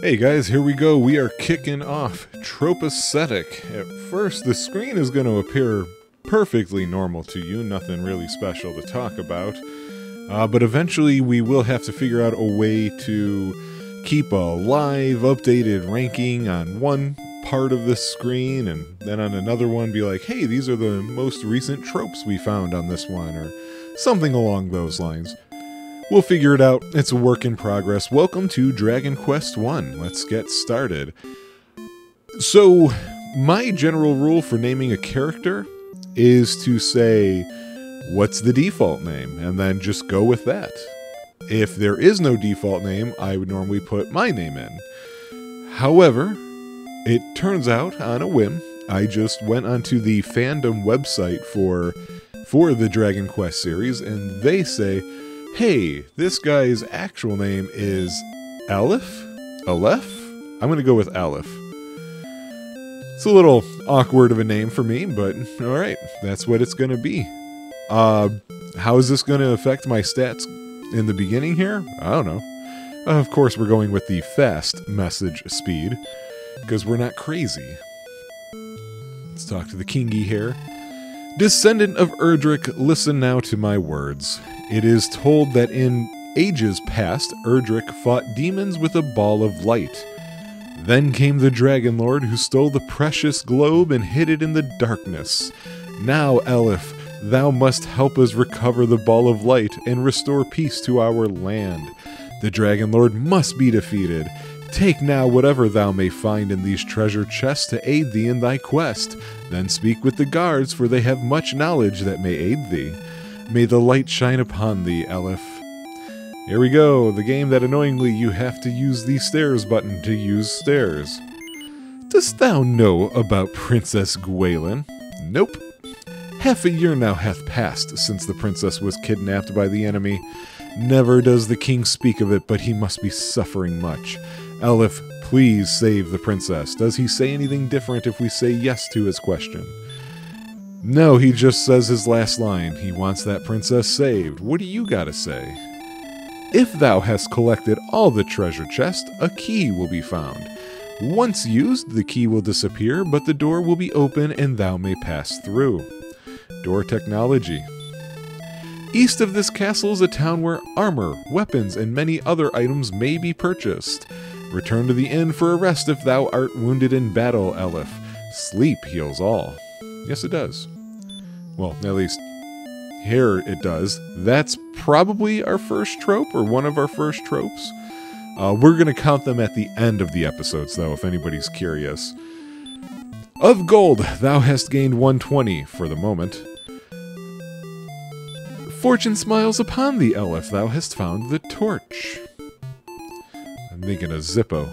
Hey guys, here we go. We are kicking off Tropeacetic. At first, the screen is going to appear perfectly normal to you, nothing really special to talk about. But eventually we will have to figure out a way to keep a live, updated ranking on one part of the screen, and then on another one be like, hey, these are the most recent tropes we found on this one, or something along those lines. We'll figure it out. It's a work in progress. Welcome to Dragon Quest 1. Let's get started. So, my general rule for naming a character is to say, what's the default name? And then just go with that. If there is no default name, I would normally put my name in. However, it turns out, on a whim, I just went onto the fandom website for the Dragon Quest series, and they say, hey, this guy's actual name is Aleph? Aleph? I'm going to go with Aleph. It's a little awkward of a name for me, but alright, that's what it's going to be. How is this going to affect my stats in the beginning here? I don't know. Of course, we're going with the fast message speed, because we're not crazy. Let's talk to the kingy here. Descendant of Erdrick, listen now to my words. It is told that in ages past, Erdrick fought demons with a ball of light. Then came the Dragon Lord, who stole the precious globe and hid it in the darkness. Now, Aleph, thou must help us recover the ball of light and restore peace to our land. The Dragon Lord must be defeated. Take now whatever thou may find in these treasure chests to aid thee in thy quest. Then speak with the guards, for they have much knowledge that may aid thee. May the light shine upon thee, Aleph. Here we go, the game that annoyingly you have to use the stairs button to use stairs. Dost thou know about Princess Gwaelin? Nope. Half a year now hath passed since the princess was kidnapped by the enemy. Never does the king speak of it, but he must be suffering much. Aleph, please save the princess. Does he say anything different if we say yes to his question? No, he just says his last line. He wants that princess saved. What do you gotta say? If thou hast collected all the treasure chest, a key will be found. Once used, the key will disappear, but the door will be open and thou may pass through. Door technology. East of this castle is a town where armor, weapons, and many other items may be purchased. Return to the inn for a rest if thou art wounded in battle, Aleph. Sleep heals all. Yes, it does. Well, at least here it does. That's probably our first trope, or one of our first tropes. We're going to count them at the end of the episodes, though, if anybody's curious. Of gold, thou hast gained 120 for the moment. Fortune smiles upon thee, Aleph. Thou hast found the torch. I'm thinking of Zippo.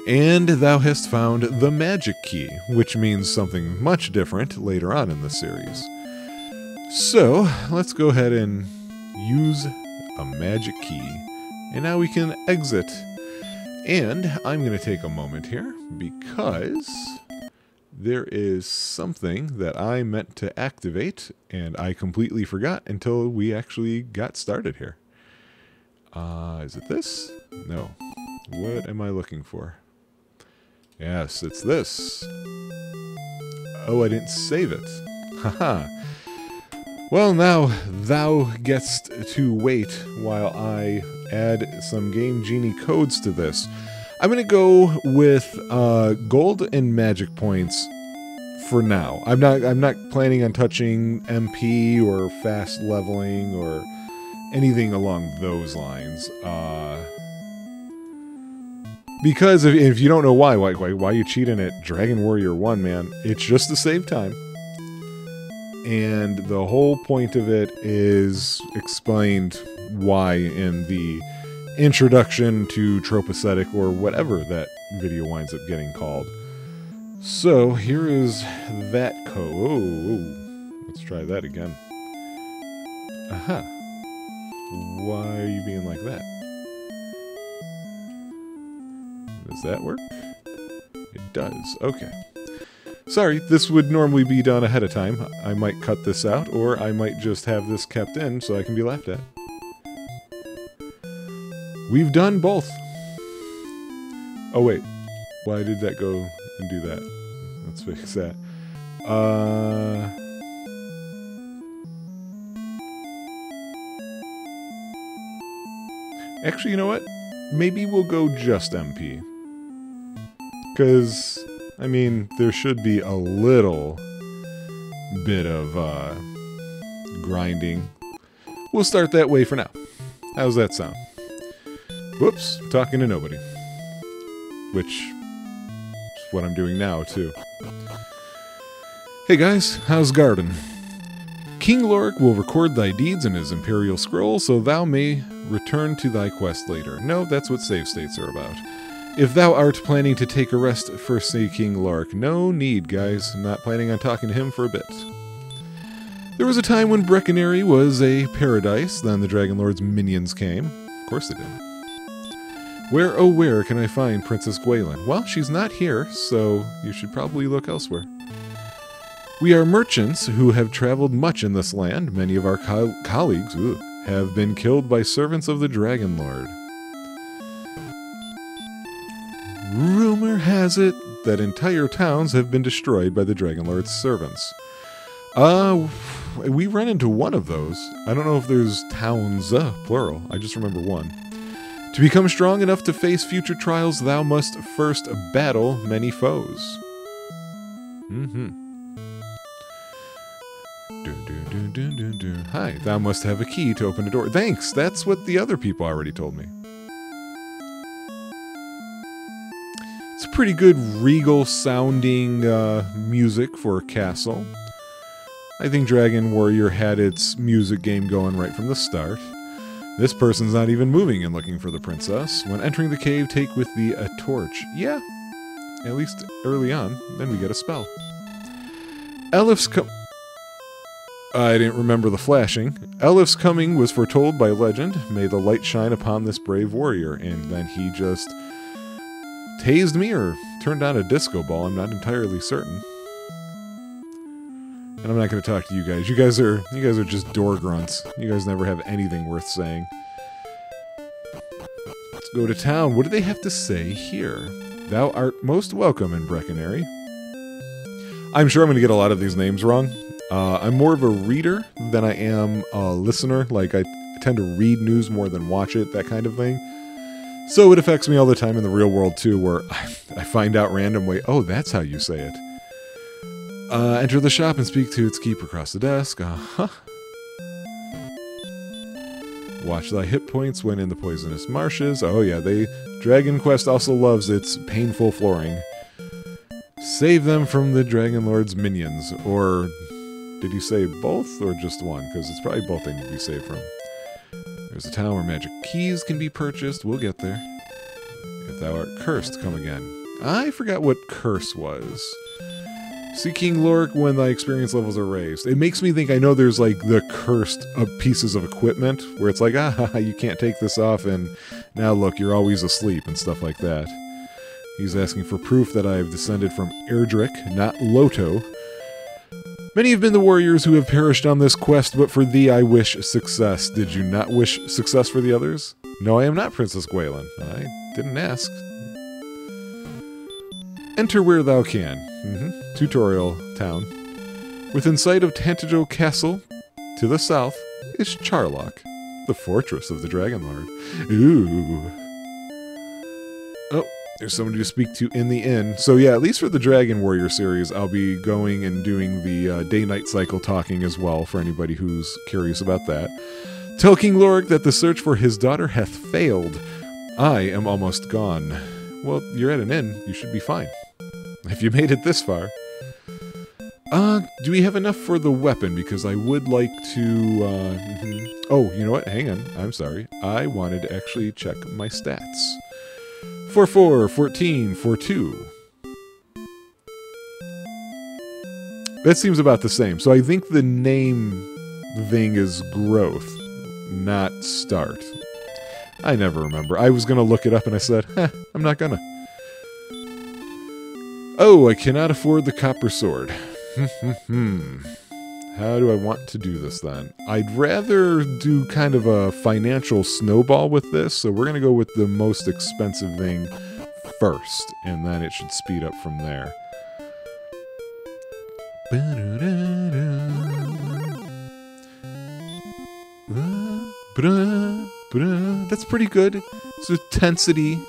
And thou hast found the magic key, which means something much different later on in the series. So, let's go ahead and use a magic key. And now we can exit. And I'm going to take a moment here, because there is something that I meant to activate, and I completely forgot until we actually got started here. Is it this? No. What am I looking for? Yes, it's this. Oh, I didn't save it. Haha. Well, now thou getst to wait while I add some Game Genie codes to this. I'm going to go with gold and magic points for now. I'm not planning on touching MP or fast leveling or anything along those lines. Because if you don't know why you cheating at Dragon Warrior 1, man, it's just to save time. And the whole point of it is explained why in the introduction to Tropeacetic, or whatever that video winds up getting called. So here is that code. Oh, let's try that again. Aha. Why are you being like that? Does that work? It does. Okay. Sorry, this would normally be done ahead of time. I might cut this out, or I might just have this kept in so I can be laughed at. We've done both. Oh, wait. Why did that go and do that? Let's fix that. Actually, you know what? Maybe we'll go just MP. Because, I mean, there should be a little bit of grinding. We'll start that way for now. How's that sound? Whoops, talking to nobody. Which is what I'm doing now, too. Hey guys, how's Garden? King Lorik will record thy deeds in his imperial scroll, so thou may return to thy quest later. No, that's what save states are about. If thou art planning to take a rest for, say, King Lorik, no need, guys. I'm not planning on talking to him for a bit. There was a time when Brecconary was a paradise, then the Dragon Lord's minions came. Of course they did. Where, oh where, can I find Princess Gwaelin? Well, she's not here, so you should probably look elsewhere. We are merchants who have traveled much in this land. Many of our colleagues have been killed by servants of the Dragon Lord. Rumor has it that entire towns have been destroyed by the Dragon Lord's servants. We run into one of those. I don't know if there's towns, plural. I just remember one. To become strong enough to face future trials, thou must first battle many foes. Hi, thou must have a key to open a door. Thanks, that's what the other people already told me. It's pretty good regal sounding music for a castle. I think Dragon Warrior had its music game going right from the start. This person's not even moving and looking for the princess. When entering the cave, take with thee a torch. Yeah, at least early on, then we get a spell. Elif's I didn't remember the flashing. Elif's coming was foretold by legend. May the light shine upon this brave warrior. And then he just tased me or turned on a disco ball. I'm not entirely certain. And I'm not going to talk to you guys. You guys are just door grunts. You guys never have anything worth saying. Let's go to town. What do they have to say here? Thou art most welcome in Brecconary. I'm sure I'm going to get a lot of these names wrong. I'm more of a reader than I am a listener. Like, I tend to read news more than watch it, that kind of thing. So it affects me all the time in the real world, too, where I find out randomly, oh, that's how you say it. Enter the shop and speak to its keeper across the desk. Watch thy hit points when in the poisonous marshes. Oh yeah, Dragon Quest also loves its painful flooring. Save them from the Dragon Lord's minions. Or did you say both or just one? Because it's probably both they need to be saved from. There's a town where magic keys can be purchased. We'll get there. If thou art cursed, come again. I forgot what curse was. See King Lorik when thy experience levels are raised. It makes me think I know there's like the cursed pieces of equipment where it's like, you can't take this off and now look, you're always asleep and stuff like that. He's asking for proof that I have descended from Erdrick, not Loto. Many have been the warriors who have perished on this quest, but for thee I wish success. Did you not wish success for the others? No, I am not Princess Gwaelin. I didn't ask. Enter where thou can. Tutorial town. Within sight of Tantagel Castle, to the south, is Charlock, the fortress of the Dragon Lord. Ooh. Oh, there's somebody to speak to in the inn. So yeah, at least for the Dragon Warrior series, I'll be going and doing the day-night cycle talking as well, for anybody who's curious about that. Tell King Lorik that the search for his daughter hath failed. I am almost gone. Well, you're at an inn. You should be fine. If you made it this far. Do we have enough for the weapon? Because I would like to, Oh, you know what? Hang on. I'm sorry. I wanted to actually check my stats. 4-4, 14, 4-2. That seems about the same. So I think the name thing is growth, not start. I never remember. I was going to look it up and I said, I'm not gonna. Oh, I cannot afford the copper sword. How do I want to do this then? I'd rather do kind of a financial snowball with this, so we're going to go with the most expensive thing first, and then it should speed up from there. That's pretty good. It's a tensity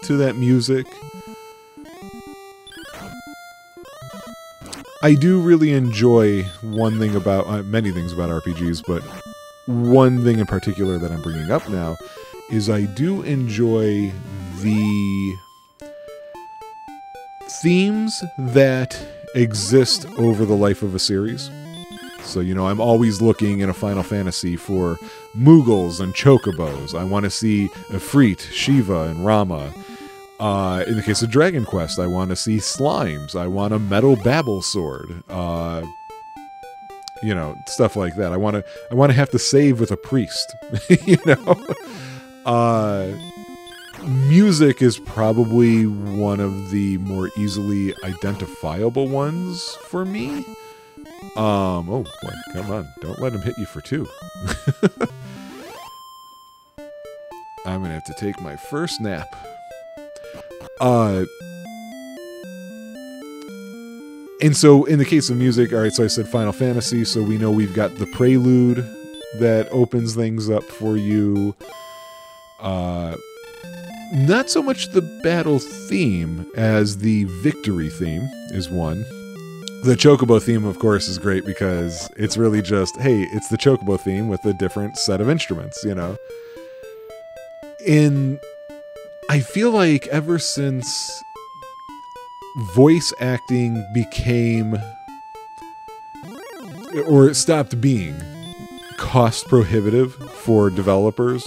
to that music. I do really enjoy one thing about, many things about RPGs, but one thing in particular that I'm bringing up now is I do enjoy the themes that exist over the life of a series. So, you know, I'm always looking in a Final Fantasy for Moogles and Chocobos. I want to see Ifrit, Shiva, and Rama. In the case of Dragon Quest, I want to see slimes. I want a metal babble sword. You know, stuff like that. I want to have to save with a priest. You know, music is probably one of the more easily identifiable ones for me. Oh boy, come on! Don't let him hit you for 2. I'm gonna have to take my first nap. And so in the case of music, all right, so I said Final Fantasy, so we know we've got the prelude that opens things up for you. Not so much the battle theme as the victory theme is one. The Chocobo theme, of course, is great because it's really just, hey, it's the Chocobo theme with a different set of instruments, you know? I feel like ever since voice acting became, or it stopped being, cost prohibitive for developers,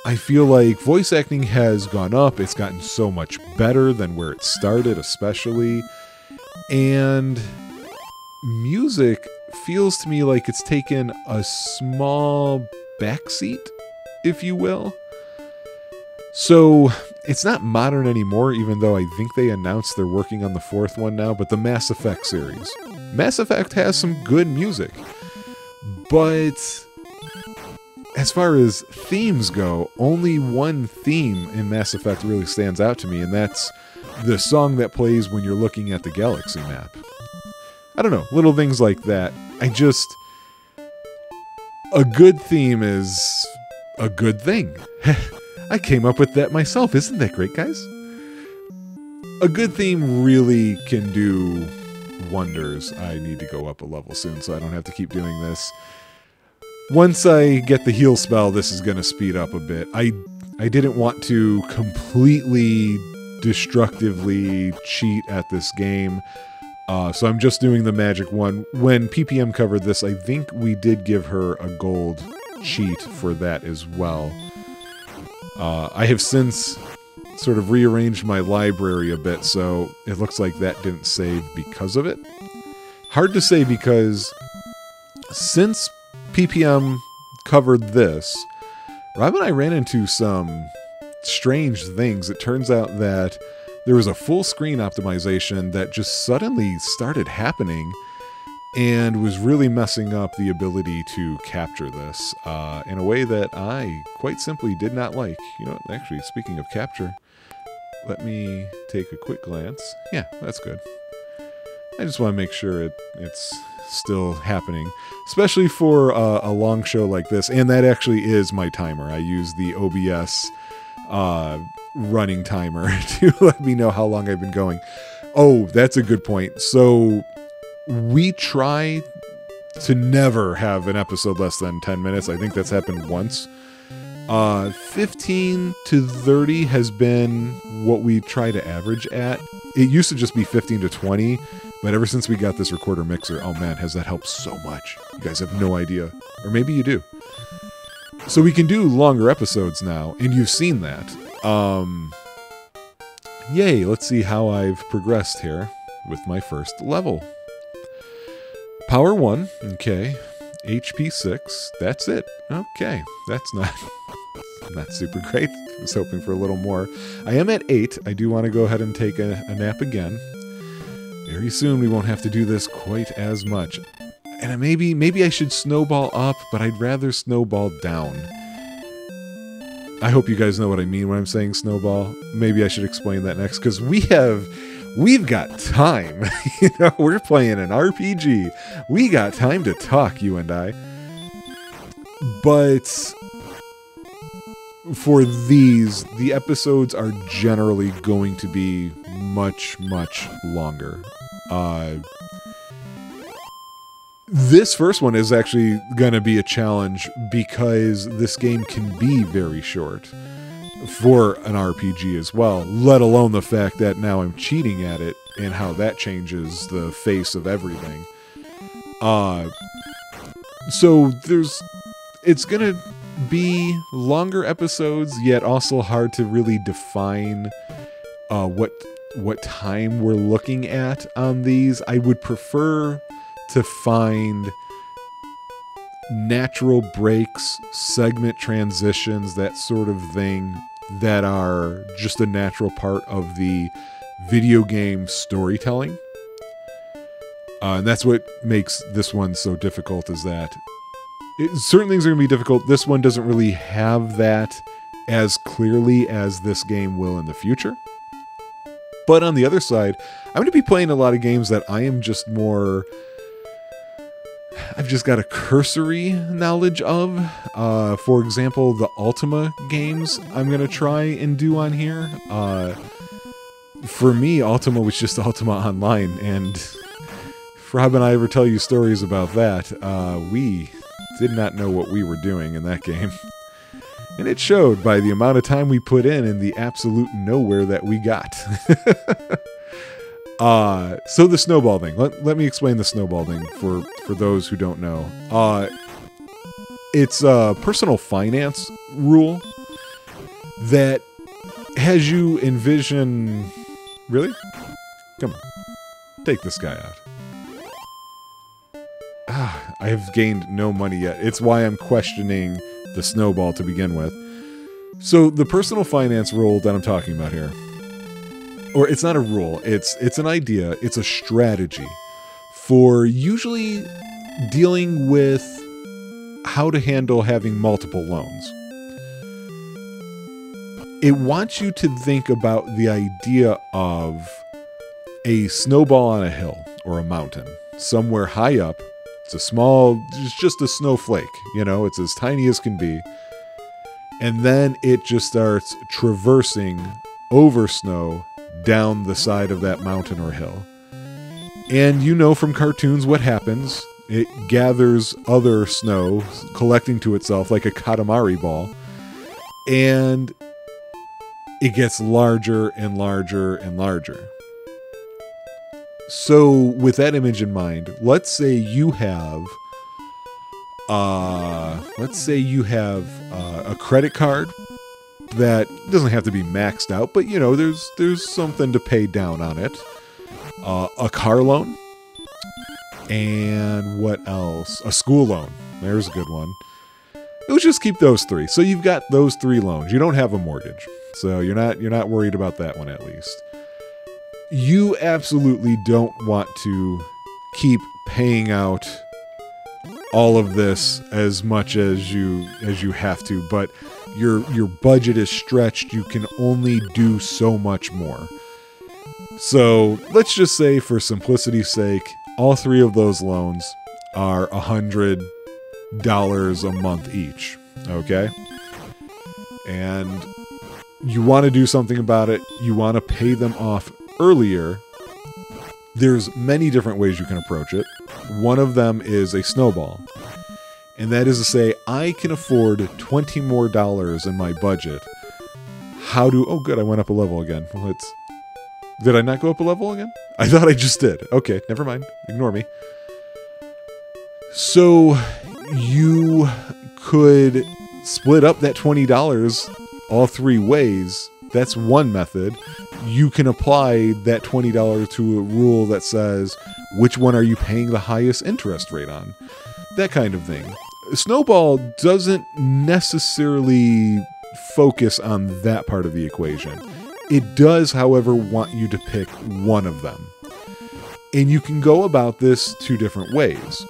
I feel like voice acting has gone up. It's gotten so much better than where it started, especially. And music feels to me like it's taken a small backseat, if you will. So it's not modern anymore, even though I think they announced they're working on the 4th one now, but the Mass Effect series. Mass Effect has some good music, but as far as themes go, only one theme in Mass Effect really stands out to me, and that's the song that plays when you're looking at the galaxy map. I don't know, little things like that. A good theme is a good thing. I came up with that myself. Isn't that great, guys? A good theme really can do wonders. I need to go up a level soon so I don't have to keep doing this. Once I get the heal spell, this is going to speed up a bit. I didn't want to completely destructively cheat at this game, so I'm just doing the magic one. When PPM covered this, I think we did give her a gold cheat for that as well. I have since sort of rearranged my library a bit, so it looks like that didn't save because of it. Hard to say, because since PPM covered this, Rob and I ran into some strange things. It turns out that there was a full screen optimization that just suddenly started happening and was really messing up the ability to capture this in a way that I quite simply did not like. You know, actually, speaking of capture, let me take a quick glance. Yeah, that's good. I just want to make sure it's still happening, especially for a long show like this. And that actually is my timer. I use the OBS running timer to let me know how long I've been going. Oh, that's a good point. So we try to never have an episode less than 10 minutes. I think that's happened once. 15 to 30 has been what we try to average at. It used to just be 15 to 20, but ever since we got this recorder mixer, oh man, has that helped so much. You guys have no idea. Or maybe you do. So we can do longer episodes now, and you've seen that. Yay, let's see how I've progressed here with my first level. Power 1, okay. HP 6, that's it. Okay, that's not super great. I was hoping for a little more. I am at 8. I do want to go ahead and take a nap again. Very soon we won't have to do this quite as much. And maybe I should snowball up, but I'd rather snowball down. I hope you guys know what I mean when I'm saying snowball. Maybe I should explain that next, because we've got time. You know, we're playing an RPG. We got time to talk, you and I. But for these, the episodes are generally going to be much, much longer. This first one is actually going to be a challenge because this game can be very short for an RPG as well, let alone the fact that now I'm cheating at it and how that changes the face of everything. So it's going to be longer episodes, yet also hard to really define what time we're looking at on these. I would prefer to find natural breaks, segment transitions, that sort of thing, that are just a natural part of the video game storytelling. And that's what makes this one so difficult, is that certain things are going to be difficult. This one doesn't really have that as clearly as this game will in the future. But on the other side, I'm going to be playing a lot of games that I am just more... I've just got a cursory knowledge of. For example, the Ultima games I'm going to try and do on here. For me, Ultima was just Ultima Online, and if Rob and I ever tell you stories about that, we did not know what we were doing in that game. And it showed by the amount of time we put in and the absolute nowhere that we got. So the snowball thing. Let me explain the snowball thing for those who don't know. It's a personal finance rule that has you envision... Really? Come on. Take this guy out. I have gained no money yet. It's why I'm questioning the snowball to begin with. So the personal finance rule that I'm talking about here, or it's not a rule, it's an idea, it's a strategy for usually dealing with how to handle having multiple loans. It wants you to think about the idea of a snowball on a hill or a mountain, somewhere high up. It's just a snowflake, you know, it's as tiny as can be. And then it just starts traversing over snow down the side of that mountain or hill. And you know from cartoons what happens. It gathers other snow, collecting to itself like a Katamari ball. And it gets larger and larger and larger. So with that image in mind, let's say you have a credit card that doesn't have to be maxed out, but you know, there's something to pay down on it. A car loan, and what else? A school loan. There's a good one. Let's just keep those three. So you've got those three loans. You don't have a mortgage, so you're not worried about that one, at least. You absolutely don't want to keep paying out all of this as much as you have to, but your budget is stretched. You can only do so much more. So let's just say, for simplicity's sake, all three of those loans are $100 a month each. Okay? And you want to do something about it. You want to pay them off earlier. There's many different ways you can approach it. One of them is a snowball. And that is to say, I can afford $20 more in my budget. Oh good, I went up a level again. Did I not go up a level again? I thought I just did. Okay, never mind. Ignore me. So you could split up that $20 all three ways. That's one method. You can apply that $20 to a rule that says, which one are you paying the highest interest rate on? That kind of thing. Snowball doesn't necessarily focus on that part of the equation. It does, however, want you to pick one of them. And you can go about this two different ways.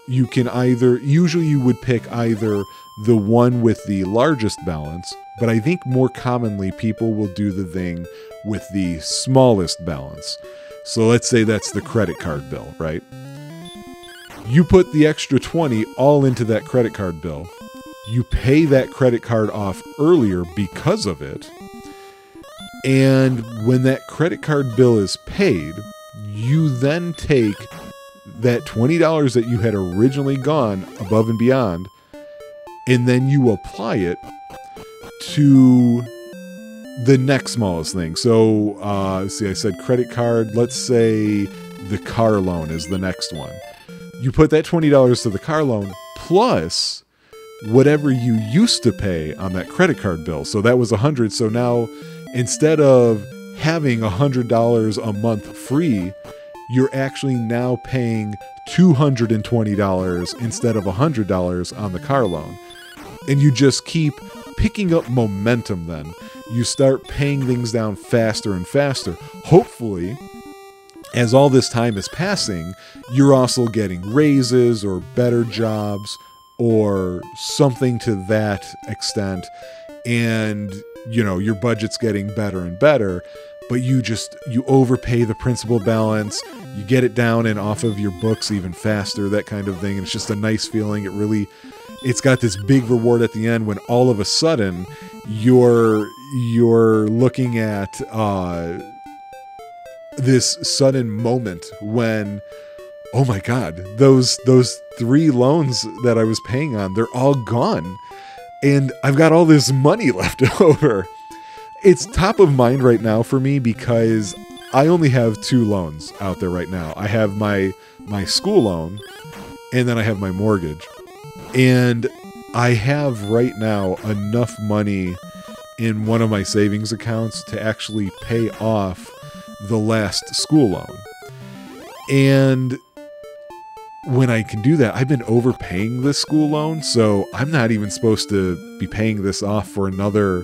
Usually you would pick either the one with the largest balance, But I think more commonly people will do the thing with the smallest balance. So let's say that's the credit card bill, right? You put the extra 20 all into that credit card bill. You pay that credit card off earlier because of it. And when that credit card bill is paid, you then take that $20 that you had originally gone above and beyond, and then you apply it to the next smallest thing. So, see, I said credit card. Let's say the car loan is the next one. You put that $20 to the car loan plus whatever you used to pay on that credit card bill. So that was $100. So now instead of having $100 a month free, you're actually now paying $220 instead of $100 on the car loan. And you just keep picking up momentum then. You start paying things down faster and faster. Hopefully, as all this time is passing, you're also getting raises or better jobs or something to that extent. And, you know, your budget's getting better and better, but you overpay the principal balance. You get it down and off of your books even faster, that kind of thing. And it's just a nice feeling. It's got this big reward at the end when all of a sudden you're looking at this sudden moment when, oh my God, those 3 loans that I was paying on, they're all gone. And I've got all this money left over. It's top of mind right now for me because I only have 2 loans out there right now. I have my school loan, and then I have my mortgage. And I have right now enough money in one of my savings accounts to actually pay off the last school loan. And when I can do that, I've been overpaying this school loan, so I'm not even supposed to be paying this off for another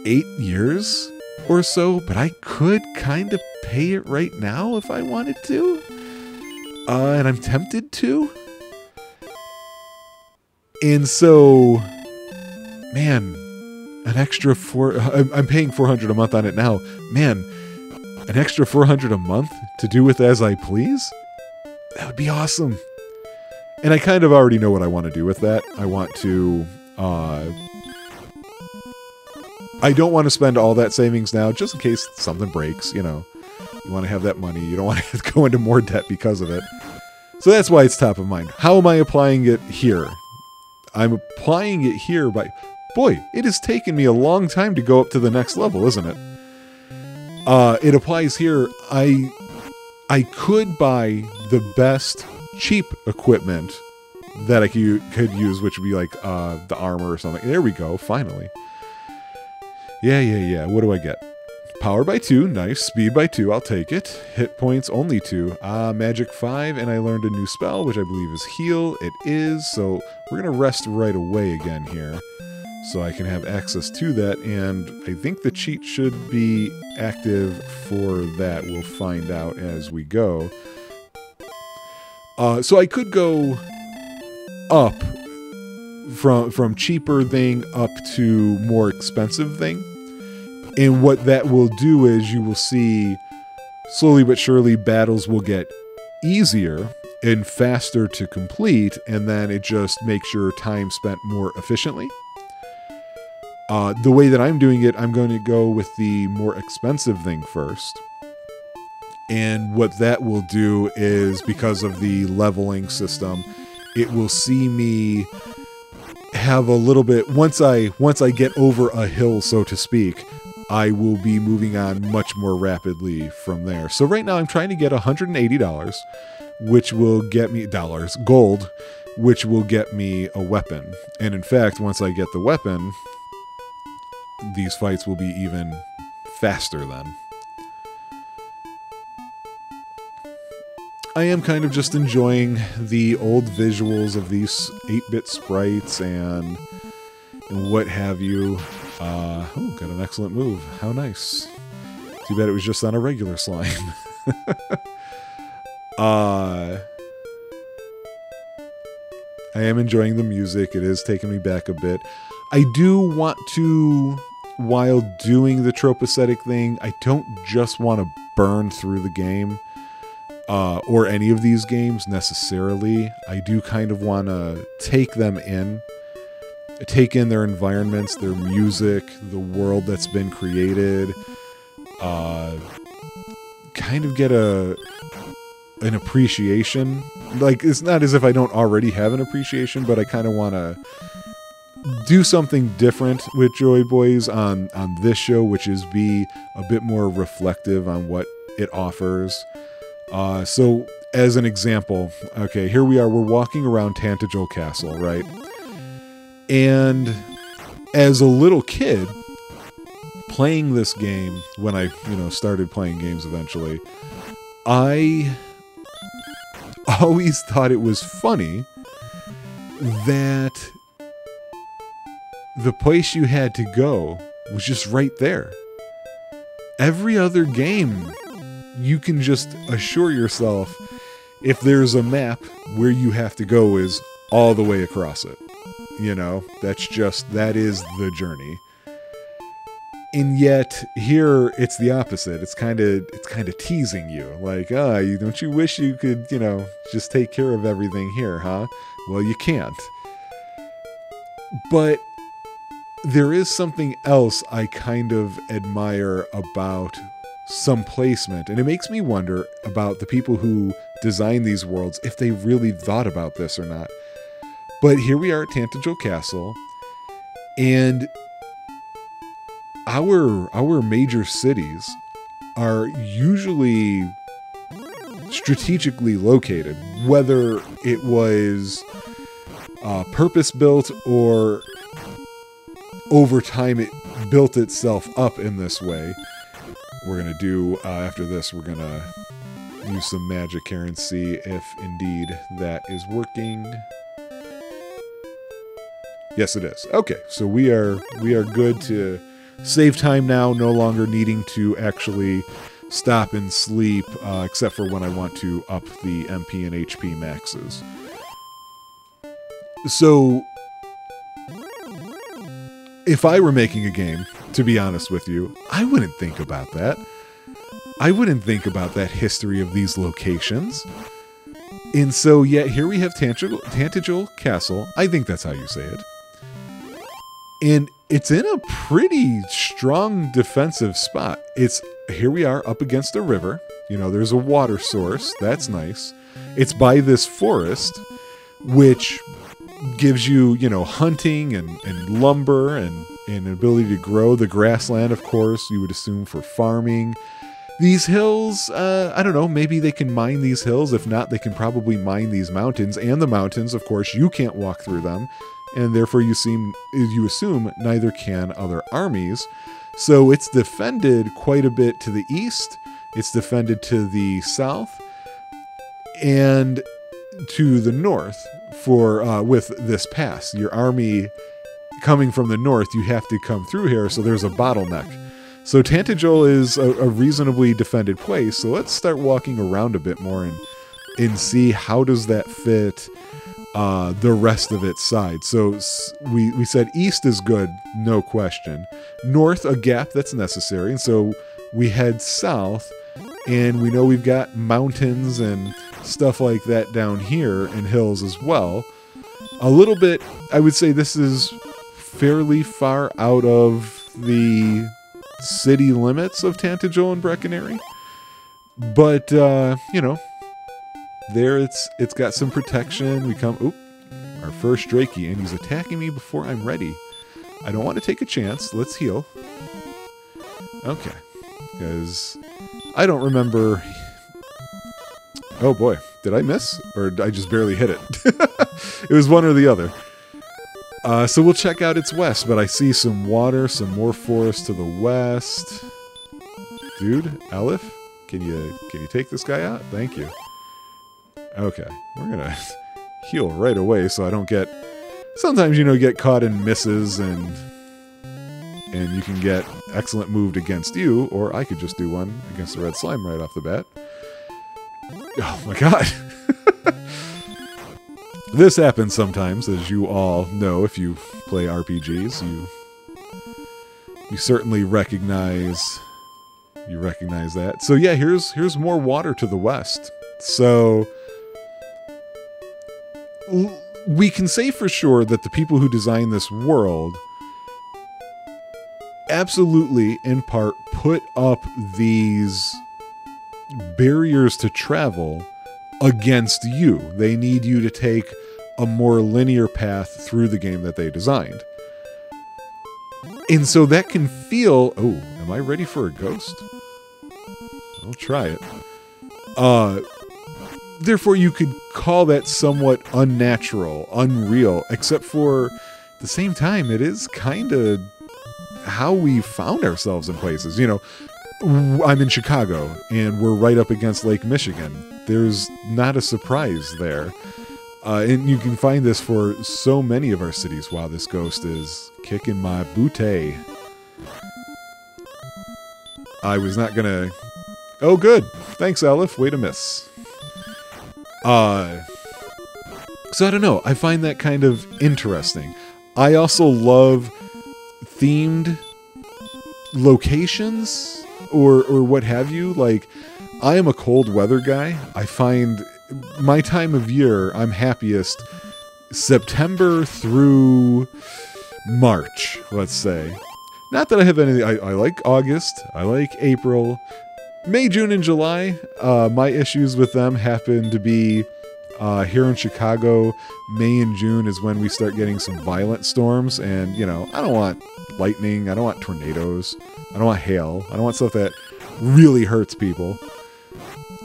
8 years or so, but I could kind of pay it right now if I wanted to. And I'm tempted to. And so, man, an extra I'm paying $400 a month on it now. Man, an extra $400 a month to do with as I please? That would be awesome. And I kind of already know what I want to do with that. I want to, I don't want to spend all that savings now, just in case something breaks, you know. You want to have that money. You don't want to go into more debt because of it. So that's why it's top of mind. How am I applying it here? I'm applying it here by... Boy, it has taken me a long time to go up to the next level, isn't it? It applies here. I could buy the best cheap equipment that I could use, which would be like the armor or something. There we go, finally. Yeah. What do I get? Power by 2, nice. Speed by 2, I'll take it. Hit points only 2. Magic 5, and I learned a new spell, which I believe is heal. It is, so we're going to rest right away again here, so I can have access to that, and I think the cheat should be active for that. We'll find out as we go. So I could go up from cheaper thing up to more expensive thing. And what that will do is you will see slowly but surely battles will get easier and faster to complete, and then it just makes your time spent more efficiently. The way that I'm doing it, I'm going to go with the more expensive thing first. And what that will do is, because of the leveling system, it will see me have a little bit, once I get over a hill, so to speak, I will be moving on much more rapidly from there. So right now I'm trying to get $180, which will get me gold, which will get me a weapon. And in fact, once I get the weapon, these fights will be even faster then. I am kind of just enjoying the old visuals of these 8-bit sprites and what have you. Oh, got an excellent move. How nice. Too bad it was just on a regular slime. I am enjoying the music. It is taking me back a bit. I do want to, while doing the Tropeacetic thing, I don't just want to burn through the game, or any of these games necessarily. I do kind of want to take them in, take in their environments, their music, the world that's been created, kind of get an appreciation. Like, it's not as if I don't already have an appreciation, but I kind of want to do something different with Joy Boys on this show, which is be a bit more reflective on what it offers. So, as an example, okay, here we are, we're walking around Tantagel Castle, right? And as a little kid, playing this game, when I, started playing games eventually, I always thought it was funny that the place you had to go was just right there. Every other game, you can just assure yourself, if there's a map, where you have to go is all the way across it. That is the journey. And yet here it's the opposite. It's kind of teasing you, like, don't you wish you could, just take care of everything here, huh? Well, you can't. But there is something else I kind of admire about some placement, and it makes me wonder about the people who design these worlds, if they really thought about this or not. But here we are at Tantagel Castle, and our major cities are usually strategically located, whether it was purpose-built or over time it built itself up in this way. We're going to do, after this, we're going to use some magic here and see if indeed that is working. Yes, it is. Okay, so we are good to save time now, no longer needing to actually stop and sleep, except for when I want to up the MP and HP maxes. So, if I were making a game, to be honest with you, I wouldn't think about that. I wouldn't think about that history of these locations. And so, yet here we have Tantagel Castle. I think that's how you say it. And it's in a pretty strong defensive spot. Here we are up against a river. There's a water source. That's nice. It's by this forest, which gives you, hunting and lumber and an ability to grow. The grassland, of course, you would assume for farming. These hills, I don't know, maybe they can mine these hills. If not, they can probably mine these mountains. And the mountains, of course, you can't walk through them. And therefore you assume neither can other armies. So it's defended quite a bit to the east. It's defended to the south and to the north with this pass. Your army coming from the north, you have to come through here, so there's a bottleneck. So Tantagel is a reasonably defended place. So let's start walking around a bit more and see how does that fit the rest of its side. So we said east is good, no question. North, a gap that's necessary. And so we head south, and we know we've got mountains and stuff like that down here, and hills as well. A little bit, I would say this is fairly far out of the city limits of Tantagel and Breckenary. But, there it's got some protection. We come, our first Drakey, and he's attacking me before I'm ready. I don't want to take a chance. Let's heal. Okay. Because I don't remember. Oh boy, did I miss? Or did I just barely hit it? It was one or the other. So we'll check out its west, but I see some water, some more forest to the west. Dude, Aleph, can you take this guy out? Thank you. Okay, we're gonna heal right away so I don't get... Sometimes, get caught in misses and you can get excellent moved against you, or I could just do one against the red slime right off the bat. Oh my god. This happens sometimes, as you all know if you play RPGs. You certainly recognize that. So yeah, here's more water to the west. So we can say for sure that the people who designed this world absolutely, in part, put up these barriers to travel against you. They need you to take a more linear path through the game that they designed. And so that can feel... Oh, am I ready for a ghost? I'll try it. Therefore, you could call that somewhat unnatural, unreal, except for, at the same time, it is kind of how we found ourselves in places. You know, I'm in Chicago, and we're right up against Lake Michigan. There's not a surprise there. And you can find this for so many of our cities. Wow, this ghost is kicking my booty. I was not gonna... Oh, good. Thanks, Aleph. Way to miss. So I don't know. I find that kind of interesting. I also love themed locations or what have you. Like, I am a cold weather guy. I find my time of year, I'm happiest September through March, let's say. Not that I have anything. I like August. I like April. May, June, and July. My issues with them happen to be here in Chicago. May and June is when we start getting some violent storms. And, you know, I don't want lightning. I don't want tornadoes. I don't want hail. I don't want stuff that really hurts people.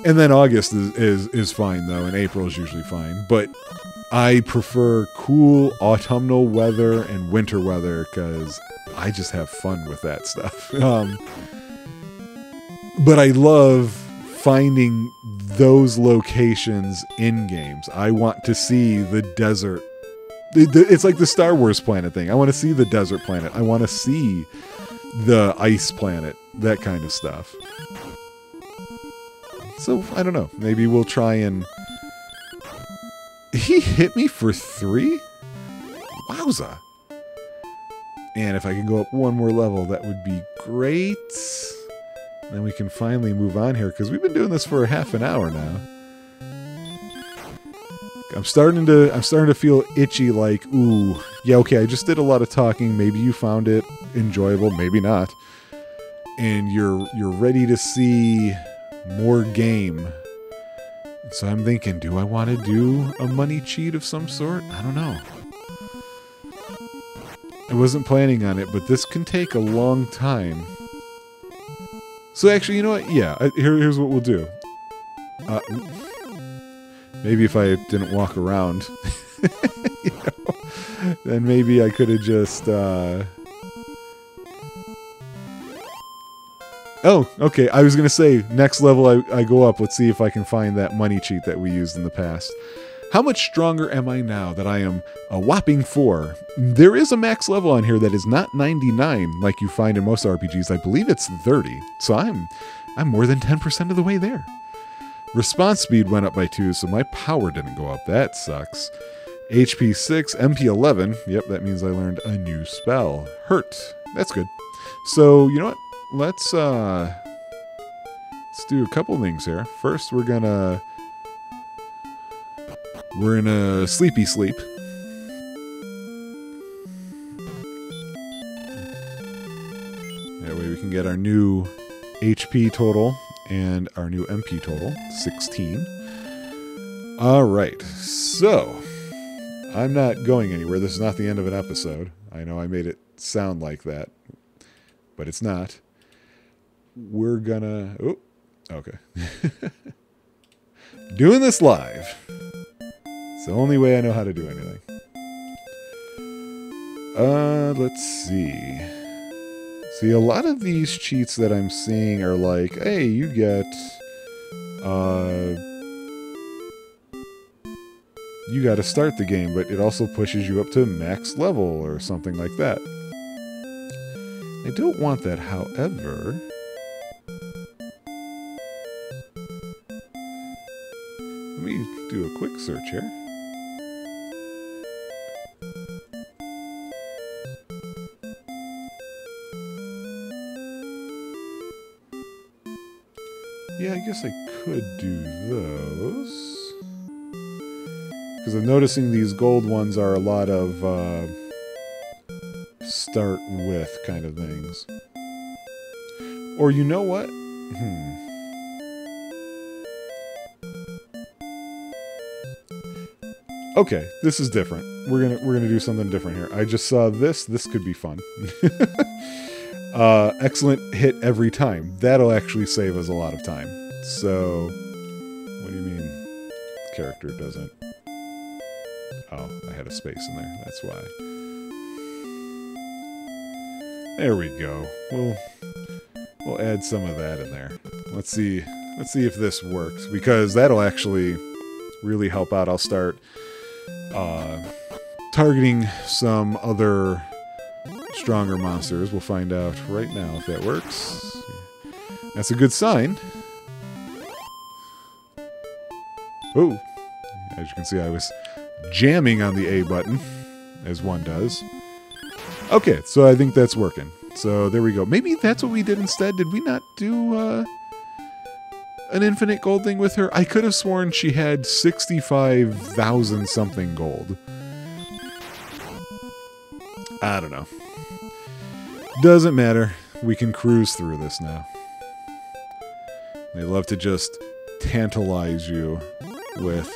And then August is fine, though, and April is usually fine. But I prefer cool autumnal weather and winter weather because I just have fun with that stuff. But I love finding those locations in games. I want to see the desert. It's like the Star Wars planet thing. I want to see the desert planet. I want to see the ice planet, that kind of stuff. So, I don't know. Maybe we'll try and... He hit me for 3? Wowza. And if I can go up one more level, that would be great. Then we can finally move on here, because we've been doing this for half an hour now. I'm starting to feel itchy, like, ooh, yeah, okay, I just did a lot of talking. Maybe you found it enjoyable, maybe not. And you're ready to see more game. So I'm thinking, do I want to do a money cheat of some sort? I don't know. I wasn't planning on it, but this can take a long time. So actually, you know what? Yeah, here's what we'll do. Maybe if I didn't walk around, you know, then maybe I could have just... Oh, okay. I was going to say, next level I go up. Let's see if I can find that money cheat that we used in the past. How much stronger am I now that I am a whopping 4? There is a max level on here that is not 99 like you find in most RPGs. I believe it's 30. So I'm more than 10% of the way there. Response speed went up by 2, so my power didn't go up. That sucks. HP 6, MP 11. Yep, that means I learned a new spell. Hurt. That's good. So, you know what? Let's do a couple things here. First, we're in a sleepy sleep. That way we can get our new HP total and our new MP total, 16. Alright, so I'm not going anywhere. This is not the end of an episode. I know I made it sound like that, but it's not. We're gonna... Oh, okay. Doing this live. It's the only way I know how to do anything. Let's see. See, a lot of these cheats that I'm seeing are like, hey, you get... you gotta start the game, but it also pushes you up to max level or something like that. I don't want that, however... Let me do a quick search here. Yeah, I guess I could do those. Because I'm noticing these gold ones are a lot of start with kind of things. Or you know what? Okay, this is different. We're gonna do something different here. I just saw this. This could be fun. Excellent hit every time. That'll actually save us a lot of time. So, what do you mean? Character doesn't. Oh, I had a space in there. That's why. There we go. We'll add some of that in there. Let's see if this works, because that'll actually really help out. I'll start targeting some other stronger monsters. We'll find out right now if that works. That's a good sign. Oh, as you can see, I was jamming on the A button, as one does. Okay, so I think that's working. So there we go. Maybe that's what we did instead. Did we not do an infinite gold thing with her? I could have sworn she had 65,000 something gold. I don't know. Doesn't matter. We can cruise through this now. They love to just tantalize you with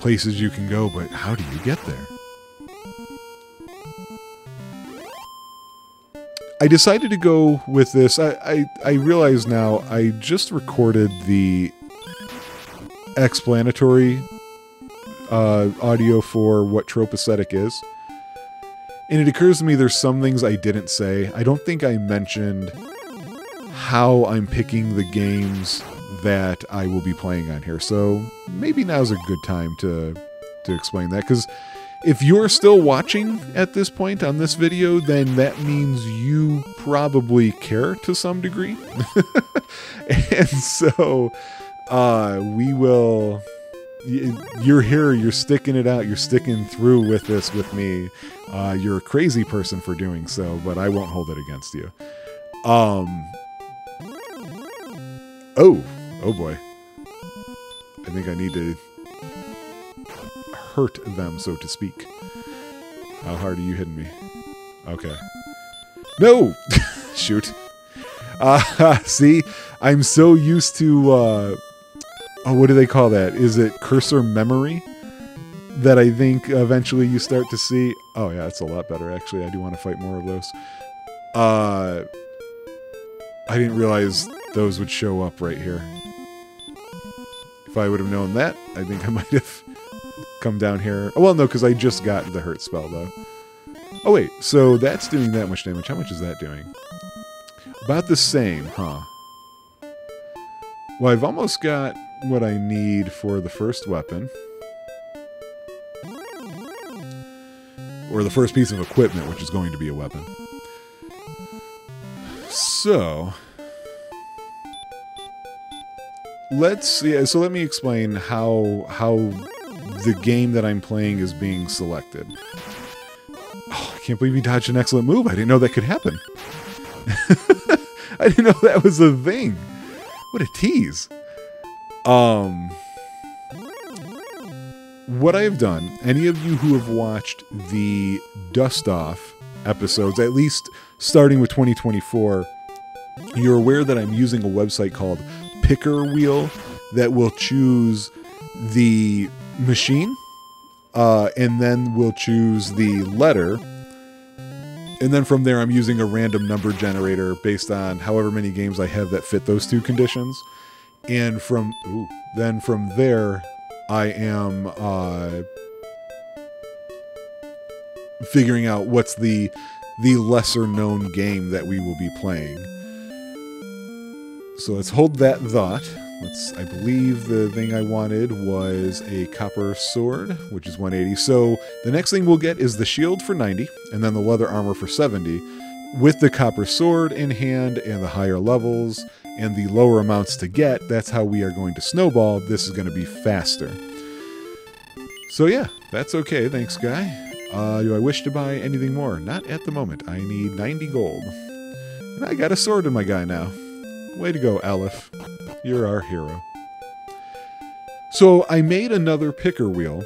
places you can go, but how do you get there? I decided to go with this. I realize now I just recorded the explanatory audio for what Tropeacetic is. And it occurs to me there's some things I didn't say. I don't think I mentioned how I'm picking the games that I will be playing on here. So maybe now's a good time to explain that. Because if you're still watching at this point on this video, then that means you probably care to some degree. And so we will... You're here, you're sticking it out, you're sticking through with this with me. You're a crazy person for doing so, but I won't hold it against you. Oh boy. I think I need to hurt them, so to speak. How hard are you hitting me? Okay. No! Shoot. See? I'm so used to, oh, what do they call that? Is it cursor memory? That I think eventually you start to see. Oh yeah, it's a lot better actually. I do want to fight more of those. I didn't realize those would show up right here. If I would have known that, I think I might have come down here. Oh, well, no, because I just got the hurt spell though. Oh wait, so that's doing that much damage. How much is that doing? About the same, huh? Well, I've almost got what I need for the first weapon. Or the first piece of equipment, which is going to be a weapon. So... let me explain how the game that I'm playing is being selected. Oh, I can't believe he dodged an excellent move. I didn't know that could happen. I didn't know that was a thing. What a tease. What I have done, any of you who have watched the Dust Off episodes, at least starting with 2024, you're aware that I'm using a website called Picker Wheel that will choose the machine, and then we'll choose the letter, and then from there I'm using a random number generator based on however many games I have that fit those two conditions, and then from there I am figuring out what's the lesser known game that we will be playing. So let's hold that thought. I believe the thing I wanted was a copper sword, which is 180. So the next thing we'll get is the shield for 90, and then the leather armor for 70. With the copper sword in hand and the higher levels and the lower amounts to get, that's how we are going to snowball. This is going to be faster. So yeah, that's okay. Thanks, guy. Do I wish to buy anything more? Not at the moment. I need 90 gold. And I got a sword in my guy now. Way to go, Aleph. you're our hero. So I made another picker wheel.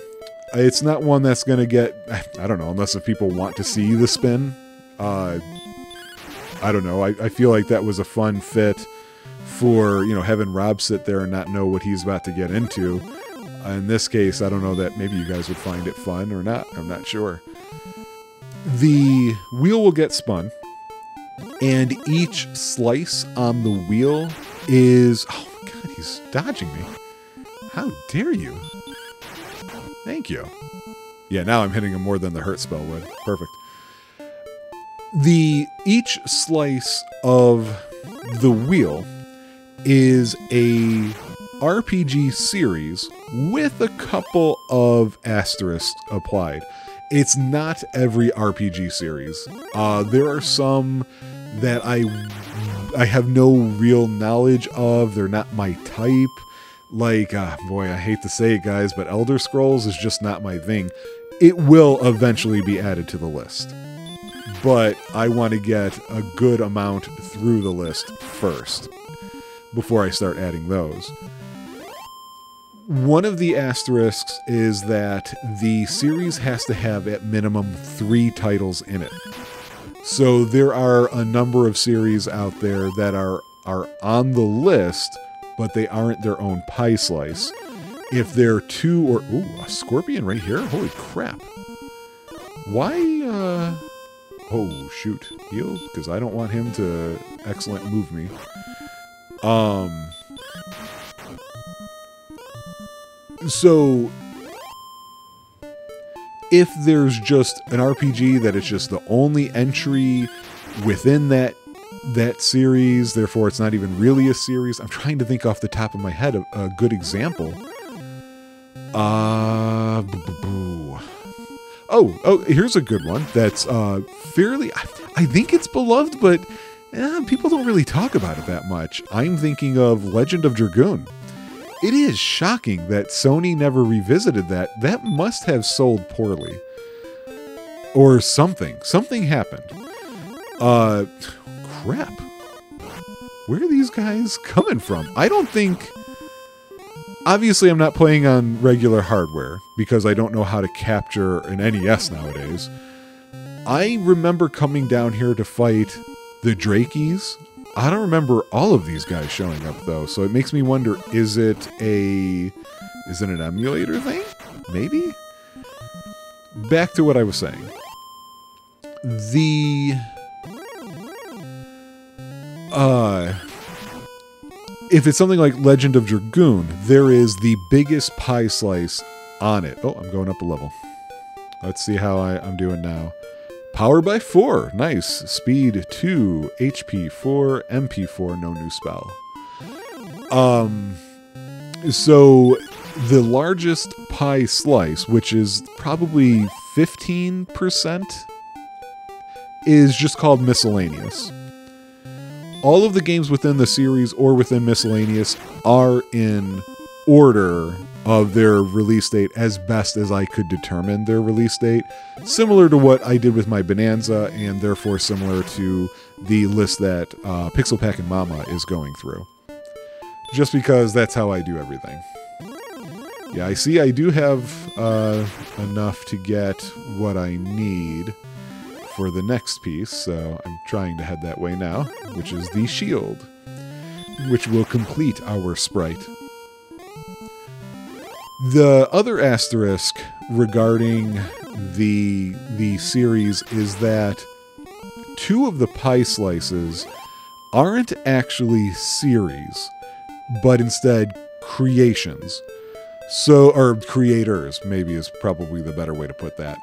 It's not one that's going to get, I don't know, unless if people want to see the spin. I don't know. I feel like that was a fun fit for, having Rob sit there and not know what he's about to get into. In this case, I don't know that maybe you guys would find it fun or not. I'm not sure. The wheel will get spun, and each slice on the wheel is... Oh, my God, he's dodging me. How dare you? Thank you. Yeah, now I'm hitting him more than the hurt spell would. Perfect. Each slice of the wheel is a RPG series with a couple of asterisks applied. It's not every RPG series. There are some that I have no real knowledge of. They're not my type. Like, boy, I hate to say it, guys, but Elder Scrolls is just not my thing. It will eventually be added to the list. But I want to get a good amount through the list first before I start adding those. One of the asterisks is that the series has to have at minimum 3 titles in it. So there are a number of series out there that are on the list, but they aren't their own pie slice. If they're 2 or... Ooh, a scorpion right here? Holy crap. Why, Oh, shoot. Heal? Because I don't want him to excellent move me. So, if there's just an RPG that it's just the only entry within that series, therefore it's not even really a series. I'm trying to think off the top of my head of a good example. Oh, here's a good one that's fairly... I think it's beloved, but people don't really talk about it that much. I'm thinking of Legend of Dragoon. It is shocking that Sony never revisited that. That must have sold poorly. Or something. Something happened. Crap. Where are these guys coming from? I don't think... Obviously, I'm not playing on regular hardware because I don't know how to capture an NES nowadays. I remember coming down here to fight the Drakeys. I don't remember all of these guys showing up, though, so it makes me wonder, is it an emulator thing? Maybe? Back to what I was saying. If it's something like Legend of Dragoon, there is the biggest pie slice on it. Oh, I'm going up a level. Let's see how I'm doing now. Power by 4. Nice. Speed 2. HP 4. MP 4. No new spell. So the largest pie slice, which is probably 15%, is just called Miscellaneous. All of the games within the series or within Miscellaneous are in order of their release date as best as I could determine their release date. Similar to what I did with my Bonanza, and therefore similar to the list that Pixel Pack and Mama is going through. Just because that's how I do everything. Yeah, I see I do have enough to get what I need for the next piece, so I'm trying to head that way now, which is the shield, which will complete our sprite. The other asterisk regarding the series is that 2 of the pie slices aren't actually series, but instead creations. So, or creators, maybe is probably the better way to put that.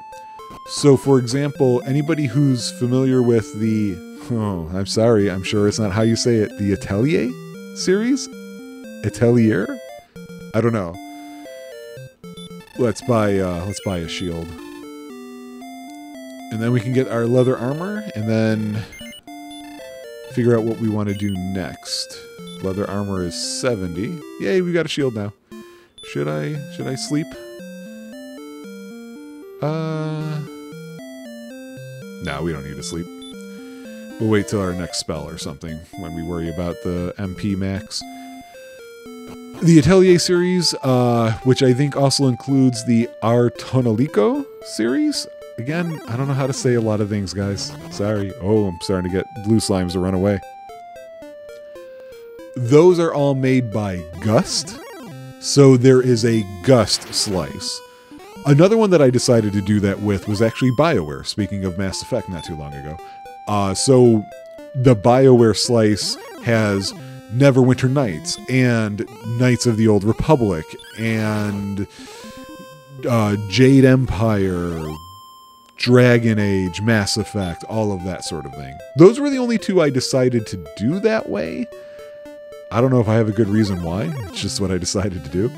So, for example, anybody who's familiar with the... Oh, I'm sorry, I'm sure it's not how you say it. The Atelier series? Atelier? I don't know. Let's buy a shield. And then we can get our leather armor, and then figure out what we want to do next. Leather armor is 70. Yay, we got a shield now. Should I sleep? No, we don't need to sleep. We'll wait till our next spell or something when we worry about the MP max. The Atelier series, which I think also includes the Artonalico series. Again, I don't know how to say a lot of things, guys. Sorry. Oh, I'm starting to get blue slimes to run away. Those are all made by Gust. So there is a Gust slice. Another one that I decided to do that with was actually BioWare, speaking of Mass Effect not too long ago. So the BioWare slice has Neverwinter Nights and Knights of the Old Republic and Jade Empire, Dragon Age, Mass Effect, all of that sort of thing. Those were the only two I decided to do that way. I don't know if I have a good reason why. It's just what I decided to do.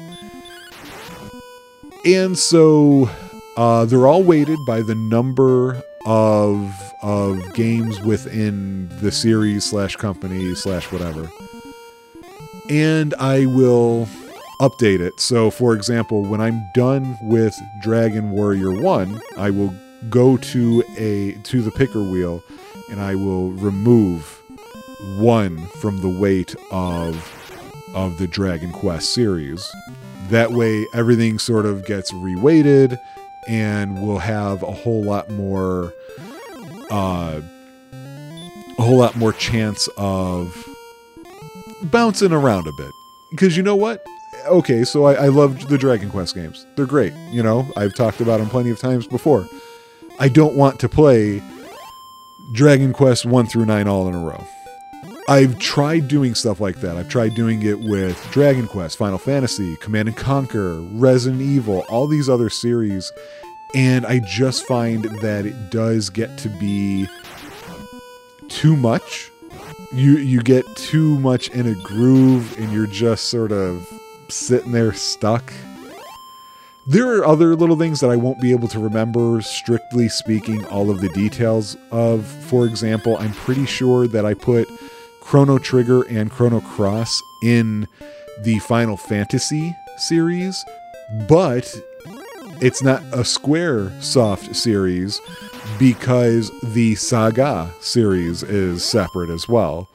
And so they're all weighted by the number of games within the series / company / whatever. And I will update it. So, for example, when I'm done with Dragon Warrior 1, I will go to the picker wheel and I will remove 1 from the weight of the Dragon Quest series. That way everything sort of gets reweighted and we'll have a whole lot more chance of bouncing around a bit. Because you know what? Okay, so I love the Dragon Quest games. They're great. You know, I've talked about them plenty of times before. I don't want to play Dragon Quest 1 through 9 all in a row. I've tried doing stuff like that. I've tried doing it with Dragon Quest, Final Fantasy, Command & Conquer, Resident Evil, all these other series, and I just find that it does get to be too much. You get too much in a groove, and you're just sort of sitting there stuck. There are other little things that I won't be able to remember, strictly speaking, all of the details of. For example, I'm pretty sure that I put Chrono Trigger and Chrono Cross in the Final Fantasy series, but it's not a Squaresoft series because the Saga series is separate as well.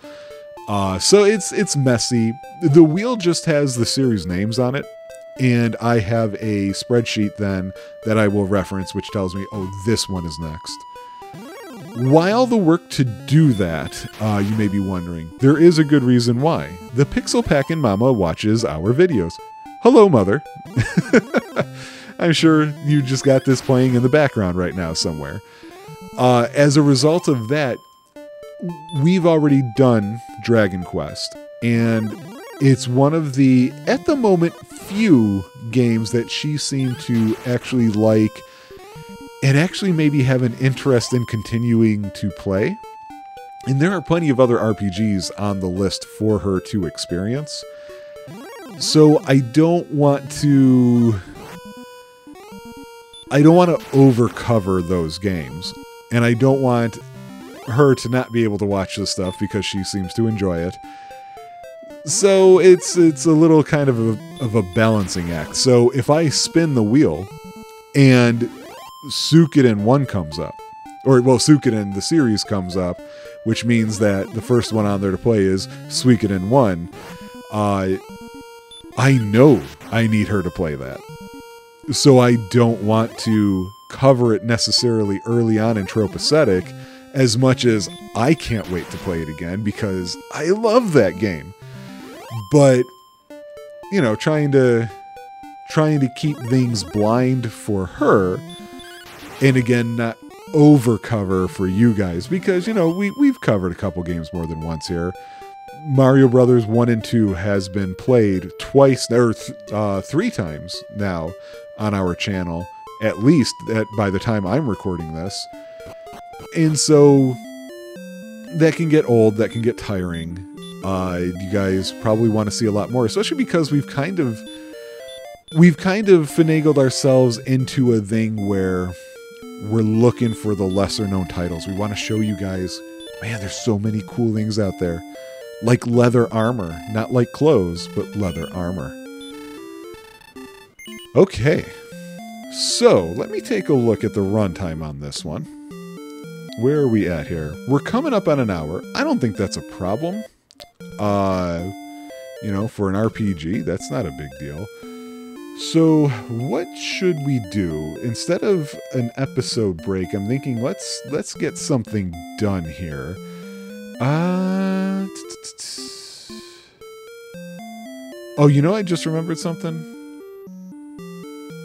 So it's messy. The wheel just has the series names on it, and I have a spreadsheet then that I will reference, which tells me, oh, this one is next. While the work to do that, you may be wondering, there is a good reason why. The Pixel Packin' Mama watches our videos. Hello, Mother. I'm sure you just got this playing in the background right now somewhere. As a result of that, we've already done Dragon Quest, and it's one of the, at the moment, few games that she seemed to actually like and actually maybe have an interest in continuing to play. And there are plenty of other RPGs on the list for her to experience. So I don't want to overcover those games. And I don't want her to not be able to watch this stuff because she seems to enjoy it. So it's a little kind of a balancing act. So if I spin the wheel and Suikoden 1 comes up, or well, Suikoden the series comes up, which means that the first one on there to play is Suikoden 1, I know I need her to play that. So I don't want to cover it necessarily early on in Tropeacetic, as much as I can't wait to play it again because I love that game. But, you know, trying to keep things blind for her, and again, not overcover for you guys, because, you know, we've covered a couple games more than once here. Mario Brothers 1 and 2 has been played twice, or 3 times now on our channel, at least by the time I'm recording this. And so that can get old, that can get tiring. You guys probably want to see a lot more, especially because we've kind of finagled ourselves into a thing where we're looking for the lesser known titles. We want to show you guys, man, there's so many cool things out there. Like leather armor. Not like clothes, but leather armor. Okay. So, let me take a look at the runtime on this one. Where are we at here? We're coming up on an hour. I don't think that's a problem. You know, for an RPG, that's not a big deal. So what should we do? Instead of an episode break, I'm thinking let's get something done here. Oh, you know, I just remembered something.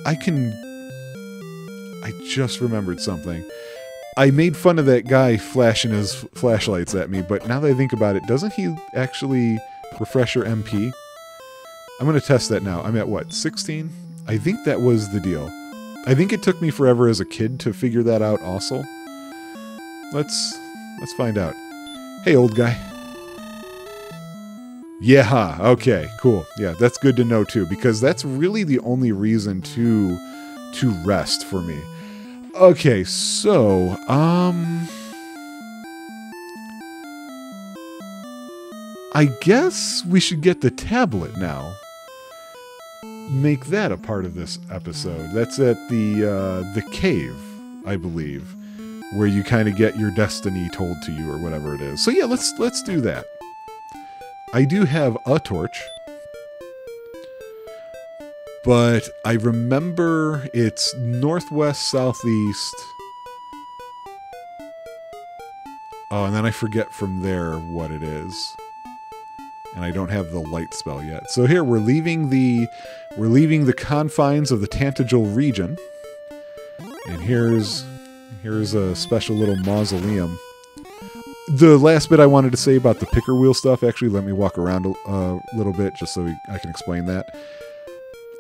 I just remembered something. I made fun of that guy flashing his flashlights at me, but now that I think about it, doesn't he actually refresh your MP? I'm going to test that now. I'm at what, 16? I think that was the deal. I think it took me forever as a kid to figure that out also. Let's find out. Hey, old guy. Yeah, okay, cool. Yeah, that's good to know too, because that's really the only reason to rest for me. Okay, so, I guess we should get the tablet now. Make that a part of this episode. That's at the cave, I believe, where you kind of get your destiny told to you or whatever it is. So yeah, let's do that. I do have a torch, but I remember it's northwest, southeast. Oh, and then I forget from there what it is. And I don't have the light spell yet. So here we're leaving the confines of the Tantegel region. And here's a special little mausoleum. The last bit I wanted to say about the picker wheel stuff, actually, let me walk around a little bit just so I can explain that.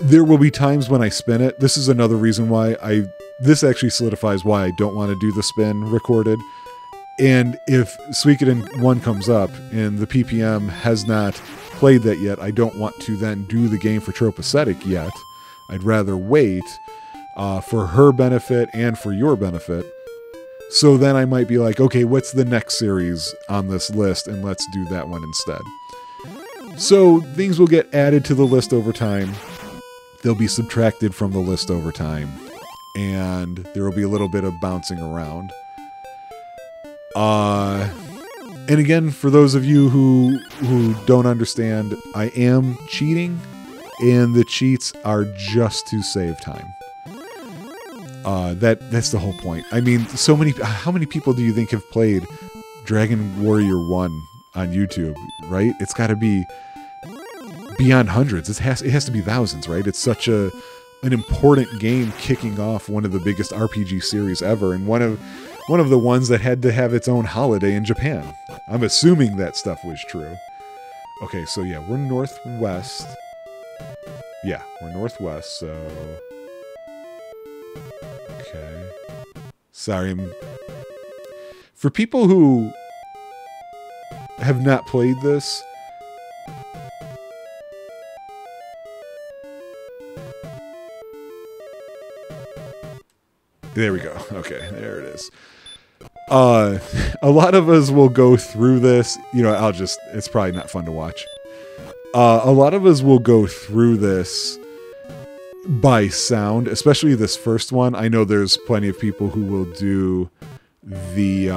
There will be times when I spin it. This is another reason why this actually solidifies why I don't want to do the spin recorded. And if Suikoden 1 comes up and the PPM has not played that yet, I don't want to then do the game for Tropeacetic yet. I'd rather wait for her benefit and for your benefit. So then I might be like, okay, what's the next series on this list? And let's do that one instead. So things will get added to the list over time. They'll be subtracted from the list over time. And there will be a little bit of bouncing around. And again, for those of you who don't understand, I am cheating, and the cheats are just to save time. That's the whole point. I mean, how many people do you think have played Dragon Warrior 1 on YouTube, right? It's got to be beyond hundreds. It has to be thousands, right? It's such an important game kicking off one of the biggest RPG series ever, and one of the ones that had to have its own holiday in Japan. I'm assuming that stuff was true. Okay, so yeah, we're northwest. Yeah, we're northwest, so... Okay. Sorry, for people who have not played this... There we go. Okay, there it is. A lot of us will go through this. You know, it's probably not fun to watch. A lot of us will go through this by sound, especially this first one. I know there's plenty of people who will do the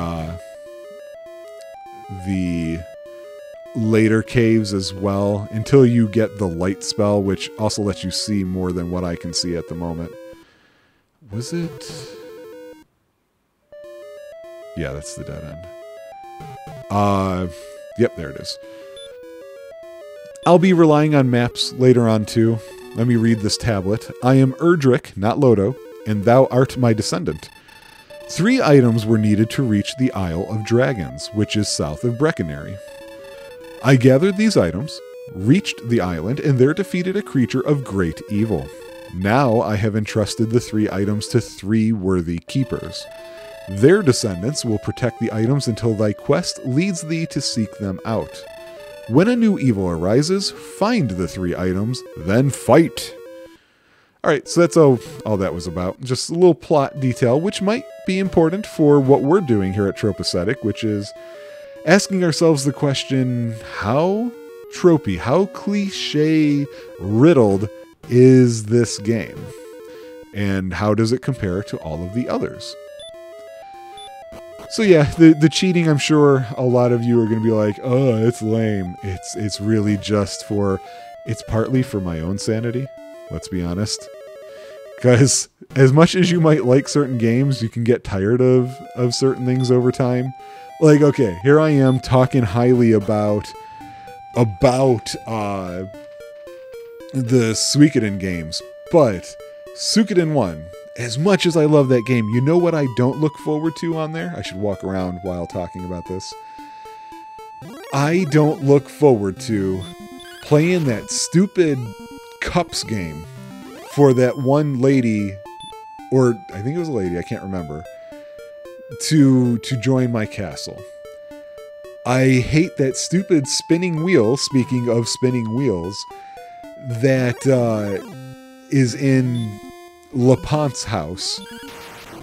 later caves as well, until you get the light spell, which also lets you see more than what I can see at the moment. Was it? Yeah, that's the dead end. Yep, there it is. I'll be relying on maps later on too. Let me read this tablet. I am Erdrick, not Lodo, and thou art my descendant. 3 items were needed to reach the Isle of Dragons, which is south of Breckenary. I gathered these items, reached the island, and there defeated a creature of great evil. Now I have entrusted the 3 items to 3 worthy keepers. Their descendants will protect the items until thy quest leads thee to seek them out. When a new evil arises, find the 3 items, then fight. Alright, so that's all that was about. Just a little plot detail, which might be important for what we're doing here at Tropeacetic, which is asking ourselves the question, how tropey, how cliche riddled is this game? And how does it compare to all of the others? So yeah, the cheating, I'm sure a lot of you are going to be like, oh, it's lame. It's really just it's partly for my own sanity, let's be honest. Because as much as you might like certain games, you can get tired of certain things over time. Like, okay, here I am talking highly about the Suikoden games, but Suikoden 1, as much as I love that game, you know what I don't look forward to on there? I should walk around while talking about this. I don't look forward to playing that stupid Cups game for that one lady, or I think it was a lady, I can't remember, to join my castle. I hate that stupid spinning wheel, speaking of spinning wheels, that is in LaPonte's house,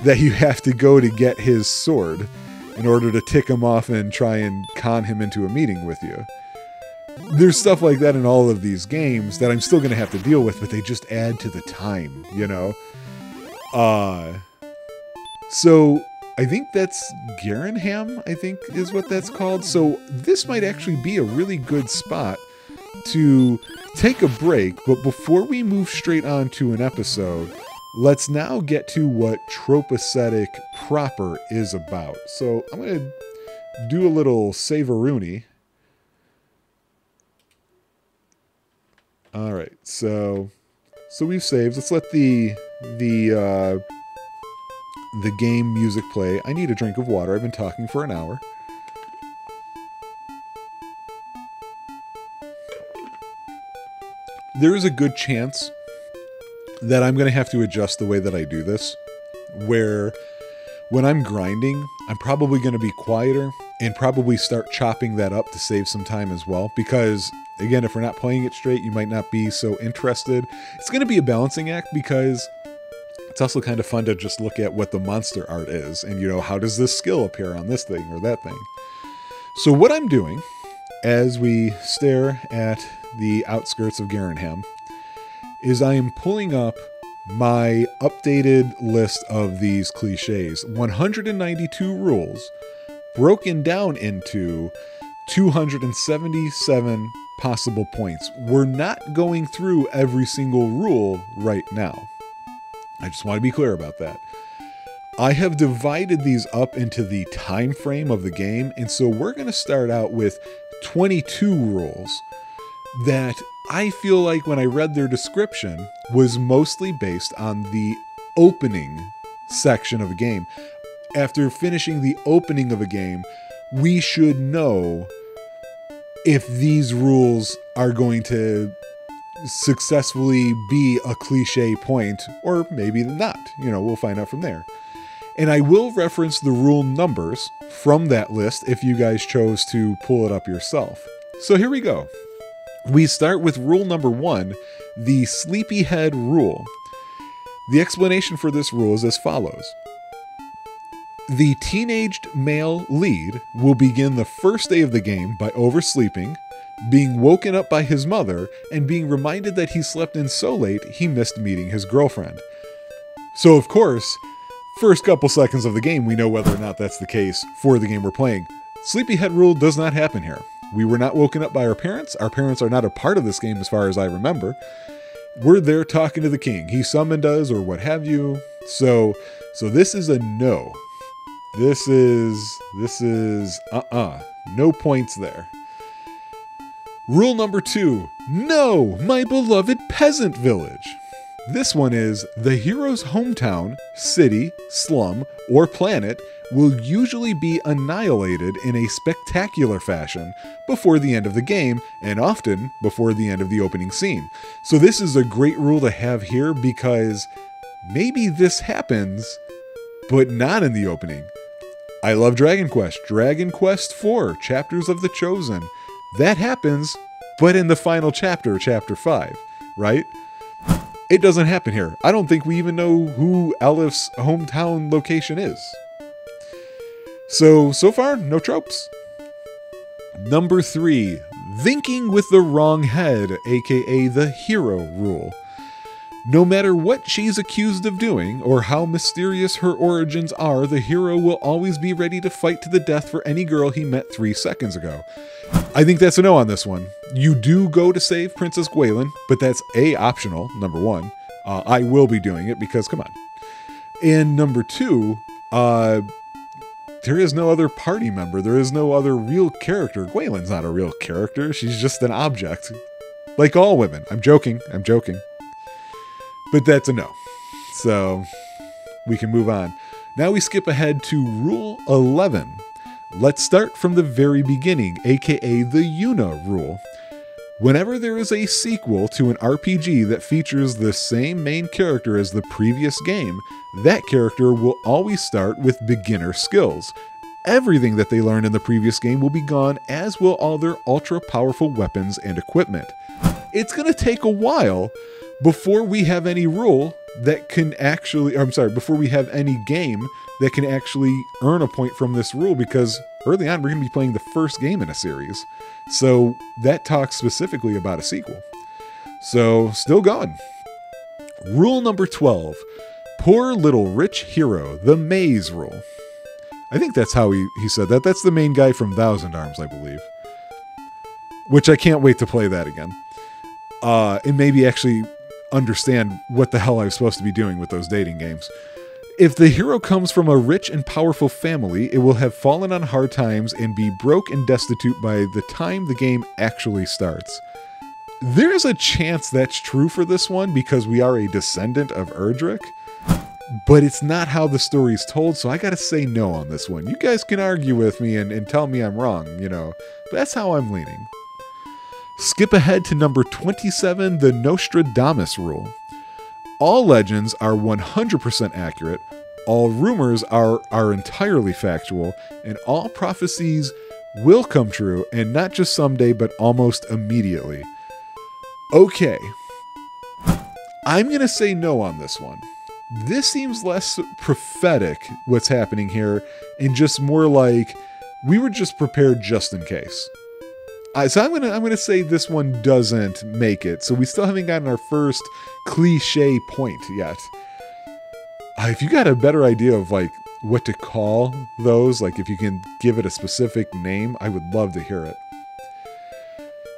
that you have to go to get his sword in order to tick him off and try and con him into a meeting with you. There's stuff like that in all of these games that I'm still going to have to deal with, but they just add to the time, you know? So I think that's Garenham, I think is what that's called. So this might actually be a really good spot to take a break, but before we move straight on to an episode, let's now get to what Tropeacetic proper is about. So I'm going to do a little save-a-rooney. All right, so we've saved. Let's let the game music play. I need a drink of water. I've been talking for an hour. There is a good chance that I'm going to have to adjust the way that I do this, where when I'm grinding, I'm probably going to be quieter and probably start chopping that up to save some time as well, because again, if we're not playing it straight, you might not be so interested. It's going to be a balancing act, because it's also kind of fun to just look at what the monster art is and, you know, how does this skill appear on this thing or that thing. So what I'm doing as we stare at the outskirts of Garenham is I am pulling up my updated list of these cliches. 192 rules broken down into 277 possible points. We're not going through every single rule right now. I just want to be clear about that. I have divided these up into the time frame of the game, and so we're going to start out with 22 rules that I feel like when I read their description was mostly based on the opening section of a game. After finishing the opening of a game, we should know if these rules are going to successfully be a cliche point, or maybe not. You know, we'll find out from there. And I will reference the rule numbers from that list if you guys chose to pull it up yourself. So here we go. We start with rule number 1, the sleepyhead rule. The explanation for this rule is as follows. The teenaged male lead will begin the first day of the game by oversleeping, being woken up by his mother, and being reminded that he slept in so late he missed meeting his girlfriend. So of course, first couple seconds of the game we know whether or not that's the case for the game we're playing. Sleepyhead rule does not happen here. We were not woken up by our parents. Our parents are not a part of this game as far as I remember. We're there talking to the king. He summoned us or what have you. So this is a no. This is no points there. Rule number 2, no, my beloved peasant village. This one is the hero's hometown, city, slum, or planet will usually be annihilated in a spectacular fashion before the end of the game, and often before the end of the opening scene. So this is a great rule to have here, because maybe this happens, but not in the opening. I love Dragon Quest. Dragon Quest IV, Chapters of the Chosen. That happens, but in the final chapter, chapter 5, right? It doesn't happen here. I don't think we even know who Alepht's hometown location is. So far, no tropes. Number 3, thinking with the wrong head, aka the hero rule. No matter what she's accused of doing, or how mysterious her origins are, the hero will always be ready to fight to the death for any girl he met 3 seconds ago. I think that's a no on this one. You do go to save Princess Gwaelin, but that's A, optional, number 1. I will be doing it because, come on. And number 2, there is no other party member. There is no other real character. Gwaelin's not a real character. She's just an object. Like all women. I'm joking. But that's a no. So we can move on. Now we skip ahead to Rule 11. Let's start from the very beginning, aka the Yuna rule. Whenever there is a sequel to an RPG that features the same main character as the previous game, that character will always start with beginner skills. Everything that they learned in the previous game will be gone, as will all their ultra-powerful weapons and equipment. It's going to take a while before we have any rule that can actually, before we have any game that can actually earn a point from this rule, because early on we're going to be playing the first game in a series. So that talks specifically about a sequel. So still going. Rule number 12. Poor little rich hero, the maze rule. I think that's how he said that. That's the main guy from Thousand Arms, I believe. Which I can't wait to play that again. And maybe actually understand what the hell I was supposed to be doing with those dating games. If the hero comes from a rich and powerful family, it will have fallen on hard times and be broke and destitute by the time the game actually starts. There's a chance that's true for this one because we are a descendant of Erdrick, but it's not how the story's told, so I gotta say no on this one. You guys can argue with me and tell me I'm wrong, but that's how I'm leaning. Skip ahead to number 27, the Nostradamus rule. All legends are 100% accurate, all rumors are entirely factual, and all prophecies will come true, and not just someday, but almost immediately. Okay. I'm going to say no on this one. This seems less prophetic, what's happening here, and just more like we were just prepared just in case. So I'm gonna say this one doesn't make it. So we still haven't gotten our first cliche point yet. If you got a better idea of like what to call those, like if you can give it a specific name, I would love to hear it.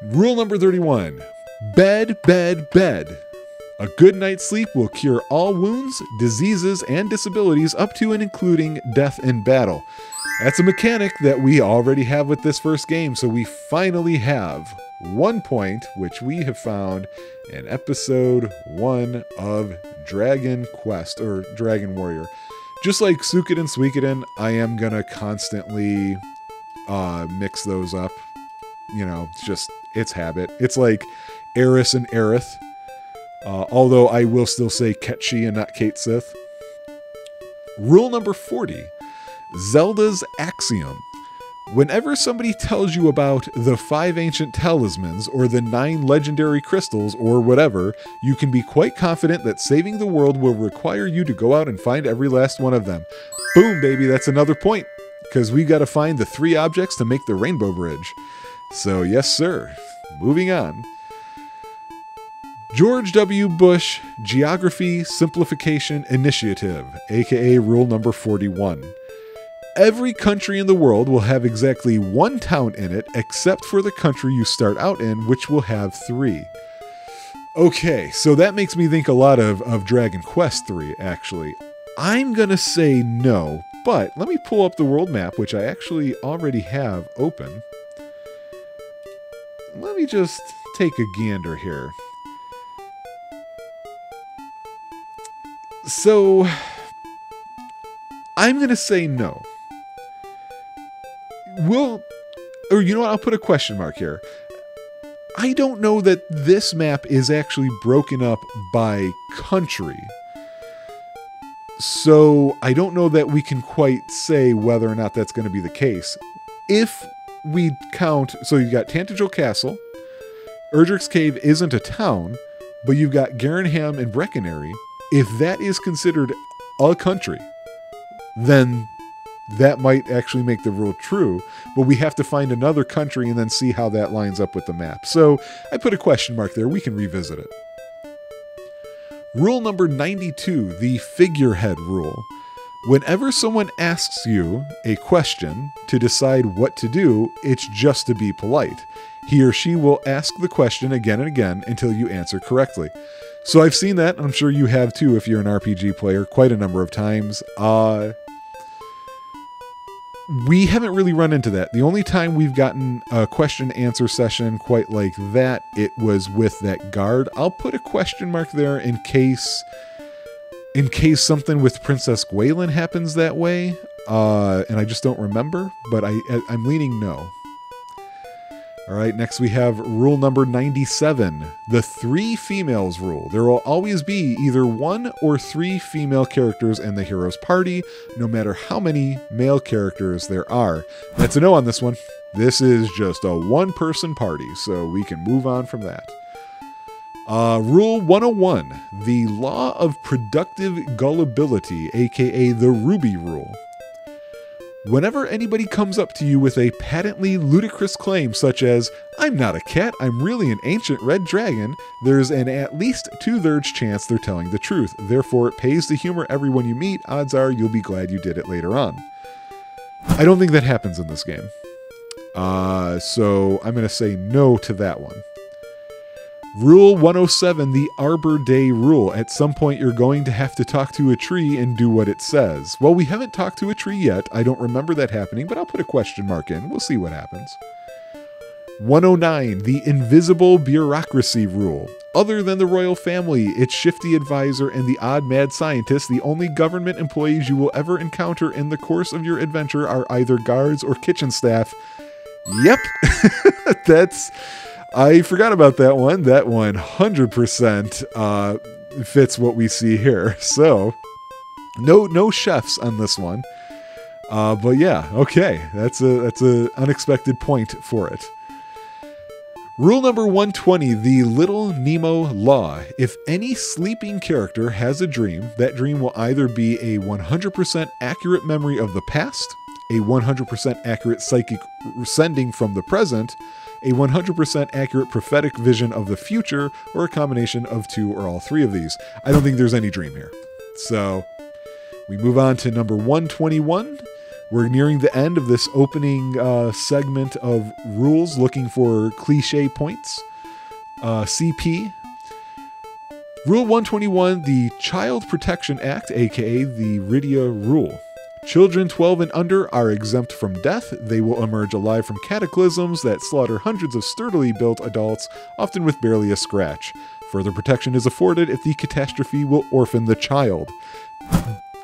Rule number 31. Bed, bed, bed. A good night's sleep will cure all wounds, diseases, and disabilities up to and including death in battle. That's a mechanic that we already have with this first game, so we finally have 1 point, which we have found in episode 1 of Dragon Quest, or Dragon Warrior. Just like Suikoden, Suikoden, I am gonna constantly mix those up. It's habit. It's like Eris and Aerith. Although I will still say Ketchi and not Kate Sith. Rule number 40. Zelda's Axiom. Whenever somebody tells you about the 5 ancient talismans or the 9 legendary crystals or whatever, you can be quite confident that saving the world will require you to go out and find every last one of them. Boom, baby, that's another point, because we got to find the 3 objects to make the Rainbow Bridge. So yes, sir. Moving on. George W. Bush Geography Simplification Initiative, aka Rule number 41. Every country in the world will have exactly 1 town in it, except for the country you start out in, which will have 3. Okay, so that makes me think a lot of Dragon Quest 3, actually. I'm gonna say no, but let me pull up the world map, which I actually already have open. Let me just take a gander here. So, I'm gonna say no. Or you know what, I'll put a question mark here. I don't know that this map is actually broken up by country. So I don't know that we can quite say whether or not that's going to be the case. If we count, so you've got Tantagel Castle, Erdrick's Cave isn't a town, but you've got Garenham and Breckenary. If that is considered a country, then that might actually make the rule true, but we have to find another country and then see how that lines up with the map. So I put a question mark there. We can revisit it. Rule number 92, the figurehead rule. Whenever someone asks you a question to decide what to do, it's just to be polite. He or she will ask the question again and again until you answer correctly. So I've seen that, and I'm sure you have too if you're an RPG player, quite a number of times. We haven't really run into that. The only time we've gotten a question answer session quite like that, it was with that guard. I'll put a question mark there in case something with Princess Gwaelin happens that way, and I just don't remember, but I'm leaning no. All right, next we have rule number 97, the 3 females rule. There will always be either 1 or 3 female characters in the hero's party, no matter how many male characters there are. That's a no on this one. This is just a 1-person party, so we can move on from that. Rule 101, the law of productive gullibility, aka the Ruby rule. Whenever anybody comes up to you with a patently ludicrous claim such as, "I'm not a cat, I'm really an ancient red dragon," there's an at least 2/3 chance they're telling the truth. Therefore, it pays to humor everyone you meet. Odds are you'll be glad you did it later on. I don't think that happens in this game. So I'm going to say no to that one. Rule 107, the Arbor Day rule. At some point, you're going to have to talk to a tree and do what it says. Well, we haven't talked to a tree yet. I don't remember that happening, but I'll put a question mark in. We'll see what happens. 109, the invisible bureaucracy rule. Other than the royal family, its shifty advisor, and the odd mad scientist, the only government employees you will ever encounter in the course of your adventure are either guards or kitchen staff. Yep, I forgot about that one. That 100% fits what we see here. So, no chefs on this one. But yeah, okay. That's a unexpected point for it. Rule number 120, the Little Nemo law. If any sleeping character has a dream, that dream will either be a 100% accurate memory of the past, a 100% accurate psychic sending from the present, a 100% accurate prophetic vision of the future, or a combination of 2 or all 3 of these. I don't think there's any dream here. So we move on to number 121. We're nearing the end of this opening segment of rules, looking for cliche points. CP. Rule 121, the Child Protection Act, aka the Rydia rule. Children 12 and under are exempt from death. They will emerge alive from cataclysms that slaughter hundreds of sturdily built adults, often with barely a scratch. Further protection is afforded if the catastrophe will orphan the child.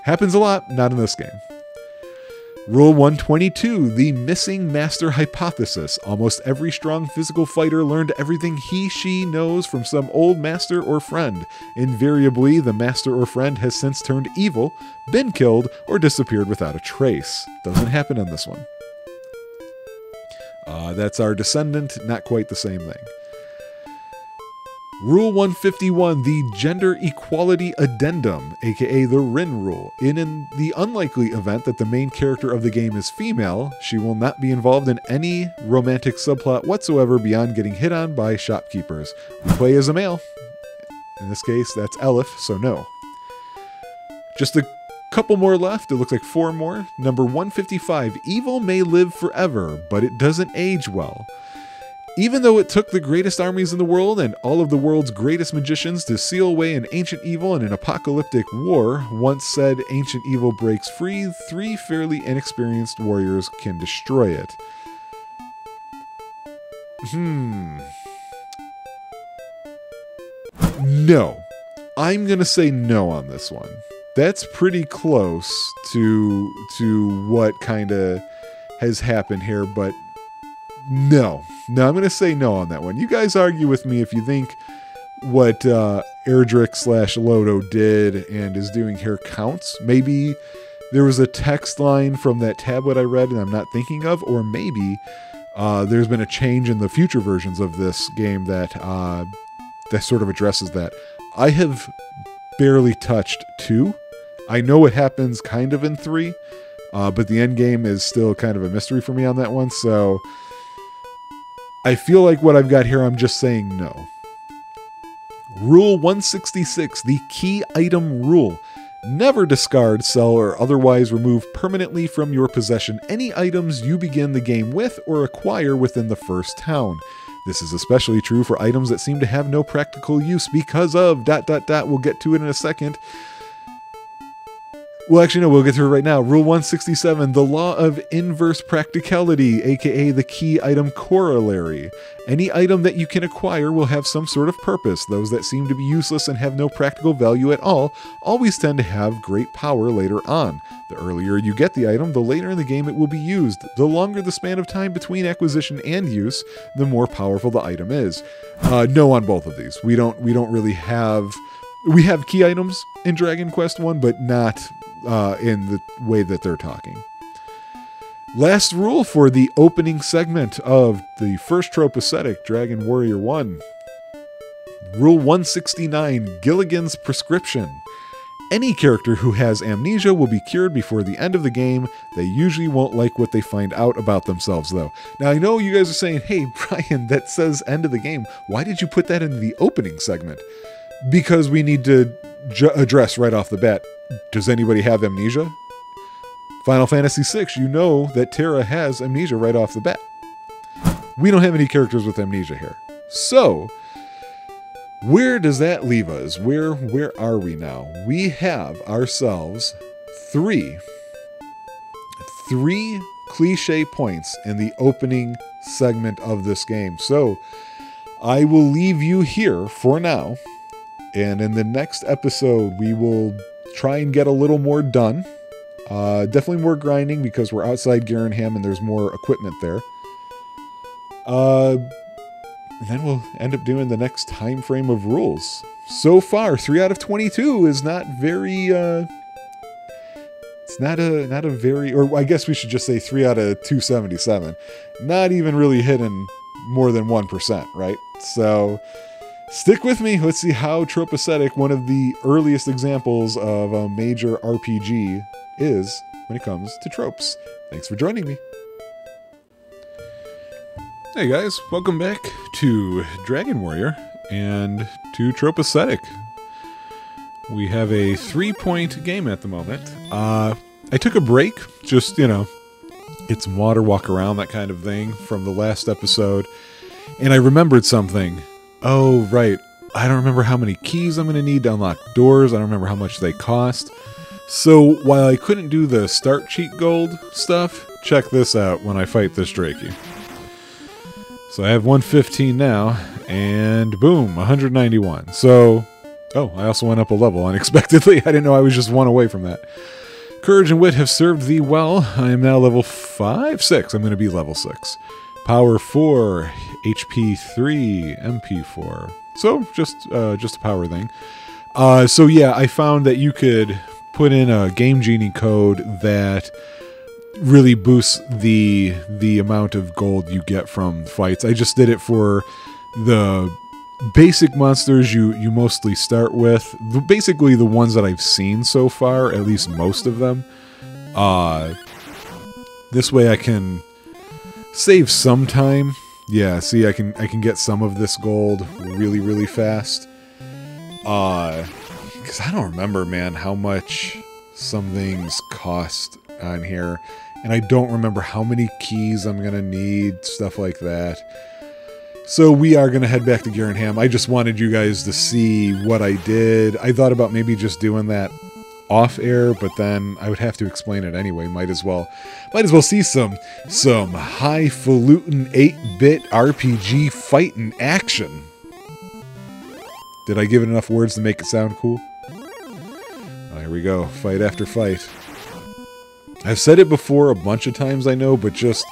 Happens a lot, not in this game. Rule 122, the missing master hypothesis. Almost every strong physical fighter learned everything he/she knows from some old master or friend. Invariably, the master or friend has since turned evil, been killed, or disappeared without a trace. Doesn't happen in this one. That's our descendant, not quite the same thing. Rule 151, the Gender Equality Addendum, aka the Rin Rule. In the unlikely event that the main character of the game is female, she will not be involved in any romantic subplot whatsoever beyond getting hit on by shopkeepers. We play as a male. In this case, that's Elif, so no. Just a couple more left. It looks like 4 more. Number 155, evil may live forever, but it doesn't age well. Even though it took the greatest armies in the world and all of the world's greatest magicians to seal away an ancient evil in an apocalyptic war, once said ancient evil breaks free, 3 fairly inexperienced warriors can destroy it. No. I'm going to say no on this one. That's pretty close to what kind of has happened here, but no, I'm going to say no on that one. You guys argue with me if you think what Erdrick/Lodo did and is doing here counts. Maybe there was a text line from that tablet I read and I'm not thinking of, or maybe there's been a change in the future versions of this game that sort of addresses that. I have barely touched 2. I know it happens kind of in 3, but the end game is still kind of a mystery for me on that one, so I feel like what I've got here, I'm just saying no. Rule 166, the key item rule. Never discard, sell, or otherwise remove permanently from your possession any items you begin the game with or acquire within the first town. This is especially true for items that seem to have no practical use because of ... We'll get to it in a second. Well, actually, no, we'll get to it right now. Rule 167, the law of inverse practicality, aka the key item corollary. Any item that you can acquire will have some sort of purpose. Those that seem to be useless and have no practical value at all always tend to have great power later on. The earlier you get the item, the later in the game it will be used. The longer the span of time between acquisition and use, the more powerful the item is. No on both of these. We don't really have... We have key items in Dragon Quest 1, but not in the way that they're talking. Last rule for the opening segment of the first Tropeacetic, Dragon Warrior 1. Rule 169, Gilligan's Prescription. Any character who has amnesia will be cured before the end of the game. They usually won't like what they find out about themselves, though. Now, I know you guys are saying, hey, Brian, that says end of the game. Why did you put that into the opening segment? Because we need to address right off the bat, does anybody have amnesia? Final Fantasy VI, you know that Terra has amnesia right off the bat. We don't have any characters with amnesia here. So, where does that leave us? Where are we now? We have ourselves three cliche points in the opening segment of this game. So, I will leave you here for now. And in the next episode, we will try and get a little more done. Definitely more grinding because we're outside Garenham and there's more equipment there. And then we'll end up doing the next time frame of rules. So far, 3 out of 22 is not very... it's not a very... Or I guess we should just say 3 out of 277. Not even really hitting more than 1%, right? So... stick with me. Let's see how Tropeacetic, one of the earliest examples of a major RPG, is when it comes to tropes. Thanks for joining me. Hey guys, welcome back to Dragon Warrior and to Tropeacetic. We have a 3-point game at the moment. I took a break, just, get some water, walk around, that kind of thing, from the last episode, and I remembered something. Oh, right. I don't remember how many keys I'm going to need to unlock doors. I don't remember how much they cost. So, while I couldn't do the start cheat gold stuff, check this out when I fight this Drakey. So I have 115 now, and boom, 191. So, oh, I also went up a level unexpectedly. I didn't know I was just 1 away from that. Courage and wit have served thee well. I am now level 5? 6. I'm going to be level 6. Power 4, HP 3, MP 4. So, just a power thing. So yeah, I found that you could put in a Game Genie code that really boosts the amount of gold you get from fights. I just did it for the basic monsters you mostly start with. Basically the ones that I've seen so far, at least most of them. This way I can... save some time. Yeah, see, I can get some of this gold really, really fast. Because I don't remember, man, how much some things cost on here. And I don't remember how many keys I'm going to need, stuff like that. So we are going to head back to Garenham. I just wanted you guys to see what I did. I thought about maybe just doing that off air, but then I would have to explain it anyway. Might as well see some highfalutin 8-bit RPG fighting action. Did I give it enough words to make it sound cool? Oh, here we go, fight after fight. I've said it before a bunch of times, I know, but just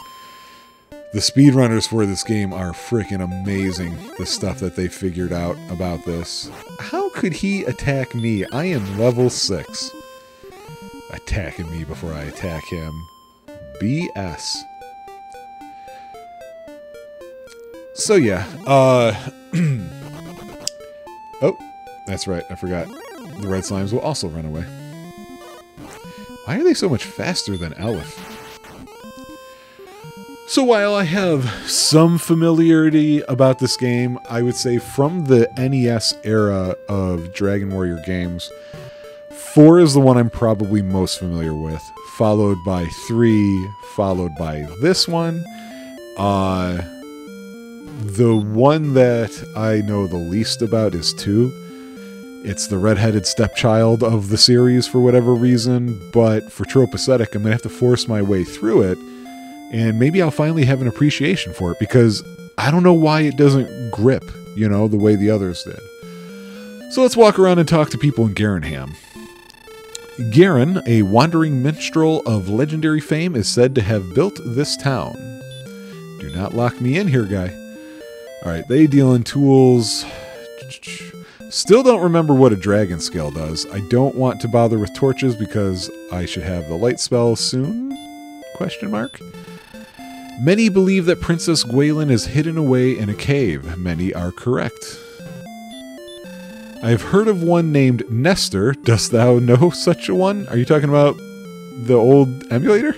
the speedrunners for this game are freaking amazing. The stuff that they figured out about this. How could he attack me? I am level 6. Attacking me before I attack him. BS. So yeah, oh, that's right, I forgot. The red slimes will also run away. Why are they so much faster than Aleph? So while I have some familiarity about this game, I would say from the NES era of Dragon Warrior games, 4 is the one I'm probably most familiar with, followed by 3, followed by this one. The one that I know the least about is 2. It's the redheaded stepchild of the series for whatever reason, but for Tropeacetic, I'm going to have to force my way through it, and maybe I'll finally have an appreciation for it, because I don't know why it doesn't grip, the way the others did. So let's walk around and talk to people in Garenham. Garen, a wandering minstrel of legendary fame, is said to have built this town. Do not lock me in here, guy. Alright, they deal in tools. Still don't remember what a dragon scale does. I don't want to bother with torches because I should have the light spell soon? Question mark? Many believe that Princess Gwaelin is hidden away in a cave. Many are correct. I have heard of one named Nestor. Dost thou know such a one? Are you talking about the old emulator?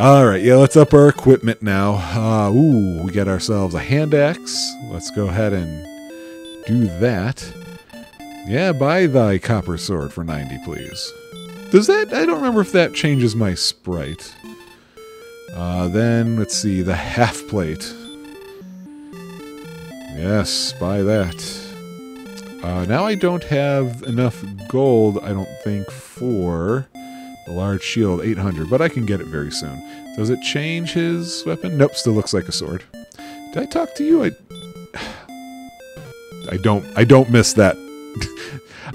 Alright, yeah, let's up our equipment now. We got ourselves a hand axe. Let's go ahead and do that. Yeah, buy thy copper sword for 90, please. Does that? I don't remember if that changes my sprite. Then, let's see, the half plate. Yes, buy that. Now I don't have enough gold, I don't think, for the large shield, 800, but I can get it very soon. Does it change his weapon? Nope, still looks like a sword. Did I talk to you? I don't miss that.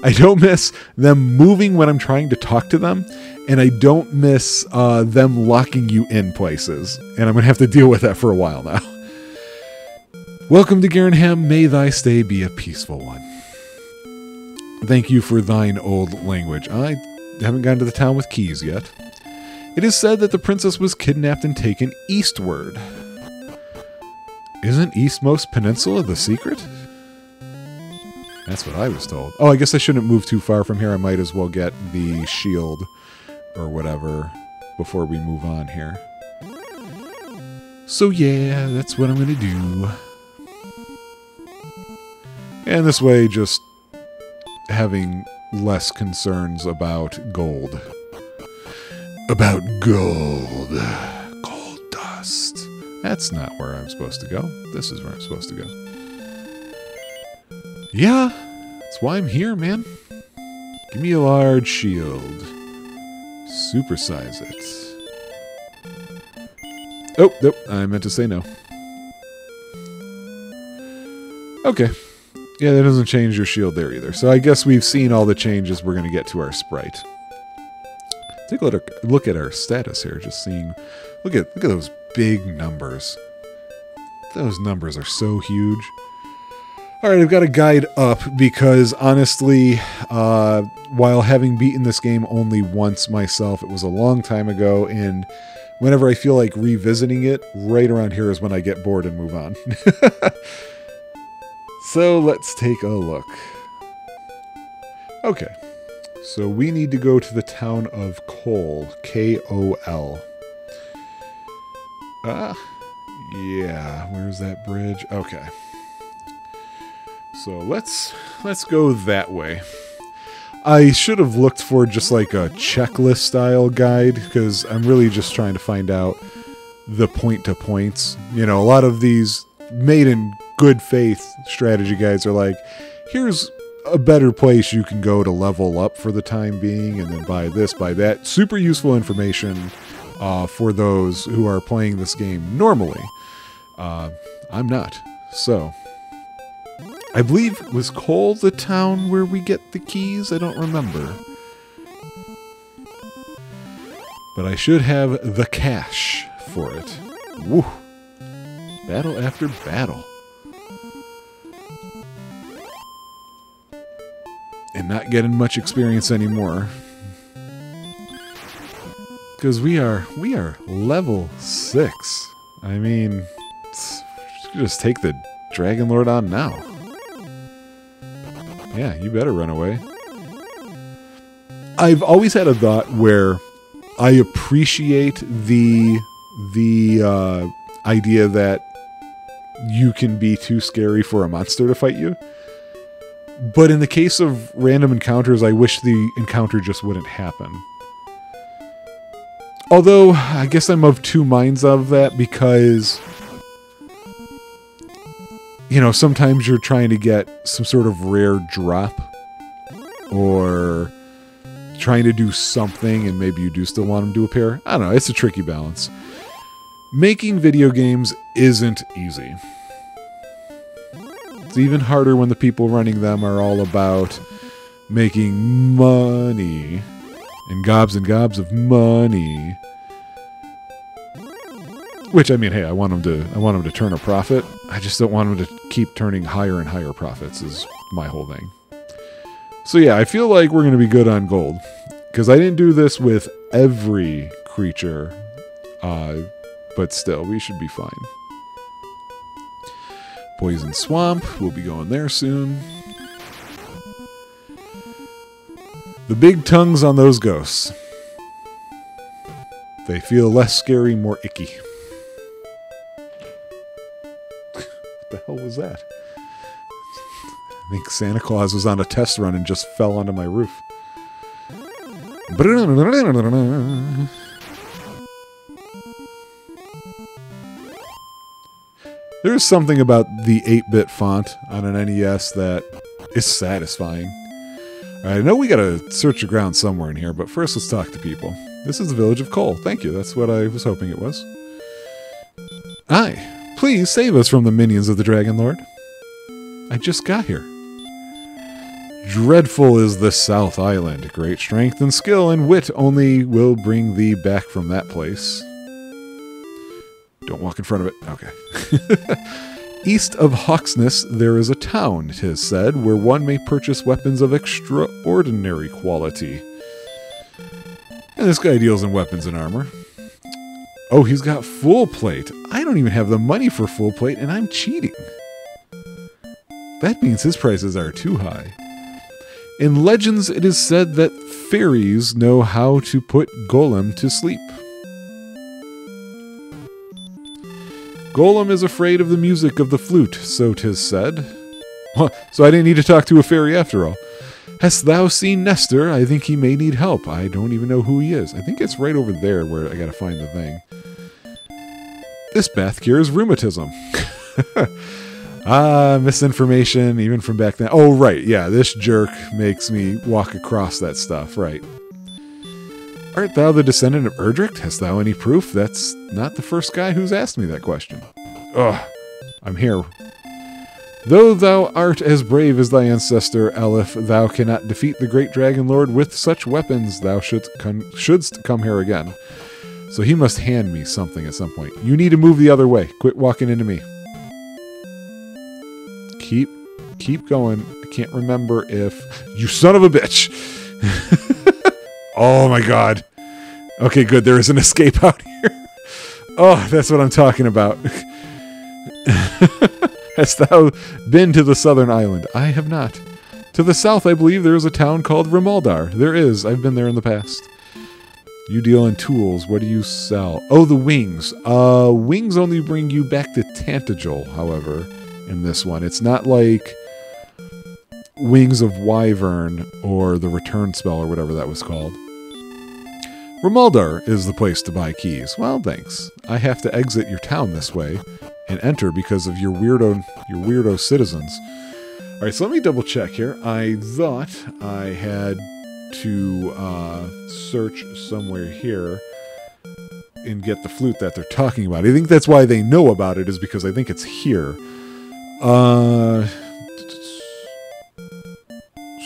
I don't miss them moving when I'm trying to talk to them, and I don't miss them locking you in places. And I'm going to have to deal with that for a while now. Welcome to Garenham. May thy stay be a peaceful one. Thank you for thine old language. I haven't gotten to the town with keys yet. It is said that the princess was kidnapped and taken eastward. Isn't Eastmost Peninsula the secret? That's what I was told. Oh, I guess I shouldn't move too far from here. I might as well get the shield or whatever before we move on here. So yeah, that's what I'm going to do. And this way, just having less concerns about gold. About gold. Gold dust. That's not where I'm supposed to go. This is where I'm supposed to go. Yeah, that's why I'm here, man. Give me a large shield. Supersize it. Oh, nope, I meant to say no. Okay. Yeah, that doesn't change your shield there either. So I guess we've seen all the changes we're going to get to our sprite. Take a look at our status here. Just seeing... Look at those big numbers. Those numbers are so huge. Alright, I've got a guide up because, honestly, while having beaten this game only once myself, it was a long time ago, and whenever I feel like revisiting it, right around here is when I get bored and move on. So, let's take a look. Okay. So, we need to go to the town of Kol. K-O-L. Yeah. Where's that bridge? Okay. So, let's go that way. I should have looked for just like a checklist style guide, because I'm really just trying to find out the point-to-points. You know, a lot of these made in good faith strategy guides are like, here's a better place you can go to level up for the time being, and then buy this, buy that. Super useful information for those who are playing this game normally. I'm not. So, I believe, was Kol the town where we get the keys? I don't remember. But I should have the cash for it. Woo! Battle after battle. And not getting much experience anymore. Because we are level 6. I mean, just take the Dragon Lord on now. Yeah, you better run away. I've always had a thought where I appreciate the the idea that you can be too scary for a monster to fight you. But in the case of random encounters, I wish the encounter just wouldn't happen. Although, I guess I'm of two minds of that because, you know, sometimes you're trying to get some sort of rare drop or trying to do something and maybe you do still want them to appear. I don't know, it's a tricky balance. Making video games isn't easy. It's even harder when the people running them are all about making money. And gobs of money. Which, I mean, hey, I want them to turn a profit. I just don't want them to keep turning higher and higher profits is my whole thing. So yeah, I feel like we're going to be good on gold. Because I didn't do this with every creature. But still, we should be fine. Poison Swamp, we'll be going there soon. The big tongues on those ghosts. They feel less scary, more icky. What the hell was that? I think Santa Claus was on a test run and just fell onto my roof. There's something about the 8-bit font on an NES that is satisfying. I know we gotta search the ground somewhere in here, but first let's talk to people. This is the village of Cole. Thank you, that's what I was hoping it was. Hi, please save us from the minions of the Dragon Lord. I just got here. Dreadful is the South Island. Great strength and skill and wit only will bring thee back from that place. Don't walk in front of it. Okay. East of Hawksness, there is a town, 'tis said, where one may purchase weapons of extraordinary quality. And this guy deals in weapons and armor. Oh, he's got full plate. I don't even have the money for full plate, and I'm cheating. That means his prices are too high. In legends, it is said that fairies know how to put Golem to sleep. Golem is afraid of the music of the flute, so 'tis said. Well, so I didn't need to talk to a fairy after all. Hast thou seen Nestor? I think he may need help. I don't even know who he is. I think it's right over there where I gotta find the thing. This bath cures rheumatism. Misinformation, even from back then. Oh, right, yeah, this jerk makes me walk across that stuff, right. Art thou the descendant of Erdrick? Hast thou any proof? That's not the first guy who's asked me that question. Ugh, I'm here. Though thou art as brave as thy ancestor, Elif, thou cannot defeat the great Dragon Lord with such weapons. Thou shouldst come here again. So he must hand me something at some point. You need to move the other way. Quit walking into me. Keep going. I can't remember if... You son of a bitch! Oh my god. Okay, good. There is an escape out here. Oh, that's what I'm talking about. Hast thou been to the southern island? I have not. To the south, I believe there is a town called Rimaldar. There is. I've been there in the past. You deal in tools. What do you sell? Oh, the wings. Wings only bring you back to Tantagel, however, in this one. It's not like Wings of Wyvern or the Return Spell or whatever that was called. Rimaldar is the place to buy keys. Well, thanks. I have to exit your town this way and enter because of your weirdo citizens. All right, so let me double check here. I thought I had to search somewhere here and get the flute that they're talking about. I think that's why they know about it, is because I think it's here.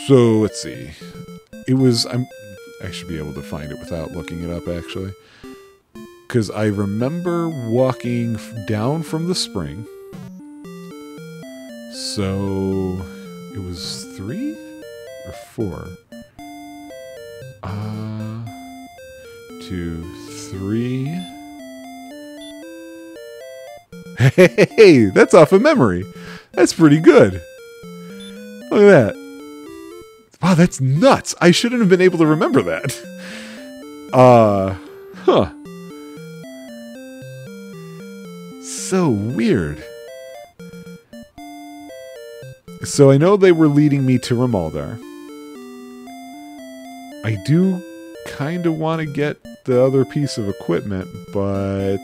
So let's see. It was... I should be able to find it without looking it up, actually. Because I remember walking down from the spring. So it was 3 or 4? 2, 3. Hey, that's off of memory. That's pretty good. Look at that. Wow, that's nuts. I shouldn't have been able to remember that. Huh. so weird. So I know they were leading me to Ramaldar. I do kind of want to get the other piece of equipment, but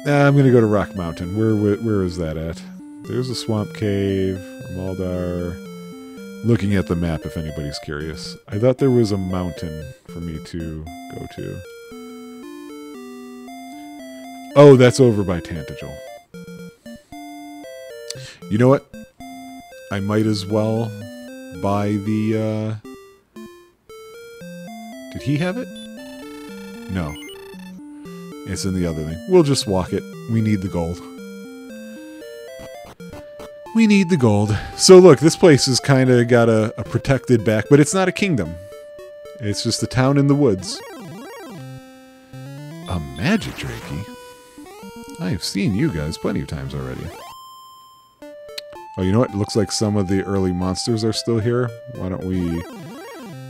I'm going to go to Rock Mountain. Where is that at? There's a swamp cave, Ramaldar. Looking at the map if anybody's curious. I thought there was a mountain for me to go to. Oh, that's over by Tantagel. You know what? I might as well buy the... Did he have it? No. It's in the other thing. We'll just walk it. We need the gold. We need the gold. So look, this place has kind of got a protected back, but it's not a kingdom. It's just a town in the woods. A magic drakey? I have seen you guys plenty of times already. Oh, you know what? It looks like some of the early monsters are still here. Why don't we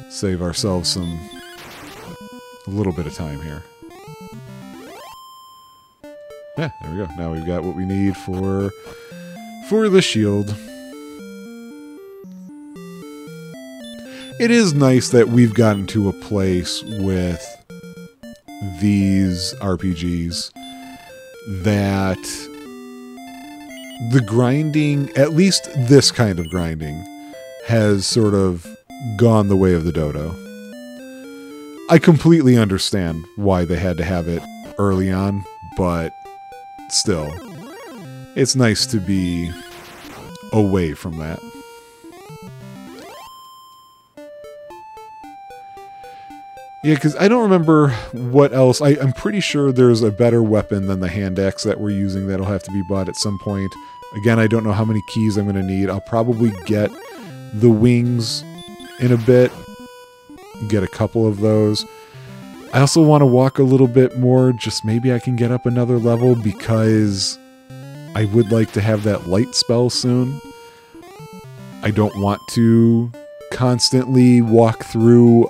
save ourselves a little bit of time here. Yeah, there we go. Now we've got what we need for the shield. It is nice that we've gotten to a place with these RPGs that the grinding, at least this kind of grinding, has sort of gone the way of the dodo. I completely understand why they had to have it early on, but still, it's nice to be away from that. Yeah, because I don't remember what else. I'm pretty sure there's a better weapon than the hand axe that we're using that'll have to be bought at some point. Again, I don't know how many keys I'm going to need. I'll probably get the wings in a bit. Get a couple of those. I also want to walk a little bit more. Just maybe I can get up another level because I would like to have that light spell soon. I don't want to constantly walk through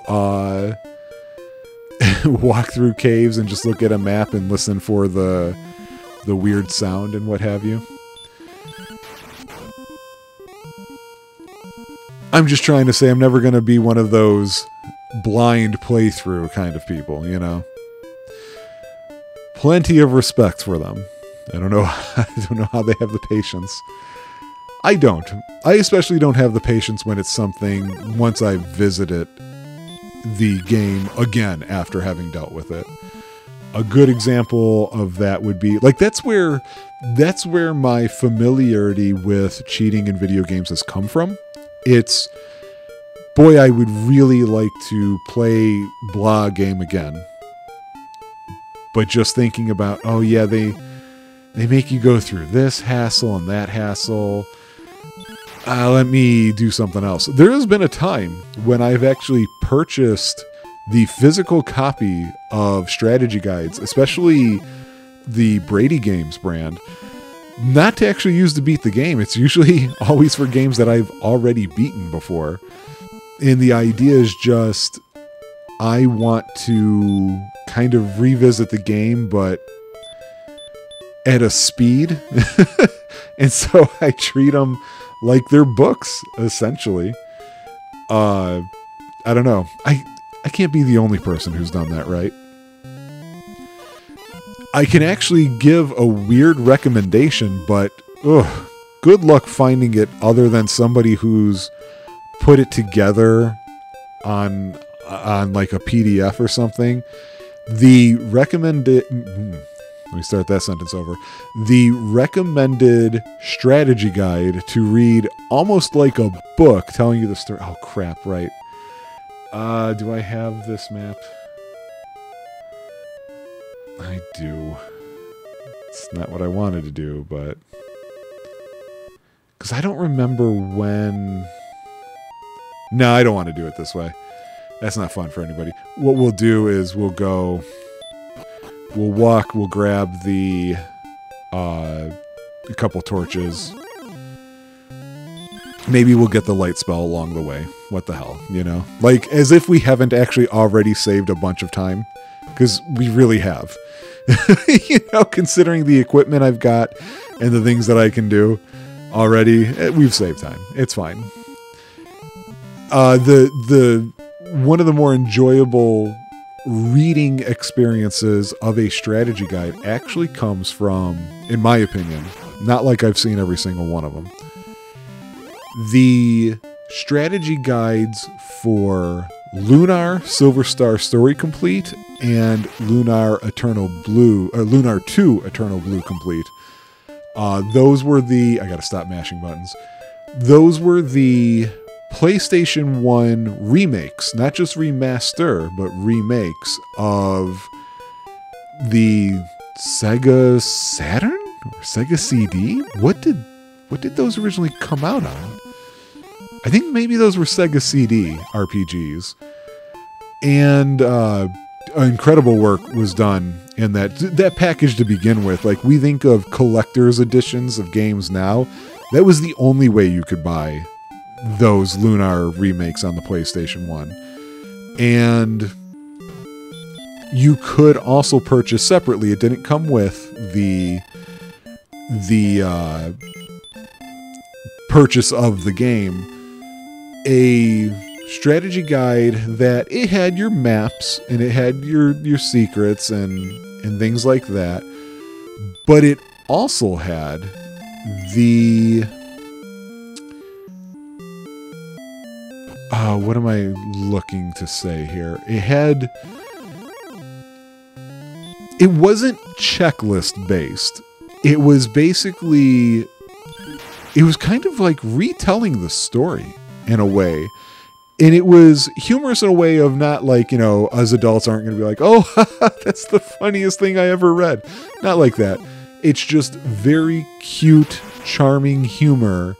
walk through caves and just look at a map and listen for the weird sound and what have you. I'm just trying to say I'm never going to be one of those blind playthrough kind of people, you know. Plenty of respect for them. I don't know how they have the patience. I don't. I especially don't have the patience when it's something once I visited the game again after having dealt with it. A good example of that would be like that's where my familiarity with cheating in video games has come from. It's, boy, I would really like to play blah game again. But just thinking about, oh yeah, they make you go through this hassle and that hassle. Let me do something else. There has been a time when I've actually purchased the physical copy of strategy guides, especially the Brady Games brand, not to actually use to beat the game. It's usually always for games that I've already beaten before. And the idea is just, I want to kind of revisit the game, but at a speed. And so I treat them like they're books, essentially. I don't know. I can't be the only person who's done that, right? I can actually give a weird recommendation, but good luck finding it other than somebody who's put it together on like a PDF or something. The recommended... Let me start that sentence over. The recommended strategy guide to read almost like a book telling you the story. Oh, crap, right. Do I have this map? I do. It's not what I wanted to do, but... Because I don't remember when... No, I don't want to do it this way. That's not fun for anybody. What we'll do is we'll go... We'll walk, we'll grab a couple torches. maybe we'll get the light spell along the way. What the hell, you know? Like, as if we haven't actually already saved a bunch of time, because we really have. You know, considering the equipment I've got and the things that I can do already, we've saved time. It's fine. The one of the more enjoyable reading experiences of a strategy guide actually comes from, in my opinion, not like I've seen every single one of them, the strategy guides for Lunar Silver Star Story Complete and Lunar Eternal Blue, or Lunar 2 Eternal Blue Complete. Those were the, I gotta stop mashing buttons. Those were the PlayStation 1 remakes, not just remaster, but remakes of the Sega Saturn or Sega CD. What did those originally come out on? I think maybe those were Sega CD RPGs. And incredible work was done in that package to begin with. Like, we think of collector's editions of games now. That was the only way you could buy those Lunar remakes on the PlayStation 1. And you could also purchase separately. It didn't come with the purchase of the game, a strategy guide that it had your maps and it had your secrets and things like that, but it also had the what am I looking to say here? It wasn't checklist based. It was basically, it was kind of like retelling the story in a way. And it was humorous in a way of not like, you know, us adults aren't going to be like, oh, that's the funniest thing I ever read. Not like that. It's just very cute, charming humor.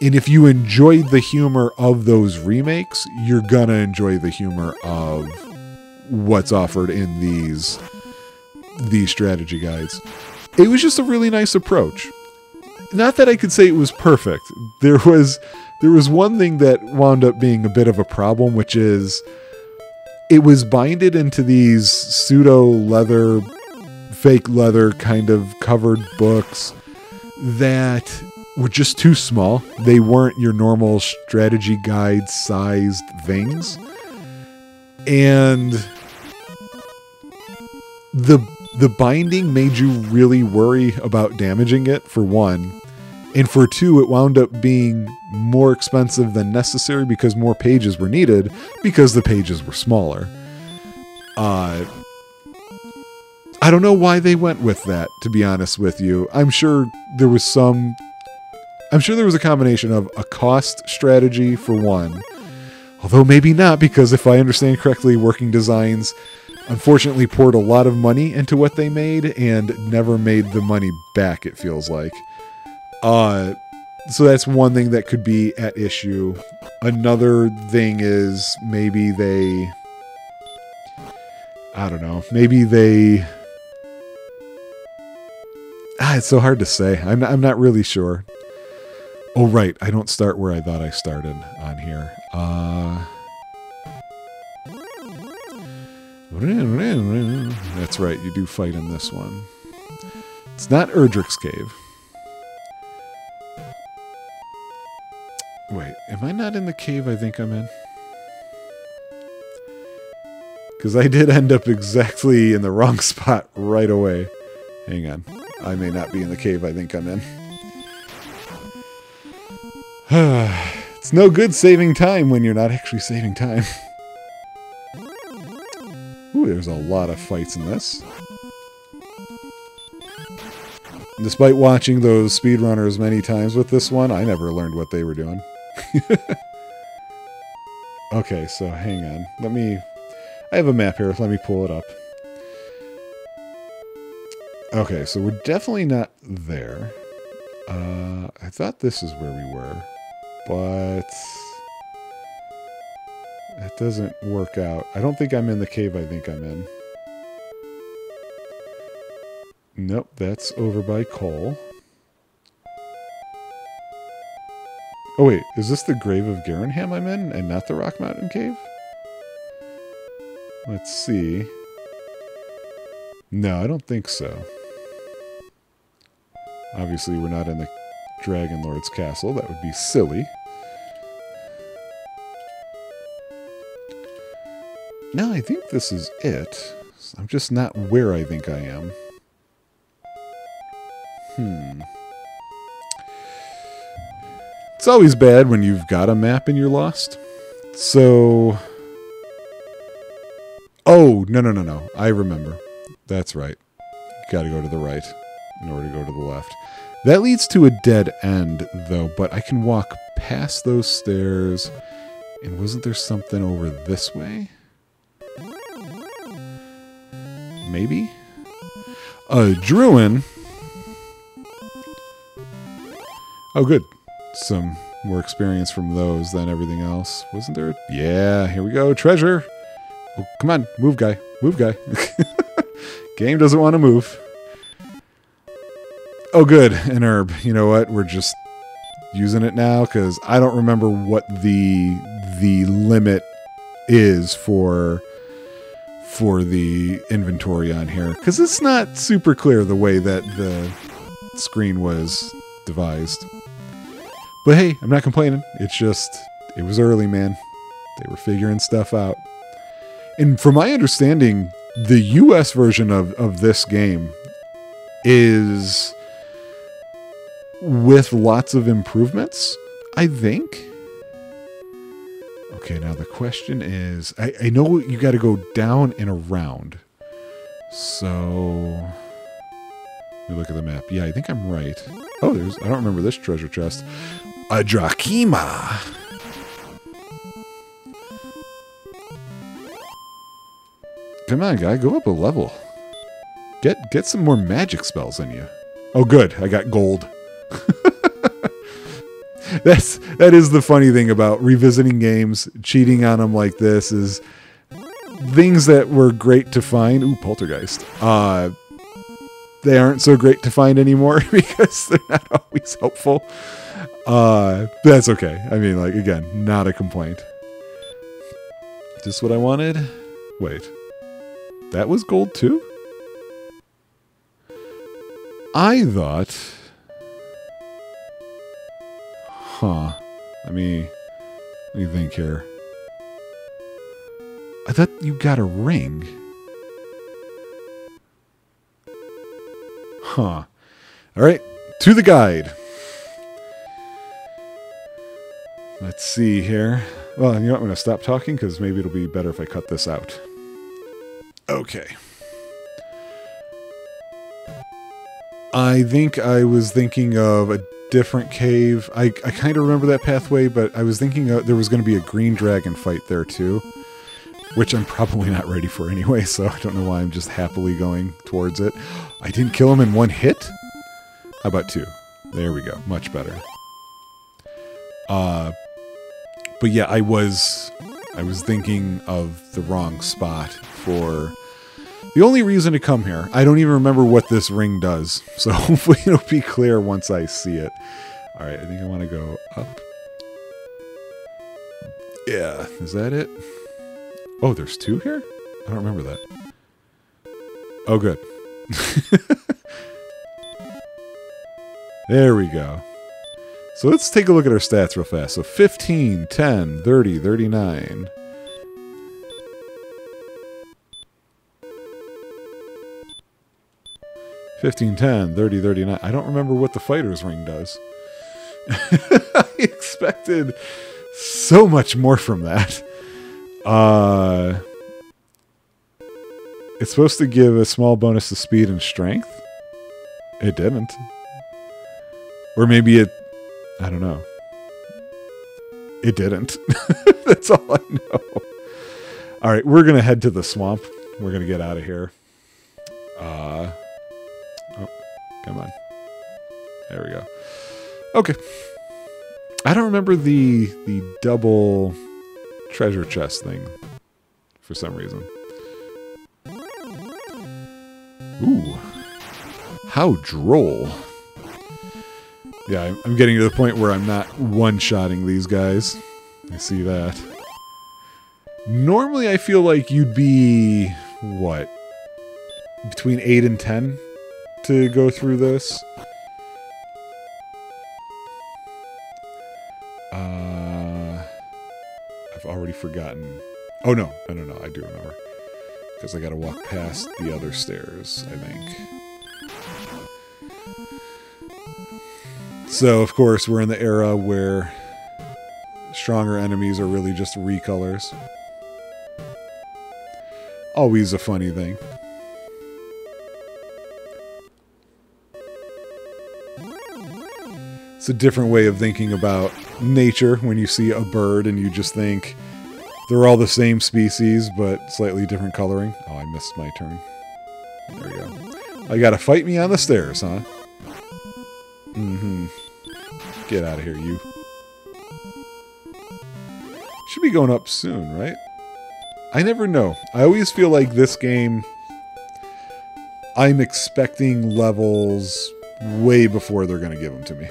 And if you enjoyed the humor of those remakes, you're going to enjoy the humor of what's offered in these strategy guides. It was just a really nice approach. Not that I could say it was perfect. There was one thing that wound up being a bit of a problem, which is it was binded into these pseudo leather, fake leather kind of covered books that were just too small. They weren't your normal strategy guide sized things. And the binding made you really worry about damaging it, for one. And for two, it wound up being more expensive than necessary because more pages were needed because the pages were smaller. I don't know why they went with that, to be honest with you. I'm sure there was a combination of a cost strategy for one. Although maybe not, because if I understand correctly, Working Designs unfortunately poured a lot of money into what they made and never made the money back, it feels like. So that's one thing that could be at issue. Another thing is maybe they, I don't know, it's so hard to say. I'm not really sure. Oh, right. I don't start where I thought I started on here. That's right. You do fight in this one. It's not Erdrick's Cave. Wait, am I not in the cave I think I'm in? Because I did end up exactly in the wrong spot right away. Hang on. I may not be in the cave I think I'm in. It's no good saving time when you're not actually saving time. Ooh, there's a lot of fights in this. Despite watching those speedrunners many times with this one, I never learned what they were doing. Okay, so hang on. I have a map here. Let me pull it up. Okay, so we're definitely not there. I thought this is where we were, but that doesn't work out. I don't think I'm in the cave I think I'm in. Nope, that's over by Cole. Oh wait, is this the grave of Garenham I'm in, and not the Rock Mountain Cave? Let's see. No, I don't think so. Obviously, we're not in the Dragon Lord's castle. That would be silly. No, I think this is it. I'm just not where I think I am. It's always bad when you've got a map and you're lost. So... Oh, no. I remember. That's right. You gotta go to the right in order to go to the left. That leads to a dead end, though, but I can walk past those stairs. And wasn't there something over this way? Maybe? Druin. Oh, good. Some more experience from those than everything else. Wasn't there? Yeah, here we go. Treasure. Oh, come on. Move, guy. Move, guy. Game doesn't want to move. Oh, good. An herb. You know what? We're just using it now because I don't remember what the limit is for the inventory on here, because it's not super clear the way that the screen was devised. But hey, I'm not complaining. It's just, it was early, man. They were figuring stuff out. And from my understanding, the US version of this game is with lots of improvements, I think. Okay, now the question is, I know you got to go down and around. So, let me look at the map. Yeah, I think I'm right. Oh, I don't remember this treasure chest. A Drachima. Come on, guy, go up a level. Get some more magic spells in you. Oh, good, I got gold. That is the funny thing about revisiting games, cheating on them like this, is things that were great to find. Ooh, Poltergeist. They aren't so great to find anymore because they're not always helpful. That's okay. I mean, like, again, not a complaint. Just what I wanted? Wait. That was gold too? I thought... Huh. Let me think here. I thought you got a ring. Huh. Alright, to the guide. Let's see here. Well, you know what? I'm going to stop talking because maybe it'll be better if I cut this out. Okay. I think I was thinking of a different cave. I kind of remember that pathway, but I was thinking there was going to be a green dragon fight there too, which I'm probably not ready for anyway, so I don't know why I'm just happily going towards it. I didn't kill him in one hit? How about two? There we go. Much better. But yeah, I was thinking of the wrong spot for the only reason to come here. I don't even remember what this ring does, so hopefully it'll be clear once I see it. Alright, I think I want to go up. Yeah, is that it? Oh, there's two here? I don't remember that. Oh, good. There we go. So let's take a look at our stats real fast. So 15, 10, 30, 39. $15, $10, $30, $39. I don't remember what the fighter's ring does. I expected so much more from that. It's supposed to give a small bonus to speed and strength. It didn't. Or maybe it... I don't know. It didn't. That's all I know. Alright, we're going to head to the swamp. We're going to get out of here. Oh, come on. There we go. Okay. I don't remember the double treasure chest thing for some reason. Ooh. How droll. Yeah, I'm getting to the point where I'm not one-shotting these guys. I see that. Normally I feel like you'd be, what, between 8 and 10 to go through this. I've already forgotten. Oh, no, I do remember. Because I gotta walk past the other stairs, I think. So, of course, we're in the era where stronger enemies are really just recolors. Always a funny thing. It's a different way of thinking about nature when you see a bird and you just think they're all the same species but slightly different coloring. Oh, I missed my turn. There we go. I gotta fight me on the stairs, huh? Mm-hmm. Get out of here, you. Should be going up soon, right? I never know. I always feel like this game, I'm expecting levels way before they're going to give them to me.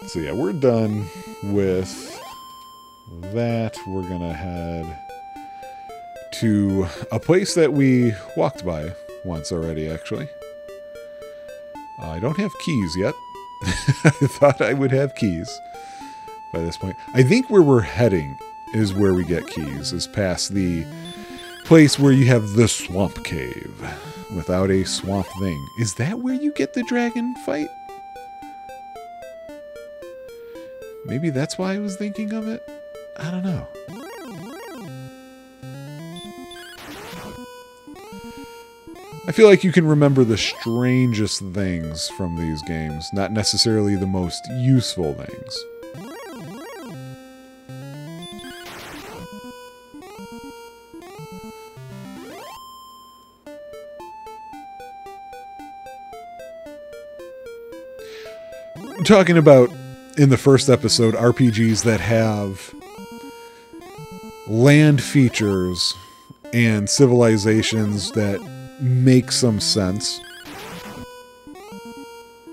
So yeah, we're done with that. We're going to head to a place that we walked by once already, actually. I don't have keys yet. I thought I would have keys by this point. I think where we're heading is where we get keys, is past the place where you have the swamp cave without a swamp thing. Is that where you get the dragon fight? Maybe that's why I was thinking of it? I don't know. I feel like you can remember the strangest things from these games, not necessarily the most useful things. I'm talking about, in the first episode, RPGs that have land features and civilizations that make some sense.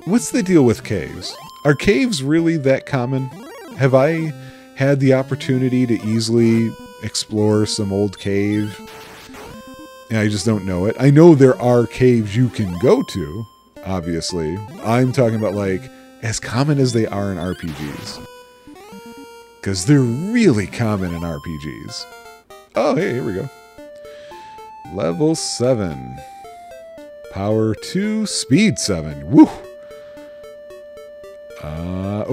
What's the deal with caves? Are caves really that common? Have I had the opportunity to easily explore some old cave and I just don't know it? I know there are caves you can go to, obviously. I'm talking about, like, as common as they are in RPGs. Because they're really common in RPGs. Oh, hey, here we go. Level 7. Power 2, speed 7. Woo!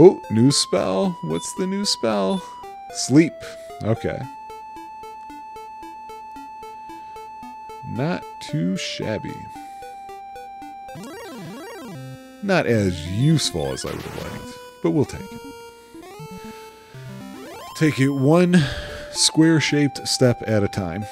Oh, new spell. What's the new spell? Sleep. Okay. Not too shabby. Not as useful as I would have liked, but we'll take it. Take it one square-shaped step at a time.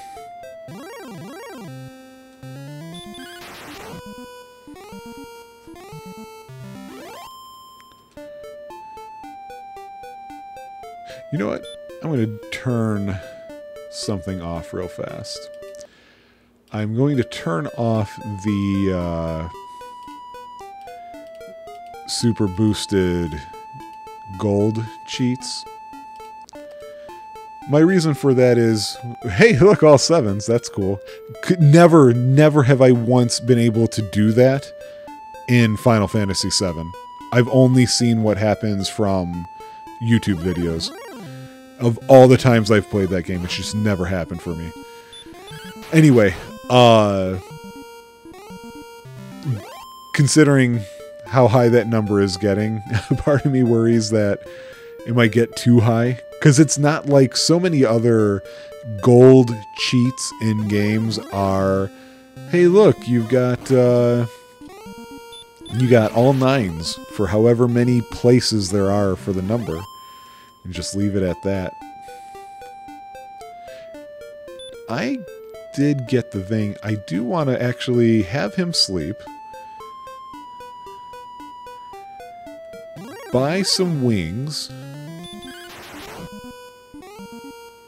You know what? I'm going to turn something off real fast. I'm going to turn off the super boosted gold cheats. My reason for that is, hey, look, all 7s. That's cool. Never have I once been able to do that in Final Fantasy VII. I've only seen what happens from YouTube videos. Of all the times I've played that game, it's just never happened for me. Anyway, considering how high that number is getting, part of me worries that it might get too high. Because it's not like so many other gold cheats in games are, hey, look, you got all 9s for however many places there are for the number. And just leave it at that. I did get the thing. I do want to actually have him sleep. Buy some wings.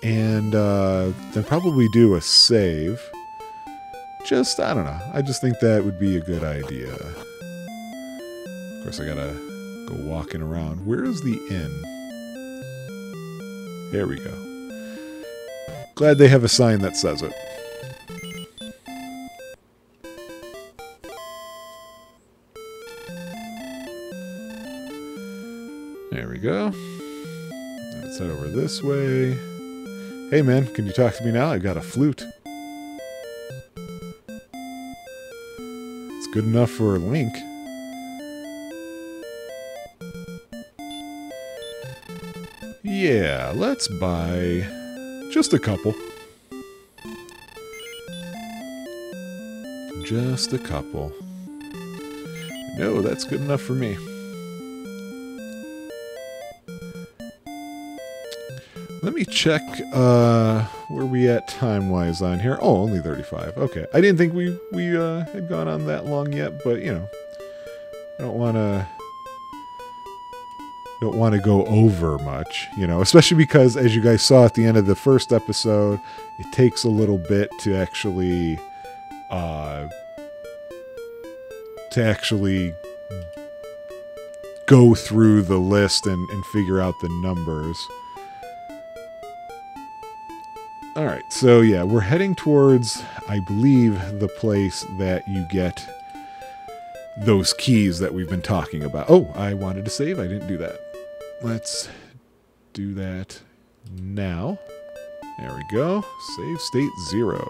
And then probably do a save. Just, I don't know. I just think that would be a good idea. Of course, I gotta go walking around. Where is the inn? There we go. Glad they have a sign that says it. There we go. Let's head over this way. Hey man, can you talk to me now? I've got a flute. It's good enough for Link. Yeah, let's buy just a couple. Just a couple. No, that's good enough for me. Let me check where we at time-wise on here. Oh, only 35. Okay. I didn't think we had gone on that long yet, but, you know, I don't want to go over much, you know, especially because, as you guys saw at the end of the first episode, it takes a little bit to actually go through the list and figure out the numbers. Alright, so yeah, we're heading towards, I believe, the place that you get those keys that we've been talking about. Oh, I wanted to save. I didn't do that. Let's do that now. There we go. Save state 0.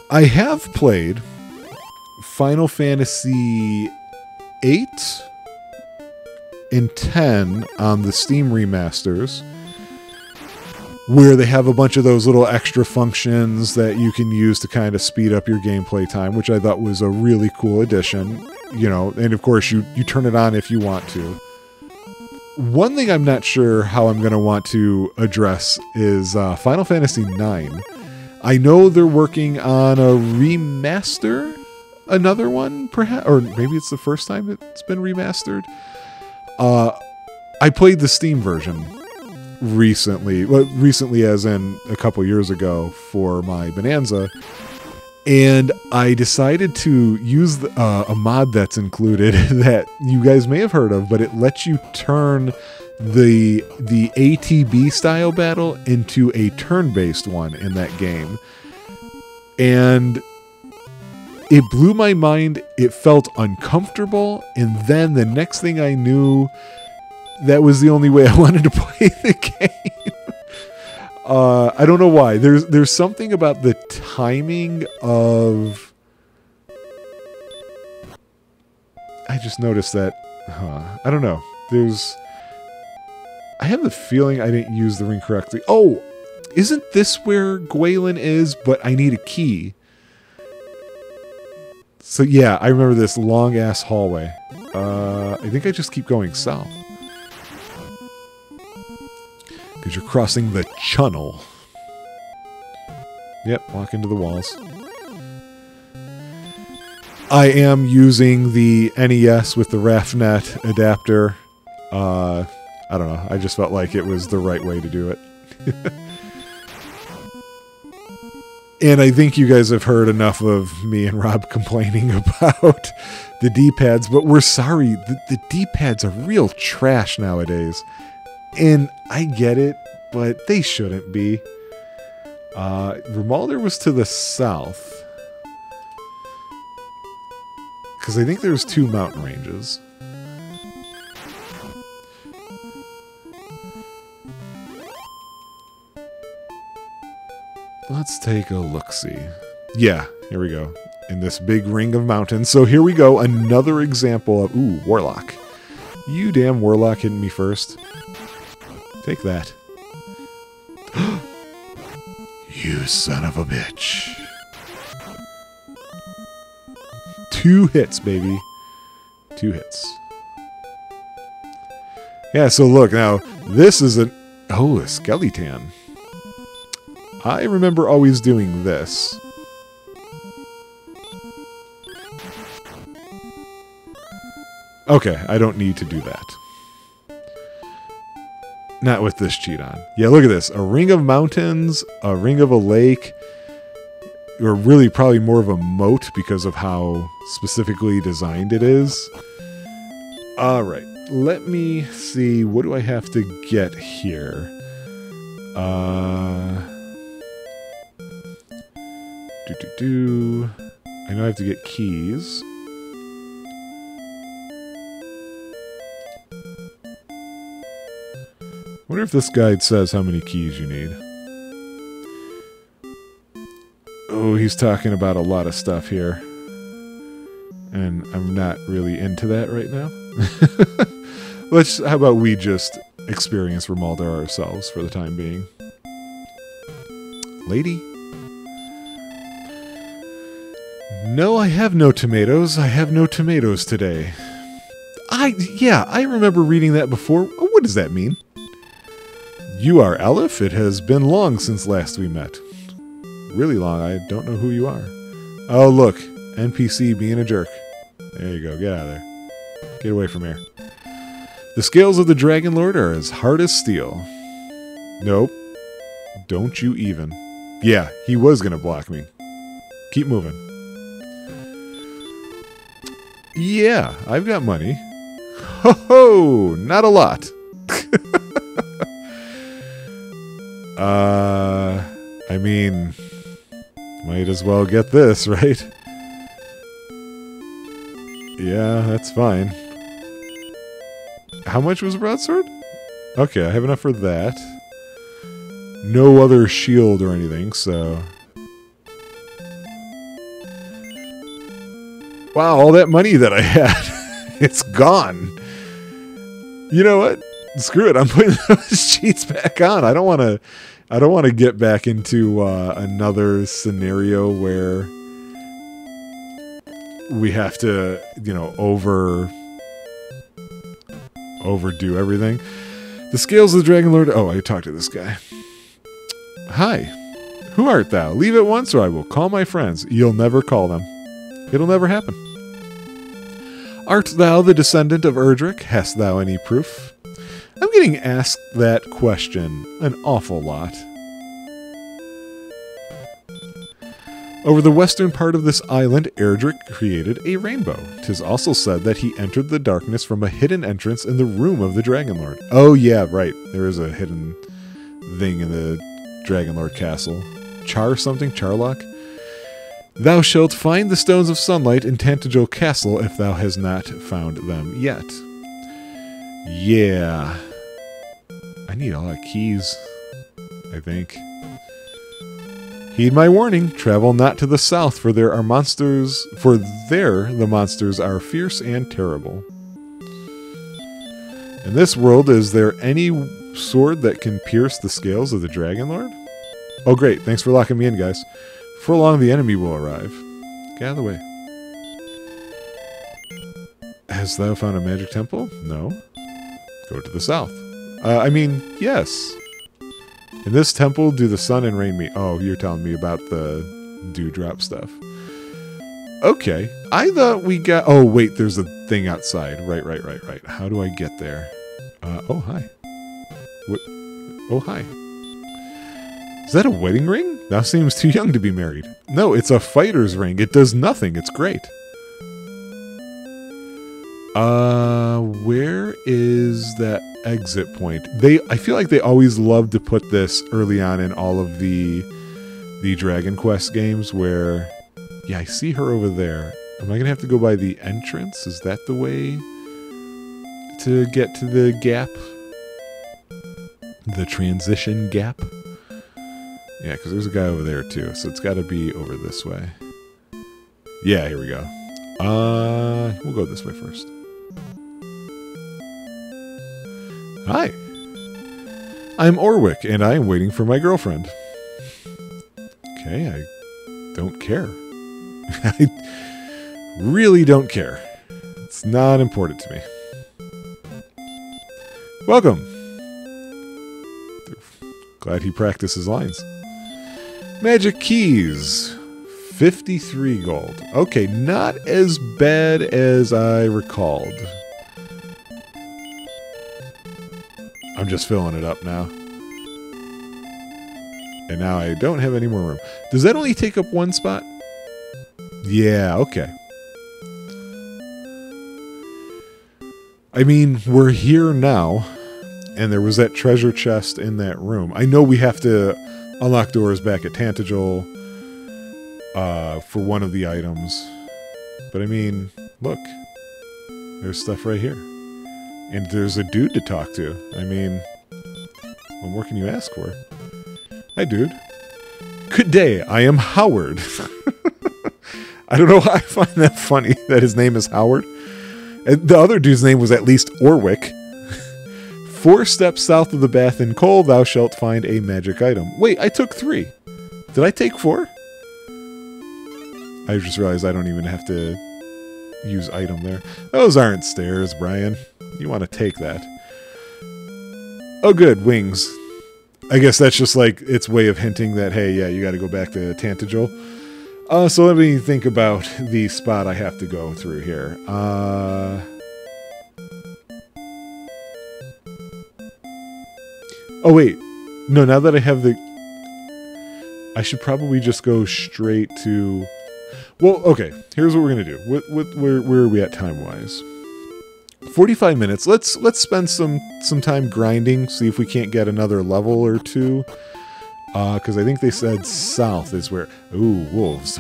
I have played Final Fantasy 8 and 10 on the Steam remasters, where they have a bunch of those little extra functions that you can use to kind of speed up your gameplay time, which I thought was a really cool addition, you know, and of course you turn it on if you want to. One thing I'm not sure how I'm going to want to address is Final Fantasy IX. I know they're working on a remaster, another one perhaps, or maybe it's the first time it's been remastered. I played the Steam version recently, well, recently as in a couple years ago for my Bonanza, and I decided to use a mod that's included that you guys may have heard of, but it lets you turn the ATB style battle into a turn-based one in that game, and it blew my mind. It felt uncomfortable, and then the next thing I knew, that was the only way I wanted to play the game. I don't know why. There's something about the timing of... I just noticed that... I don't know. I have the feeling I didn't use the ring correctly. Oh! Isn't this where Gwaelin is, but I need a key? So yeah, I remember this long-ass hallway. I think I just keep going south. Because you're crossing the channel. Yep, walk into the walls. I am using the NES with the RAFnet adapter. I don't know, I just felt like it was the right way to do it. And I think you guys have heard enough of me and Rob complaining about the D-pads, but we're sorry, the D-pads are real trash nowadays. And I get it, but they shouldn't be. Rimalder was to the south. Because I think there's 2 mountain ranges. Let's take a look-see. Yeah, here we go. In this big ring of mountains. So here we go. Another example of... Ooh, Warlock. You damn Warlock hitting me first. Take that. You son of a bitch. 2 hits, baby. 2 hits. Yeah, so look, now, this is a skeleton. I remember always doing this. Okay, I don't need to do that. Not with this cheat on. Yeah, look at this. A ring of mountains, a ring of a lake, or really probably more of a moat because of how specifically designed it is. All right. Let me see. What do I have to get here? I know I have to get keys. I wonder if this guide says how many keys you need. Oh, he's talking about a lot of stuff here. And I'm not really into that right now. How about we just experience Rimuldar ourselves for the time being? Lady? No, I have no tomatoes. I have no tomatoes today. Yeah, I remember reading that before. What does that mean? You are Aleph. It has been long since last we met. Really long. I don't know who you are. Oh, look. NPC being a jerk. There you go. Get out of there. Get away from here. The scales of the Dragon Lord are as hard as steel. Nope. Don't you even. Yeah, he was going to block me. Keep moving. Yeah, I've got money. Ho ho! Not a lot. I mean, might as well get this, right? Yeah, that's fine. How much was a broadsword? Okay, I have enough for that. No other shield or anything, so... Wow, all that money that I had, it's gone. You know what? Screw it. I'm putting those cheats back on. I don't want to get back into another scenario where we have to, overdo everything. The scales of the Dragon Lord. Oh, I talked to this guy. Hi. Who art thou? Leave at once, or I will call my friends. You'll never call them. It'll never happen. Art thou the descendant of Erdrick? Hast thou any proof? I'm getting asked that question an awful lot. Over the western part of this island, Erdrick created a rainbow. 'Tis also said that he entered the darkness from a hidden entrance in the room of the Dragon Lord. Oh yeah, right. There is a hidden thing in the Dragon Lord castle. Charlock? Thou shalt find the stones of sunlight in Tantagel Castle if thou hast not found them yet. Yeah. I need a lot of keys, I think. Heed my warning. Travel not to the south, for there are monsters. For there the monsters are fierce and terrible. In this world, is there any sword that can pierce the scales of the Dragon Lord? Oh great, thanks for locking me in, guys. Before long, the enemy will arrive. Get out of the way. Hast thou found a magic temple? No. Go to the south. Yes. In this temple, do the sun and rain meet. Oh, you're telling me about the dewdrop stuff. Okay. I thought we got... Oh, wait, there's a thing outside. Right. How do I get there? Oh, hi. What? Oh, hi. Is that a wedding ring? Thou seems too young to be married. No, it's a fighter's ring. It does nothing. It's great. Where is that exit point? I feel like they always love to put this early on in all of the Dragon Quest games where... Yeah, I see her over there. Am I going to have to go by the entrance? Is that the way to get to the gap? The transition gap? Yeah, because there's a guy over there too, so it's got to be over this way. Yeah, here we go. We'll go this way first. Hi. I'm Orwick, and I am waiting for my girlfriend. Okay, I don't care. I really don't care. It's not important to me. Welcome. Glad he practices lines. Magic keys. 53 gold. Okay, not as bad as I recalled. I'm just filling it up now. And now I don't have any more room. Does that only take up one spot? Yeah, okay. I mean, we're here now, and there was that treasure chest in that room. I know we have to unlock doors back at Tantagel for one of the items. But I mean, look. There's stuff right here. And there's a dude to talk to. I mean, what more can you ask for? Hi, dude. Good day, I am Howard. I don't know why I find that funny that his name is Howard. And the other dude's name was at least Orwick. 4 steps south of the bath in Cole, thou shalt find a magic item. Wait, I took 3. Did I take 4? I just realized I don't even have to use item there. Those aren't stairs, Brian. You want to take that. Oh, good. Wings. I guess that's just like its way of hinting that, hey, yeah, you got to go back to Tantagel. So let me think about the spot I have to go through here. Oh, wait. No, now that I have the... I should probably just go straight to... Well, okay. Here's what we're going to do. Where are we at time-wise? 45 minutes. Let's spend some time grinding, see if we can't get another level or 2. Because I think they said south is where... Ooh, wolves.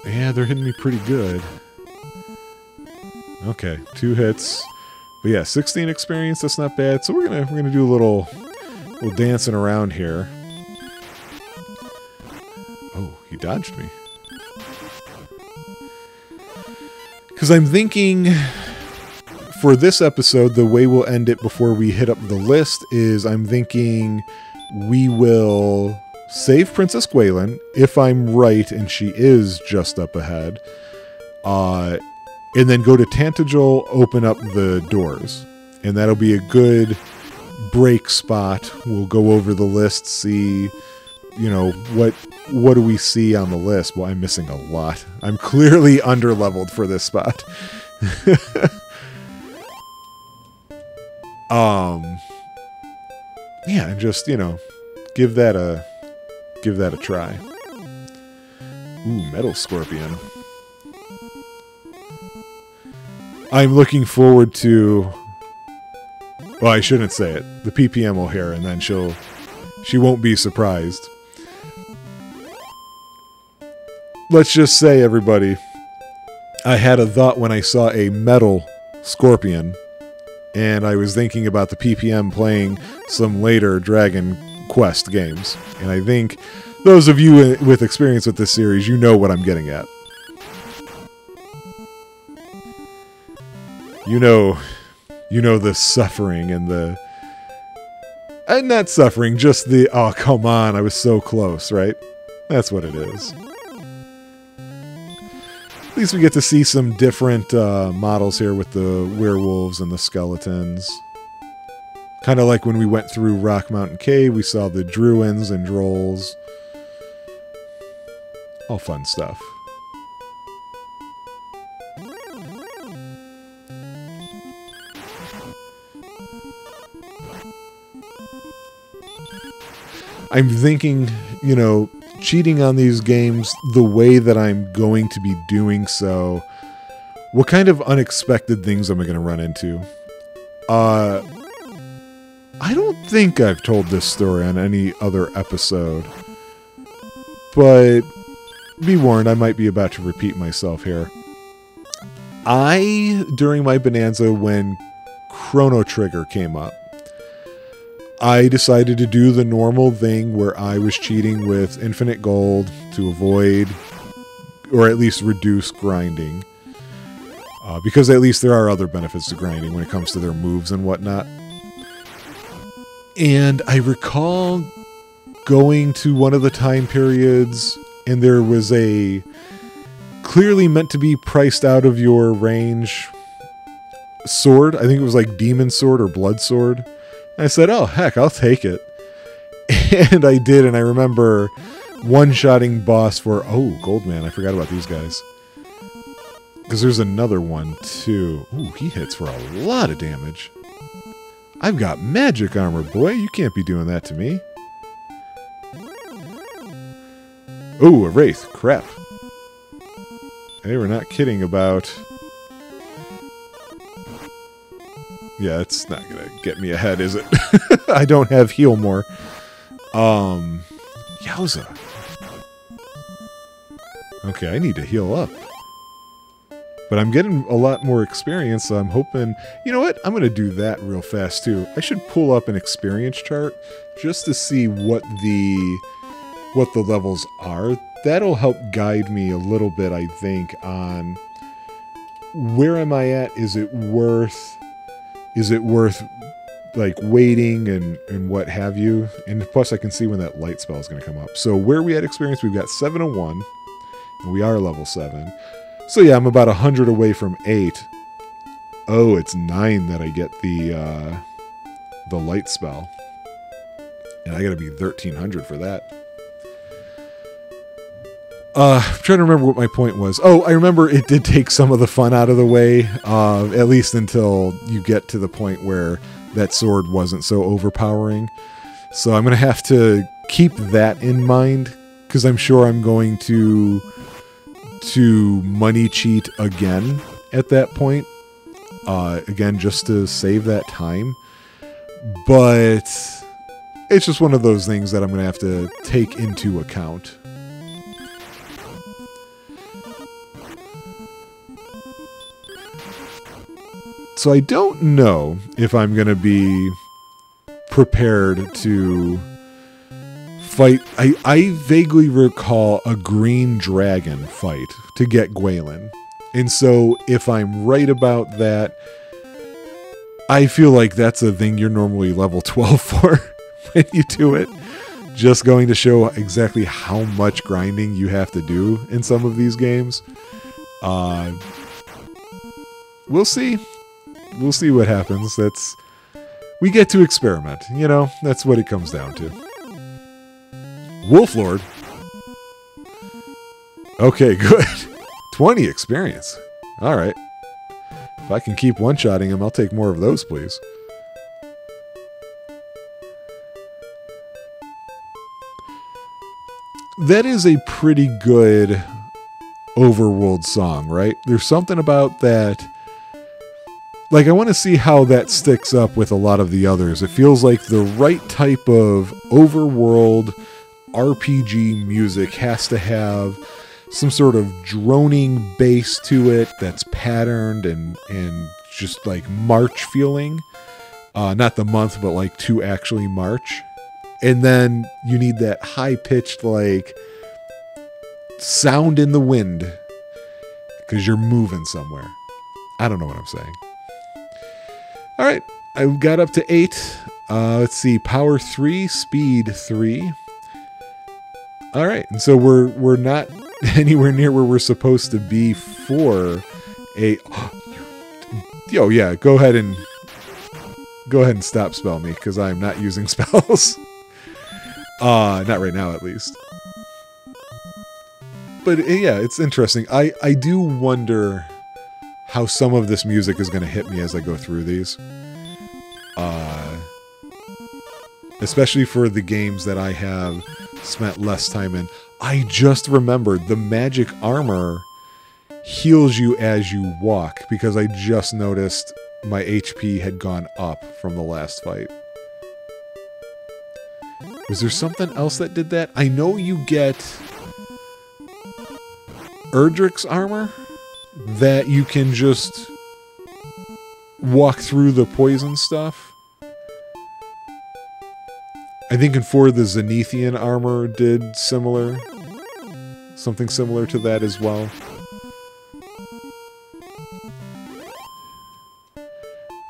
Yeah, they're hitting me pretty good. Okay, 2 hits. But yeah, 16 experience, that's not bad. So we're gonna do a little dancing around here. Oh, he dodged me. Because I'm thinking... For this episode, the way we'll end it before we hit up the list is I'm thinking we will save Princess Gwaelin, if I'm right and she is just up ahead, and then go to Tantagel, open up the doors. And that'll be a good break spot. We'll go over the list, see, you know, what do we see on the list? Well, I'm missing a lot. I'm clearly under-leveled for this spot. Yeah, and just, you know, give that a try. Ooh, Metal Scorpion. I'm looking forward to... Well, I shouldn't say it. The PPM will hear, and then she won't be surprised. Let's just say, everybody, I had a thought when I saw a Metal Scorpion, and I was thinking about the PPM playing some later Dragon Quest games. And I think those of you with experience with this series, you know what I'm getting at. You know the suffering and the... And not suffering, just the, oh, come on, I was so close, right? That's what it is. At least we get to see some different models here with the werewolves and the skeletons. Kind of like when we went through Rock Mountain Cave, we saw the Druins and Drolls. All fun stuff. I'm thinking, you know, cheating on these games the way that I'm going to be doing so, what kind of unexpected things am I going to run into? I don't think I've told this story on any other episode, but be warned, I might be about to repeat myself here. During my Bonanza, when Chrono Trigger came up, I decided to do the normal thing where I was cheating with infinite gold to avoid, or at least reduce, grinding. Because at least there are other benefits to grinding when it comes to their moves and whatnot. And I recall going to one of the time periods, and there was a clearly meant to be priced out of your range sword. I think it was like Demon Sword or Blood Sword. I said, oh, heck, I'll take it. And I did, and I remember one-shotting boss for... Oh, Goldman, I forgot about these guys. Because there's another one, too. Ooh, he hits for a lot of damage. I've got magic armor, boy. You can't be doing that to me. Ooh, a wraith. Crap. They were not kidding about... Yeah, it's not going to get me ahead, is it? I don't have heal more. Yowza. Okay, I need to heal up. But I'm getting a lot more experience, so I'm hoping... You know what? I'm going to do that real fast, too. I should pull up an experience chart just to see what the levels are. That'll help guide me a little bit, I think, on where am I at? Is it worth like waiting and what have you? And plus I can see when that light spell is going to come up. So where we at experience, we've got 701, and we are level 7. So yeah, I'm about 100 away from 8. Oh, it's 9 that I get the light spell. And I gotta be 1300 for that. I'm trying to remember what my point was. Oh, I remember it did take some of the fun out of the way, at least until you get to the point where that sword wasn't so overpowering. So I'm going to have to keep that in mind, because I'm sure I'm going to money cheat again at that point. Again, just to save that time. But it's just one of those things that I'm going to have to take into account. So I don't know if I'm going to be prepared to fight. I vaguely recall a green dragon fight to get Gwaelin. And so if I'm right about that, I feel like that's a thing you're normally level 12 for when you do it. Just going to show exactly how much grinding you have to do in some of these games. We'll see. We'll see what happens. We get to experiment, you know? That's what it comes down to. Wolflord. Okay, good. 20 experience. Alright. If I can keep one-shotting him, I'll take more of those, please. That is a pretty good overworld song, right? There's something about that... Like, I want to see how that sticks up with a lot of the others. It feels like the right type of overworld RPG music has to have some sort of droning bass to it that's patterned and just like March feeling. Not the month, but like to actually March. And then you need that high-pitched, like, sound in the wind because you're moving somewhere. I don't know what I'm saying. All right, I got up to 8. Let's see, power 3, speed 3. All right, and so we're not anywhere near where we're supposed to be for a. Yo, yeah, go ahead and stop spell me because I'm not using spells. Not right now, at least. But yeah, it's interesting. I do wonder how some of this music is going to hit me as I go through these. Especially for the games that I have spent less time in. I just remembered the magic armor heals you as you walk, because I just noticed my HP had gone up from the last fight. Was there something else that did that? I know you get Erdrick's armor that you can just walk through the poison stuff. I think in 4 the Zenithian armor did something similar to that as well.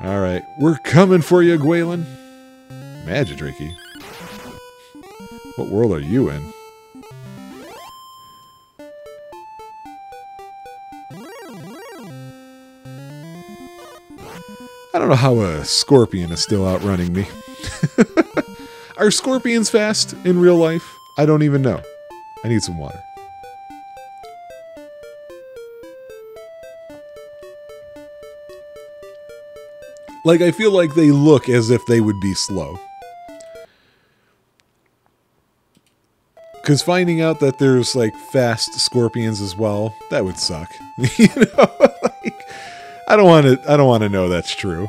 Alright, we're coming for you, Gwaelin. Magidraki. What world are you in? I don't know how a scorpion is still outrunning me. Are scorpions fast in real life? I don't even know. I need some water. Like, I feel like they look as if they would be slow. Because finding out that there's, like, fast scorpions as well, that would suck. You know? Like, I don't want to know that's true.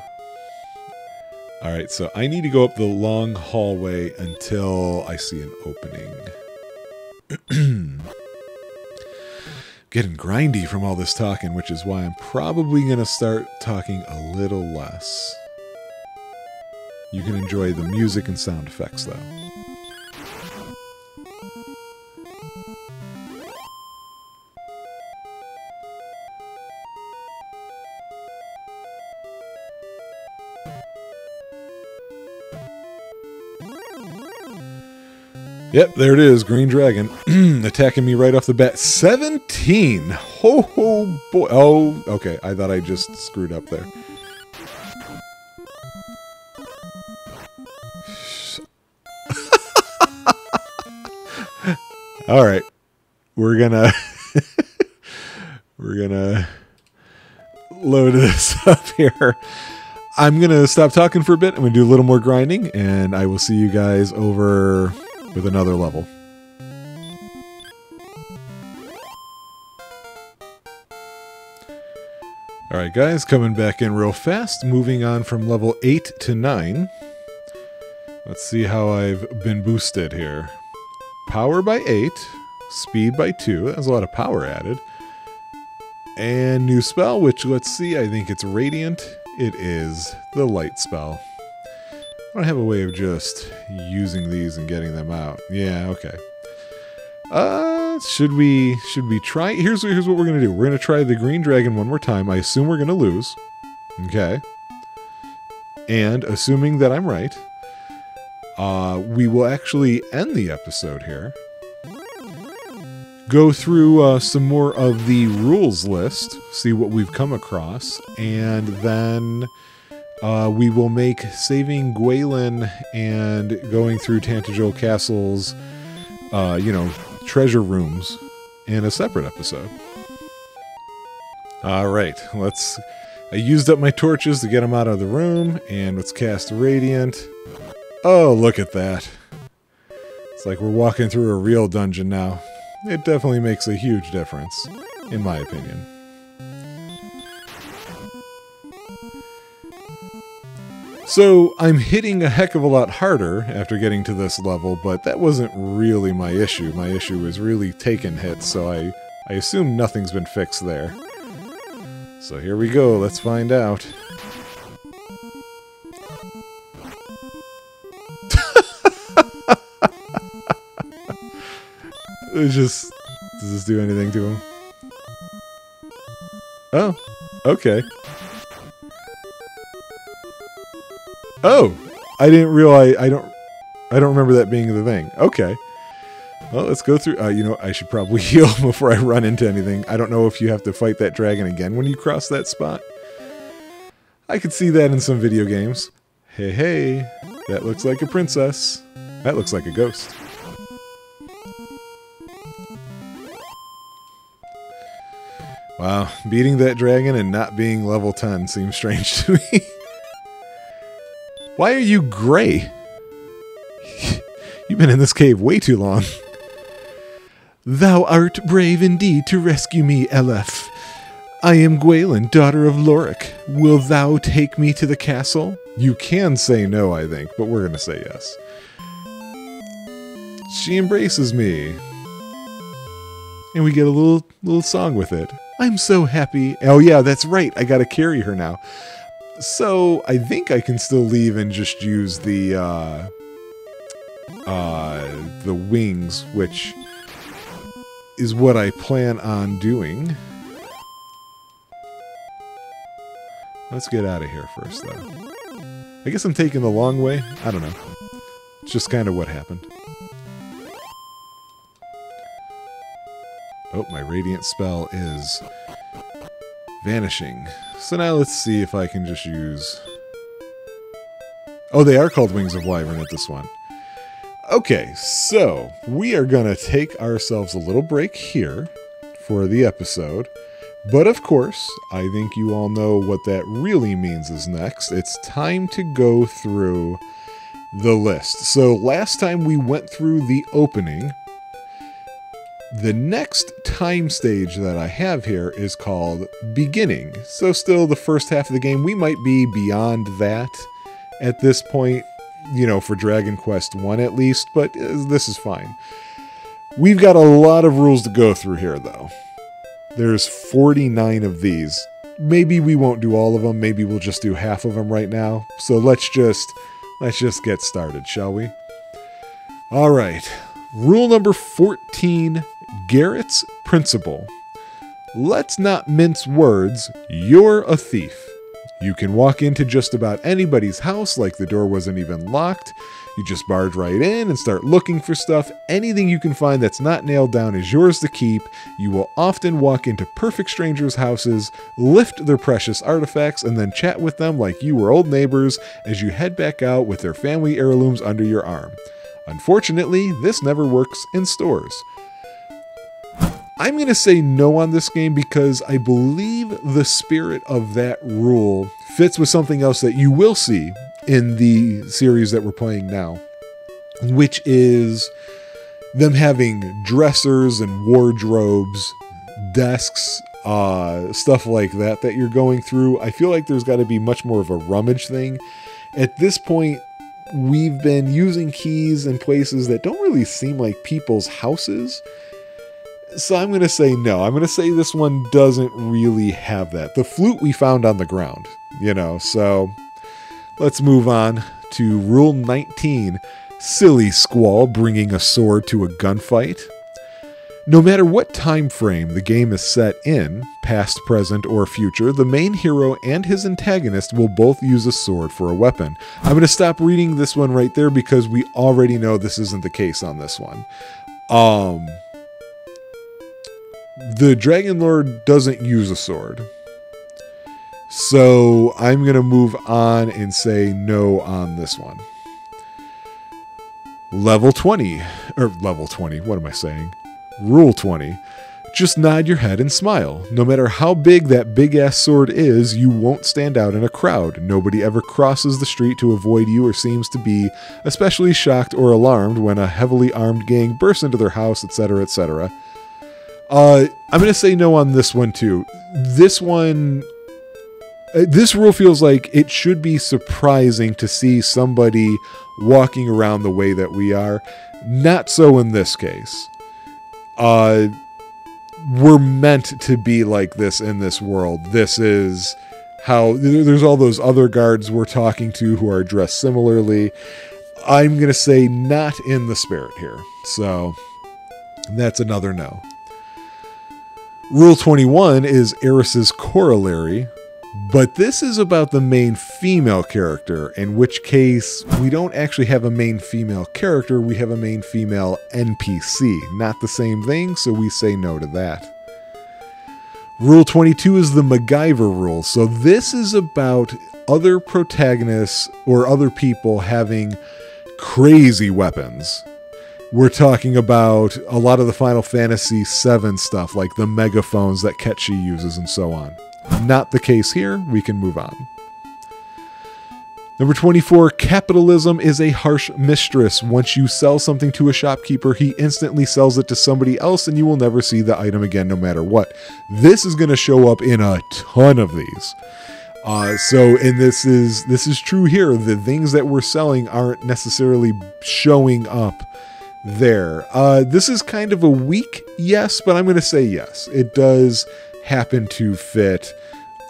Alright, so I need to go up the long hallway until I see an opening. Getting grindy from all this talking, which is why I'm probably going to start talking a little less. You can enjoy the music and sound effects, though. Yep, there it is, Green Dragon. Attacking me right off the bat. 17! Ho ho boy. Oh, okay. I thought I just screwed up there. Alright. We're gonna... we're gonna... load this up here. I'm gonna stop talking for a bit. I'm gonna do a little more grinding, and I will see you guys over... with another level. Alright guys, coming back in real fast, moving on from level 8 to 9. Let's see how I've been boosted here. Power by 8, speed by 2, that's a lot of power added. And new spell, which let's see, I think it's Radiant. It is the Light spell. I don't have a way of just using these and getting them out. Yeah, okay. Should we try? Here's what we're gonna do. We're gonna try the Green Dragon one more time. I assume we're gonna lose. Okay. And assuming that I'm right, we will actually end the episode here. Go through some more of the rules list, see what we've come across, and then we will make saving Gwaelin and going through Tantajil Castle's, treasure rooms in a separate episode. Alright, I used up my torches to get them out of the room, and let's cast Radiant. Oh, look at that. It's like we're walking through a real dungeon now. It definitely makes a huge difference, in my opinion. So, I'm hitting a heck of a lot harder after getting to this level, but that wasn't really my issue. My issue was really taking hits, so I assume nothing's been fixed there. So here we go, let's find out. Does this do anything to him? Oh, okay. Oh, I didn't realize. I don't remember that being the thing. Okay. Well, let's go through. I should probably heal before I run into anything. I don't know if you have to fight that dragon again when you cross that spot. I could see that in some video games. Hey, that looks like a princess. That looks like a ghost. Wow, beating that dragon and not being level 10 seems strange to me. Why are you gray? You've been in this cave way too long. Thou art brave indeed to rescue me, Elef. I am Gwaelin, daughter of Lorik. Will thou take me to the castle? You can say no, I think, but we're going to say yes. She embraces me. And we get a little song with it. I'm so happy. Oh yeah, that's right. I gotta carry her now. So I think I can still leave and just use the wings, which is what I plan on doing. Let's get out of here first, though. I guess I'm taking the long way. I don't know. It's just kind of what happened. Oh, my radiant spell is vanishing. So now let's see if I can just use... Oh, they are called Wings of Wyvern at this one. Okay, so we are going to take ourselves a little break here for the episode. But of course, I think you all know what that really means is next. It's time to go through the list. So last time we went through the opening. The next time stage that I have here is called Beginning. So still the first half of the game. We might be beyond that at this point, for Dragon Quest 1 at least, but this is fine. We've got a lot of rules to go through here, though. There's 49 of these. Maybe we won't do all of them. Maybe we'll just do half of them right now. So let's just get started, shall we? All right. Rule number 14, Garrett's Principle. Let's not mince words. You're a thief. You can walk into just about anybody's house like the door wasn't even locked. You just barge right in and start looking for stuff. Anything you can find that's not nailed down is yours to keep. You will often walk into perfect strangers' houses, lift their precious artifacts, and then chat with them like you were old neighbors as you head back out with their family heirlooms under your arm. Unfortunately, this never works in stores. I'm going to say no on this game because I believe the spirit of that rule fits with something else that you will see in the series that we're playing now, which is them having dressers and wardrobes, desks, stuff like that you're going through. I feel like there's got to be much more of a rummage thing. At this point, we've been using keys in places that don't really seem like people's houses. So I'm going to say no. I'm going to say this one doesn't really have that. The flute we found on the ground, so let's move on to Rule 19, Silly Squall bringing a sword to a gunfight. No matter what time frame the game is set in, past, present, or future, the main hero and his antagonist will both use a sword for a weapon. I'm going to stop reading this one right there because we already know this isn't the case on this one. The Dragon Lord doesn't use a sword. So I'm going to move on and say no on this one. Level 20. What am I saying? Rule 20. Just nod your head and smile. No matter how big that big-ass sword is, you won't stand out in a crowd. Nobody ever crosses the street to avoid you or seems to be especially shocked or alarmed when a heavily armed gang bursts into their house, etc., etc. I'm going to say no on this one, too. This rule feels like it should be surprising to see somebody walking around the way that we are. Not so in this case. We're meant to be like this in this world. This is how... There's all those other guards we're talking to who are dressed similarly. I'm going to say not in the spirit here. So, that's another no. Rule 21 is Eris's corollary, but this is about the main female character, in which case we don't actually have a main female character, we have a main female NPC. Not the same thing, so we say no to that. Rule 22 is the MacGyver rule, so this is about other protagonists or other people having crazy weapons. We're talking about a lot of the Final Fantasy VII stuff, like the megaphones that Ketchi uses and so on. Not the case here. We can move on. Number 24, capitalism is a harsh mistress. Once you sell something to a shopkeeper, he instantly sells it to somebody else and you will never see the item again no matter what. This is going to show up in a ton of these. And this is true here. The things that we're selling aren't necessarily showing up there. This is kind of a weak yes, but I'm going to say yes. It does happen to fit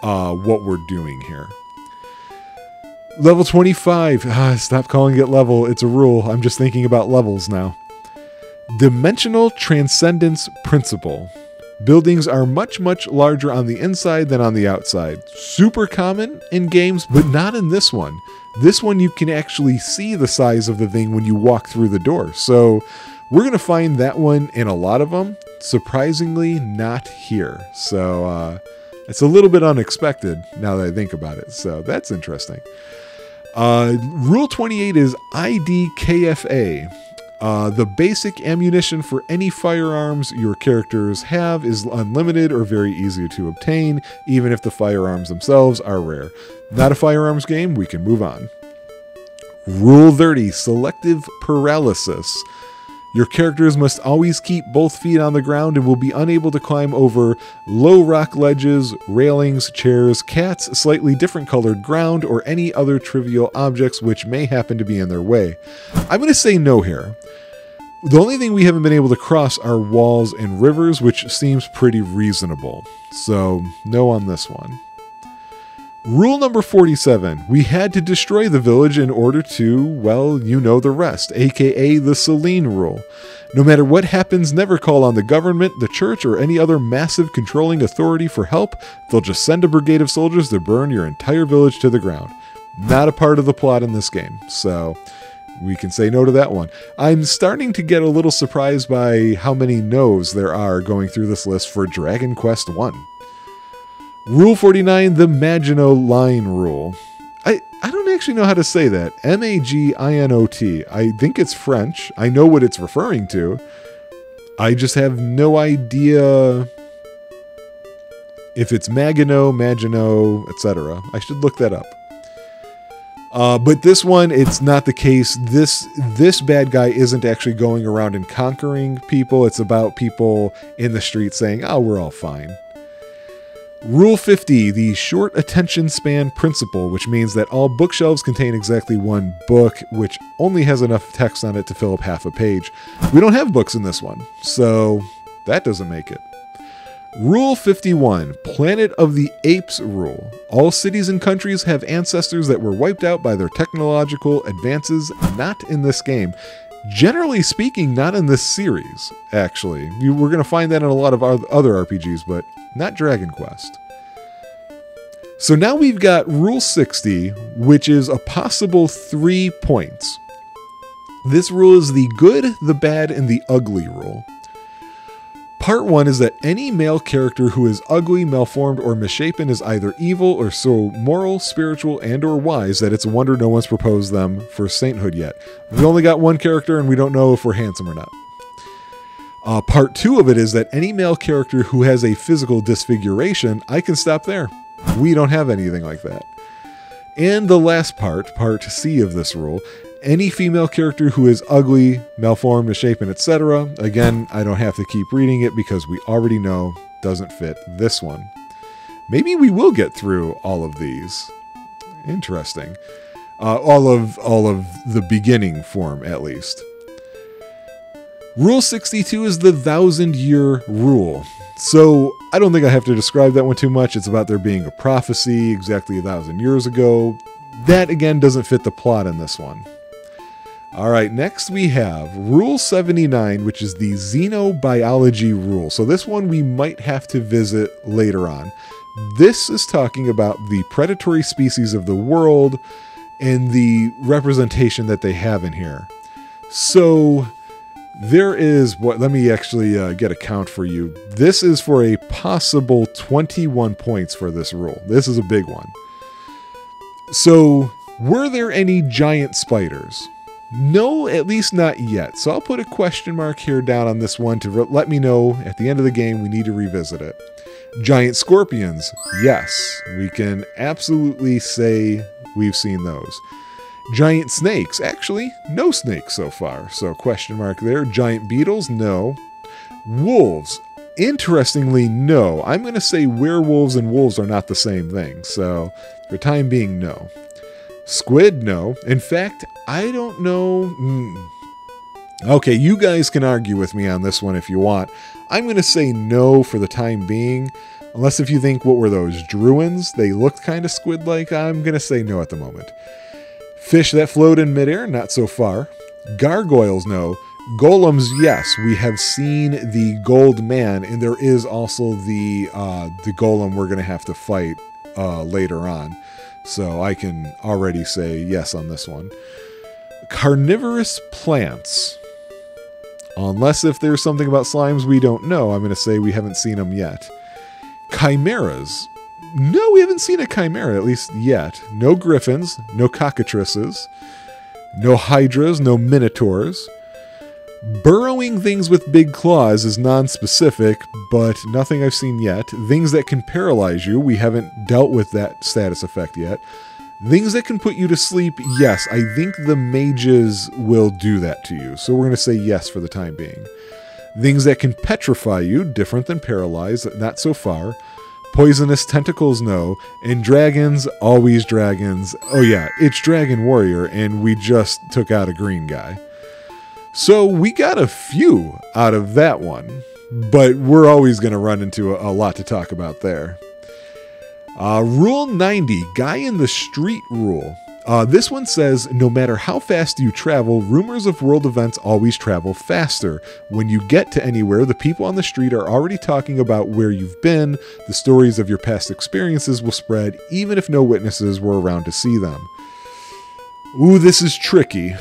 what we're doing here. Level 25. Stop calling it level. It's a rule. I'm just thinking about levels now. Dimensional Transcendence Principle. Buildings are much, much larger on the inside than on the outside. Super common in games, but not in this one. This one you can actually see the size of the thing when you walk through the door. So we're going to find that one in a lot of them. Surprisingly, not here. So it's a little bit unexpected now that I think about it. So that's interesting. Rule 28 is IDKFA. The basic ammunition for any firearms your characters have is unlimited or very easy to obtain, even if the firearms themselves are rare. Not a firearms game, we can move on. Rule 30, selective paralysis. Your characters must always keep both feet on the ground and will be unable to climb over low rock ledges, railings, chairs, cats, slightly different colored ground, or any other trivial objects which may happen to be in their way. I'm going to say no here. The only thing we haven't been able to cross are walls and rivers, which seems pretty reasonable. So, no on this one. Rule number 47. We had to destroy the village in order to, well, you know the rest, aka the Celine rule. No matter what happens, never call on the government, the church, or any other massive controlling authority for help. They'll just send a brigade of soldiers to burn your entire village to the ground. Not a part of the plot in this game, so we can say no to that one. I'm starting to get a little surprised by how many no's there are going through this list for Dragon Quest I. Rule 49, the Maginot Line rule. I don't actually know how to say that. Maginot. I think it's French. I know what it's referring to. I just have no idea if it's Maginot, etc. I should look that up. But this one, it's not the case. This bad guy isn't actually going around and conquering people. It's about people in the street saying, oh, we're all fine. Rule 50, the short attention span principle, which means that all bookshelves contain exactly one book, which only has enough text on it to fill up half a page. We don't have books in this one, so that doesn't make it. Rule 51, Planet of the Apes rule. All cities and countries have ancestors that were wiped out by their technological advances, not in this game. Generally speaking, not in this series, actually. We're going to find that in a lot of other RPGs, but not Dragon Quest. So now we've got Rule 60, which is a possible 3 points. This rule is the good, the bad, and the ugly rule. Part 1 is that any male character who is ugly, malformed, or misshapen is either evil or so moral, spiritual, and or wise that it's a wonder no one's proposed them for sainthood yet. We only got one character and we don't know if we're handsome or not. Part 2 of it is that any male character who has a physical disfiguration, I can stop there. We don't have anything like that. And the last part, Part C of this rule, any female character who is ugly, malformed, misshapen, etc. Again, I don't have to keep reading it because we already know doesn't fit this one. Maybe we will get through all of these. Interesting. All of the beginning form, at least. Rule 62 is the 1,000-year rule. So I don't think I have to describe that one too much. It's about there being a prophecy exactly 1,000 years ago. That, again, doesn't fit the plot in this one. All right, next we have Rule 79, which is the xenobiology rule. So this one we might have to visit later on. This is talking about the predatory species of the world and the representation that they have in here. So there is, let me actually get a count for you. This is for a possible 21 points for this rule. This is a big one. So, were there any giant spiders? No, at least not yet. So I'll put a question mark here down on this one to let me know at the end of the game we need to revisit it. Giant scorpions, yes. We can absolutely say we've seen those. Giant snakes, actually, no snakes so far. So question mark there. Giant beetles, no. Wolves, interestingly, no. I'm going to say werewolves and wolves are not the same thing. So for the time being, no. Squid, no. In fact, I don't know. Okay, you guys can argue with me on this one if you want. I'm going to say no for the time being. Unless if you think, what were those, Druins? They looked kind of squid-like. I'm going to say no at the moment. Fish that float in midair, not so far. Gargoyles, no. Golems, yes. We have seen the Gold Man, and there is also the golem we're going to have to fight later on. So I can already say yes on this one. Carnivorous plants. Unless if there's something about slimes we don't know, I'm going to say we haven't seen them yet. Chimeras. No, we haven't seen a chimera, at least yet. No griffins, no cockatrices, no hydras, no minotaurs. Burrowing things with big claws is non-specific, but nothing I've seen yet. Things that can paralyze you, we haven't dealt with that status effect yet. Things that can put you to sleep, yes, I think the mages will do that to you, so we're going to say yes for the time being. Things that can petrify you, different than paralyze, not so far. Poisonous tentacles, no. And dragons, always dragons. Oh yeah, it's Dragon Warrior, and we just took out a green guy. So we got a few out of that one, but we're always going to run into a lot to talk about there. Rule 90, Guy in the Street rule. This one says, no matter how fast you travel, rumors of world events always travel faster. When you get to anywhere, the people on the street are already talking about where you've been. The stories of your past experiences will spread, even if no witnesses were around to see them. Ooh, this is tricky.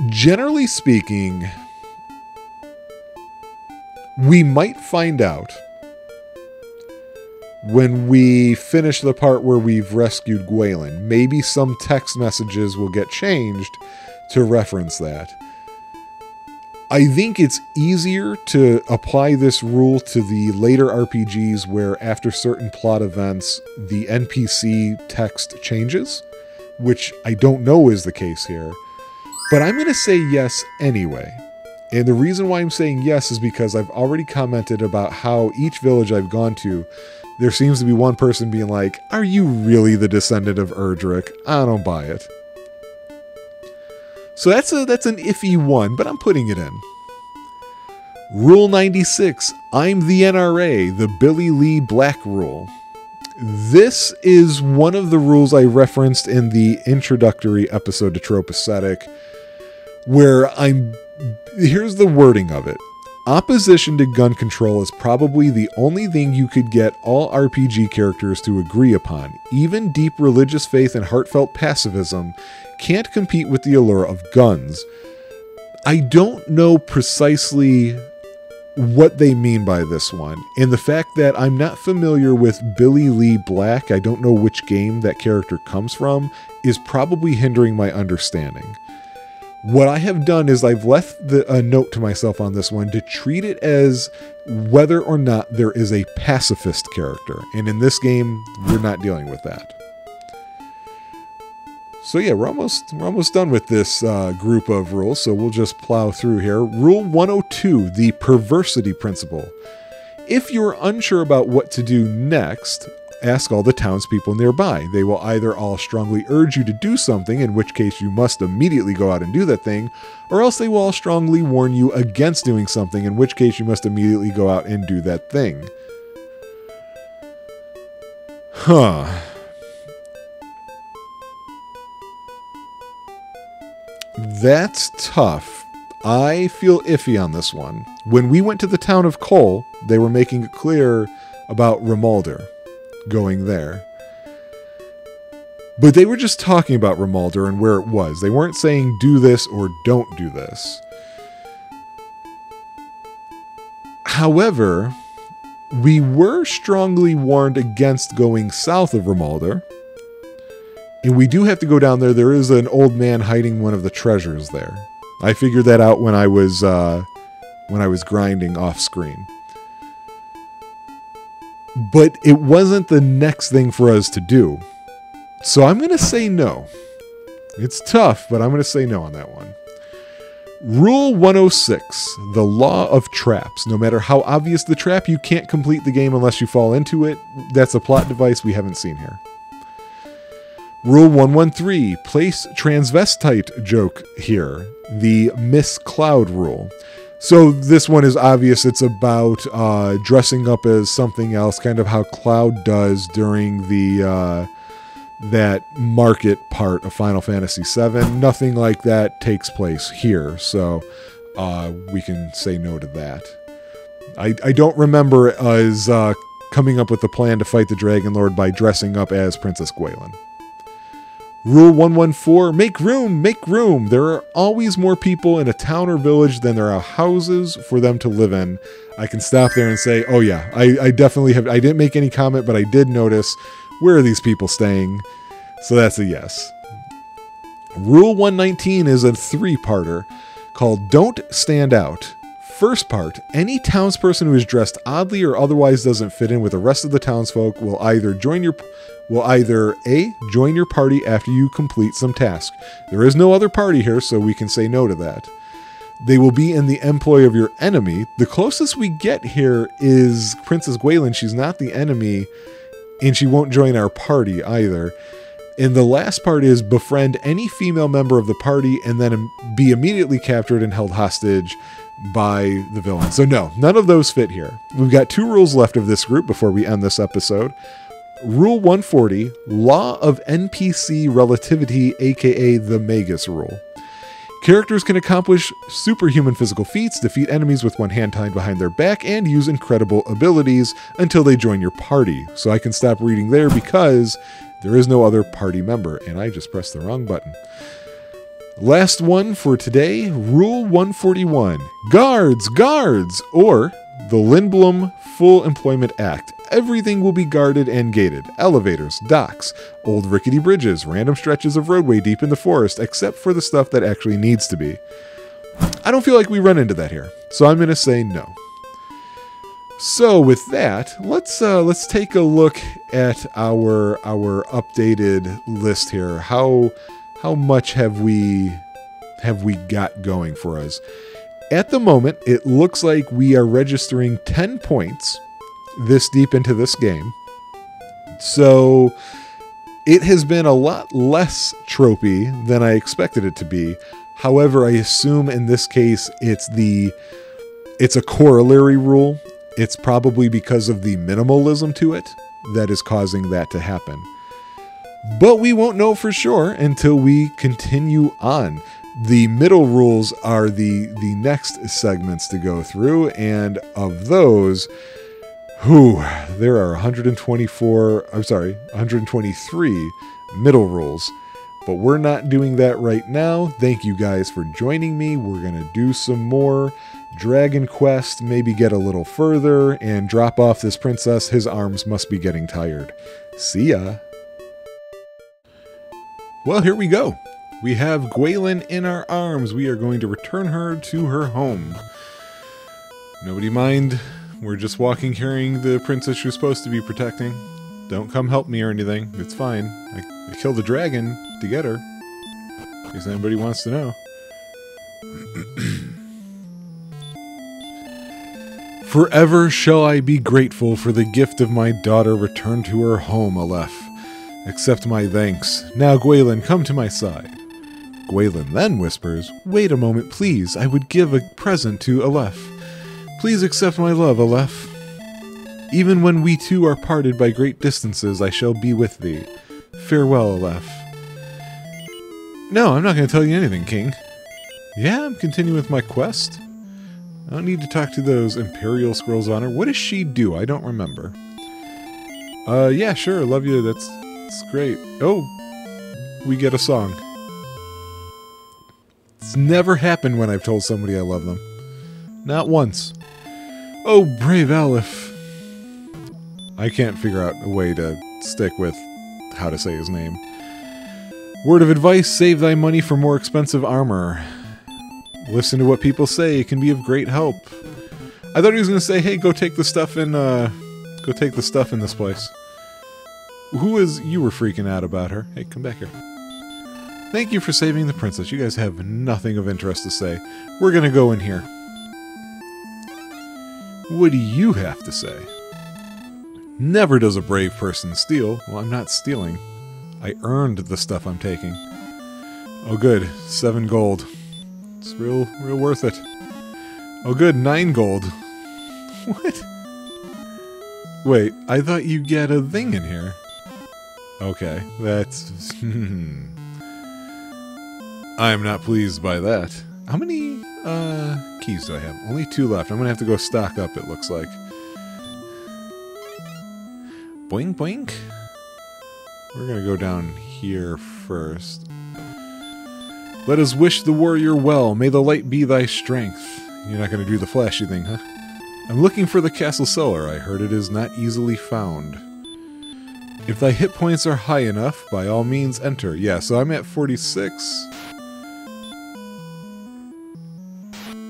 Generally speaking, we might find out when we finish the part where we've rescued Gwaelin. Maybe some text messages will get changed to reference that. I think it's easier to apply this rule to the later RPGs where after certain plot events, the NPC text changes, which I don't know is the case here. But I'm going to say yes anyway. And the reason why I'm saying yes is because I've already commented about how each village I've gone to, there seems to be one person being like, are you really the descendant of Erdrick? I don't buy it. So that's an iffy one, but I'm putting it in. Rule 96, I'm the NRA, the Billy Lee Black rule. This is one of the rules I referenced in the introductory episode to Tropeacetic, where here's the wording of it. Opposition to gun control is probably the only thing you could get all RPG characters to agree upon. Even deep religious faith and heartfelt pacifism can't compete with the allure of guns. I don't know precisely what they mean by this one, and the fact that I'm not familiar with Billy Lee Black, I don't know which game that character comes from, is probably hindering my understanding. What I have done is I've left a note to myself on this one to treat it as whether or not there is a pacifist character. And in this game, we're not dealing with that. So yeah, we're almost done with this group of rules, so we'll just plow through here. Rule 102, the perversity principle. If you're unsure about what to do next, ask all the townspeople nearby. They will either all strongly urge you to do something, in which case you must immediately go out and do that thing, or else they will all strongly warn you against doing something, in which case you must immediately go out and do that thing. Huh. That's tough. I feel iffy on this one. When we went to the town of Cole, they were making it clear about Rimuldar going there. But they were just talking about Rimuldar and where it was. They weren't saying do this or don't do this. However, we were strongly warned against going south of Rimuldar. And we do have to go down there. There is an old man hiding one of the treasures there. I figured that out when I was grinding off screen. But it wasn't the next thing for us to do. So I'm going to say no. It's tough, but I'm going to say no on that one. Rule 106, the law of traps. No matter how obvious the trap, you can't complete the game unless you fall into it. That's a plot device we haven't seen here. Rule 113, place transvestite joke here. The Miss Cloud rule. So this one is obvious. It's about dressing up as something else, kind of how Cloud does during the that market part of Final Fantasy VII. Nothing like that takes place here, so we can say no to that. I don't remember us coming up with the plan to fight the Dragon Lord by dressing up as Princess Gwaelin. Rule 114, make room, make room. There are always more people in a town or village than there are houses for them to live in. I can stop there and say, oh yeah, I definitely have, I didn't make any comment, but I did notice, where are these people staying? So that's a yes. Rule 119 is a 3-parter called Don't Stand Out. First part, any townsperson who is dressed oddly or otherwise doesn't fit in with the rest of the townsfolk will either A, join your party after you complete some task. There is no other party here, so we can say no to that. They will be in the employ of your enemy. The closest we get here is Princess Gwaelin. She's not the enemy, and she won't join our party either. And the last part is befriend any female member of the party and then be immediately captured and held hostage by the villain. So no, none of those fit here. We've got 2 rules left of this group before we end this episode. Rule 140, Law of NPC Relativity, aka the Magus Rule. Characters can accomplish superhuman physical feats, defeat enemies with one hand tied behind their back, and use incredible abilities until they join your party. So I can stop reading there because there is no other party member, and I just pressed the wrong button. Last one for today, Rule 141. Guards, or the Lindblom Full Employment Act. Everything will be guarded and gated. Elevators, docks, old rickety bridges, random stretches of roadway deep in the forest, except for the stuff that actually needs to be. I don't feel like we run into that here, so I'm going to say no. So with that, let's take a look at our updated list here. How much have we got going for us? At the moment, it looks like we are registering 10 points this deep into this game. So it has been a lot less tropey than I expected it to be. However, I assume in this case it's a corollary rule. It's probably because of the minimalism to it that is causing that to happen. But we won't know for sure until we continue on. The middle rules are the next segments to go through, and of those, there are 123 middle rules. But we're not doing that right now. Thank you guys for joining me. We're going to do some more Dragon Quest, maybe get a little further, and drop off this princess. His arms must be getting tired. See ya. Well, here we go. We have Gwaelin in our arms. We are going to return her to her home. Nobody mind. We're just walking carrying the princess you're supposed to be protecting. Don't come help me or anything. It's fine. I killed a dragon to get her. In case anybody wants to know. Forever shall I be grateful for the gift of my daughter returned to her home, Aleph. Accept my thanks. Now, Gwaelin, come to my side. Gwaelin then whispers, Wait a moment, please. I would give a present to Aleph. Please accept my love, Aleph. Even when we two are parted by great distances, I shall be with thee. Farewell, Aleph. No, I'm not going to tell you anything, King. Yeah, I'm continuing with my quest. I don't need to talk to those Imperial Scrolls of Honor. What does she do? I don't remember. Yeah, sure, love you. That's great. Oh, we get a song. It's never happened when I've told somebody I love them. Not once. Oh, brave Aleph. I can't figure out a way to stick with how to say his name. Word of advice, save thy money for more expensive armor. Listen to what people say, it can be of great help. I thought he was going to say, hey, go take the stuff in this place. You were freaking out about her. Hey, come back here. Thank you for saving the princess. You guys have nothing of interest to say. We're going to go in here. What do you have to say? Never does a brave person steal. Well, I'm not stealing. I earned the stuff I'm taking. Oh good, 7 gold. It's real worth it. Oh good, 9 gold. What? Wait, I thought you get a thing in here. Okay, that's... I'm not pleased by that. How many keys do I have? Only 2 left. I'm gonna have to go stock up, it looks like. Boing boing. We're gonna go down here first. Let us wish the warrior well. May the light be thy strength. You're not gonna do the flashy thing, huh? I'm looking for the castle cellar. I heard it is not easily found. If thy hit points are high enough, by all means enter. Yeah, so I'm at 46.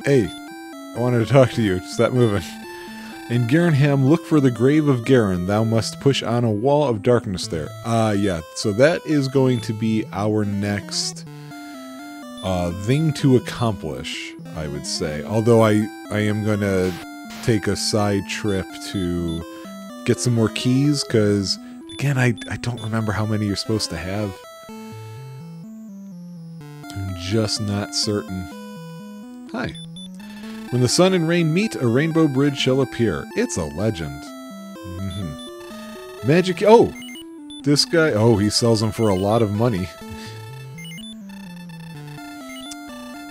Hey, I wanted to talk to you. Stop moving. In Garenham, look for the grave of Garen. Thou must push on a wall of darkness there. Yeah, so that is going to be our next thing to accomplish, I would say. Although I am going to take a side trip to get some more keys, because, again, I don't remember how many you're supposed to have. I'm just not certain. Hi. When the sun and rain meet, a rainbow bridge shall appear. It's a legend. Magic... Oh! This guy... Oh, he sells them for a lot of money.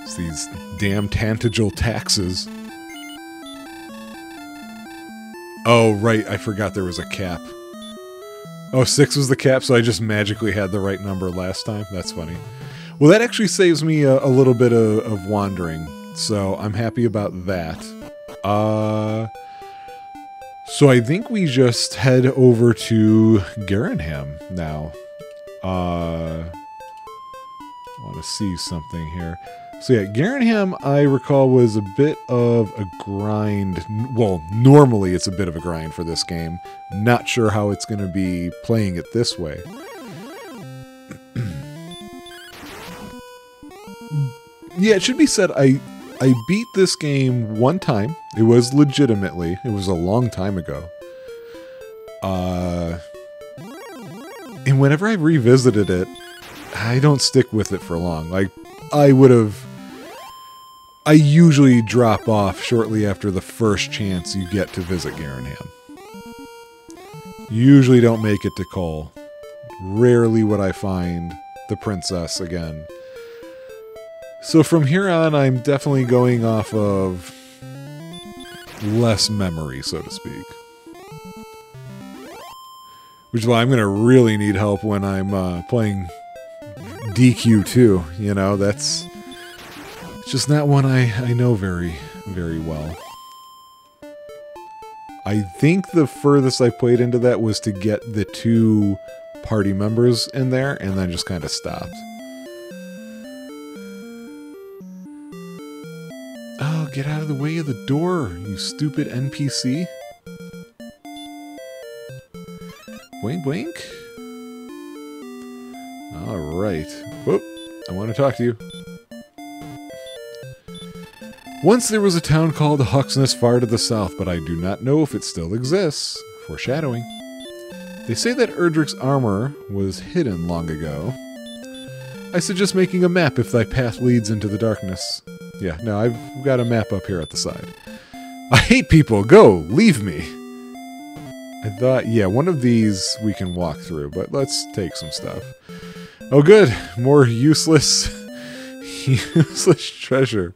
It's these damn tangible taxes. Oh, right. I forgot there was a cap. Oh, 6 was the cap, so I just magically had the right number last time? That's funny. Well, that actually saves me a little bit of wandering. So I'm happy about that. So I think we just head over to Garenham now. I want to see something here. So yeah, Garenham, I recall, was a bit of a grind. Well, normally it's a bit of a grind for this game. Not sure how it's going to be playing it this way. Yeah, it should be said, I beat this game one time. It was legitimately. It was a long time ago. And whenever I revisited it, I don't stick with it for long. Like, I usually drop off shortly after the first chance you get to visit Garenham. Usually don't make it to Cole. Rarely would I find the princess again. So from here on, I'm definitely going off of less memory, so to speak. Which is why I'm going to really need help when I'm playing DQ2. You know, that's just not one I know very, very well. I think the furthest I played into that was to get the 2 party members in there, and then just kind of stopped. Oh, get out of the way of the door, you stupid NPC. Wink, wink. Alright. Whoop. I want to talk to you. Once there was a town called Huxness far to the south, but I do not know if it still exists. Foreshadowing. They say that Erdrick's armor was hidden long ago. I suggest making a map if thy path leads into the darkness. Yeah, no, I've got a map up here at the side. I hate people! Go! Leave me! I thought, yeah, one of these we can walk through, but let's take some stuff. Oh good! More useless... useless treasure.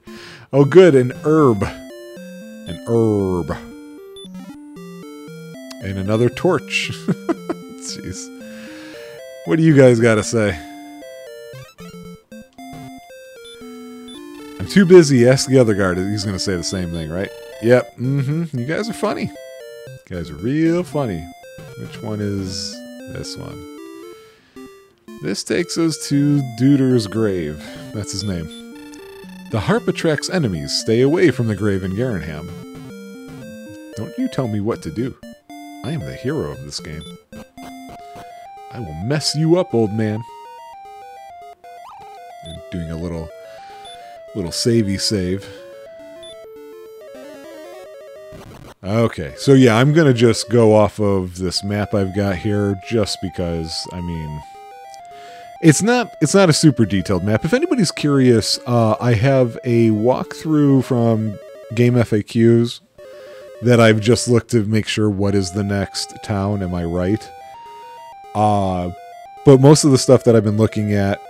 Oh good, an herb. An herb. And another torch. Jeez. What do you guys gotta say? I'm too busy. Ask the other guard. He's gonna say the same thing, right? Yep. You guys are funny. You guys are real funny. Which one is this one? This takes us to Duder's grave. That's his name. The harp attracts enemies. Stay away from the grave in Garenham. Don't you tell me what to do. I am the hero of this game. I will mess you up, old man. I'm doing a little savey save. Okay, so yeah, I'm gonna just go off of this map I've got here, just because, I mean, it's not a super detailed map. If anybody's curious, I have a walkthrough from Game FAQs that I've just looked to make sure what is the next town, am I right? But most of the stuff that I've been looking at,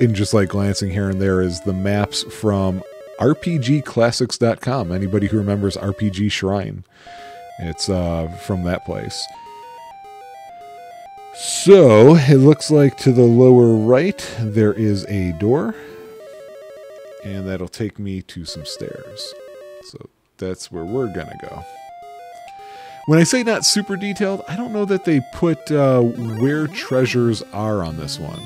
and just like glancing here and there, is the maps from RPGclassics.com. Anybody who remembers RPG Shrine, it's from that place. So, it looks like to the lower right, there is a door, and that'll take me to some stairs. So, that's where we're gonna go. When I say not super detailed, I don't know that they put where treasures are on this one.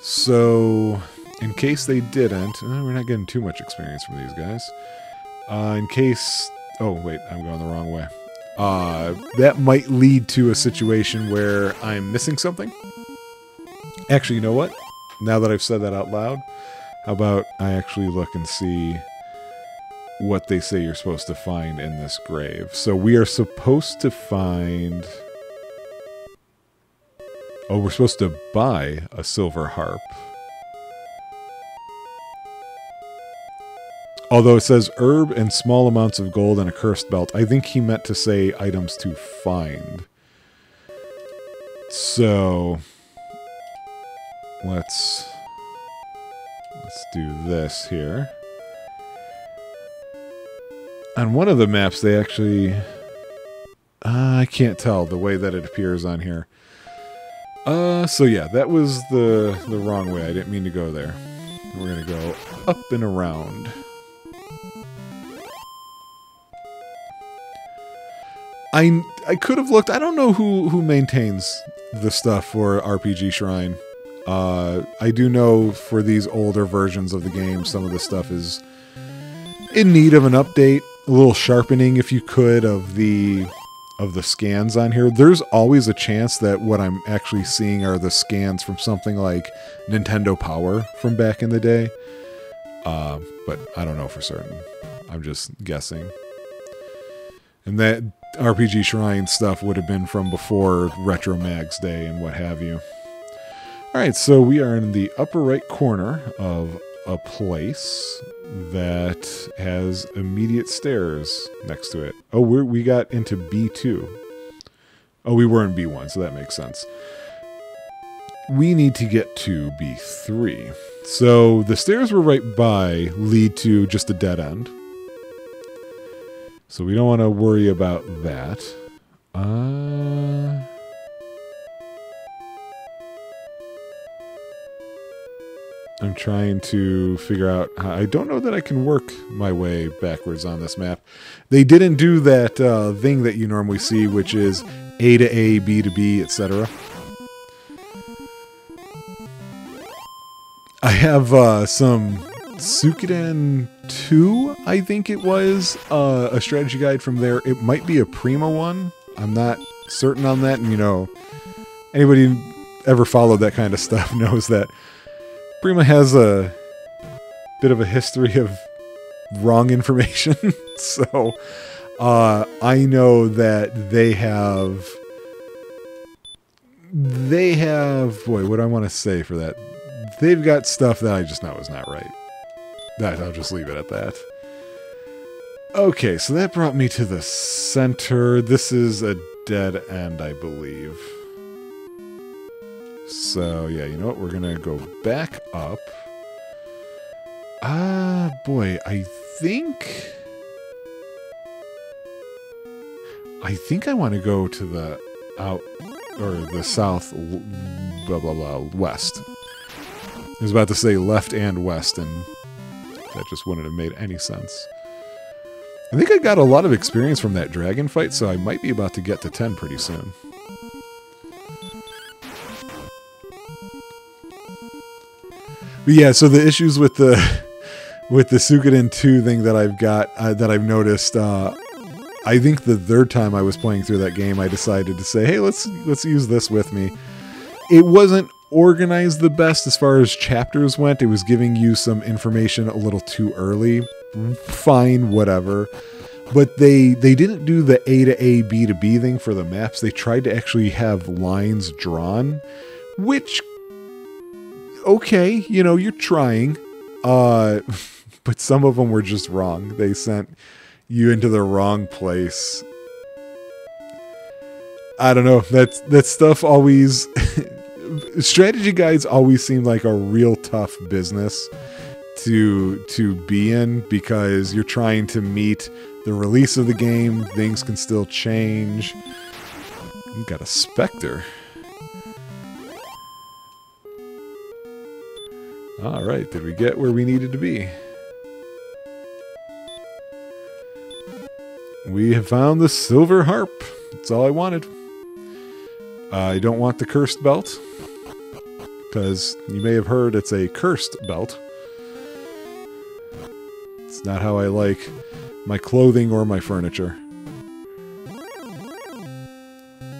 So, in case they didn't, we're not getting too much experience from these guys. In case... Oh, wait, I'm going the wrong way. That might lead to a situation where I'm missing something. Actually, you know what? Now that I've said that out loud, how about I actually look and see what they say you're supposed to find in this grave. So we are supposed to find... Oh, we're supposed to buy a silver harp. Although it says herb and small amounts of gold and a cursed belt. I think he meant to say items to find. So... Let's do this here. On one of the maps, they actually... I can't tell the way that it appears on here. So yeah, that was the wrong way. I didn't mean to go there. We're going to go up and around. I could have looked... I don't know who maintains the stuff for RPG Shrine. I do know for these older versions of the game, some of the stuff is in need of an update. A little sharpening, if you could, of the scans on here. There's always a chance that what I'm actually seeing are the scans from something like Nintendo Power from back in the day. But I don't know for certain. I'm just guessing. And that RPG Shrine stuff would have been from before Retro Mag's day and what have you. Alright, so we are in the upper right corner of a place that has immediate stairs next to it. Oh, we got into B2. Oh, we were in B1, so that makes sense. We need to get to B3. So the stairs we're right by lead to just a dead end. So we don't want to worry about that. I'm trying to figure out how... I don't know that I can work my way backwards on this map. They didn't do that thing that you normally see, which is A to A, B to B, etc. I have some Suikoden 2, I think it was, a strategy guide from there. It might be a Prima one. I'm not certain on that. And, you know, anybody who ever followed that kind of stuff knows that Prima has a bit of a history of wrong information. So, I know that they have, boy, what do I want to say for that? They've got stuff that I just know is not right. I'll just leave it at that. Okay, so that brought me to the center. This is a dead end, I believe. So, yeah, you know what? We're going to go back up. Boy, I think I want to go to the the south, blah, blah, blah, west. I was about to say left and west, and that just wouldn't have made any sense. I think I got a lot of experience from that dragon fight, so I might be about to get to 10 pretty soon. But yeah, so the issues with the Suikoden 2 thing that I've got, that I've noticed, I think the third time I was playing through that game, I decided to say, hey, let's use this with me. It wasn't organized the best as far as chapters went. It was giving you some information a little too early. Fine, whatever. But they didn't do the A to A, B to B thing for the maps. They tried to actually have lines drawn, which, okay, you know, you're trying. But some of them were just wrong. They sent you into the wrong place. I don't know. That stuff always... strategy guides always seem like a real tough business to be in, because you're trying to meet the release of the game. Things can still change. You got a Spectre. Alright, did we get where we needed to be? We have found the silver harp. That's all I wanted. I don't want the cursed belt, because you may have heard it's a cursed belt. It's not how I like my clothing or my furniture.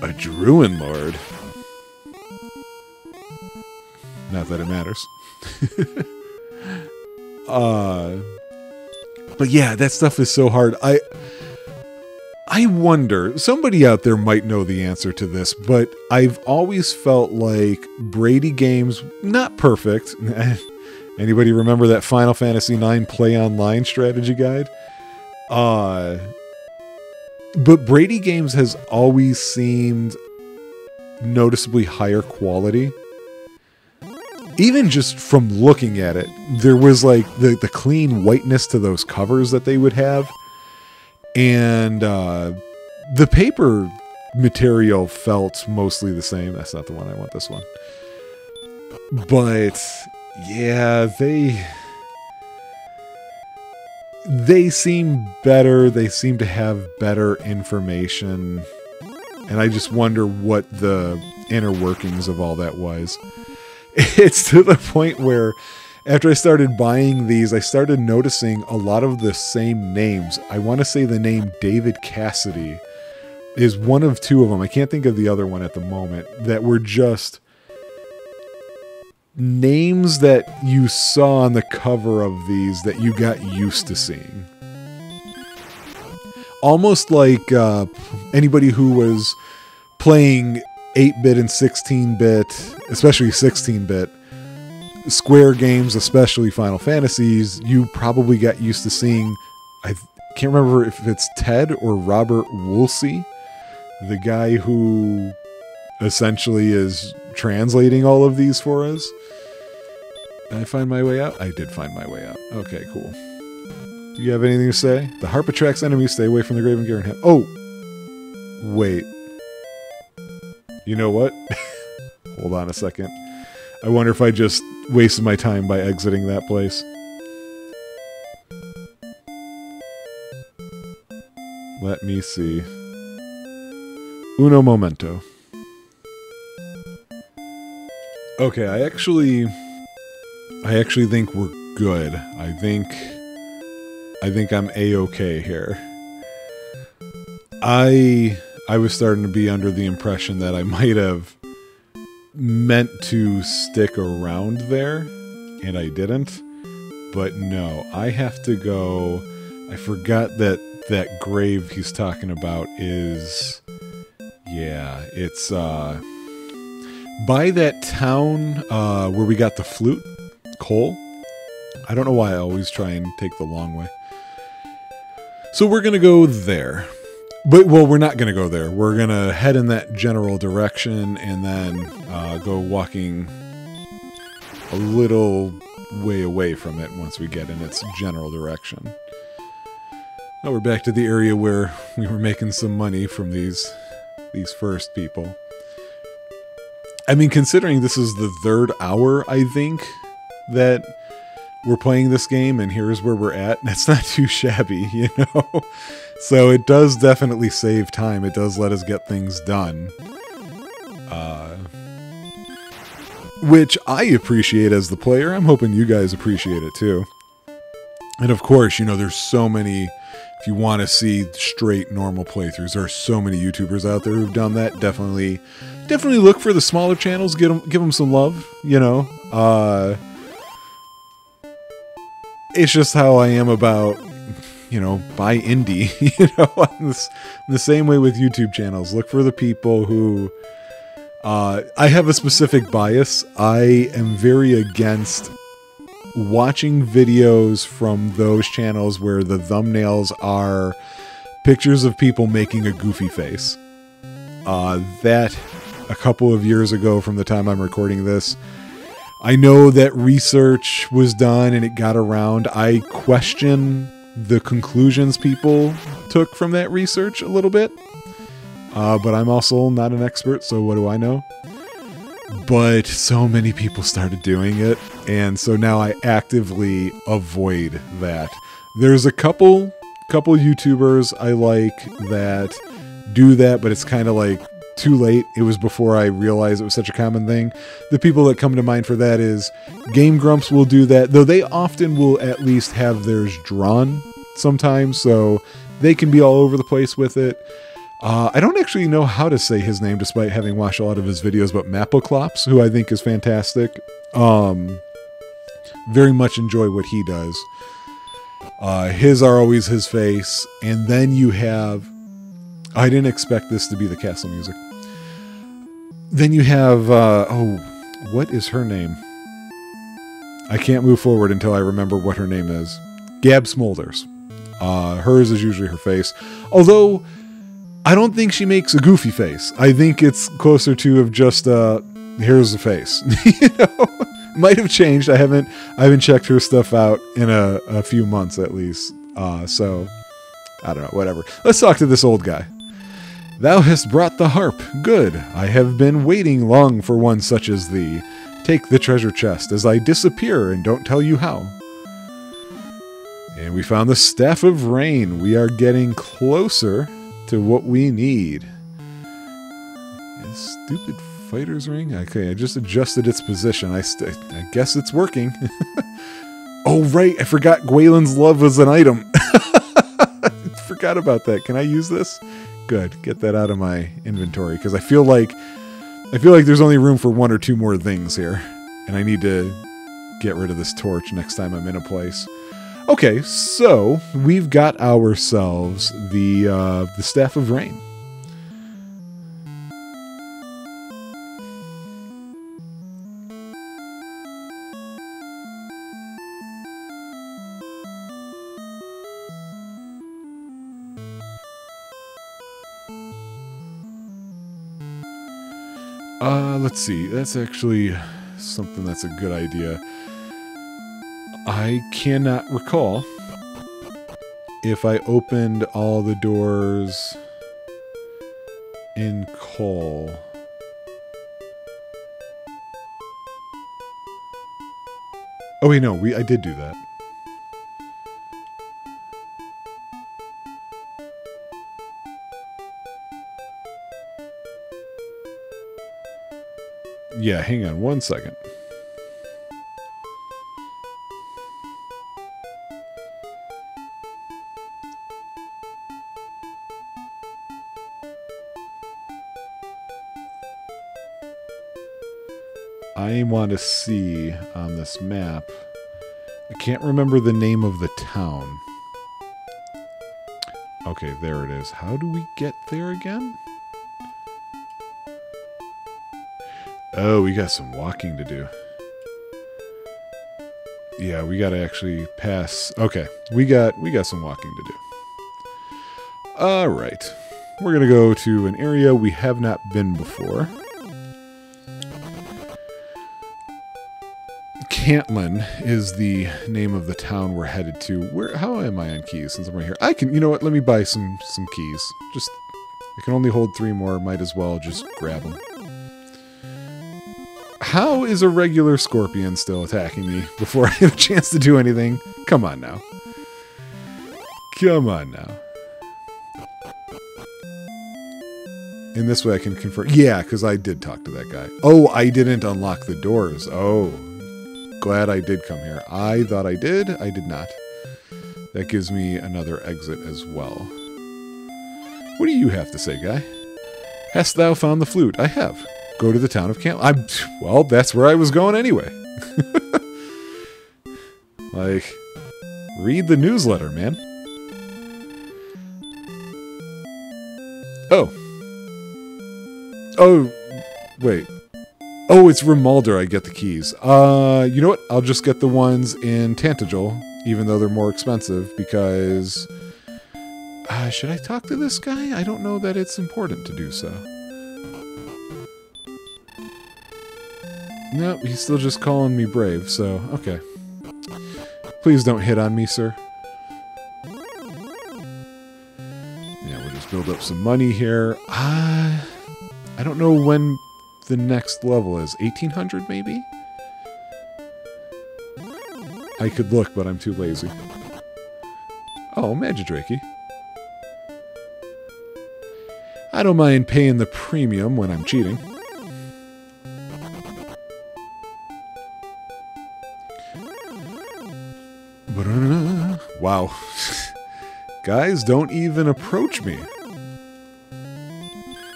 A Druid Lord. Not that it matters. But yeah, that stuff is so hard. I wonder, somebody out there might know the answer to this, but I've always felt like Brady games, not perfect. Anybody remember that Final Fantasy IX Play Online strategy guide? But Brady games has always seemed noticeably higher quality. Even just from looking at it, there was like the clean whiteness to those covers that they would have. And the paper material felt mostly the same. That's not the one. I want this one. But yeah, they seem better. They seem to have better information. And I just wonder what the inner workings of all that was. It's to the point where after I started buying these, I started noticing a lot of the same names. I want to say the name David Cassidy is one of two of them. I can't think of the other one at the moment, that were just names that you saw on the cover of these that you got used to seeing. Almost like anybody who was playing 8-bit and 16-bit, especially 16-bit, Square games, especially Final Fantasies, you probably got used to seeing, I can't remember if it's Ted or Robert Woolsey, the guy who essentially is translating all of these for us. Did I find my way out? I did find my way out. Okay, cool. Do you have anything to say? The harp attracts enemies. Stay away from the Graven Gear. Oh! Wait. You know what? Hold on a second. I wonder if I just wasted my time by exiting that place. Let me see. Uno momento. Okay, I actually think we're good. I think I'm A-okay here. I was starting to be under the impression that I might have meant to stick around there, and I didn't. But no, I have to go. I forgot that grave he's talking about is, yeah, it's by that town where we got the flute, Cole. I don't know why I always try and take the long way. So we're gonna go there. But, well, we're not going to go there. We're going to head in that general direction and then go walking a little way away from it once we get in its general direction. Now we're back to the area where we were making some money from these first people. I mean, considering this is the third hour, I think, that we're playing this game, and here's where we're at, that's not too shabby, you know? So it does definitely save time. It does let us get things done. Which I appreciate as the player. I'm hoping you guys appreciate it too. And of course, you know, there's so many, if you want to see straight normal playthroughs, there are so many YouTubers out there who've done that. Definitely look for the smaller channels. Give them some love, you know. It's just how I am about, you know, buy indie, you know, the same way with YouTube channels. Look for the people who, I have a specific bias. I am very against watching videos from those channels where the thumbnails are pictures of people making a goofy face. That, a couple of years ago from the time I'm recording this, I know that research was done and it got around. I question the conclusions people took from that research a little bit. But I'm also not an expert, so what do I know? But so many people started doing it, and so now I actively avoid that. There's a couple couple YouTubers I like that do that, but it's kind of like too late. It was before I realized it was such a common thing. The people that come to mind for that is Game Grumps will do that, though they often will at least have theirs drawn sometimes, so they can be all over the place with it. I don't actually know how to say his name despite having watched a lot of his videos, but Mapoclops, who I think is fantastic. Very much enjoy what he does. His are always his face, and then you have... I didn't expect this to be the castle music. Then you have... oh, what is her name? I can't move forward until I remember what her name is. Gab Smolders. Hers is usually her face. Although, I don't think she makes a goofy face. I think it's closer to of just, here's the face. You know? Might have changed. I haven't checked her stuff out in a few months at least. So, I don't know, whatever. Let's talk to this old guy. Thou hast brought the harp. Good. I have been waiting long for one such as thee. Take the treasure chest as I disappear and don't tell you how. And we found the Staff of Rain. We are getting closer to what we need. Stupid fighter's ring? Okay, I just adjusted its position. I guess it's working. Oh, right. I forgot Gwaelin's Love was an item. Forgot about that. Can I use this? Good. Get that out of my inventory, because I feel like there's only room for one or two more things here, and I need to get rid of this torch next time I'm in a place. Okay, so we've got ourselves the Staff of Rain. Let's see. That's actually something that's a good idea. I cannot recall if I opened all the doors in Cole. Oh wait, no, I did do that. Yeah, hang on one second. I want to see on this map. I can't remember the name of the town. Okay, there it is. How do we get there again? Oh, we got some walking to do. Yeah, we got to actually pass. Okay, we got some walking to do. All right. We're going to go to an area we have not been before. Cantlin is the name of the town we're headed to. How am I on keys since I'm right here? You know what? Let me buy some keys. I can only hold 3 more. Might as well just grab them. How is a regular scorpion still attacking me before I have a chance to do anything? Come on now. Come on now. In this way I can confirm. Yeah, because I did talk to that guy. Oh, I didn't unlock the doors. Oh, glad I did come here. I thought I did. I did not. That gives me another exit as well. What do you have to say, guy? Hast thou found the flute? I have. Go to the town of Cantlin. Well, that's where I was going anyway. Like, read the newsletter, man. Oh. Oh, wait. Oh, it's Rimalder I get the keys. You know what? I'll just get the ones in Tantagel, even though they're more expensive, because... should I talk to this guy? I don't know that it's important to do so. No, he's still just calling me brave, so, okay. Please don't hit on me, sir. Yeah, we'll just build up some money here. I don't know when the next level is. 1800, maybe? I could look, but I'm too lazy. Oh, Magidrakey. I don't mind paying the premium when I'm cheating. Wow. Guys, don't even approach me.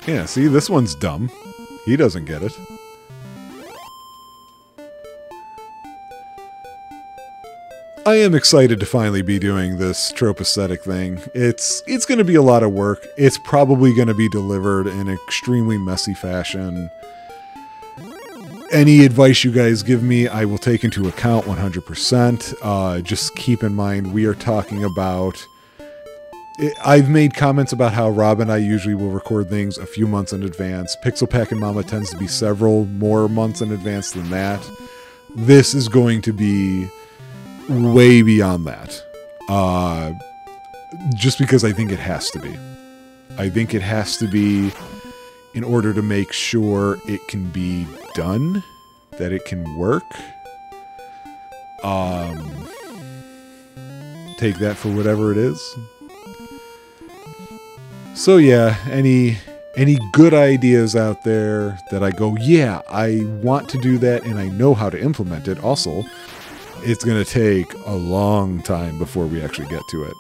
Yeah, see, this one's dumb. He doesn't get it. I am excited to finally be doing this Tropeacetic thing. It's going to be a lot of work. It's probably going to be delivered in an extremely messy fashion. Any advice you guys give me, I will take into account 100%. Just keep in mind, we are talking about... I've made comments about how Rob and I usually will record things a few months in advance. Pixel Pack and Mama tends to be several more months in advance than that. This is going to be way beyond that. Just because I think it has to be. I think it has to be in order to make sure it can be done, that it can work. Take that for whatever it is. So yeah, any good ideas out there that I go, yeah, I want to do that and I know how to implement it. Also, it's going to take a long time before we actually get to it.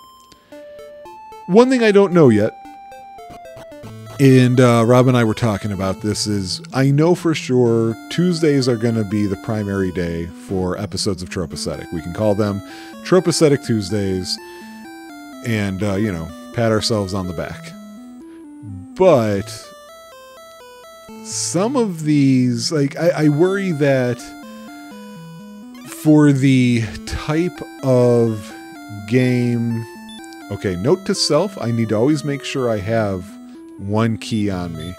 One thing I don't know yet, and Rob and I were talking about this, is I know for sure Tuesdays are going to be the primary day for episodes of Tropeacetic. We can call them Tropeacetic Tuesdays and, pat ourselves on the back. But some of these, I worry that for the type of game... Okay, note to self, I need to always make sure I have one key on me.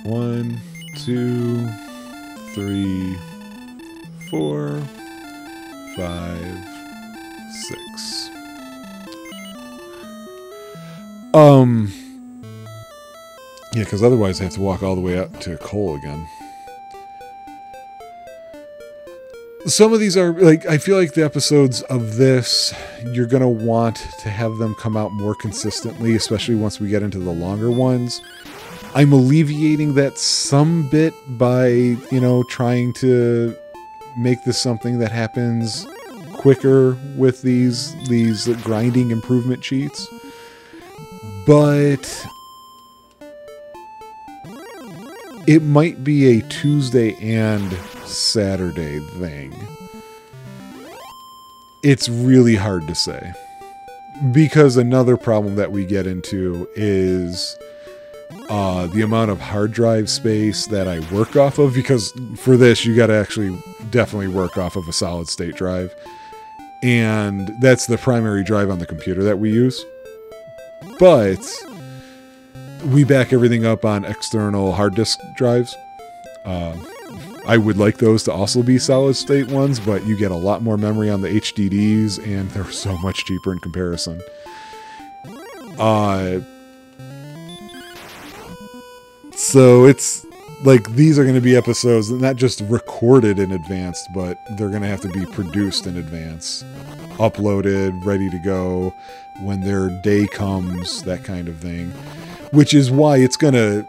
1, 2, 3, 4, 5, 6. Yeah, because otherwise I have to walk all the way up to Cole again. Some of these are, I feel like the episodes of this, you're going to want to have them come out more consistently, especially once we get into the longer ones. I'm alleviating that some bit by, trying to make this something that happens quicker with these grinding improvement cheats. But it might be a Tuesday and Saturday thing. It's really hard to say. Because another problem that we get into is the amount of hard drive space that I work off of. Because for this, you got to actually definitely work off of a solid state drive. And that's the primary drive on the computer that we use. But we back everything up on external hard disk drives. I would like those to also be solid state ones, but you get a lot more memory on the HDDs, and they're so much cheaper in comparison. So it's like these are going to be episodes not just recorded in advance, but they're going to have to be produced in advance, uploaded, ready to go when their day comes, that kind of thing. Which is why it's gonna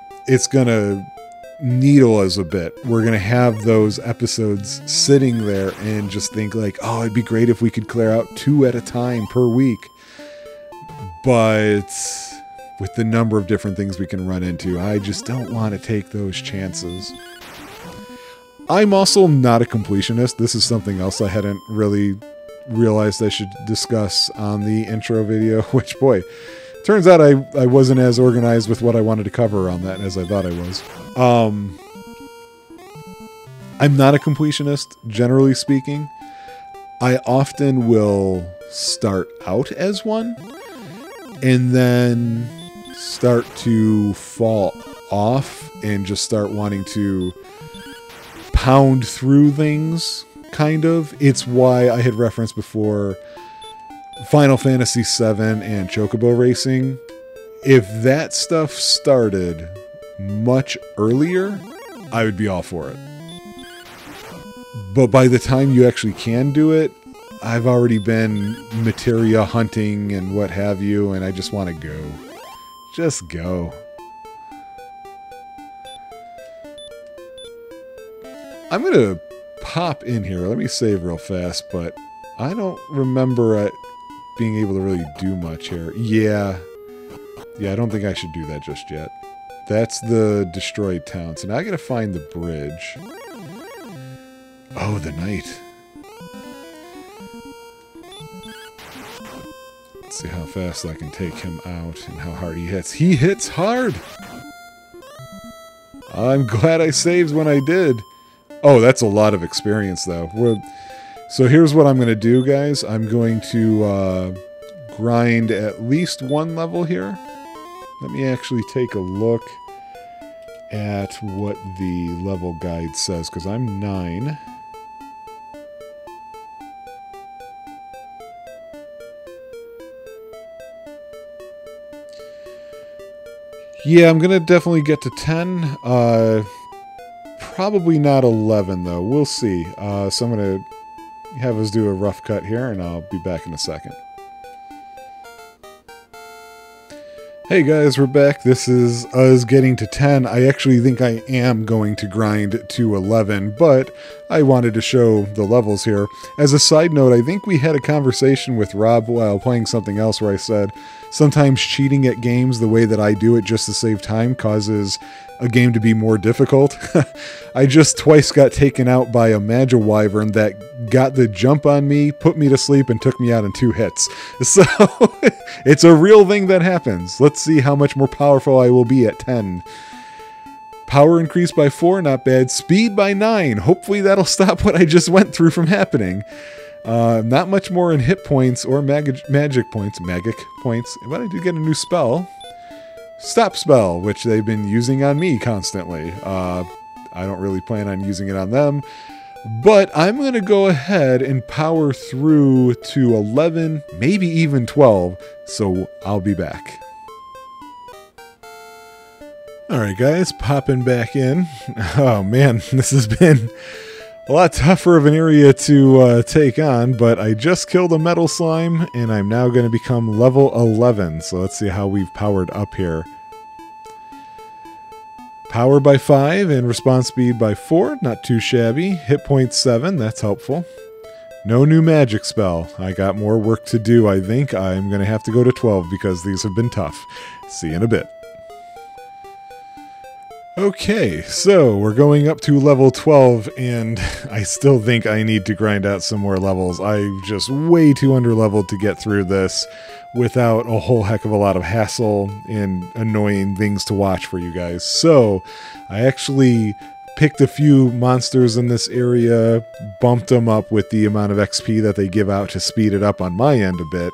needle us a bit. We're gonna have those episodes sitting there and just think oh, it'd be great if we could clear out 2 at a time per week. But with the number of different things we can run into, I just don't want to take those chances. I'm also not a completionist. This is something else I hadn't really realized I should discuss on the intro video, which, boy, turns out I wasn't as organized with what I wanted to cover on that as I thought I was. I'm not a completionist, generally speaking. I often will start out as one, and then start to fall off and just start wanting to pound through things, kind of. It's why I had referenced before Final Fantasy VII and Chocobo Racing. If that stuff started much earlier, I would be all for it. But by the time you actually can do it, I've already been materia hunting and what have you, and I just want to go. Just go. I'm going to pop in here. Let me save real fast, but I don't remember being able to really do much here. Yeah, I don't think I should do that just yet. That's the destroyed town. So now I got to find the bridge. Oh, the knight. Let's see how fast I can take him out and how hard he hits. He hits hard! I'm glad I saved when I did. Oh, that's a lot of experience, though. So here's what I'm going to do, guys. I'm going to grind at least one level here. Let me actually take a look at what the level guide says, because I'm 9. Yeah, I'm going to definitely get to 10. Probably not 11, though. We'll see. So I'm going to have us do a rough cut here, and I'll be back in a second. Hey guys, we're back. This is us getting to 10. I actually think I am going to grind to 11, but I wanted to show the levels here. As a side note, I think we had a conversation with Rob while playing something else where I said sometimes cheating at games the way that I do it just to save time causes a game to be more difficult. I just twice got taken out by a Magiwyvern that got the jump on me, put me to sleep, and took me out in 2 hits. So it's a real thing that happens. Let's see how much more powerful I will be at 10. Power increased by 4, not bad. Speed by 9. Hopefully that'll stop what I just went through from happening. Not much more in hit points or magic points. But I did get a new spell. Stop spell, which they've been using on me constantly. I don't really plan on using it on them. But I'm going to go ahead and power through to 11, maybe even 12. So I'll be back. Alright guys, popping back in. Oh man, this has been a lot tougher of an area to take on, but I just killed a metal slime, and I'm now going to become level 11. So let's see how we've powered up here. Power by 5 and response speed by 4, not too shabby. Hit point 7, that's helpful. No new magic spell. I got more work to do, I think. I'm going to have to go to 12 because these have been tough. See you in a bit. Okay, so we're going up to level 12, and I still think I need to grind out some more levels. I'm just way too underleveled to get through this without a whole heck of a lot of hassle and annoying things to watch for you guys. So I actually picked a few monsters in this area, bumped them up with the amount of XP that they give out to speed it up on my end a bit,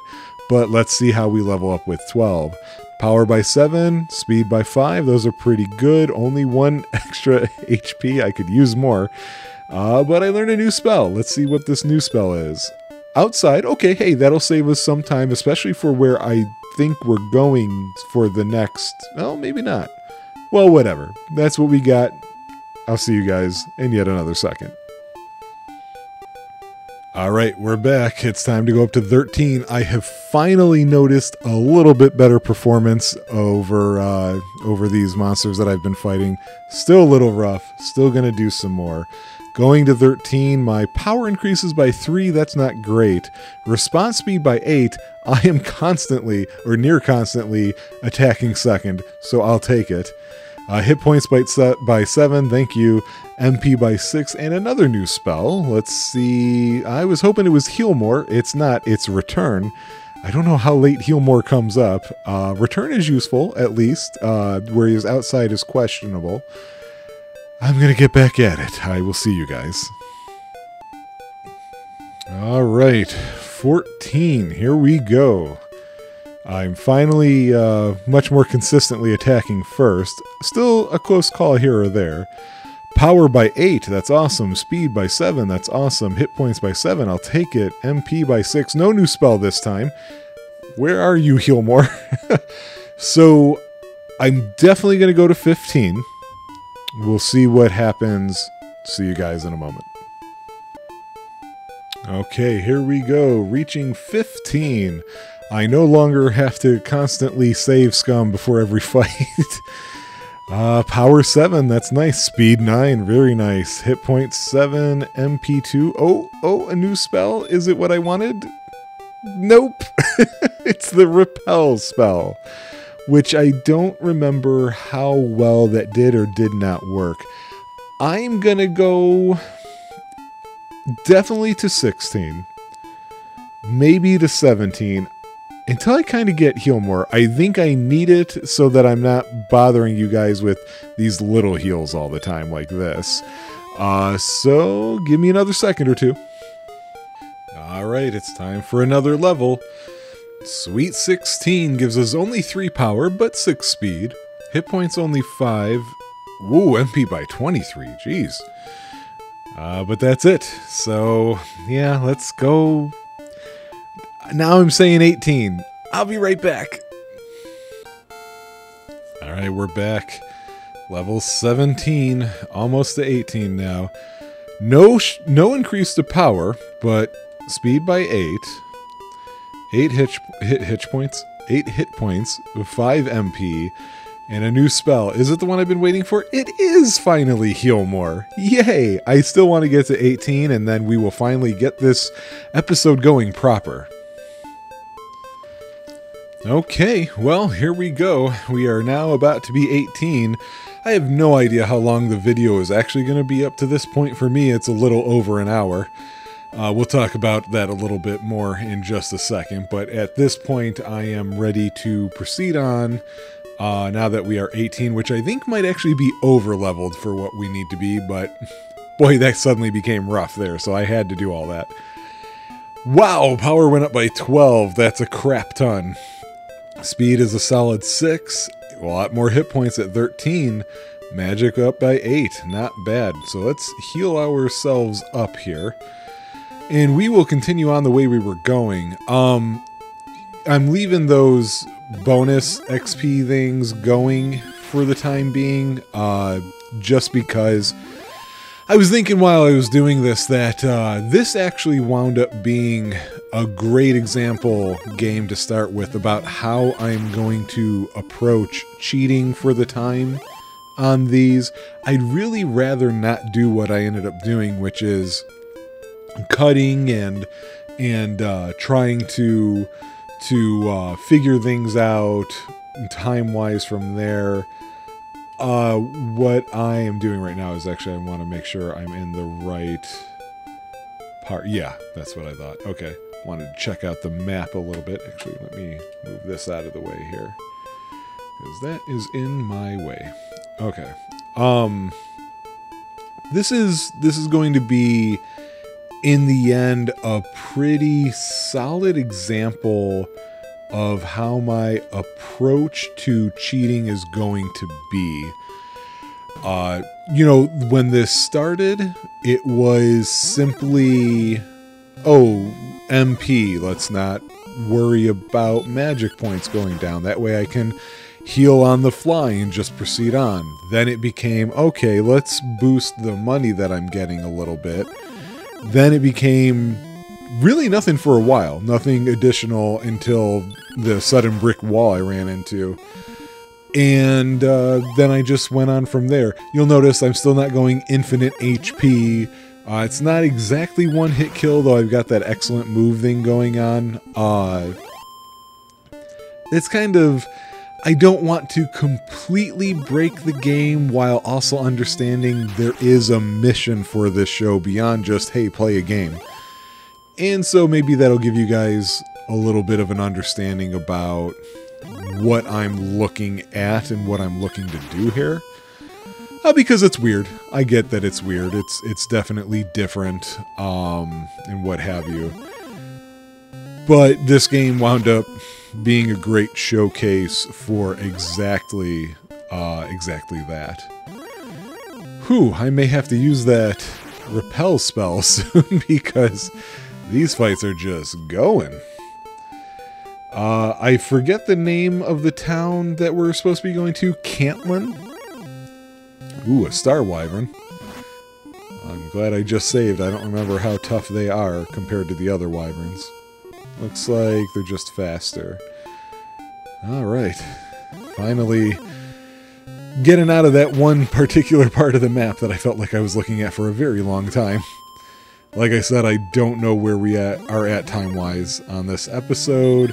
but let's see how we level up with 12. Power by 7, speed by 5, those are pretty good. Only 1 extra HP, I could use more. But I learned a new spell. Let's see what this new spell is. Outside, okay, hey, that'll save us some time, especially for where I think we're going for the next... Well, maybe not. Well, whatever. That's what we got. I'll see you guys in yet another second. Alright, we're back. It's time to go up to 13. I have finally noticed a little bit better performance over these monsters that I've been fighting. Still a little rough. Still going to do some more. Going to 13, my power increases by 3. That's not great. Response speed by 8. I am constantly, or near constantly, attacking second, so I'll take it. Hit points by 7, thank you. MP by 6, and another new spell. Let's see. I was hoping it was Heal More. It's not. It's Return. I don't know how late Heal More comes up. Return is useful, at least. Where he's outside is questionable. I'm going to get back at it. I will see you guys. Alright. 14. Here we go. I'm finally much more consistently attacking first. Still a close call here or there. Power by 8, that's awesome. Speed by 7, that's awesome. Hit points by 7, I'll take it. MP by 6, no new spell this time. Where are you, Heal More? So, I'm definitely going to go to 15. We'll see what happens. See you guys in a moment. Okay, here we go. Reaching 15. I no longer have to constantly save scum before every fight. Power 7, that's nice. Speed 9, very nice. Hit point 7, MP 2. Oh, a new spell? Is it what I wanted? Nope. It's the repel spell, which I don't remember how well that did or did not work. I'm gonna go definitely to 16, maybe to 17, until I kind of get heal more. I think I need it so that I'm not bothering you guys with these little heals all the time like this. So give me another second or two. Alright, it's time for another level. Sweet 16 gives us only 3 power, but 6 speed. Hit points only 5. Woo, MP by 23, jeez. But that's it. So, yeah, let's go. Now I'm saying 18. I'll be right back. Alright, we're back. Level 17, almost to 18 now. No increase to power, but speed by 8. 8 hit points, 5 MP, and a new spell. Is it the one I've been waiting for? It is finally Heal More. Yay! I still want to get to 18, and then we will finally get this episode going proper. Okay, well, here we go. We are now about to be 18. I have no idea how long the video is actually going to be up to this point. For me, it's a little over an hour. We'll talk about that a little bit more in just a second, but at this point, I am ready to proceed on. Now that we are 18, which I think might actually be over-leveled for what we need to be, but boy, that suddenly became rough there, so I had to do all that. Wow, power went up by 12. That's a crap ton. Speed is a solid 6. A lot more hit points at 13. Magic up by 8. Not bad. So let's heal ourselves up here. And we will continue on the way we were going. I'm leaving those bonus XP things going for the time being, just because I was thinking while I was doing this that this actually wound up being a great example game to start with about how I'm going to approach cheating for the time on these. I'd really rather not do what I ended up doing, which is cutting and trying to figure things out time-wise from there. What I am doing right now is actually I want to make sure I'm in the right part. Yeah, that's what I thought. Okay, wanted to check out the map a little bit. Actually, let me move this out of the way here, because that is in my way. Okay. This is going to be, in the end, a pretty solid example of how my approach to cheating is going to be. You know, when this started, it was simply, oh, MP, let's not worry about magic points going down. That way I can heal on the fly and just proceed on. Then it became, okay, let's boost the money that I'm getting a little bit. Then it became really nothing for a while. Nothing additional until the sudden brick wall I ran into. And then I just went on from there. You'll notice I'm still not going infinite HP. It's not exactly one hit kill, though I've got that excellent move thing going on. It's kind of, I don't want to completely break the game while also understanding there is a mission for this show beyond just, hey, play a game. And so maybe that'll give you guys a little bit of an understanding about what I'm looking at and what I'm looking to do here. Because it's weird. I get that it's weird. It's definitely different, and what have you. But this game wound up being a great showcase for exactly that. Whew, I may have to use that repel spell soon because these fights are just going. I forget the name of the town that we're supposed to be going to. Cantlin? Ooh, a star wyvern. I'm glad I just saved. I don't remember how tough they are compared to the other wyverns. Looks like they're just faster. Alright. Finally getting out of that one particular part of the map that I felt like I was looking at for a very long time. Like I said, I don't know where we are at time-wise on this episode,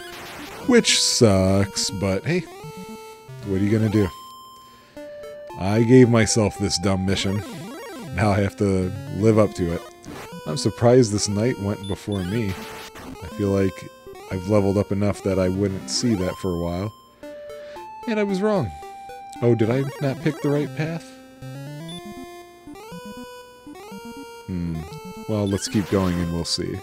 which sucks, but hey, what are you gonna do? I gave myself this dumb mission. Now I have to live up to it. I'm surprised this knight went before me. I feel like I've leveled up enough that I wouldn't see that for a while. And I was wrong. Oh, did I not pick the right path? Well, let's keep going and we'll see.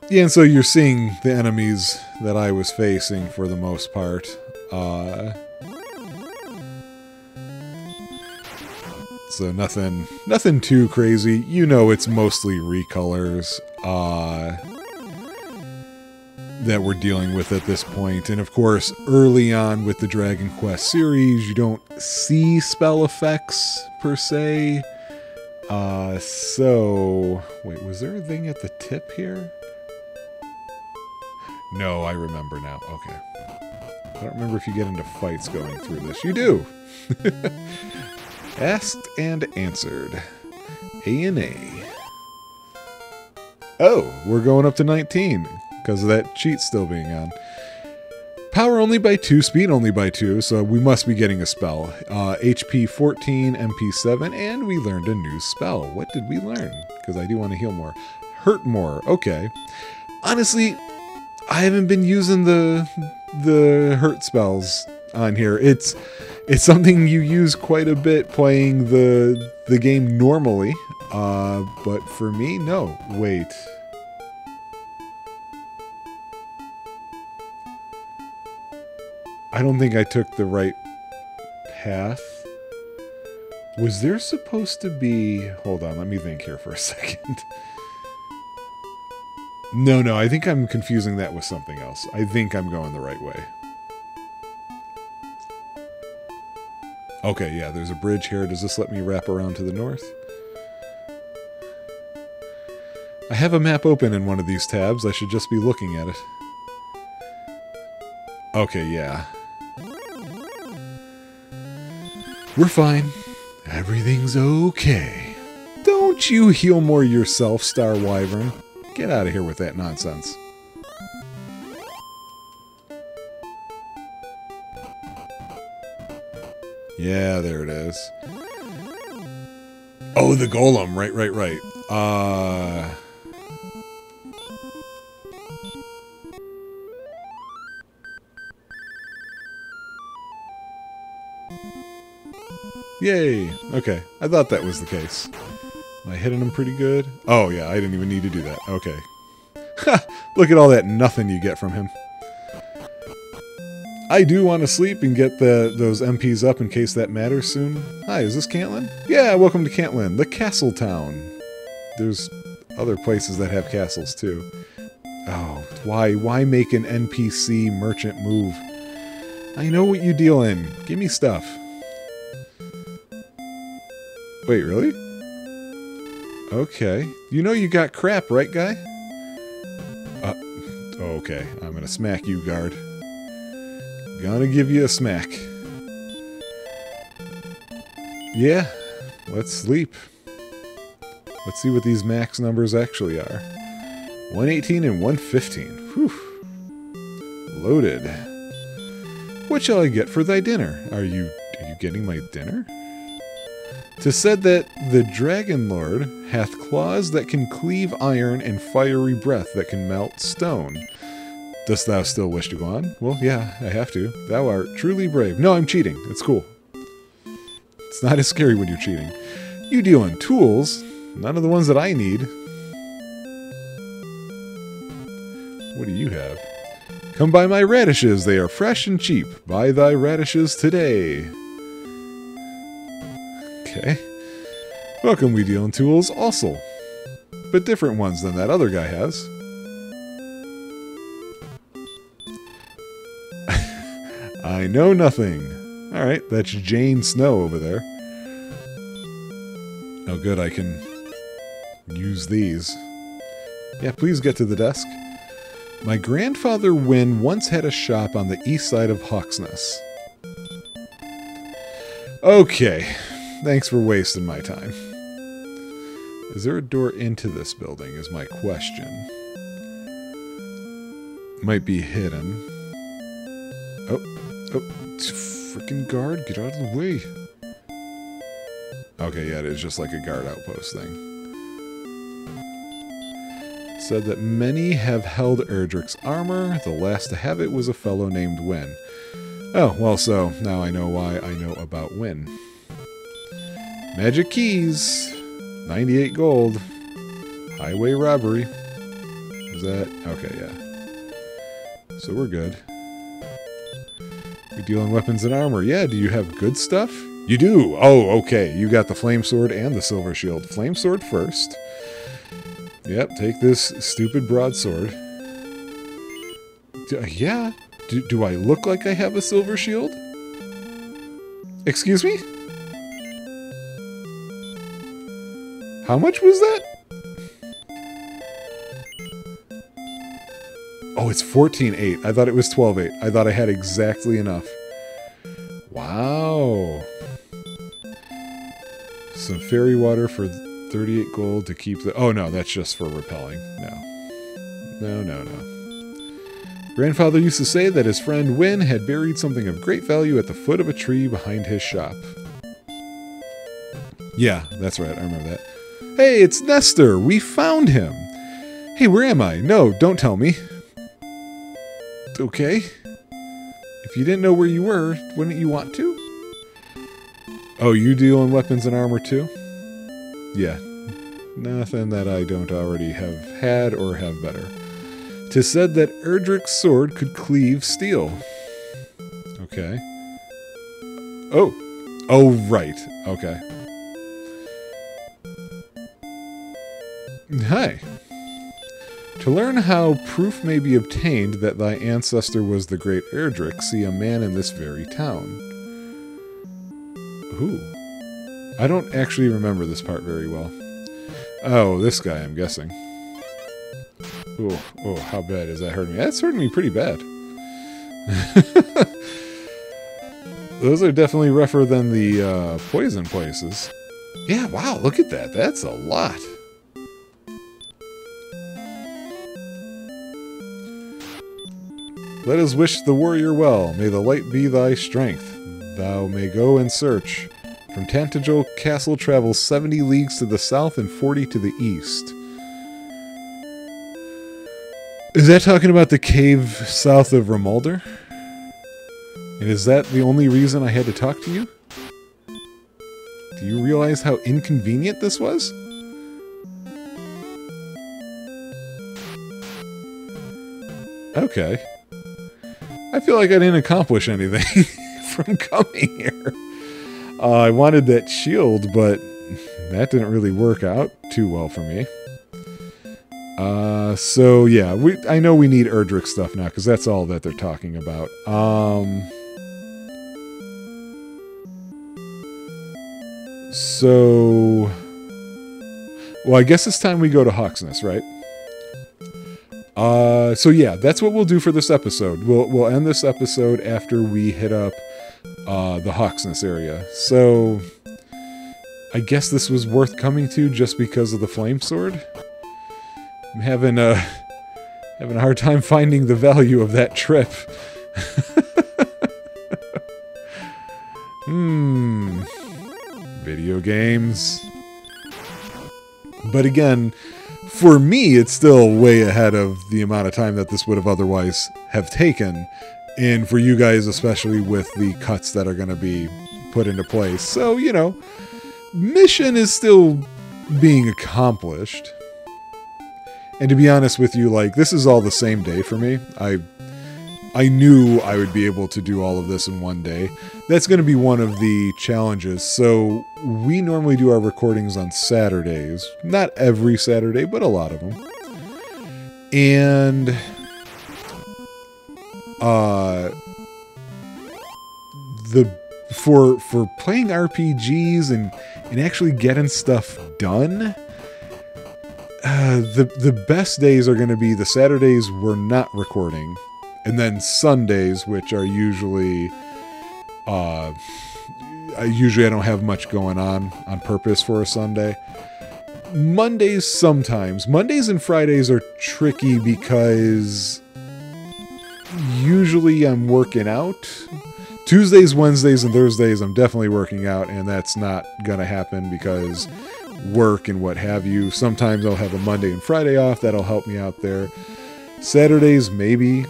Yeah, and so you're seeing the enemies that I was facing for the most part. So nothing too crazy. You know, it's mostly recolors that we're dealing with at this point. And of course, early on with the Dragon Quest series, you don't see spell effects per se. So wait, was there a thing at the tip here? No, I remember now. Okay. I don't remember if you get into fights going through this. You do! Asked and answered. A&A. Oh, we're going up to 19, because of that cheat still being on. Power only by 2, speed only by 2, so we must be getting a spell. HP 14, MP 7, and we learned a new spell. What did we learn? Because I do want to heal more. Hurt more, okay. Honestly, I haven't been using the hurt spells on here. It's something you use quite a bit playing the game normally. But for me, no. Wait. I don't think I took the right path. Was there supposed to be... Hold on, let me think here for a second. No, I think I'm confusing that with something else. I think I'm going the right way. Okay, yeah, there's a bridge here. Does this let me wrap around to the north? I have a map open in one of these tabs. I should just be looking at it. Okay, yeah. We're fine. Everything's okay. Don't you heal more yourself, Star Wyvern. Get out of here with that nonsense. Yeah, there it is. Oh, the golem. Right. Yay. Okay, I thought that was the case. Am I hitting him pretty good? Oh, yeah, I didn't even need to do that. Okay. Ha! Look at all that nothing you get from him. I do want to sleep and get those MPs up in case that matters soon. Hi, is this Cantlin? Yeah, welcome to Cantlin, the castle town. There's other places that have castles too. Oh, why make an NPC merchant move? I know what you deal in. Give me stuff. Wait, really? Okay. You know you got crap, right, guy? Okay. I'm gonna smack you, guard. Gonna give you a smack. Yeah. Let's sleep. Let's see what these max numbers actually are. 118 and 115. Whew. Loaded. What shall I get for thy dinner? Are you getting my dinner? 'Tis said that the Dragon Lord hath claws that can cleave iron and fiery breath that can melt stone. Dost thou still wish to go on? Well, yeah, I have to. Thou art truly brave. No, I'm cheating. It's cool. It's not as scary when you're cheating. You deal in tools. None of the ones that I need. What do you have? Come buy my radishes. They are fresh and cheap. Buy thy radishes today. Okay. Welcome, we deal in tools also. But different ones than that other guy has. I know nothing. Alright, that's Jane Snow over there. Oh, good, I can use these. Yeah, please get to the desk. My grandfather Wynne once had a shop on the east side of Hawksness. Okay, thanks for wasting my time. Is there a door into this building is my question. Might be hidden. Oh, freaking guard, get out of the way. Okay, yeah, it is just like a guard outpost thing. It said that many have held Erdrick's armor. The last to have it was a fellow named Wynne. Oh, well, so now I know why I know about Wynne. Magic keys. 98 gold. Highway robbery. Is that... okay, yeah. So we're good. We deal in weapons and armor. Yeah, do you have good stuff? You do! Oh, okay. You got the flame sword and the silver shield. Flame sword first. Yep, take this stupid broadsword. Yeah? Do I look like I have a silver shield? Excuse me? How much was that? Oh, it's 14.8. I thought it was 12.8. I thought I had exactly enough. Wow. Some fairy water for 38 gold to keep the... oh, no, that's just for repelling. No. Grandfather used to say that his friend Wynne had buried something of great value at the foot of a tree behind his shop. Yeah, that's right. I remember that. Hey, it's Nestor! We found him! Hey, where am I? No, don't tell me. Okay. If you didn't know where you were, wouldn't you want to? Oh, you deal in weapons and armor too? Yeah. Nothing that I don't already have had or have better. 'Tis said that Erdrick's sword could cleave steel. Okay. Oh! Oh, right. Okay. Hi. To learn how proof may be obtained that thy ancestor was the great Erdrick, see a man in this very town. Who? I don't actually remember this part very well. Oh, this guy, I'm guessing. Oh, how bad is that hurting me? That's hurting me pretty bad. Those are definitely rougher than the poison places. Yeah, wow, look at that. That's a lot. Let us wish the warrior well. May the light be thy strength. Thou may go and search. From Tantagel Castle travel 70 leagues to the south and 40 to the east. Is that talking about the cave south of Ramulder? And is that the only reason I had to talk to you? Do you realize how inconvenient this was? Okay. I feel like I didn't accomplish anything from coming here. I wanted that shield, but that didn't really work out too well for me. So yeah, I know we need Erdrick stuff now, because that's all that they're talking about. Well, I guess it's time we go to Hawksness, right? So yeah, that's what we'll do for this episode. We'll end this episode after we hit up the Hawksness area. So I guess this was worth coming to just because of the flame sword. I'm having a hard time finding the value of that trip. Video games. But again, for me, it's still way ahead of the amount of time that this would have otherwise have taken. And for you guys, especially with the cuts that are going to be put into place. So, you know, mission is still being accomplished. And to be honest with you, like, this is all the same day for me. I knew I would be able to do all of this in one day. That's going to be one of the challenges. So we normally do our recordings on Saturdays. Not every Saturday, but a lot of them. And the for playing RPGs and actually getting stuff done, the best days are going to be the Saturdays we're not recording, and then Sundays, which are usually I don't have much going on purpose for a Sunday. Mondays sometimes. Mondays and Fridays are tricky because usually I'm working out. Tuesdays, Wednesdays, and Thursdays I'm definitely working out, and that's not gonna happen because work and what have you. Sometimes I'll have a Monday and Friday off. That'll help me out there. Saturdays, maybe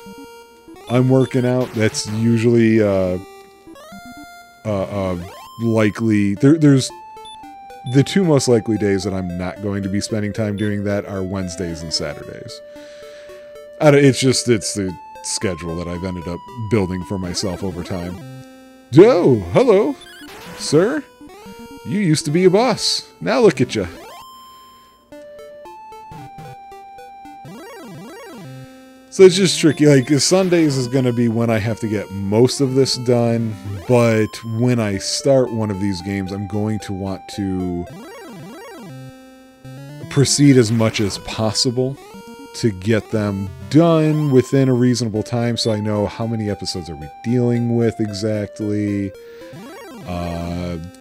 I'm working out. That's usually likely. There's the two most likely days that I'm not going to be spending time doing that are Wednesdays and Saturdays. It's the schedule that I've ended up building for myself over time. Oh, hello, sir. You used to be a boss. Now look at you. So it's just tricky. Like, Sundays is going to be when I have to get most of this done, but when I start one of these games, I'm going to want to proceed as much as possible to get them done within a reasonable time, so I know how many episodes are we dealing with exactly.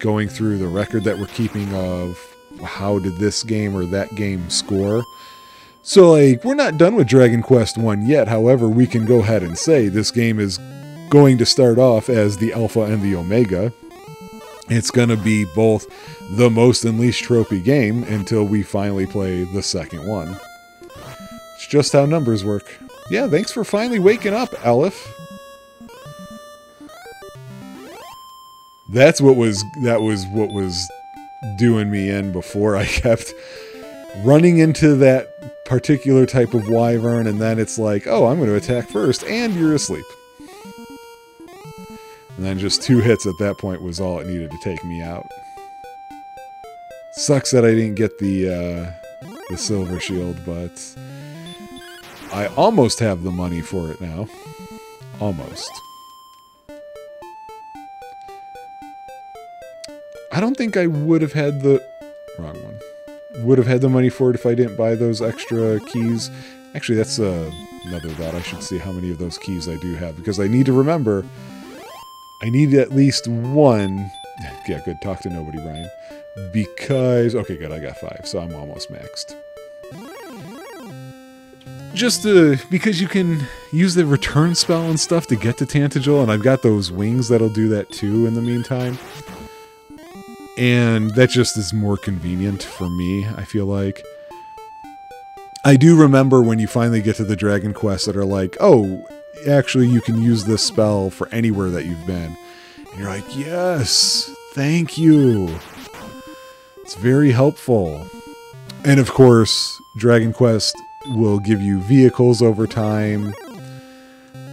Going through the record that we're keeping of how did this game or that game score. So, like, we're not done with Dragon Quest 1 yet. However, we can go ahead and say this game is going to start off as the Alpha and the Omega. It's going to be both the most Unleashed tropey game until we finally play the second one. It's just how numbers work. Yeah, thanks for finally waking up, Aleph. That was what was doing me in before. I kept running into that particular type of wyvern, and then it's like, oh, I'm going to attack first, and you're asleep. And then just 2 hits at that point was all it needed to take me out. Sucks that I didn't get the silver shield, but I almost have the money for it now. Almost. I don't think I would have had the... Wrong one. Would have had the money for it if I didn't buy those extra keys. Actually, that's another thought. I should see how many of those keys I do have, because I need to remember I need at least one. Yeah, good. Talk to nobody, Brian. Because... Okay, good. I got 5, so I'm almost maxed. Just because you can use the return spell and stuff to get to Tantagel, and I've got those wings that'll do that too in the meantime. And that just is more convenient for me, I feel like. I do remember when you finally get to the Dragon Quests that are like, oh, actually you can use this spell for anywhere that you've been. And you're like, yes, thank you. It's very helpful. And of course, Dragon Quest will give you vehicles over time.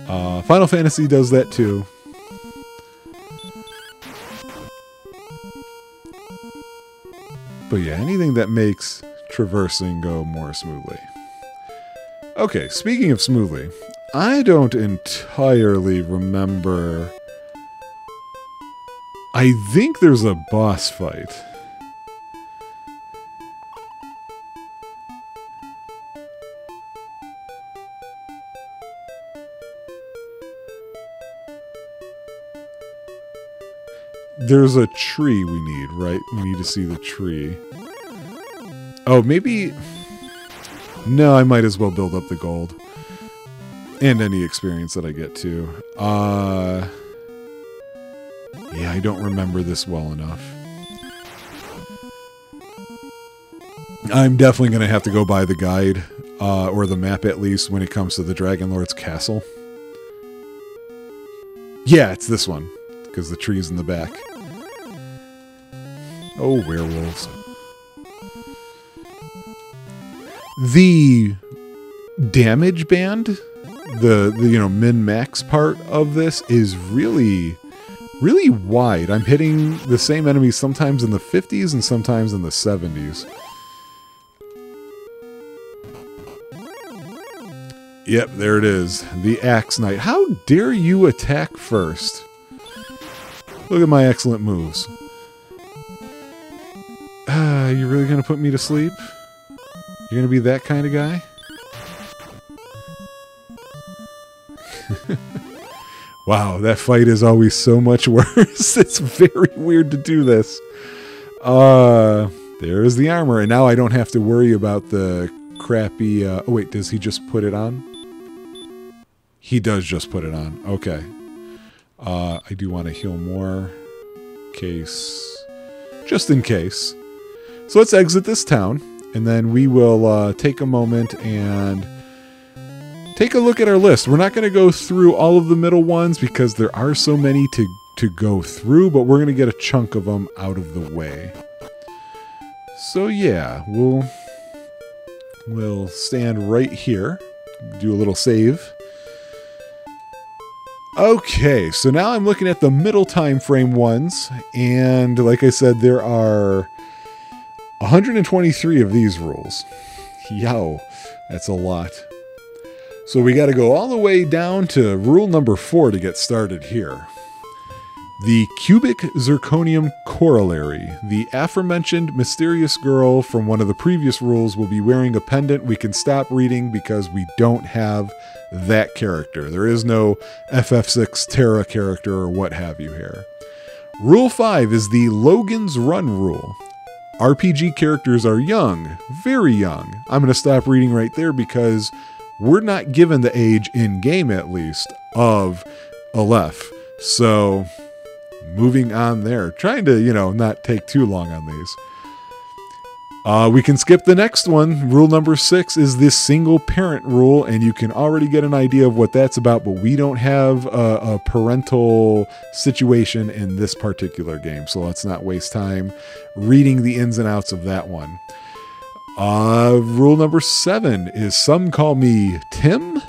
Final Fantasy does that too. But yeah, anything that makes traversing go more smoothly. Okay, speaking of smoothly, I don't entirely remember... I think there's a boss fight. There's a tree we need, right? We need to see the tree. Oh, maybe... No, I might as well build up the gold. And any experience that I get too. Yeah, I don't remember this well enough. I'm definitely going to have to go buy the guide, or the map at least, when it comes to the Dragon Lord's castle. Yeah, it's this one, because the tree's in the back. Oh, werewolves. The damage band, the min-max part of this is really wide. I'm hitting the same enemies sometimes in the 50s and sometimes in the 70s. Yep, there it is. The Axe Knight. How dare you attack first? Look at my excellent moves. You really gonna put me to sleep? You're gonna be that kind of guy? Wow, that fight is always so much worse. It's very weird to do this. There's the armor, and now I don't have to worry about the crappy... oh wait, does he just put it on? He does just put it on. Okay. I do want to heal more. Just in case. So let's exit this town, and then we will take a moment and take a look at our list. We're not going to go through all of the middle ones because there are so many to go through, but we're going to get a chunk of them out of the way. So yeah, we'll stand right here, do a little save. Okay, so now I'm looking at the middle time frame ones, and like I said, there are 123 of these rules. Yow, that's a lot. So we got to go all the way down to rule number 4 to get started here. The cubic zirconium corollary. The aforementioned mysterious girl from one of the previous rules will be wearing a pendant we can stop reading because we don't have that character. There is no FF6 Terra character or what have you here. Rule 5 is the Logan's Run rule. RPG characters are young, very young. I'm going to stop reading right there because we're not given the age, in game at least, of Aleph. So, moving on there. Trying to, not take too long on these. We can skip the next one. Rule number 6 is this single parent rule, and you can already get an idea of what that's about, but we don't have a parental situation in this particular game, so let's not waste time reading the ins and outs of that one. Rule number 7 is Some Call Me Tim.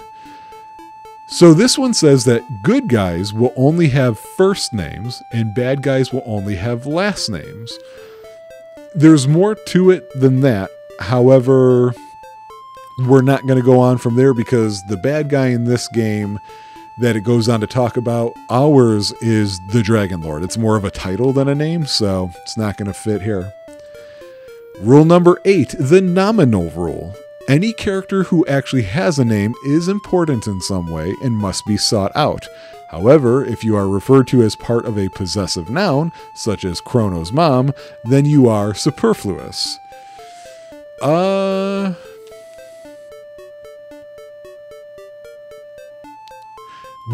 So this one says that good guys will only have first names and bad guys will only have last names. There's more to it than that. However, we're not going to go on from there because the bad guy in this game that it goes on to talk about, ours is the Dragon Lord. It's more of a title than a name, so it's not going to fit here. Rule number 8, the nominal rule. Any character who actually has a name is important in some way and must be sought out. However, if you are referred to as part of a possessive noun, such as Chrono's mom, then you are superfluous.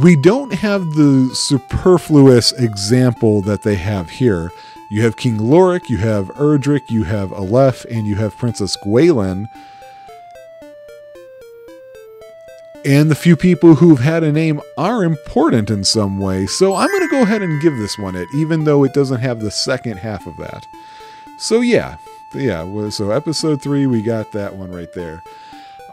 We don't have the superfluous example that they have here. You have King Lorik, you have Erdrick, you have Aleph, and you have Princess Gwaelin. And the few people who've had a name are important in some way, so I'm going to go ahead and give this one it, even though it doesn't have the second half of that. So so episode 3, we got that one right there.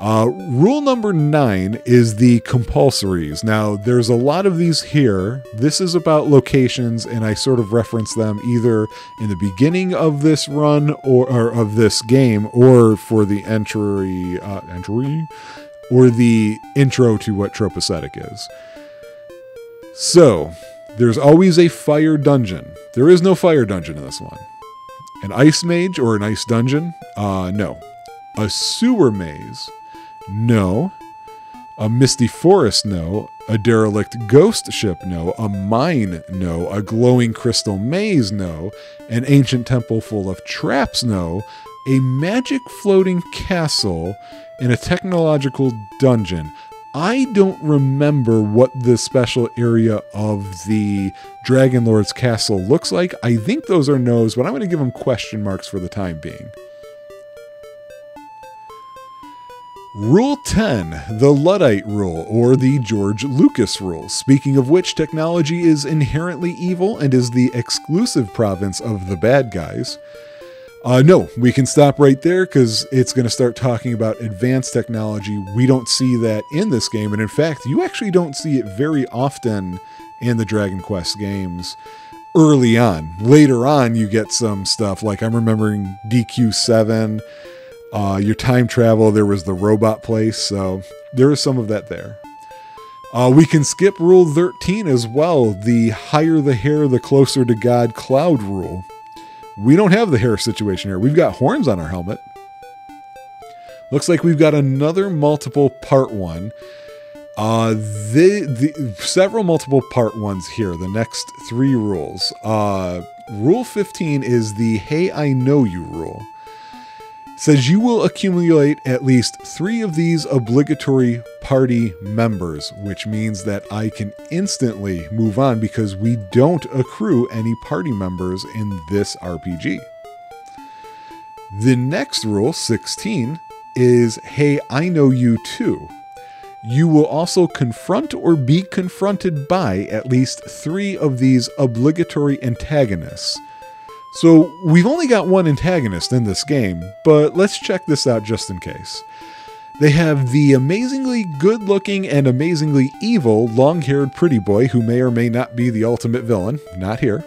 Rule number 9 is the compulsories. Now, there's a lot of these here. This is about locations, and I sort of reference them either in the beginning of this run or of this game, or for the entry, or the intro to what Tropeacetic is. So, there's always a fire dungeon. There is no fire dungeon in this one. An ice mage or an ice dungeon? No. A sewer maze? No. A misty forest? No. A derelict ghost ship? No. A mine? No. A glowing crystal maze? No. An ancient temple full of traps? No. A magic floating castle in a technological dungeon. I don't remember what the special area of the Dragon Lord's castle looks like. I think those are no's, but I'm going to give them question marks for the time being. Rule 10, the Luddite rule, or the George Lucas rule. Speaking of which, technology is inherently evil and is the exclusive province of the bad guys. No, we can stop right there because it's going to start talking about advanced technology. We don't see that in this game, and in fact, you actually don't see it very often in the Dragon Quest games early on. Later on, you get some stuff like I'm remembering DQ7, your time travel, there was the robot place, so there is some of that there. We can skip rule 13 as well, the higher the hair, the closer to God cloud rule. We don't have the hair situation here. We've got horns on our helmet. Looks like we've got another multiple part one. Several multiple part ones here, the next 3 rules. Rule 15 is the Hey, I Know You rule. It says you will accumulate at least 3 of these obligatory party members, which means that I can instantly move on because we don't accrue any party members in this RPG. The next rule, 16, is Hey, I Know You Too. You will also confront or be confronted by at least 3 of these obligatory antagonists. So we've only got 1 antagonist in this game, but let's check this out just in case. They have the amazingly good-looking and amazingly evil long-haired pretty boy who may or may not be the ultimate villain. Not here.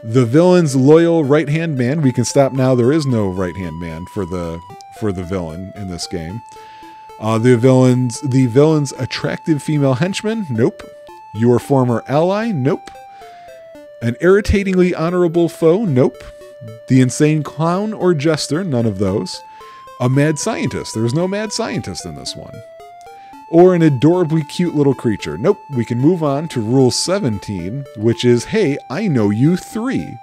The villain's loyal right-hand man. We can stop now. There is no right-hand man for the villain in this game. The villain's attractive female henchman. Nope. Your former ally. Nope. An irritatingly honorable foe. Nope. The insane clown or jester. None of those. A mad scientist. There's no mad scientist in this one. Or an adorably cute little creature. Nope. We can move on to rule 17, which is, Hey, I Know You 3.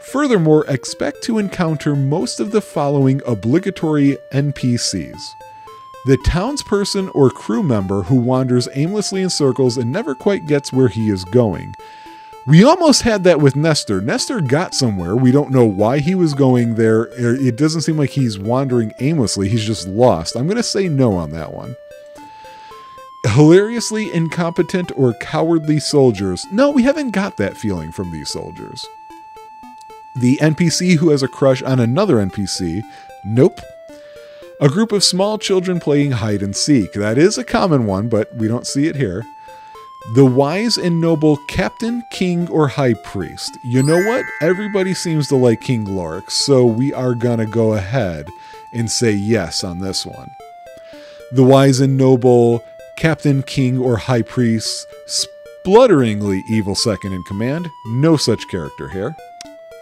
Furthermore, expect to encounter most of the following obligatory NPCs. The townsperson or crew member who wanders aimlessly in circles and never quite gets where he is going. We almost had that with Nestor. Nestor got somewhere. We don't know why he was going there. It doesn't seem like he's wandering aimlessly. He's just lost. I'm going to say no on that one. Hilariously incompetent or cowardly soldiers. No, we haven't got that feeling from these soldiers. The NPC who has a crush on another NPC. Nope. A group of small children playing hide and seek. That is a common one, but we don't see it here. The wise and noble captain, king, or high priest. You know what? Everybody seems to like King Lorix, so we are gonna go ahead and say yes on this one. The wise and noble captain, king, or high priest, splutteringly evil second in command. No such character here.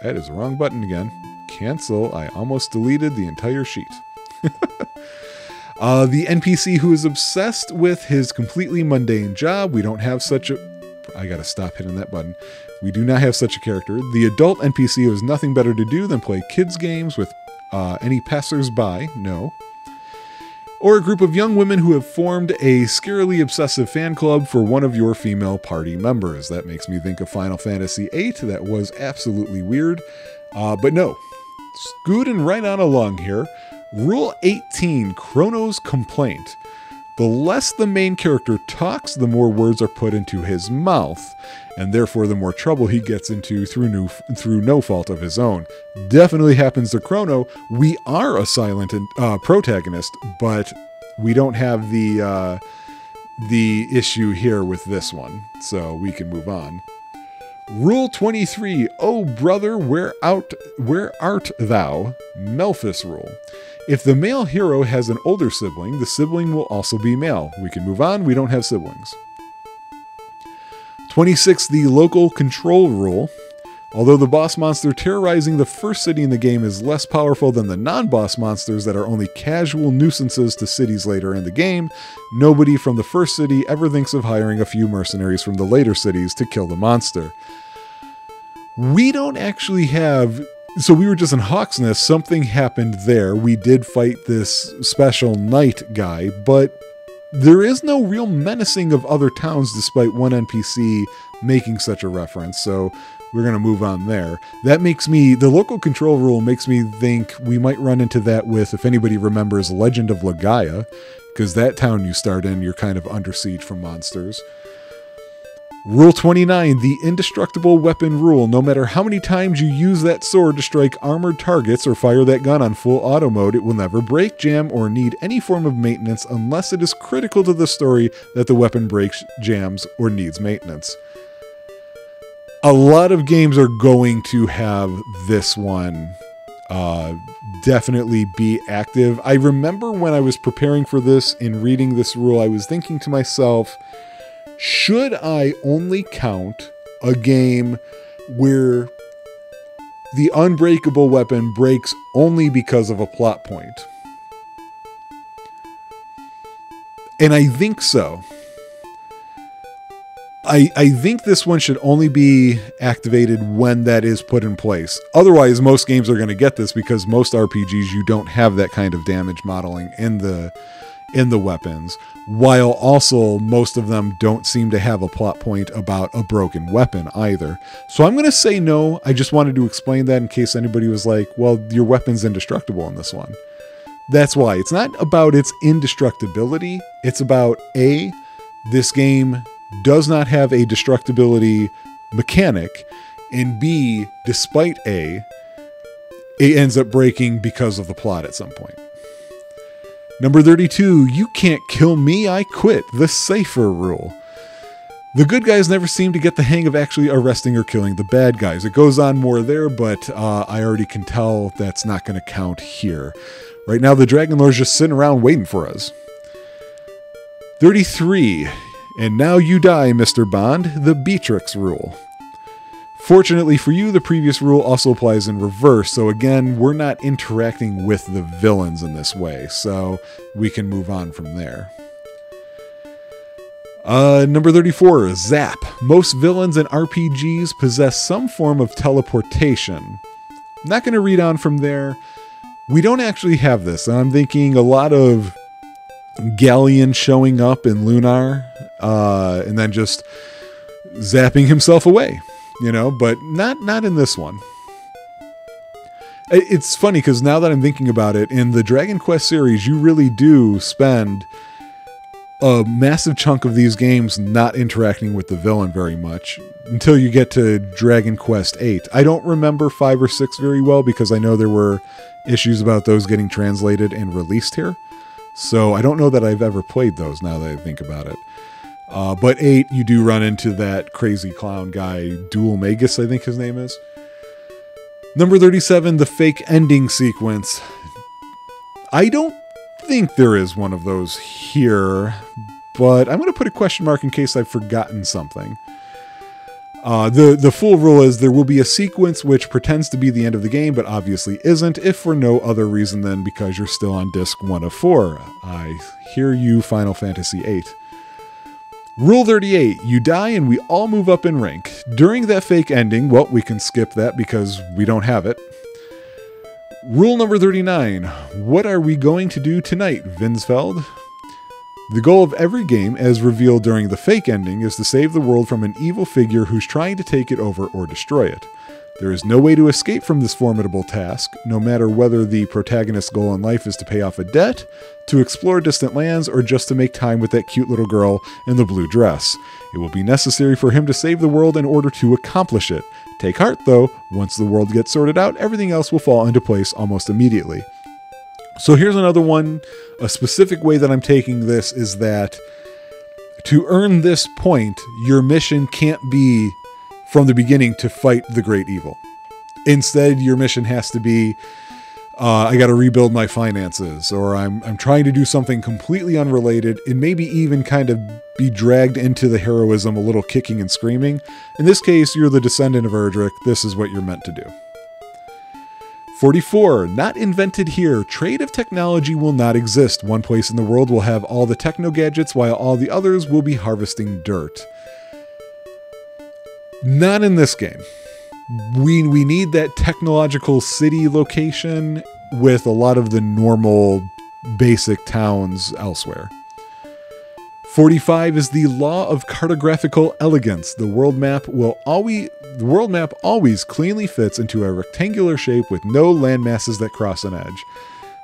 That is the wrong button again. Cancel. I almost deleted the entire sheet. The NPC who is obsessed with his completely mundane job. We don't have such a... I gotta stop hitting that button. We do not have such a character. The adult NPC who has nothing better to do than play kids games with any passers-by. No. Or a group of young women who have formed a scarily obsessive fan club for one of your female party members. That makes me think of Final Fantasy VIII. That was absolutely weird. But no. Scooting right on along here. Rule 18, Chrono's Complaint. The less the main character talks, the more words are put into his mouth, and therefore the more trouble he gets into through no fault of his own. Definitely happens to Chrono. We are a silent protagonist, but we don't have the issue here with this one, so we can move on. Rule 23, Oh brother, where art thou? Melphis rule. If the male hero has an older sibling, the sibling will also be male. We can move on, we don't have siblings. 26, the local control rule. Although the boss monster terrorizing the first city in the game is less powerful than the non-boss monsters that are only casual nuisances to cities later in the game, nobody from the first city ever thinks of hiring a few mercenaries from the later cities to kill the monster. We don't actually have... So we were just in Hawk's Nest, something happened there. We did fight this special knight guy, but there is no real menacing of other towns despite one NPC making such a reference, so we're going to move on there. That makes me, the local control rule makes me think we might run into that with, if anybody remembers, Legend of Legaia, because that town you start in, you're kind of under siege from monsters. Rule 29, the indestructible weapon rule. No matter how many times you use that sword to strike armored targets or fire that gun on full auto mode, it will never break, jam, or need any form of maintenance unless it is critical to the story that the weapon breaks, jams, or needs maintenance. A lot of games are going to have this one definitely be active. I remember when I was preparing for this and reading this rule, I was thinking to myself, should I only count a game where the unbreakable weapon breaks only because of a plot point? And I think so. I think this one should only be activated when that is put in place. Otherwise, most games are going to get this because most RPGs, you don't have that kind of damage modeling in the weapons, while also most of them don't seem to have a plot point about a broken weapon either. So I'm going to say no. I just wanted to explain that in case anybody was like, well, your weapon's indestructible in this one. That's why. It's not about its indestructibility. It's about A, this game does not have a destructibility mechanic, and B, despite A, it ends up breaking because of the plot at some point. Number 32, you can't kill me, I quit. The safer rule. The good guys never seem to get the hang of actually arresting or killing the bad guys. It goes on more there, but I already can tell that's not going to count here. Right now, the Dragon Lord's just sitting around waiting for us. 33. And now you die, Mr. Bond, the Beatrix rule. Fortunately for you, the previous rule also applies in reverse, so again, we're not interacting with the villains in this way, so we can move on from there. Number 34, Zap. Most villains in RPGs possess some form of teleportation. I'm not going to read on from there. We don't actually have this. I'm thinking a lot of Galleon showing up in Lunar, and then just zapping himself away, but not in this one. It's funny because now that I'm thinking about it, in the Dragon Quest series, you really do spend a massive chunk of these games not interacting with the villain very much until you get to Dragon Quest VIII. I don't remember 5 or 6 very well because I know there were issues about those getting translated and released here. So I don't know that I've ever played those now that I think about it. But 8, you do run into that crazy clown guy, Dual Magus, I think his name is. Number 37, the fake ending sequence. I don't think there is one of those here, but I'm going to put a question mark in case I've forgotten something. The full rule is there will be a sequence which pretends to be the end of the game, but obviously isn't, if for no other reason than because you're still on disc 1 of 4. I hear you, Final Fantasy VIII. Rule 38, you die and we all move up in rank. During that fake ending, well, we can skip that because we don't have it. Rule number 39, what are we going to do tonight, Vinsfeld? The goal of every game, as revealed during the fake ending, is to save the world from an evil figure who's trying to take it over or destroy it. There is no way to escape from this formidable task, no matter whether the protagonist's goal in life is to pay off a debt, to explore distant lands, or just to make time with that cute little girl in the blue dress. It will be necessary for him to save the world in order to accomplish it. Take heart, though. Once the world gets sorted out, everything else will fall into place almost immediately. So here's another one. A specific way that I'm taking this is that to earn this point, your mission can't be from the beginning to fight the great evil. Instead, your mission has to be, I got to rebuild my finances, or I'm trying to do something completely unrelated, and maybe even kind of be dragged into the heroism a little kicking and screaming. In this case, you're the descendant of Erdrick. This is what you're meant to do. 44. Not invented here. Trade of technology will not exist. One place in the world will have all the techno gadgets, while all the others will be harvesting dirt. Not in this game. We need that technological city location with a lot of the normal basic towns elsewhere. 45 is the law of cartographical elegance. The world map always cleanly fits into a rectangular shape with no landmasses that cross an edge.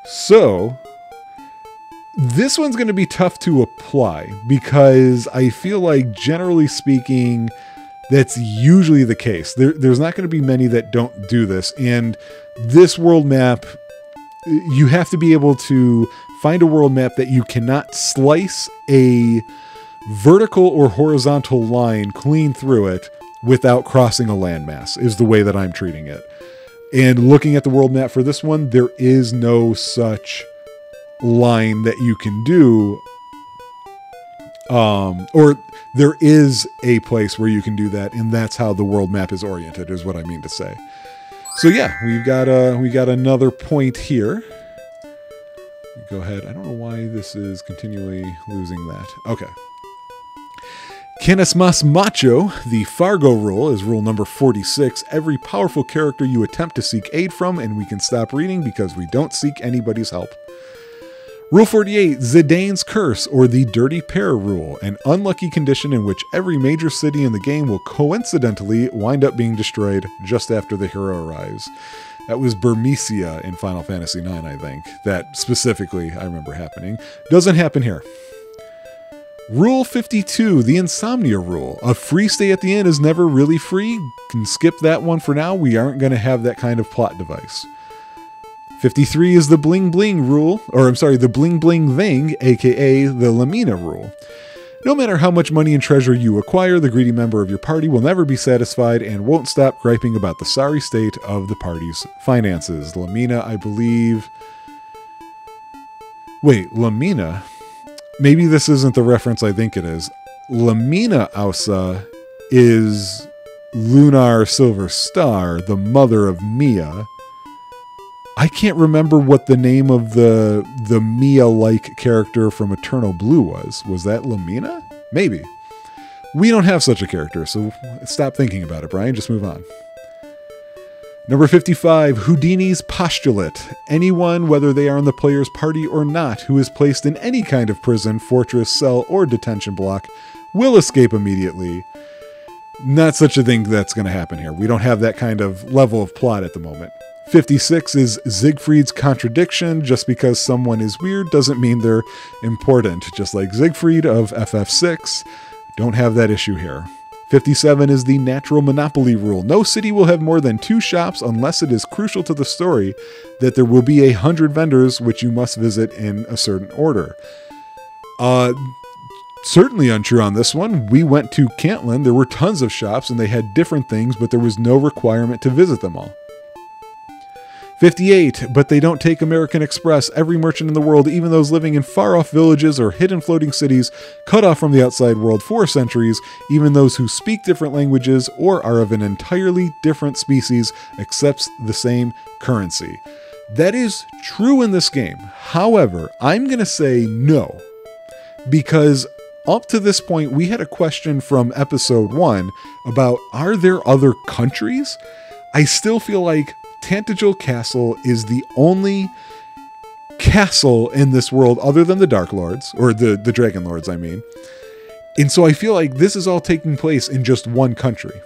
So, this one's going to be tough to apply because I feel like, generally speaking, that's usually the case. There's not going to be many that don't do this. And this world map, you have to be able to find a world map that you cannot slice a vertical or horizontal line clean through it without crossing a landmass, is the way that I'm treating it. And looking at the world map for this one, there is no such line that you can do. Or there is a place where you can do that, and that's how the world map is oriented, is what I mean to say. So yeah, we got another point here. Go ahead. I don't know why this is continually losing that. Okay. Quienes más macho, the Fargo rule, is rule number 46. Every powerful character you attempt to seek aid from, and we can stop reading because we don't seek anybody's help. Rule 48, Zidane's Curse, or the Dirty Pair rule, an unlucky condition in which every major city in the game will coincidentally wind up being destroyed just after the hero arrives. That was Burmecia in Final Fantasy IX, I think. That specifically I remember happening. Doesn't happen here. Rule 52, the Insomnia rule. A free stay at the inn is never really free. Can skip that one for now. We aren't going to have that kind of plot device. 53 is the Bling Bling rule, or I'm sorry, the Bling Bling thing, aka the Lamina rule. No matter how much money and treasure you acquire, the greedy member of your party will never be satisfied and won't stop griping about the sorry state of the party's finances. Lamina, I believe... Wait, Lamina? Maybe this isn't the reference I think it is. Lamina Ausa is Lunar Silver Star, the mother of Mia. I can't remember what the name of the Mia-like character from Eternal Blue was. Was that Lamina? Maybe. We don't have such a character, so stop thinking about it, Brian. Just move on. Number 55, Houdini's Postulate. Anyone, whether they are in the player's party or not, who is placed in any kind of prison, fortress, cell, or detention block, will escape immediately. Not such a thing that's going to happen here. We don't have that kind of level of plot at the moment. 56 is Siegfried's Contradiction. Just because someone is weird doesn't mean they're important. Just like Siegfried of FF6. Don't have that issue here. 57 is the Natural Monopoly rule. No city will have more than 2 shops unless it is crucial to the story that there will be 100 vendors which you must visit in a certain order. Certainly untrue on this one. We went to Cantland. There were tons of shops and they had different things, but there was no requirement to visit them all. 58, but they don't take American Express. Every merchant in the world, even those living in far-off villages or hidden floating cities, cut off from the outside world for centuries, even those who speak different languages or are of an entirely different species, accepts the same currency. That is true in this game. However, I'm going to say no, because up to this point, we had a question from episode 1 about, are there other countries? I still feel like Tantagel Castle is the only castle in this world other than the Dark Lords, or the Dragon Lords, I mean. And so I feel like this is all taking place in just one country.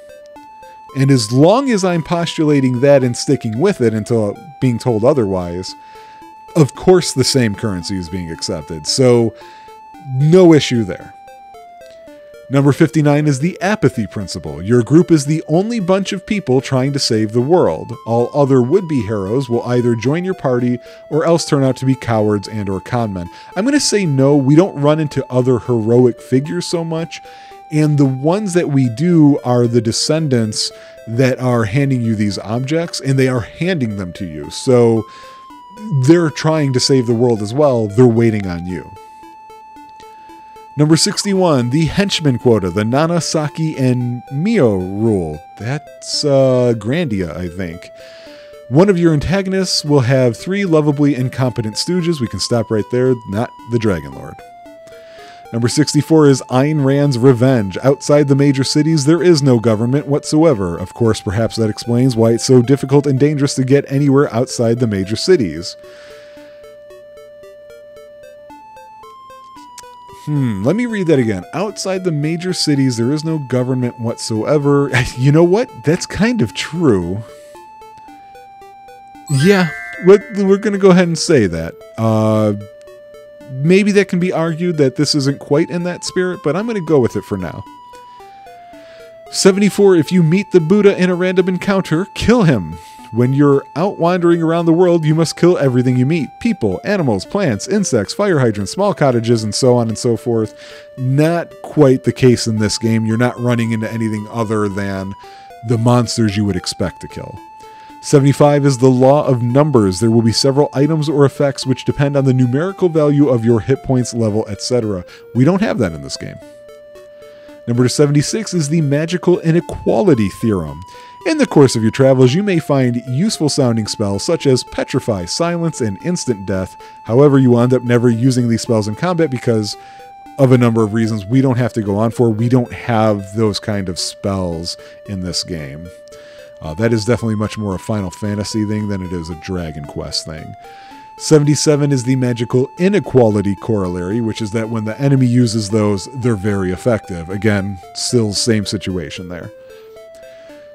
And as long as I'm postulating that and sticking with it until being told otherwise, of course the same currency is being accepted. So no issue there. Number 59 is the apathy principle. Your group is the only bunch of people trying to save the world. All other would-be heroes will either join your party or else turn out to be cowards and or conmen. I'm going to say no, we don't run into other heroic figures so much, and the ones that we do are the descendants that are handing you these objects, and they are handing them to you. So they're trying to save the world as well. They're waiting on you. Number 61, the henchman quota, the Nana, Saki, and Mio rule. That's Grandia, I think. One of your antagonists will have 3 lovably incompetent stooges. We can stop right there, not the Dragon Lord. Number 64 is Ayn Rand's Revenge. Outside the major cities, there is no government whatsoever. Of course, perhaps that explains why it's so difficult and dangerous to get anywhere outside the major cities. Let me read that again. Outside the major cities, there is no government whatsoever. You know what? That's kind of true. Yeah, we're going to go ahead and say that. Maybe that can be argued that this isn't quite in that spirit, but I'm going to go with it for now. 74, if you meet the Buddha in a random encounter, kill him. When you're out wandering around the world, you must kill everything you meet. People, animals, plants, insects, fire hydrants, small cottages, and so on and so forth. Not quite the case in this game. You're not running into anything other than the monsters you would expect to kill. 75 is the law of numbers. There will be several items or effects which depend on the numerical value of your hit points level, etc. We don't have that in this game. Number 76 is the magical inequality theorem. In the course of your travels, you may find useful sounding spells such as Petrify, Silence, and Instant Death. However, you will end up never using these spells in combat because of a number of reasons we don't have to go on for. We don't have those kind of spells in this game. That is definitely much more a Final Fantasy thing than it is a Dragon Quest thing. 77 is the magical inequality corollary, which is that when the enemy uses those, they're very effective. Again, still same situation there.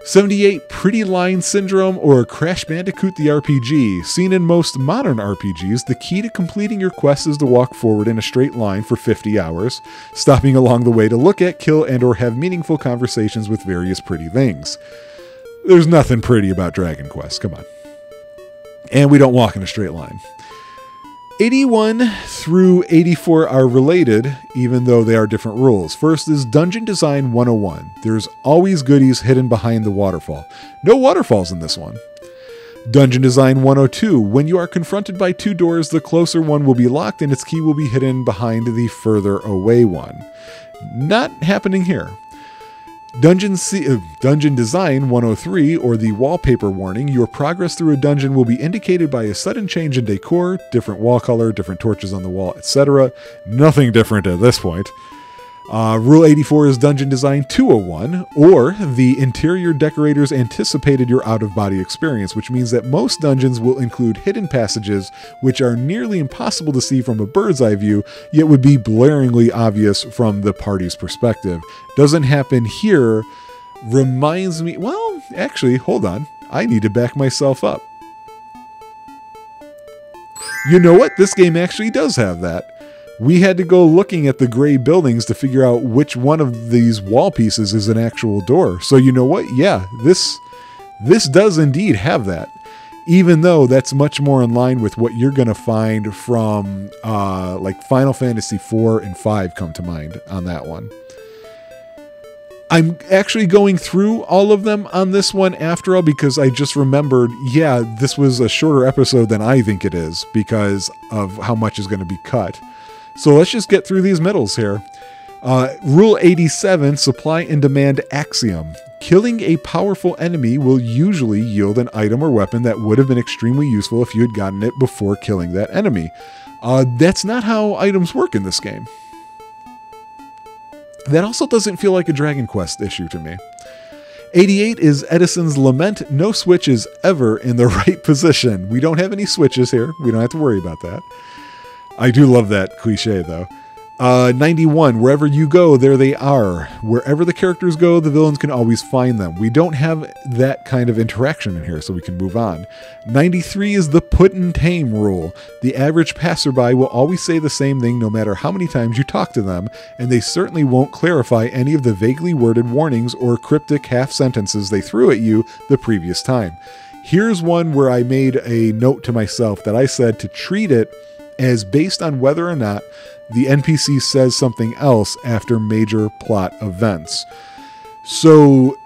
78, Pretty Line Syndrome, or Crash Bandicoot the RPG. Seen in most modern RPGs, the key to completing your quest is to walk forward in a straight line for 50 hours, stopping along the way to look at, kill, and or have meaningful conversations with various pretty things. There's nothing pretty about Dragon Quest, come on. And we don't walk in a straight line. 81 through 84 are related, even though they are different rules. First is Dungeon Design 101. There's always goodies hidden behind the waterfall. No waterfalls in this one. Dungeon Design 102. When you are confronted by two doors, the closer one will be locked and its key will be hidden behind the further away one. Not happening here. Dungeon Design 103, or the wallpaper warning. Your progress through a dungeon will be indicated by a sudden change in decor, different wall color, different torches on the wall, etc. Nothing different at this point. Rule 84 is Dungeon Design 201, or the interior decorators anticipated your out-of-body experience, which means that most dungeons will include hidden passages which are nearly impossible to see from a bird's eye view, yet would be blaringly obvious from the party's perspective. Doesn't happen here. Reminds me, well, actually, hold on. I need to back myself up. You know what? This game actually does have that. We had to go looking at the gray buildings to figure out which one of these wall pieces is an actual door. So you know what? Yeah, this does indeed have that. Even though that's much more in line with what you're going to find from like Final Fantasy 4 and 5 come to mind on that one. I'm actually going through all of them on this one after all because I just remembered, yeah, this was a shorter episode than I think it is because of how much is going to be cut. So let's just get through these middles here. Rule 87, Supply and Demand Axiom. Killing a powerful enemy will usually yield an item or weapon that would have been extremely useful if you had gotten it before killing that enemy. That's not how items work in this game. That also doesn't feel like a Dragon Quest issue to me. 88 is Edison's Lament. No switch is ever in the right position. We don't have any switches here. We don't have to worry about that. I do love that cliche, though. 91, wherever you go, there they are. Wherever the characters go, the villains can always find them. We don't have that kind of interaction in here, so we can move on. 93 is the put and tame rule. The average passerby will always say the same thing no matter how many times you talk to them, and they certainly won't clarify any of the vaguely worded warnings or cryptic half-sentences they threw at you the previous time. Here's one where I made a note to myself that I said to treat it as based on whether or not the NPC says something else after major plot events. So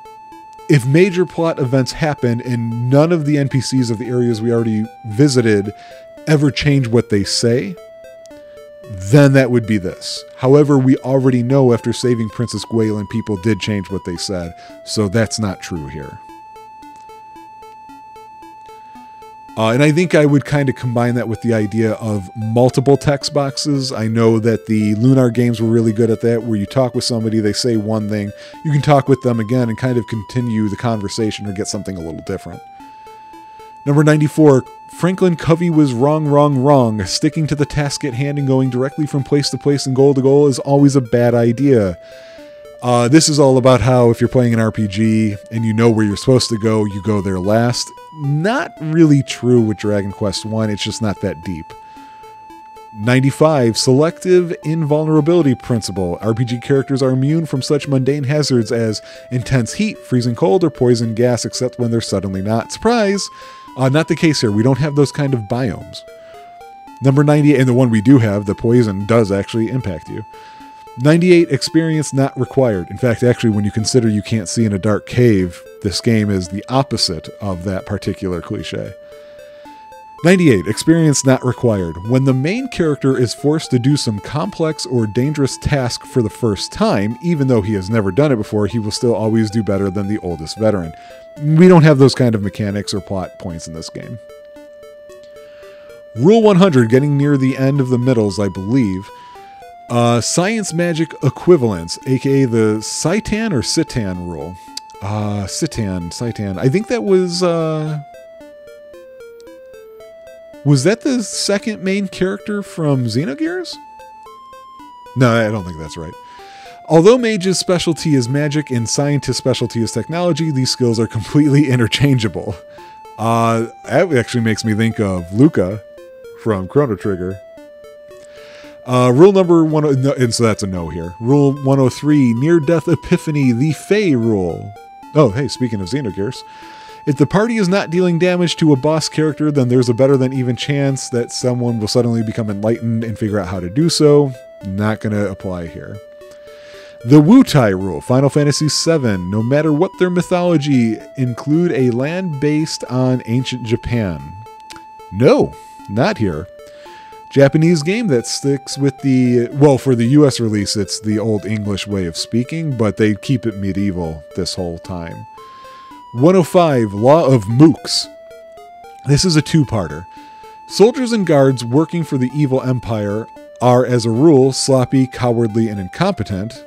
if major plot events happen and none of the NPCs of the areas we already visited ever change what they say, then that would be this. However, we already know after saving Princess Gwaelin, people did change what they said, so that's not true here. And I think I would kind of combine that with the idea of multiple text boxes. I know that the Lunar games were really good at that, where you talk with somebody, they say one thing, you can talk with them again and kind of continue the conversation or get something a little different. Number 94, Franklin Covey was wrong. Sticking to the task at hand and going directly from place to place and goal to goal is always a bad idea. This is all about how if you're playing an RPG and you know where you're supposed to go, you go there last. Not really true with Dragon Quest 1, it's just not that deep. 95, Selective Invulnerability Principle. RPG characters are immune from such mundane hazards as intense heat, freezing cold, or poison gas, except when they're suddenly not. Surprise! Not the case here. We don't have those kind of biomes. Number 98, and the one we do have, the poison does actually impact you. 98, experience not required. In fact, actually, when you consider you can't see in a dark cave, this game is the opposite of that particular cliche. 98, experience not required. When the main character is forced to do some complex or dangerous task for the first time, even though he has never done it before, he will still always do better than the oldest veteran. We don't have those kind of mechanics or plot points in this game. Rule 100, getting near the end of the middles, I believe. Science magic equivalence, aka the Citan or Citan rule. Citan. I think that was that the second main character from Xenogears? No, I don't think that's right. Although Mage's specialty is magic and Scientist's specialty is technology, these skills are completely interchangeable. That actually makes me think of Luca from Chrono Trigger. Rule number 1, and so that's a no here. Rule 103, near-death epiphany, the Fey rule. Oh, hey, speaking of Xenogears. If the party is not dealing damage to a boss character, then there's a better than even chance that someone will suddenly become enlightened and figure out how to do so. Not going to apply here. The Wutai rule, Final Fantasy VII, no matter what their mythology, include a land based on ancient Japan. No, not here. Japanese game that sticks with the, well, for the US release, it's the old English way of speaking, but they keep it medieval this whole time. 105, Law of Mooks. This is a two-parter. Soldiers and guards working for the evil empire are, as a rule, sloppy, cowardly, and incompetent,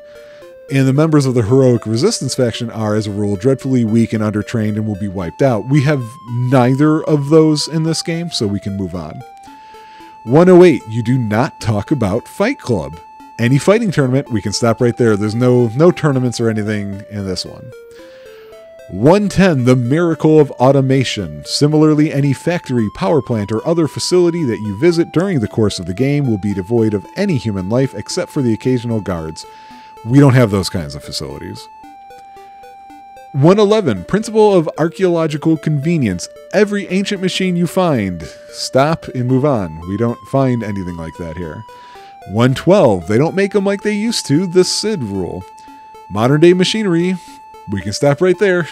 and the members of the heroic resistance faction are, as a rule, dreadfully weak and undertrained and will be wiped out. We have neither of those in this game, so we can move on. 108, you do not talk about Fight Club. Any fighting tournament, we can stop right there. There's no tournaments or anything in this one. 110, the miracle of automation. Similarly, any factory, power plant, or other facility that you visit during the course of the game will be devoid of any human life except for the occasional guards. We don't have those kinds of facilities. 111, principle of archaeological convenience. Every ancient machine you find, stop and move on. We don't find anything like that here. 112, they don't make them like they used to, the SID rule. Modern day machinery, we can stop right there.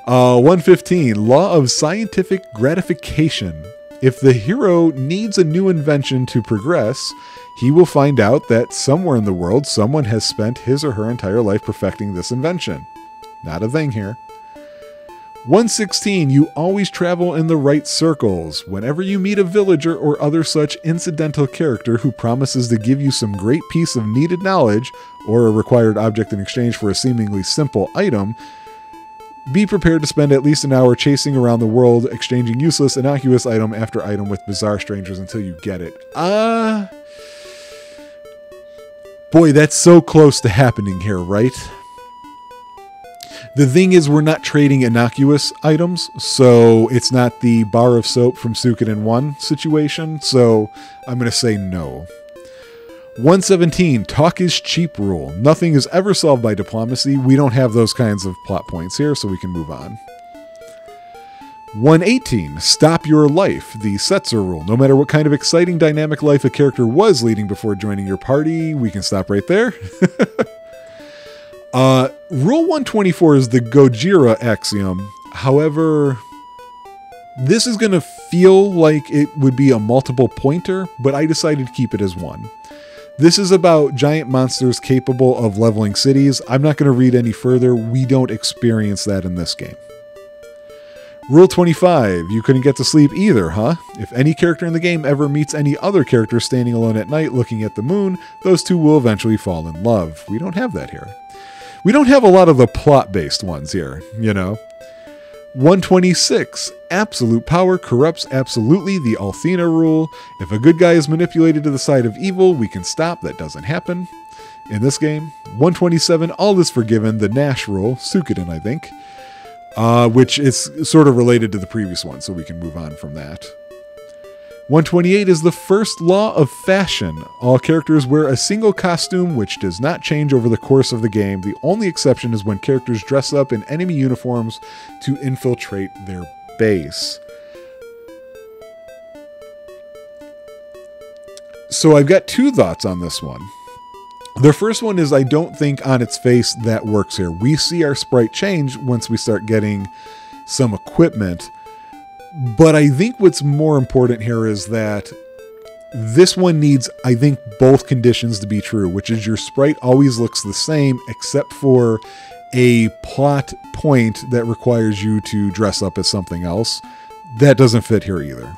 115, law of scientific gratification. If the hero needs a new invention to progress, he will find out that somewhere in the world someone has spent his or her entire life perfecting this invention. Not a thing here. 116, you always travel in the right circles. Whenever you meet a villager or other such incidental character who promises to give you some great piece of needed knowledge or a required object in exchange for a seemingly simple item, be prepared to spend at least an hour chasing around the world, exchanging useless, innocuous item after item with bizarre strangers until you get it. Boy, that's so close to happening here, right? The thing is, we're not trading innocuous items, so it's not the bar of soap from Suikoden 1 situation, so I'm going to say no. 117, talk is cheap rule. Nothing is ever solved by diplomacy. We don't have those kinds of plot points here, so we can move on. 118, stop your life, the Setzer rule. No matter what kind of exciting dynamic life a character was leading before joining your party, we can stop right there. Rule 124 is the Gojira axiom. However, this is going to feel like it would be a multiple pointer, but I decided to keep it as one. This is about giant monsters capable of leveling cities. I'm not going to read any further. We don't experience that in this game. Rule 25, you couldn't get to sleep either, huh? If any character in the game ever meets any other character standing alone at night looking at the moon, those two will eventually fall in love. We don't have that here. We don't have a lot of the plot-based ones here, you know. 126, absolute power corrupts absolutely, the Althena rule. If a good guy is manipulated to the side of evil, we can stop. That doesn't happen in this game. 127, all is forgiven, the Nash rule, Suikoden, I think. Which is sort of related to the previous one, so we can move on from that. 128 is the first law of fashion. All characters wear a single costume which does not change over the course of the game. The only exception is when characters dress up in enemy uniforms to infiltrate their base. So I've got two thoughts on this one. The first one is, I don't think on its face that works here. We see our sprite change once we start getting some equipment. But I think what's more important here is that this one needs, I think, both conditions to be true, which is your sprite always looks the same except for a plot point that requires you to dress up as something else. That doesn't fit here either.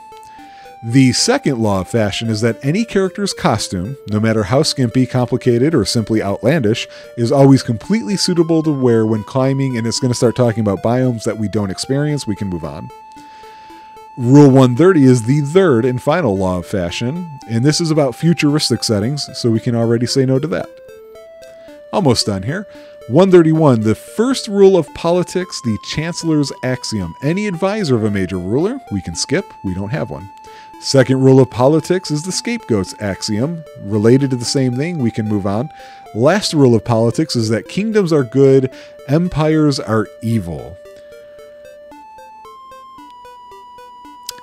The second law of fashion is that any character's costume, no matter how skimpy, complicated, or simply outlandish, is always completely suitable to wear when climbing, and it's going to start talking about biomes that we don't experience. We can move on. Rule 130 is the third and final law of fashion, and this is about futuristic settings, so we can already say no to that. Almost done here. 131, the first rule of politics, the Chancellor's Axiom. Any advisor of a major ruler, we can skip, we don't have one. Second rule of politics is the Scapegoat's Axiom. Related to the same thing, we can move on. Last rule of politics is that kingdoms are good, empires are evil.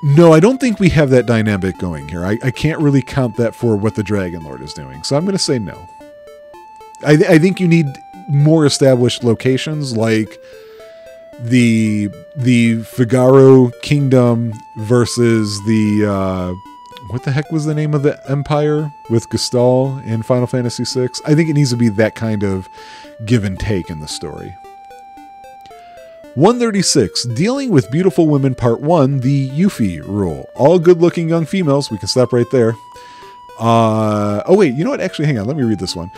No, I don't think we have that dynamic going here. I can't really count that for what the Dragon Lord is doing, so I'm going to say no. I think you need more established locations, like the Figaro Kingdom versus the what the heck was the name of the empire with Gestalt in Final Fantasy VI? I think it needs to be that kind of give and take in the story. 136, dealing with beautiful women, part 1, the Yuffie rule. All good-looking young females, we can stop right there. Oh wait, you know what? Actually, hang on, let me read this one.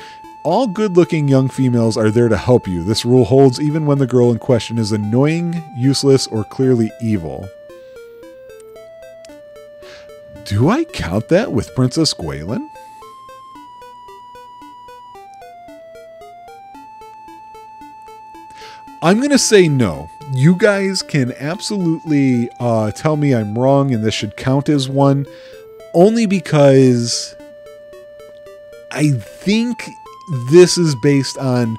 All good-looking young females are there to help you. This rule holds even when the girl in question is annoying, useless, or clearly evil. Do I count that with Princess Gwaelin? I'm going to say no. You guys can absolutely tell me I'm wrong and this should count as one, only because I think this is based on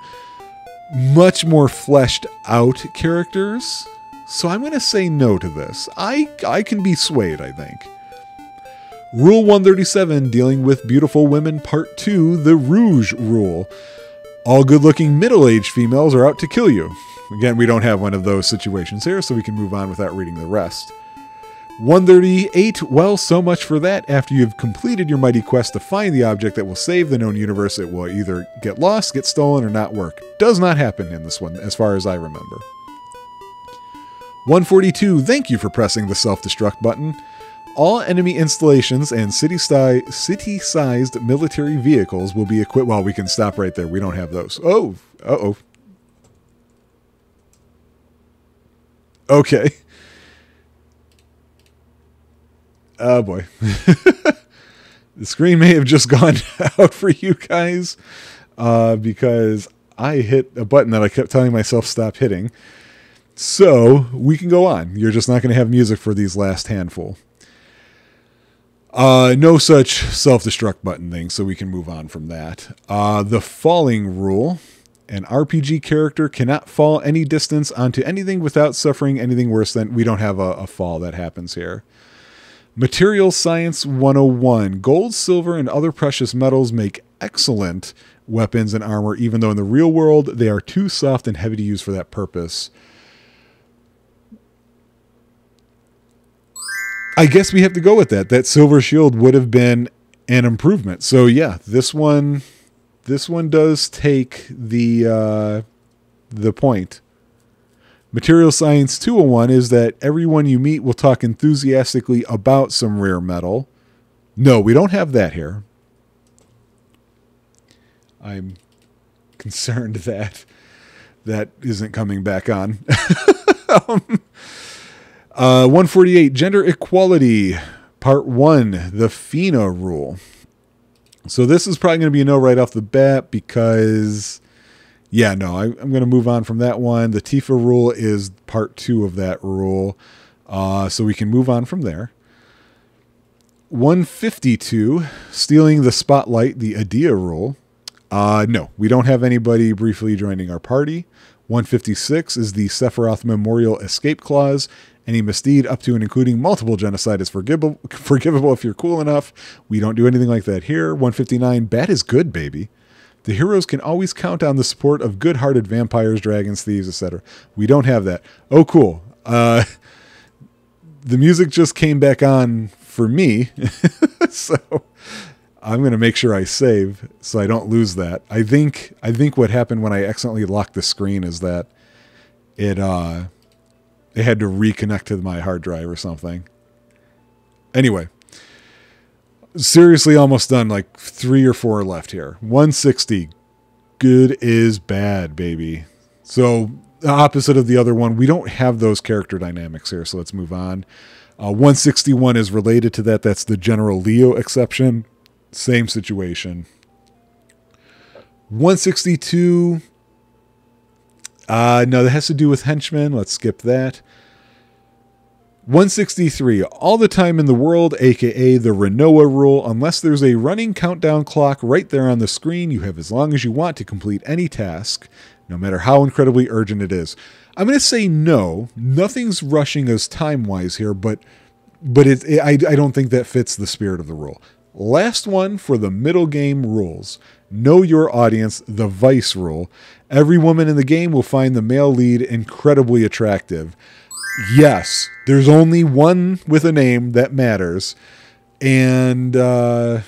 much more fleshed out characters. So I'm going to say no to this. I can be swayed, I think. Rule 137, dealing with beautiful women, part 2, the Rouge rule. All good-looking middle-aged females are out to kill you. Again, we don't have one of those situations here, so we can move on without reading the rest. 138, well, so much for that. After you've completed your mighty quest to find the object that will save the known universe, it will either get lost, get stolen, or not work. Does not happen in this one, as far as I remember. 142, thank you for pressing the self-destruct button. All enemy installations and city-sized military vehicles will be equipped. Well, we can stop right there. We don't have those. Oh, uh-oh. Okay. Oh, boy. The screen may have just gone out for you guys because I hit a button that I kept telling myself stop hitting. So, we can go on. You're just not going to have music for these last handful. No such self-destruct button thing, so we can move on from that. The falling rule. An RPG character cannot fall any distance onto anything without suffering anything worse than... We don't have a fall that happens here. Material Science 101. Gold, silver, and other precious metals make excellent weapons and armor, even though in the real world they are too soft and heavy to use for that purpose. I guess we have to go with that. That silver shield would have been an improvement. So yeah, this one does take the point. Material Science 201 is that everyone you meet will talk enthusiastically about some rare metal. No, we don't have that here. I'm concerned that that isn't coming back on. 148, Gender Equality, Part 1, the FINA rule. So this is probably going to be a no right off the bat because, yeah, no, I'm going to move on from that one. The Tifa rule is Part 2 of that rule, so we can move on from there. 152, Stealing the Spotlight, the Adia rule. No, we don't have anybody briefly joining our party. 156 is the Sephiroth Memorial Escape Clause. Any misdeed up to and including multiple genocide is forgivable if you're cool enough. We don't do anything like that here. 159, bad is good, baby. The heroes can always count on the support of good-hearted vampires, dragons, thieves, etc. We don't have that. Oh, cool. The music just came back on for me, so I'm going to make sure I save so I don't lose that. I think what happened when I accidentally locked the screen is that it had to reconnect to my hard drive or something. Anyway, seriously almost done, like 3 or 4 left here. 160. Good is bad, baby. So the opposite of the other one, we don't have those character dynamics here, so let's move on. 161 is related to that. That's the General Leo exception. Same situation. 162. No, that has to do with henchmen. Let's skip that. 163. All the time in the world, aka the Renoa rule. Unless there's a running countdown clock right there on the screen, you have as long as you want to complete any task, no matter how incredibly urgent it is. I'm going to say no. Nothing's rushing us time-wise here, but I don't think that fits the spirit of the rule. Last one for the middle game rules. Know your audience, the Vice rule. Every woman in the game will find the male lead incredibly attractive. Yes, there's only one with a name that matters. And, oh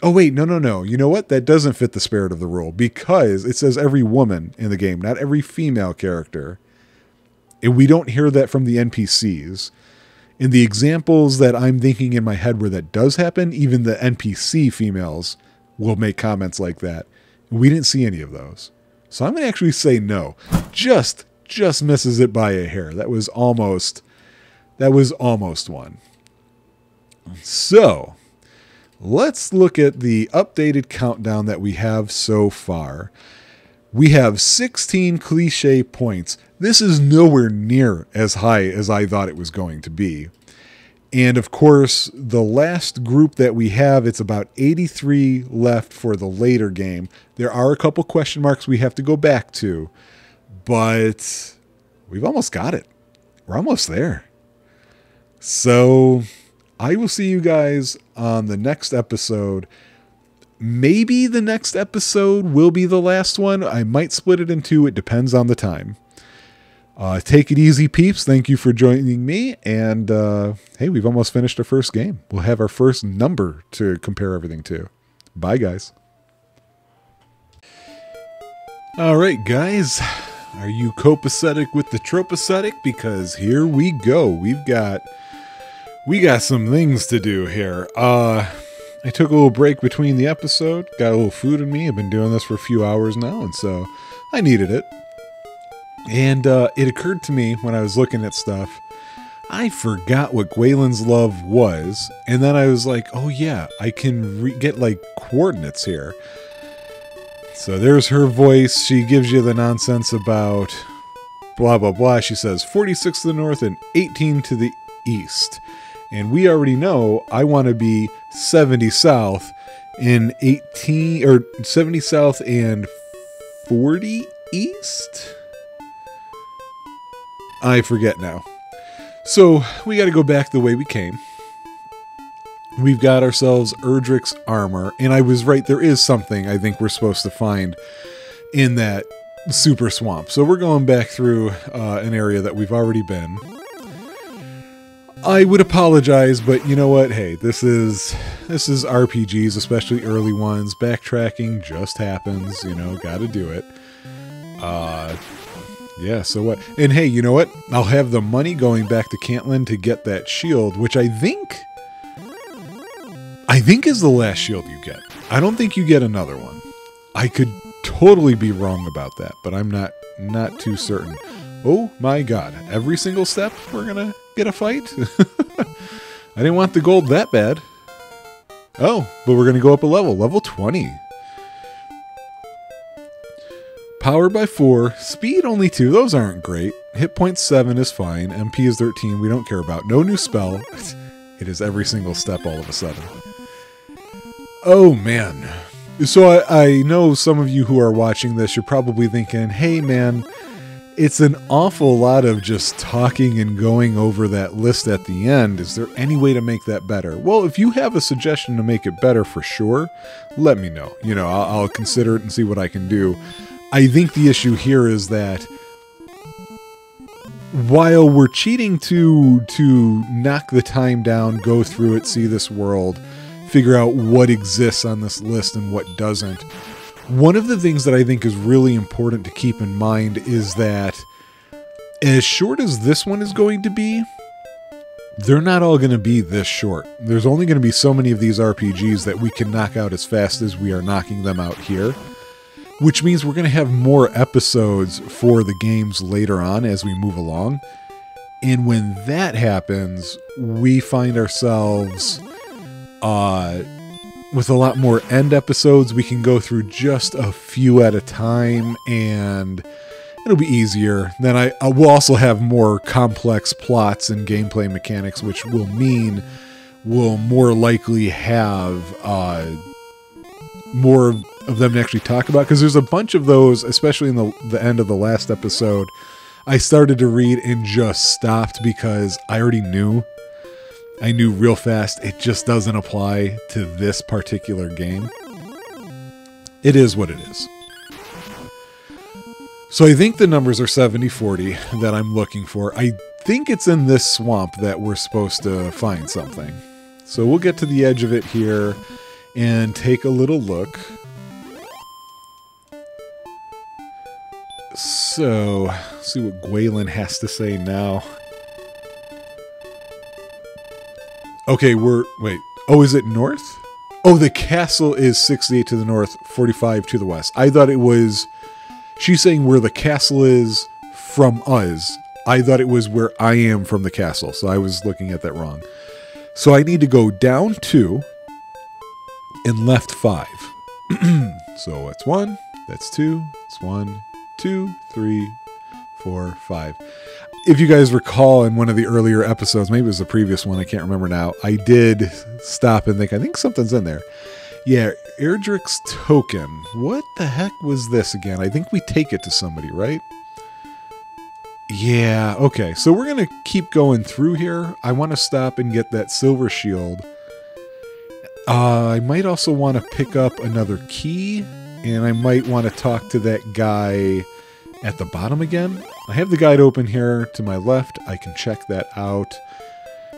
wait, no. You know what? That doesn't fit the spirit of the rule because it says every woman in the game, not every female character. And we don't hear that from the NPCs. In the examples that I'm thinking in my head where that does happen, even the NPC females will make comments like that. We didn't see any of those. So I'm going to actually say no. Just misses it by a hair. That was almost one. So let's look at the updated countdown that we have so far. We have 16 cliche points. This is nowhere near as high as I thought it was going to be. And of course, the last group that we have, it's about 83 left for the later game. There are a couple question marks we have to go back to, but we've almost got it. We're almost there. So I will see you guys on the next episode. Maybe the next episode will be the last one. I might split it in 2. It depends on the time. Take it easy, peeps. Thank you for joining me. And hey, we've almost finished our first game. We'll have our first number to compare everything to. Bye, guys. All right, guys. Are you copacetic with the tropeacetic? Because here we go. We got some things to do here. I took a little break between the episode. Got a little food in me. I've been doing this for a few hours now, and so I needed it. And it occurred to me when I was looking at stuff, I forgot what Gwaelin's love was. And then I was like, oh yeah, I can get like coordinates here. So there's her voice. She gives you the nonsense about blah, blah, blah. She says 46 to the north and 18 to the east. And we already know I want to be 70 south in 18, or 70 south and 40 east? I forget now. So we got to go back the way we came. We've got ourselves Erdrick's armor, and I was right, there is something I think we're supposed to find in that super swamp. So we're going back through an area that we've already been. I would apologize, but you know what? Hey, this is RPGs, especially early ones. Backtracking just happens, you know, gotta do it. Yeah, so what? And hey, you know what? I'll have the money going back to Cantlin to get that shield, which I think is the last shield you get. I don't think you get another one. I could totally be wrong about that, but I'm not too certain. Oh my god, every single step we're gonna get a fight? I didn't want the gold that bad. Oh, but we're gonna go up a level. Level 20. Power by 4, speed only 2, those aren't great. Hit point 7 is fine, MP is 13, we don't care about. No new spell. It is every single step all of a sudden. Oh man. So I know some of you who are watching this, you're probably thinking, hey man, it's an awful lot of just talking and going over that list at the end. Is there any way to make that better? Well, if you have a suggestion to make it better for sure, let me know. You know, I'll consider it and see what I can do. I think the issue here is that while we're cheating to knock the time down, go through it, see this world, figure out what exists on this list and what doesn't, one of the things that I think is really important to keep in mind is that as short as this one is going to be, they're not all going to be this short. There's only going to be so many of these RPGs that we can knock out as fast as we are knocking them out here, which means we're going to have more episodes for the games later on as we move along. And when that happens, we find ourselves with a lot more end episodes. We can go through just a few at a time, and it'll be easier. Then I will also have more complex plots and gameplay mechanics, which will mean we'll more likely have more of them to actually talk about, because there's a bunch of those, especially in the end of the last episode, I started to read and just stopped because I already knew. I knew real fast it just doesn't apply to this particular game. It is what it is. So I think the numbers are 70-40 that I'm looking for. I think it's in this swamp that we're supposed to find something. So we'll get to the edge of it here and take a little look. So, let's see what Gwalen has to say now. Okay, wait. Oh, is it north? Oh, the castle is 68 to the north, 45 to the west. I thought it was... She's saying where the castle is from us. I thought it was where I am from the castle, so I was looking at that wrong. So I need to go down 2 and left 5. So it's 1, that's 2, it's 1, 2, 3, 4, 5. If you guys recall in one of the earlier episodes, maybe it was the previous one, I can't remember now, I did stop and think, I think something's in there. Yeah, Erdrick's token. What the heck was this again? I think we take it to somebody, right? Yeah, okay. So we're going to keep going through here. I want to stop and get that silver shield. I might also want to pick up another key, and I might want to talk to that guy at the bottom again. I have the guide open here to my left. I can check that out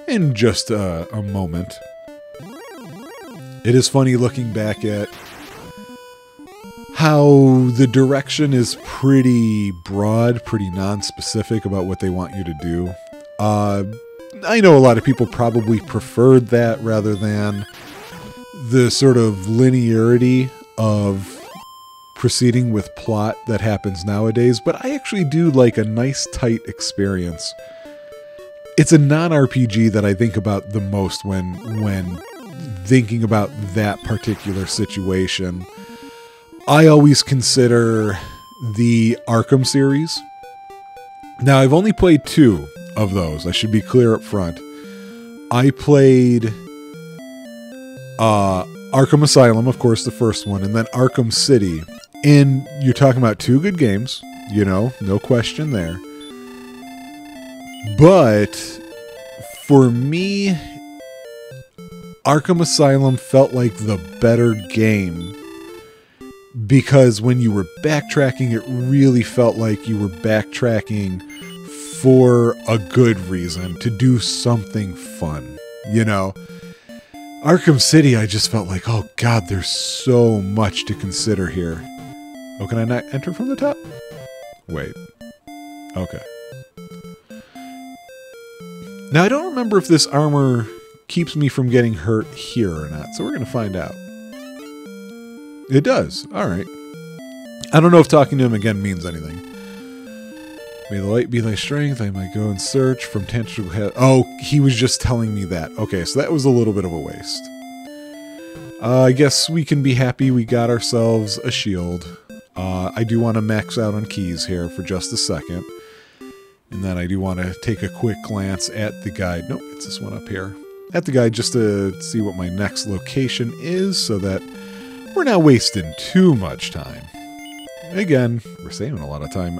in just a moment. It is funny looking back at how the direction is pretty broad, pretty non-specific about what they want you to do. I know a lot of people probably preferred that rather than the sort of linearity of proceeding with plot that happens nowadays, but I actually do like a nice tight experience. It's a non-RPG that I think about the most when thinking about that particular situation. I always consider the Arkham series. Now, I've only played 2 of those. I should be clear up front. I played Arkham Asylum, of course, the first one, and then Arkham City. And you're talking about 2 good games, you know, no question there. But for me, Arkham Asylum felt like the better game, because when you were backtracking, it really felt like you were backtracking for a good reason, to do something fun, you know? Arkham City, I just felt like, oh god, there's so much to consider here. Oh, can I not enter from the top? Wait. Okay. Now, I don't remember if this armor keeps me from getting hurt here or not, so we're going to find out. It does. Alright. I don't know if talking to him again means anything. May the light be thy strength, I might go and search from tangible head. Oh, he was just telling me that. Okay, so that was a little bit of a waste. I guess we can be happy we got ourselves a shield. I do want to max out on keys here for just a second. And then I do want to take a quick glance at the guide. Nope, it's this one up here. At the guide just to see what my next location is, so that we're not wasting too much time. Again, we're saving a lot of time.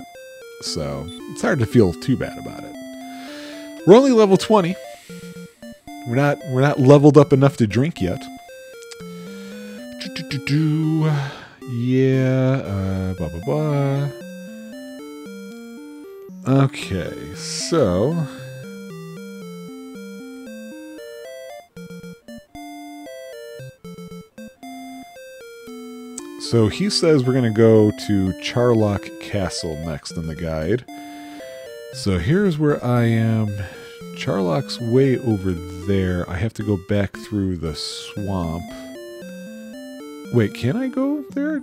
so it's hard to feel too bad about it. We're only level 20. We're not leveled up enough to drink yet. Yeah, blah, blah, blah. Okay, so... So he says we're going to go to Charlock Castle next in the guide. So here's where I am. Charlock's way over there. I have to go back through the swamp. Wait, can I go there?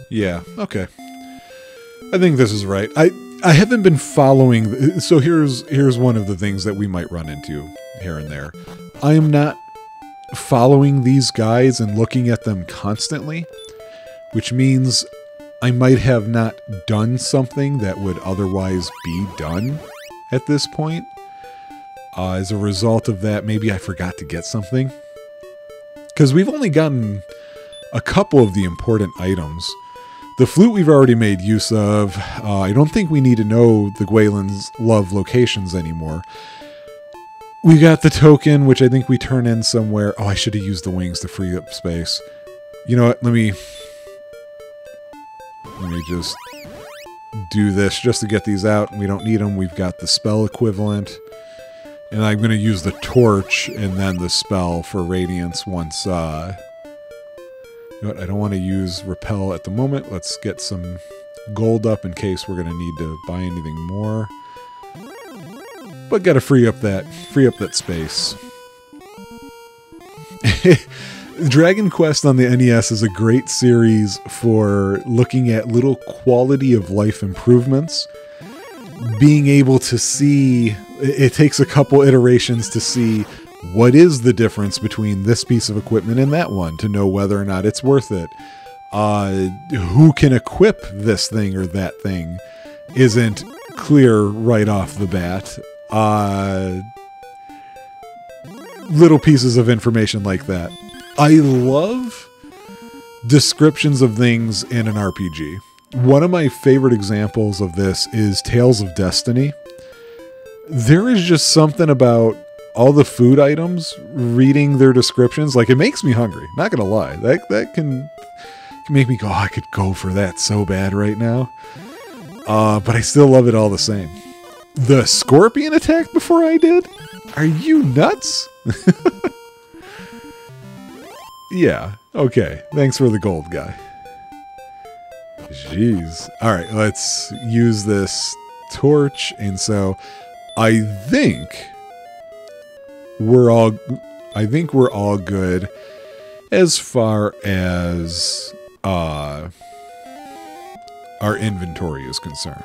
Yeah, okay. I think this is right. I haven't been following... So here's one of the things that we might run into here and there. I am not following these guides and looking at them constantly, which means I might have not done something that would otherwise be done at this point. As a result of that, maybe I forgot to get something. Because we've only gotten a couple of the important items. The flute we've already made use of. I don't think we need to know the Gwaelin's love locations anymore. We got the token, which I think we turn in somewhere. Oh, I should have used the wings to free up space. You know what? Let me just do this just to get these out. We don't need them. We've got the spell equivalent. And I'm going to use the torch and then the spell for radiance once... You know what? I don't want to use repel at the moment. Let's get some gold up in case we're going to need to buy anything more. But got to free up that space. Dragon Quest on the NES is a great series for looking at little quality of life improvements. Being able to see, it takes a couple iterations to see what is the difference between this piece of equipment and that one to know whether or not it's worth it. Who can equip this thing or that thing isn't clear right off the bat. Little pieces of information like that. I love descriptions of things in an RPG. One of my favorite examples of this is Tales of Destiny. There is just something about all the food items, reading their descriptions, like it makes me hungry. Not gonna lie, that can make me go, oh, I could go for that so bad right now. But I still love it all the same. The scorpion attacked before I did? Are you nuts? Yeah, okay. Thanks for the gold, guy. Jeez. Alright, let's use this torch. And so, I think we're all good as far as our inventory is concerned.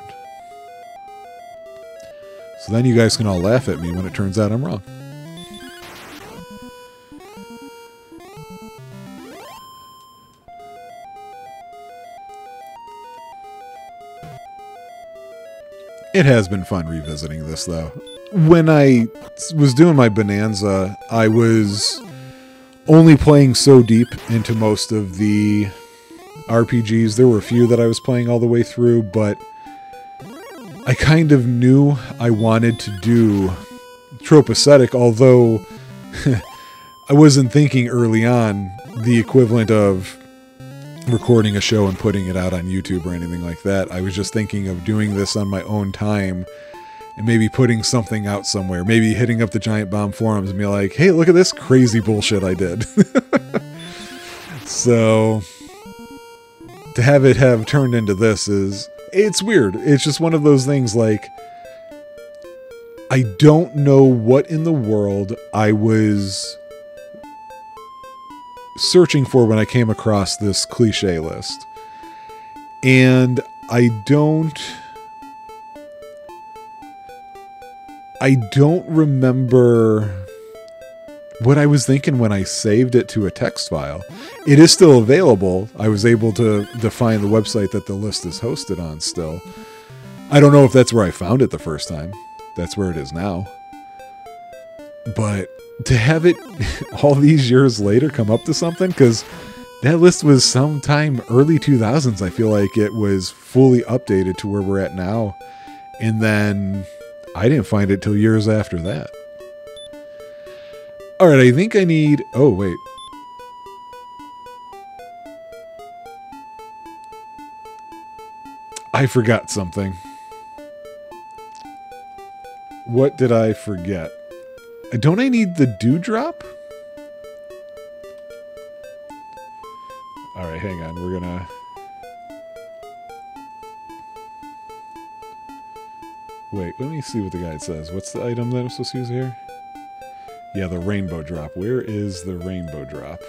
So then you guys can all laugh at me when it turns out I'm wrong. It has been fun revisiting this, though. When I was doing my Bonanza, I was only playing so deep into most of the RPGs. There were a few that I was playing all the way through, but I kind of knew I wanted to do Tropeacetic, although I wasn't thinking early on the equivalent of recording a show and putting it out on YouTube or anything like that. I was just thinking of doing this on my own time and maybe putting something out somewhere. Maybe hitting up the Giant Bomb forums and be like, hey, look at this crazy bullshit I did. So to have it have turned into this it's weird. It's just one of those things like, I don't know what in the world I was searching for when I came across this cliche list. And I don't remember what I was thinking when I saved it to a text file. It is still available. I was able to find the website that the list is hosted on still. I don't know if that's where I found it the first time. That's where it is now. But to have it all these years later come up to something, because that list was sometime early 2000s, I feel like it was fully updated to where we're at now. And then I didn't find it till years after that. All right, I think I need... Oh, wait. I forgot something. What did I forget? Don't I need the dewdrop? All right, hang on. We're gonna... Wait, let me see what the guide says. What's the item that I'm supposed to use here? Yeah, the rainbow drop. Where is the rainbow drop?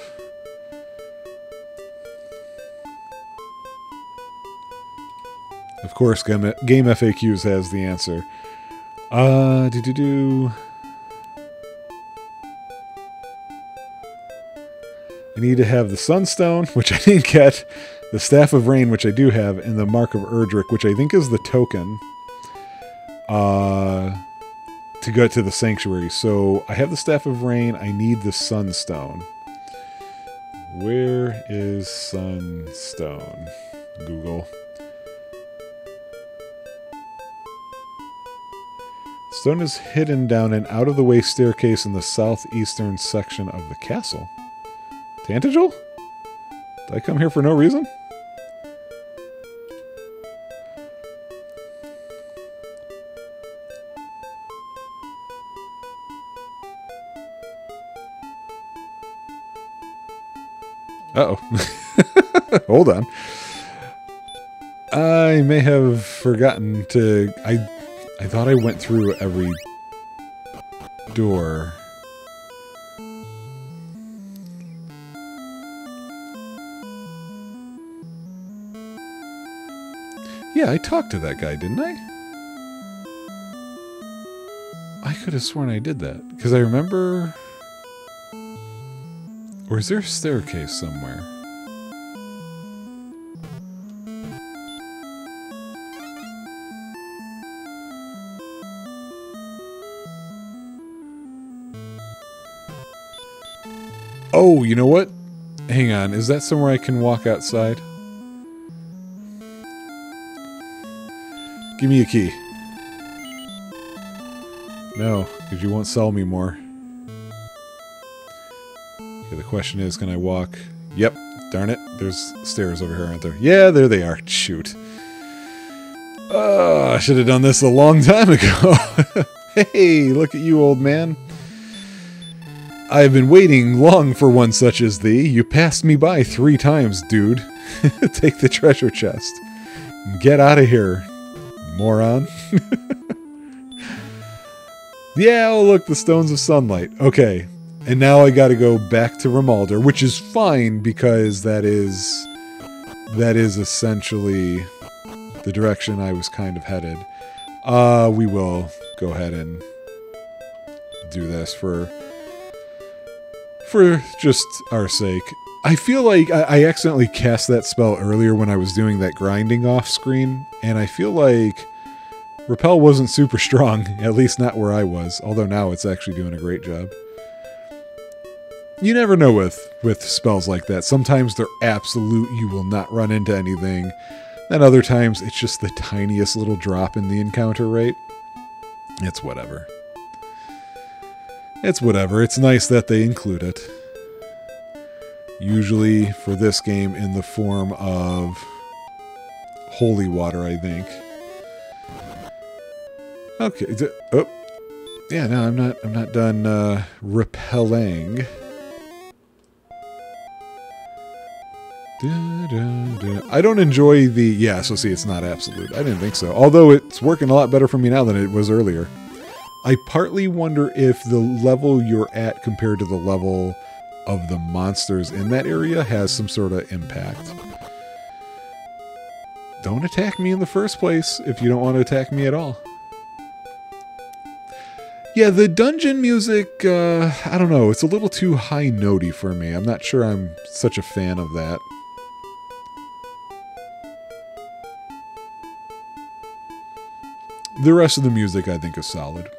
Of course, Game FAQs has the answer. I need to have the Sunstone, which I didn't get, the Staff of Rain, which I do have, and the Mark of Erdrick, which I think is the token to go to the Sanctuary. So I have the Staff of Rain. I need the Sunstone. Where is Sunstone? Google. Stone is hidden down an out-of-the-way staircase in the southeastern section of the castle. Tantegel? Did I come here for no reason? Uh-oh. Hold on. I may have forgotten to... I thought I went through every door. Yeah, I talked to that guy, didn't I? I could have sworn I did that. Because I remember... Or is there a staircase somewhere? Oh, you know what? Hang on. Is that somewhere I can walk outside? Give me a key. No, because you won't sell me more. Okay, the question is, can I walk? Yep. Darn it. There's stairs over here, aren't there? Yeah, there they are. Shoot. I should have done this a long time ago. Hey, look at you, old man. I have been waiting long for one such as thee. You passed me by 3 times, dude. Take the treasure chest. Get out of here, moron. Yeah, oh look, the Stones of Sunlight. Okay, and now I gotta go back to Rimalder, which is fine because that is essentially the direction I was kind of headed. We will go ahead and do this for just our sake. I feel like I accidentally cast that spell earlier when I was doing that grinding off screen, and I feel like Repel wasn't super strong, at least not where I was, although now it's actually doing a great job. You never know with spells like that. Sometimes they're absolute, you will not run into anything. Then other times it's just the tiniest little drop in the encounter rate. It's whatever. It's whatever. It's nice that they include it. Usually for this game in the form of holy water, I think. Okay. Oh. Yeah, no, I'm not done repelling. I don't enjoy the... Yeah, so see, it's not absolute. I didn't think so. Although it's working a lot better for me now than it was earlier. I partly wonder if the level you're at compared to the level of the monsters in that area has some sort of impact. Don't attack me in the first place if you don't want to attack me at all. Yeah, the dungeon music, I don't know, it's a little too high-notey for me. I'm not sure I'm such a fan of that. The rest of the music I think is solid.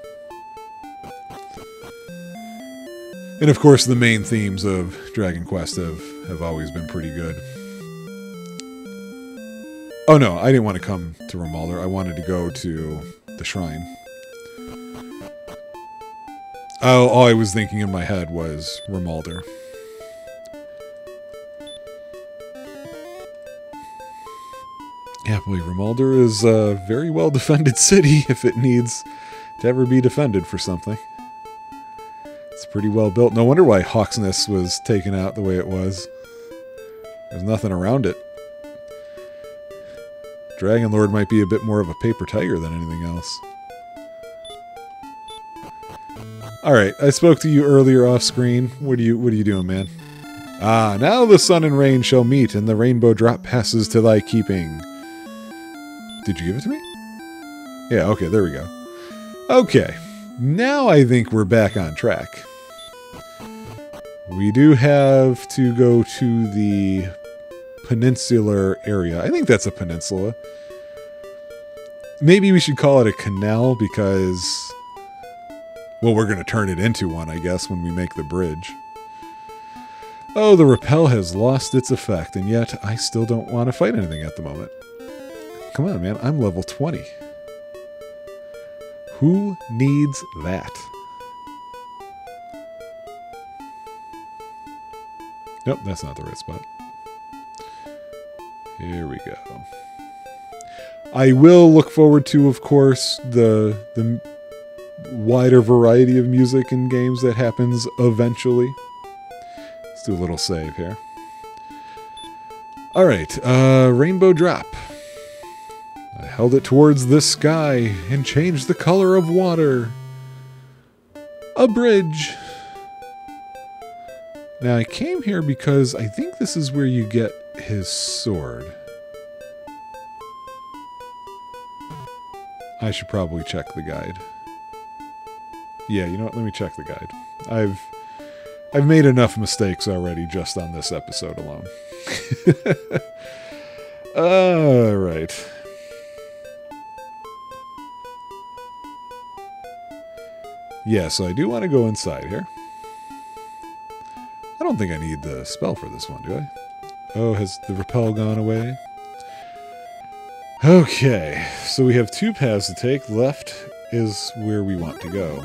And of course, the main themes of Dragon Quest have always been pretty good. Oh no, I didn't want to come to Rimuldar. I wanted to go to the shrine. Oh, all I was thinking in my head was Rimuldar. Yeah, boy, Rimuldar is a very well-defended city if it needs to ever be defended for something. It's pretty well built. No wonder why Hawksness was taken out the way it was. There's nothing around it. Dragon Lord might be a bit more of a paper tiger than anything else. Alright, I spoke to you earlier off screen. What are you doing, man? Ah, now the sun and rain shall meet, and the rainbow drop passes to thy keeping. Did you give it to me? Yeah, okay, there we go. Okay, now I think we're back on track. We do have to go to the peninsular area. I think that's a peninsula. Maybe we should call it a canal because, well, we're going to turn it into one, I guess, when we make the bridge. Oh, the repel has lost its effect, and yet I still don't want to fight anything at the moment. Come on, man. I'm level 20. Who needs that? Nope, that's not the right spot. Here we go. I will look forward to, of course, the wider variety of music in games that happens eventually. Let's do a little save here. Alright, rainbow drop. I held it towards the sky and changed the color of water. A bridge. Now, I came here because I think this is where you get his sword. I should probably check the guide. Yeah, you know what? Let me check the guide. I've made enough mistakes already just on this episode alone. Alright. Yeah, so I do want to go inside here. I don't think I need the spell for this one, do I? Oh, has the repel gone away? Okay, so we have 2 paths to take. Left is where we want to go.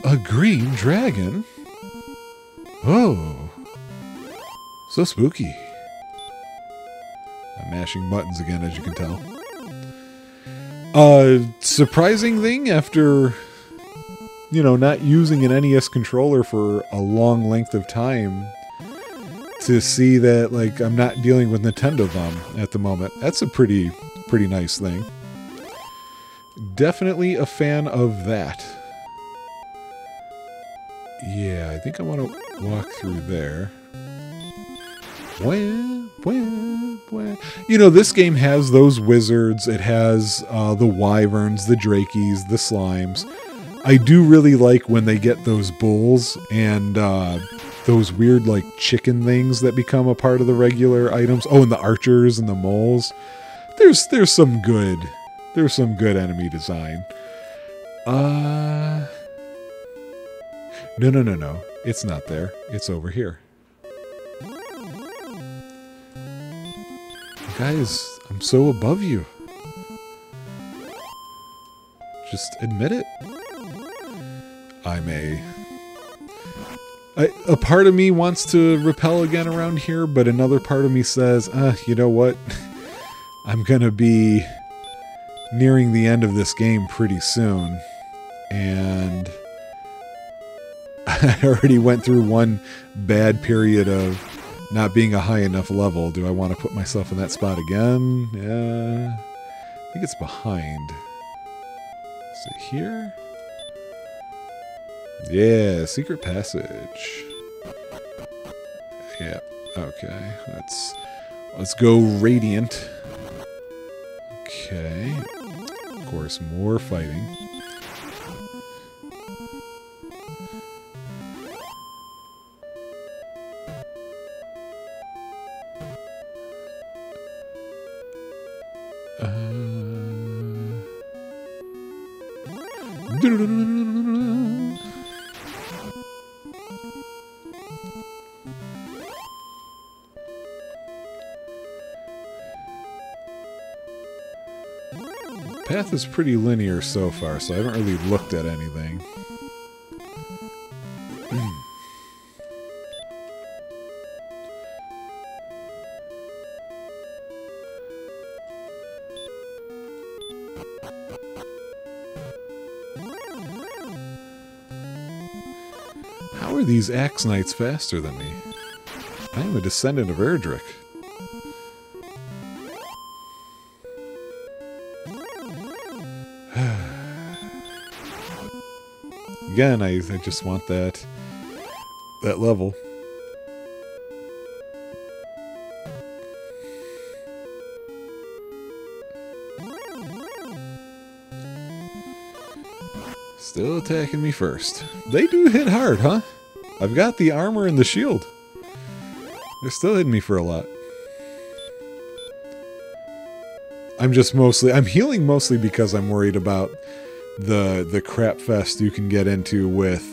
A green dragon? Oh, so spooky. I'm mashing buttons again, as you can tell. Surprising thing after, you know, not using an NES controller for a long length of time, to see that, like, I'm not dealing with Nintendo thumb at the moment. That's a pretty nice thing. Definitely a fan of that. Yeah, I think I want to walk through there. You know, this game has those wizards. It has the wyverns, the drakeys, the slimes. I do really like when they get those bulls and those weird, like, chicken things that become a part of the regular items. Oh, and the archers and the moles. There's some good enemy design. No. It's not there. It's over here. Guys, I'm so above you. Just admit it. A part of me wants to repel again around here, but another part of me says, you know what? I'm gonna be nearing the end of this game pretty soon. And I already went through one bad period of not being a high enough level. Do I want to put myself in that spot again? Yeah. I think it's behind. Is it here? Yeah, secret passage. Yeah, okay. Let's go Radiant. Okay. Of course, more fighting. path is pretty linear so far, so I haven't really looked at anything. How are these Axe Knights faster than me? I am a descendant of Erdrick. Again, I just want that level. Still attacking me first. They do hit hard, huh? I've got the armor and the shield. They're still hitting me for a lot. I'm healing mostly because I'm worried about the crap fest you can get into with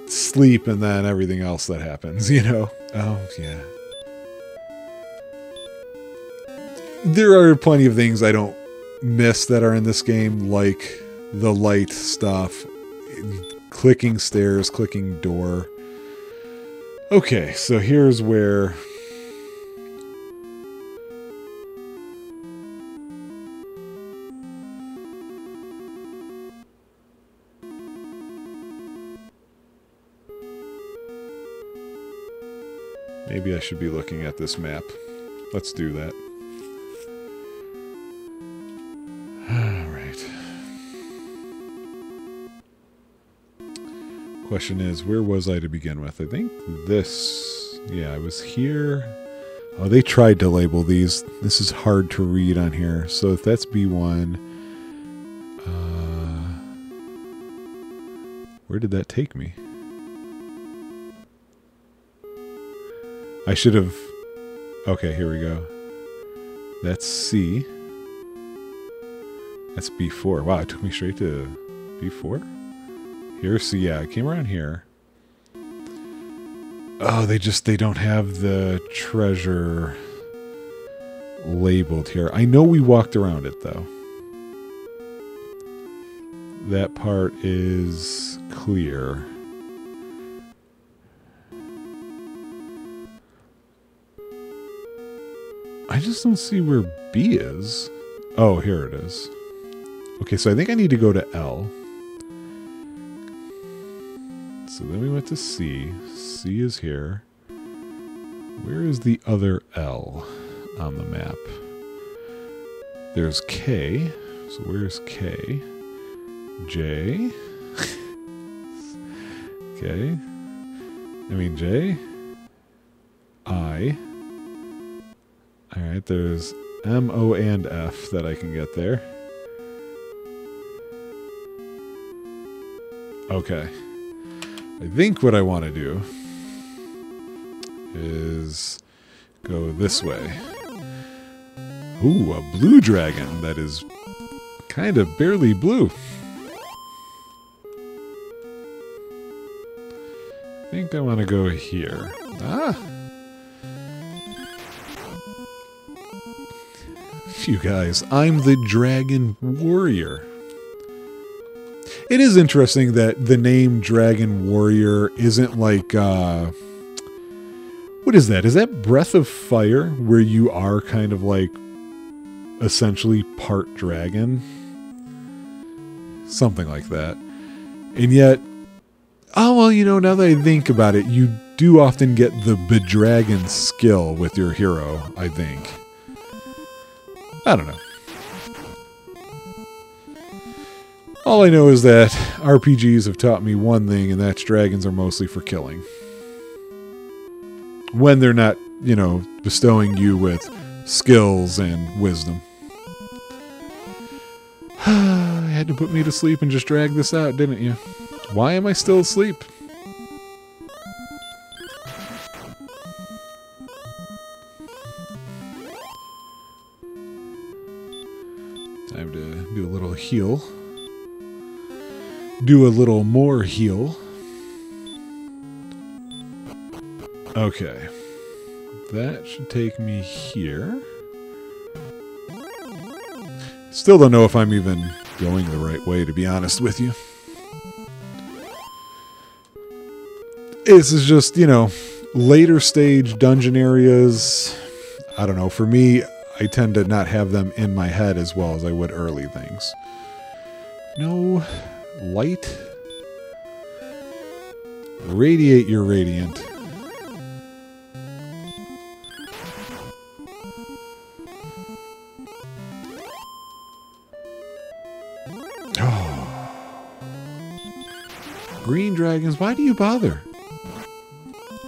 sleep and then everything else that happens, you know? Oh, yeah. There are plenty of things I don't miss that are in this game, like the light stuff, clicking stairs, clicking door. Okay, so here's where... Maybe I should be looking at this map. Let's do that. Alright. Question is, where was I to begin with? I think this... Yeah, I was here. Oh, they tried to label these. This is hard to read on here. So if that's B1... where did that take me? I should have... Okay, here we go. That's C. That's B4. Wow, it took me straight to B4? Here, so yeah, I came around here. Oh, they don't have the treasure labeled here. I know we walked around it, though. That part is clear. I just don't see where B is. Oh, here it is. Okay, so I think I need to go to L. So then we went to C. C is here. Where is the other L on the map? There's K. So where's K? J. Okay. I mean J. I. Alright, there's M, O, and F that I can get there. Okay. I think what I want to do is go this way. Ooh, a blue dragon that is kind of barely blue. I think I want to go here. Ah! You guys, I'm the Dragon Warrior. It is interesting that the name Dragon Warrior isn't like, what is that? Is that Breath of Fire, where you are kind of like, essentially part dragon? Something like that. And yet, oh, well, you know, now that I think about it, you do often get the Bedragon skill with your hero, I think. I don't know. All I know is that RPGs have taught me one thing, and that's dragons are mostly for killing. When they're not, you know, bestowing you with skills and wisdom. You had to put me to sleep and just drag this out, didn't you? Why am I still asleep? Time to do a little heal. Do a little more heal. Okay. That should take me here. Still don't know if I'm even going the right way, to be honest with you. This is just, you know, later stage dungeon areas. I don't know. For me, I tend to not have them in my head as well as I would early things. No light. Radiate your radiant. Oh. Green dragons, why do you bother?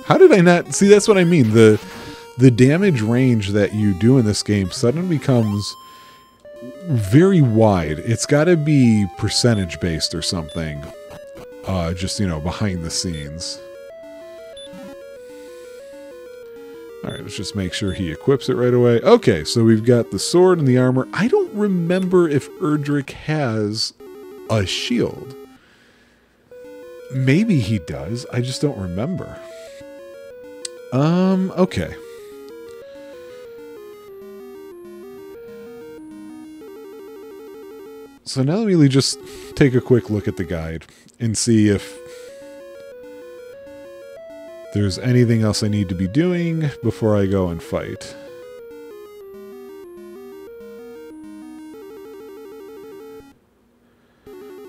How did I not see? That's what I mean. The damage range that you do in this game suddenly becomes very wide. It's got to be percentage based or something. Just, you know, behind the scenes. Alright, let's just make sure he equips it right away. Okay, so we've got the sword and the armor. I don't remember if Erdrick has a shield. Maybe he does. I just don't remember. Okay. So now let me just take a quick look at the guide and see if there's anything else I need to be doing before I go and fight.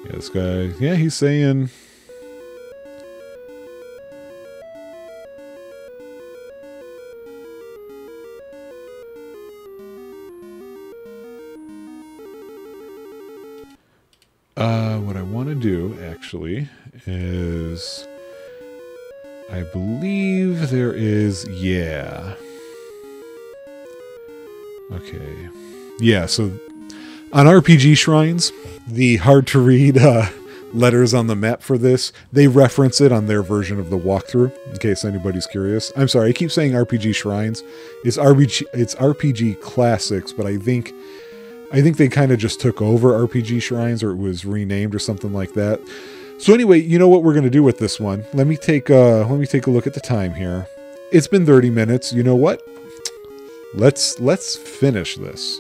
Yeah, this guy, yeah, he's saying... what I want to do, actually, is... I believe there is... Yeah. Okay. Yeah, so on RPG Shrines, the hard-to-read letters on the map for this, they reference it on their version of the walkthrough, in case anybody's curious. I'm sorry, I keep saying RPG Shrines. It's RPG Classics, but I think they kind of just took over RPG Shrines, or it was renamed or something like that. So anyway, you know what we're going to do with this one? Let me take a look at the time here. It's been 30 minutes. You know what? Let's finish this.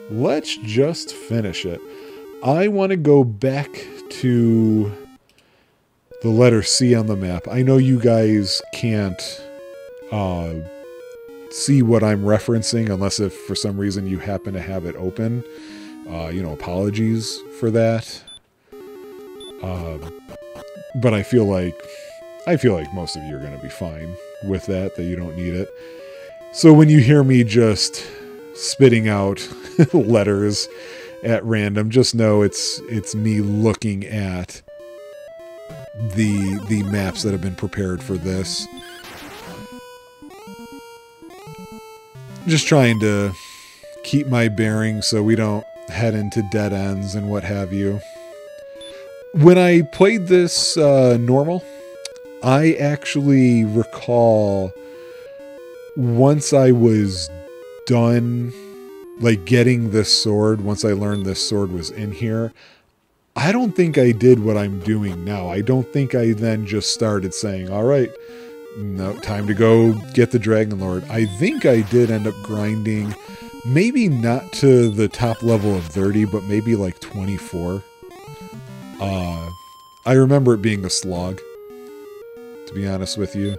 Let's just finish it. I want to go back to the letter C on the map. I know you guys can't see what I'm referencing unless if for some reason you happen to have it open. You know, apologies for that. But I feel like most of you are going to be fine with that you don't need it. So when you hear me just spitting out letters at random, just know it's me looking at the maps that have been prepared for this. Just trying to keep my bearings so we don't head into dead ends and what have you. When I played this normal, I actually recall once I was done, like getting this sword, once I learned this sword was in here, I don't think I did what I'm doing now. I don't think I then just started saying, all right, no, time to go get the Dragon Lord. I think I did end up grinding, maybe not to the top level of 30, but maybe like 24. I remember it being a slog, to be honest with you.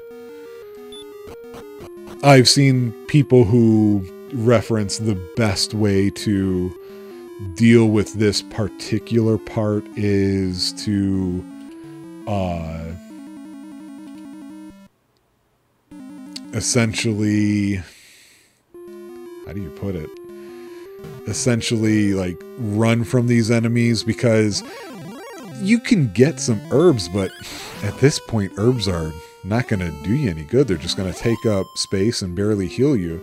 I've seen people who reference the best way to deal with this particular part is to essentially, how do you put it? Essentially, like, run from these enemies, because you can get some herbs, but at this point, herbs are not going to do you any good. They're just going to take up space and barely heal you.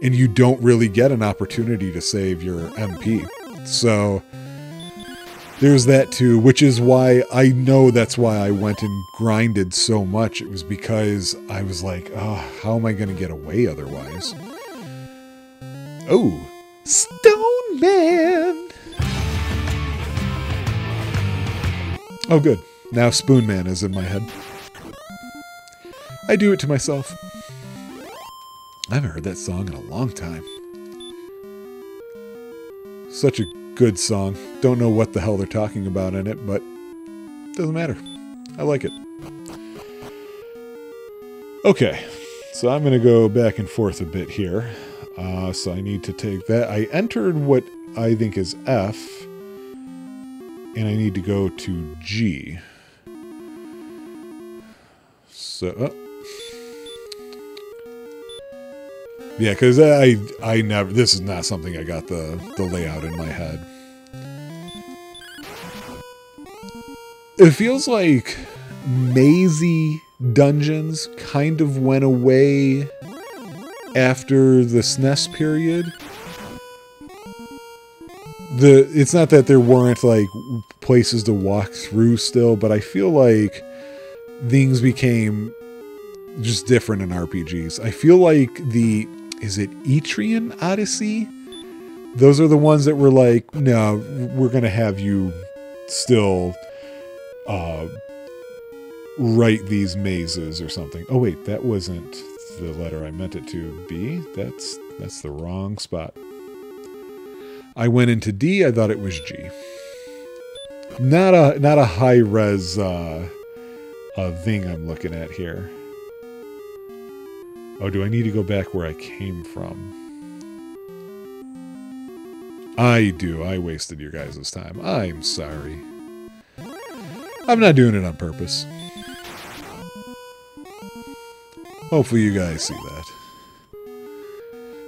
And you don't really get an opportunity to save your MP. So there's that too, which is why I know that's why I went and grinded so much. It was because I was like, oh, how am I going to get away otherwise? Oh, Stone Man! Oh, good. Now Spoon Man is in my head. I do it to myself. I haven't heard that song in a long time. Such a good song. Don't know what the hell they're talking about in it, but doesn't matter. I like it. Okay, so I'm going to go back and forth a bit here. So I need to take that. I entered what I think is F, and I need to go to G. So, yeah, because I never, this is not something I got the layout in my head. It feels like mazy dungeons kind of went away after the SNES period. It's not that there weren't like places to walk through still, but I feel like things became just different in RPGs. I feel like is it Etrian Odyssey? Those are the ones that were like, no, we're going to have you still write these mazes or something. Oh wait, that wasn't the letter I meant it to be. That's the wrong spot. I went into D, I thought it was G. Not a high res thing I'm looking at here. Oh, do I need to go back where I came from? I do. I wasted your guys' time. I'm sorry. I'm not doing it on purpose. Hopefully you guys see that.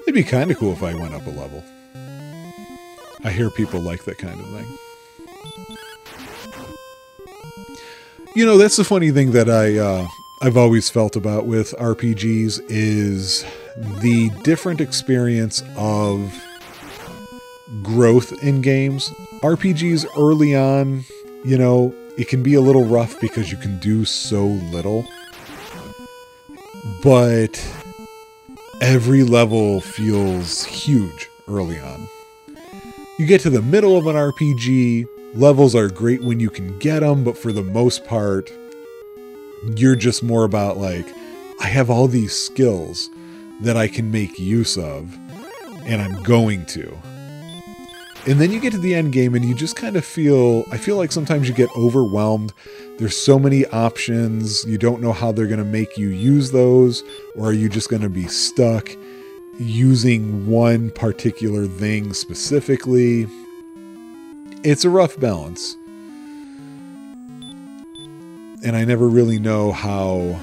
It'd be kind of cool if I went up a level. I hear people like that kind of thing. You know, that's the funny thing that I've always felt about with RPGs is the different experience of growth in games. RPGs early on, you know, it can be a little rough because you can do so little. But every level feels huge early on. You get to the middle of an RPG, levels are great when you can get them, but for the most part, you're just more about like, I have all these skills that I can make use of, and I'm going to. And then you get to the end game and you just kind of I feel like sometimes you get overwhelmed. There's so many options. You don't know how they're going to make you use those, or are you just going to be stuck using one particular thing specifically? It's a rough balance. And I never really know how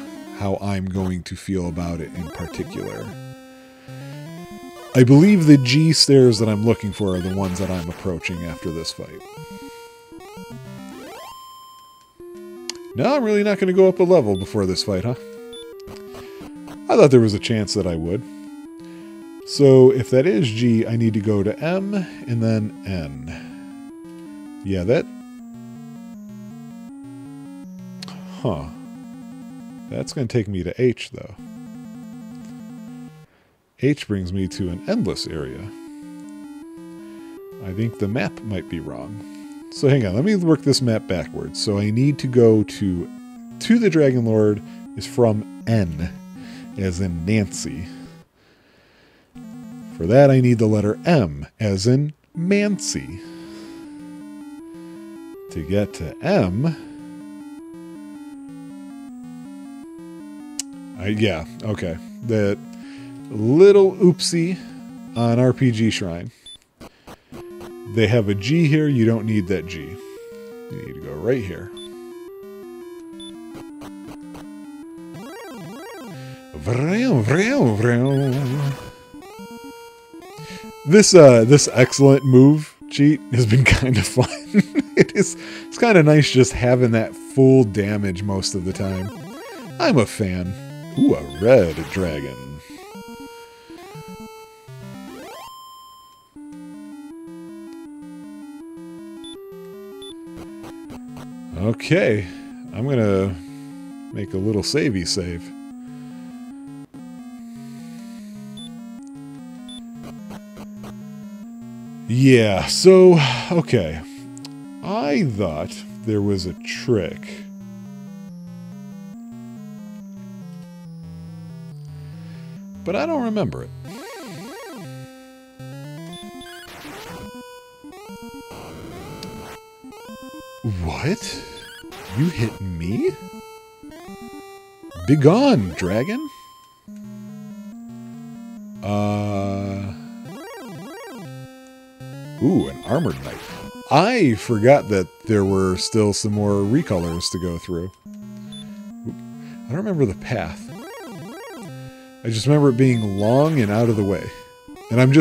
I'm going to feel about it in particular. I believe the G stairs that I'm looking for are the ones that I'm approaching after this fight. No, I'm really not going to go up a level before this fight, huh? I thought there was a chance that I would. So if that is G, I need to go to M and then N. Yeah, that... Huh. That's going to take me to H, though. H brings me to an endless area. I think the map might be wrong. So hang on, let me work this map backwards. So I need to go to the Dragon Lord is from N, as in Nancy. For that I need the letter M, as in Mancy. To get to M... yeah, okay. That little oopsie on RPG Shrine. They have a G here. You don't need that G. You need to go right here. This excellent move cheat has been kind of fun. It's kind of nice just having that full damage most of the time. I'm a fan. Ooh, a red dragon. Okay, I'm gonna make a little savey save. Yeah, so, okay. I thought there was a trick. But I don't remember it. What? You hit me? Begone, dragon. Ooh, an armored knight. I forgot that there were still some more recolors to go through. I don't remember the path. I just remember it being long and out of the way. And I'm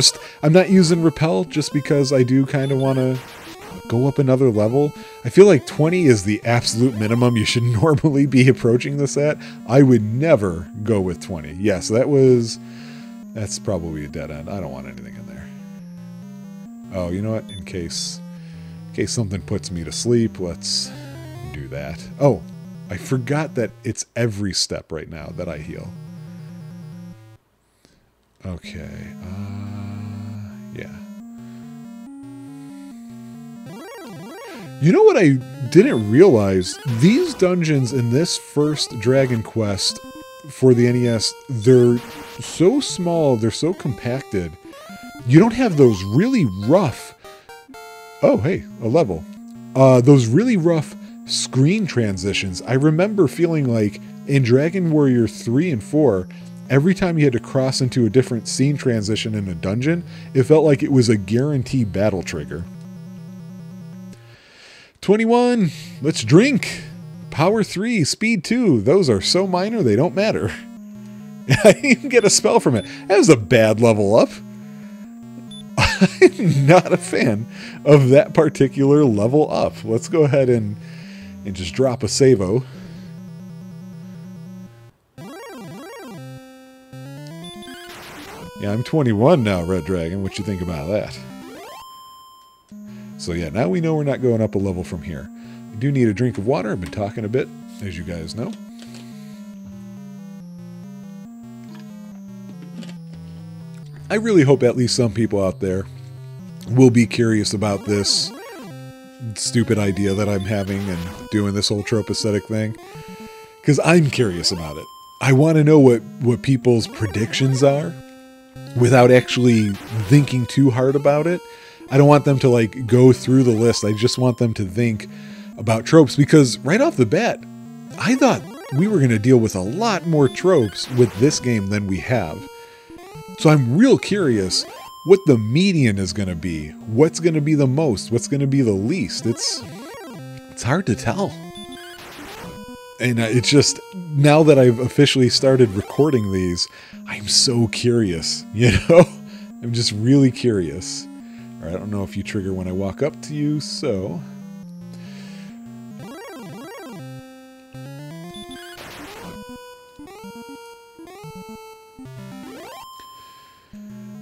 not using repel just because I do kind of want to go up another level. I feel like 20 is the absolute minimum you should normally be approaching this at. I would never go with 20. Yes, that's probably a dead end. I don't want anything in there. Oh, you know what? In case something puts me to sleep, let's do that. Oh, I forgot that it's every step right now that I heal. Okay, yeah. You know what I didn't realize? These dungeons in this first Dragon Quest for the NES, they're so small, they're so compacted. You don't have those really rough... Oh, hey, a level. Those really rough screen transitions. I remember feeling like in Dragon Warrior 3 and 4, every time you had to cross into a different scene transition in a dungeon, it felt like it was a guaranteed battle trigger. 21, let's drink. Power 3, speed 2, those are so minor they don't matter. I didn't even get a spell from it. That was a bad level up. I'm not a fan of that particular level up. Let's go ahead and just drop a save-o. Yeah, I'm 21 now, Red Dragon. What you think about that? So yeah, now we know we're not going up a level from here. I do need a drink of water. I've been talking a bit, as you guys know. I really hope at least some people out there will be curious about this stupid idea that I'm having and doing this whole Tropeacetic thing. Because I'm curious about it. I want to know what people's predictions are without actually thinking too hard about it. I don't want them to like go through the list. I just want them to think about tropes, because right off the bat, I thought we were going to deal with a lot more tropes with this game than we have. So I'm real curious what the median is going to be. What's going to be the most? What's going to be the least? It's hard to tell. And it's just, now that I've officially started recording these, I'm so curious, you know? I'm just really curious. All right, I don't know if you trigger when I walk up to you, so...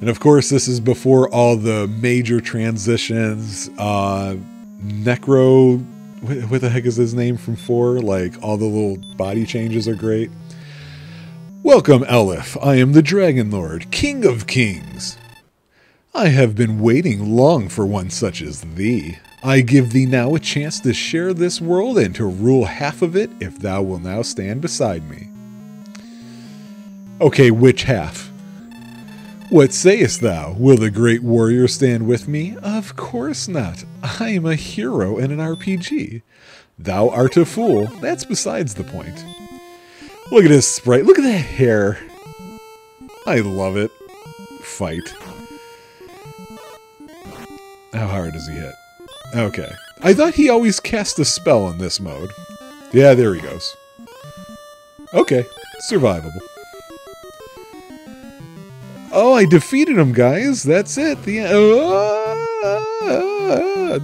And of course, this is before all the major transitions. Necro, what the heck is his name from 4? Like, all the little body changes are great. Welcome, Elif. I am the Dragon Lord, King of Kings. I have been waiting long for one such as thee. I give thee now a chance to share this world and to rule half of it if thou wilt now stand beside me. Okay, which half? What sayest thou? Will the great warrior stand with me? Of course not. I am a hero in an RPG. Thou art a fool. That's besides the point. Look at his sprite. Look at that hair. I love it. Fight. How hard does he hit? Okay. I thought he always cast a spell in this mode. Yeah, there he goes. Okay. Survivable. Oh, I defeated him, guys. That's it. The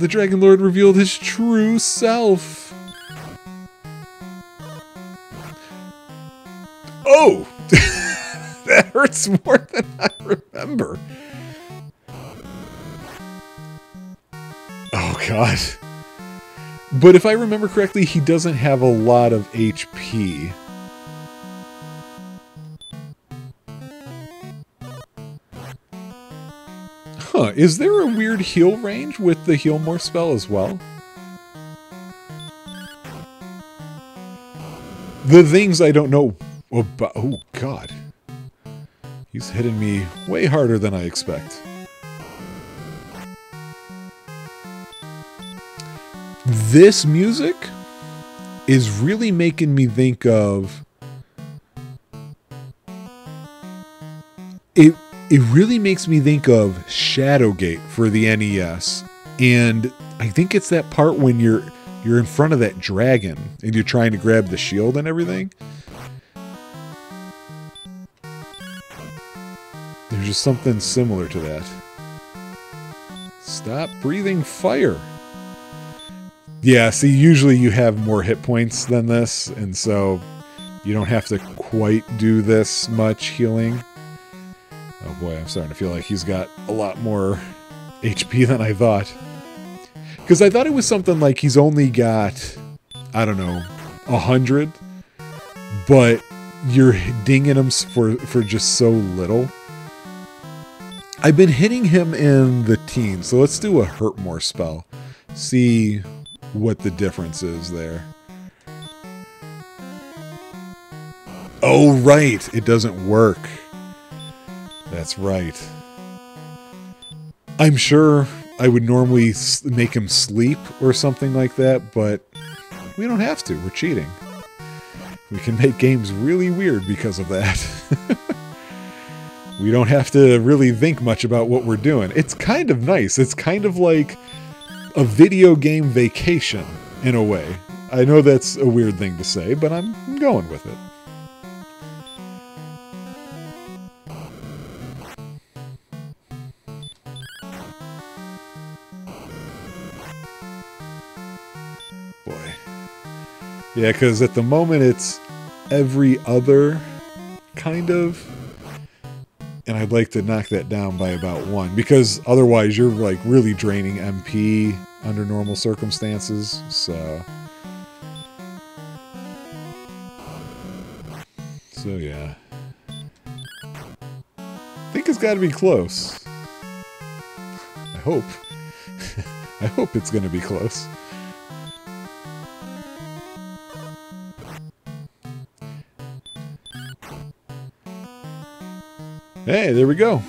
Dragon Lord revealed his true self. Oh! That hurts more than I remember. Oh, God. But if I remember correctly, he doesn't have a lot of HP. Huh, is there a weird heal range with the Heal More spell as well? The things I don't know about... Oh, God. He's hitting me way harder than I expect. This music is really making me think of it. It really makes me think of Shadowgate for the NES, and I think it's that part when you're in front of that dragon and you're trying to grab the shield and everything. There's just something similar to that. Stop breathing fire. Yeah, see, usually you have more hit points than this, and so you don't have to quite do this much healing. Oh boy, I'm starting to feel like he's got a lot more HP than I thought. Because I thought it was something like he's only got, I don't know, 100, but you're dinging him for just so little. I've been hitting him in the teens, so let's do a hurt more spell. See what the difference is there. Oh, right. It doesn't work. That's right. I'm sure I would normally make him sleep or something like that, but we don't have to. We're cheating. We can make games really weird because of that. We don't have to really think much about what we're doing. It's kind of nice. It's kind of like a video game vacation, in a way. I know that's a weird thing to say, but I'm going with it. Boy. Yeah, because at the moment it's every other kind of... And I'd like to knock that down by about 1, because otherwise you're like really draining MP under normal circumstances, so yeah. I think it's got to be close. I hope. I hope it's going to be close. Hey, there we go.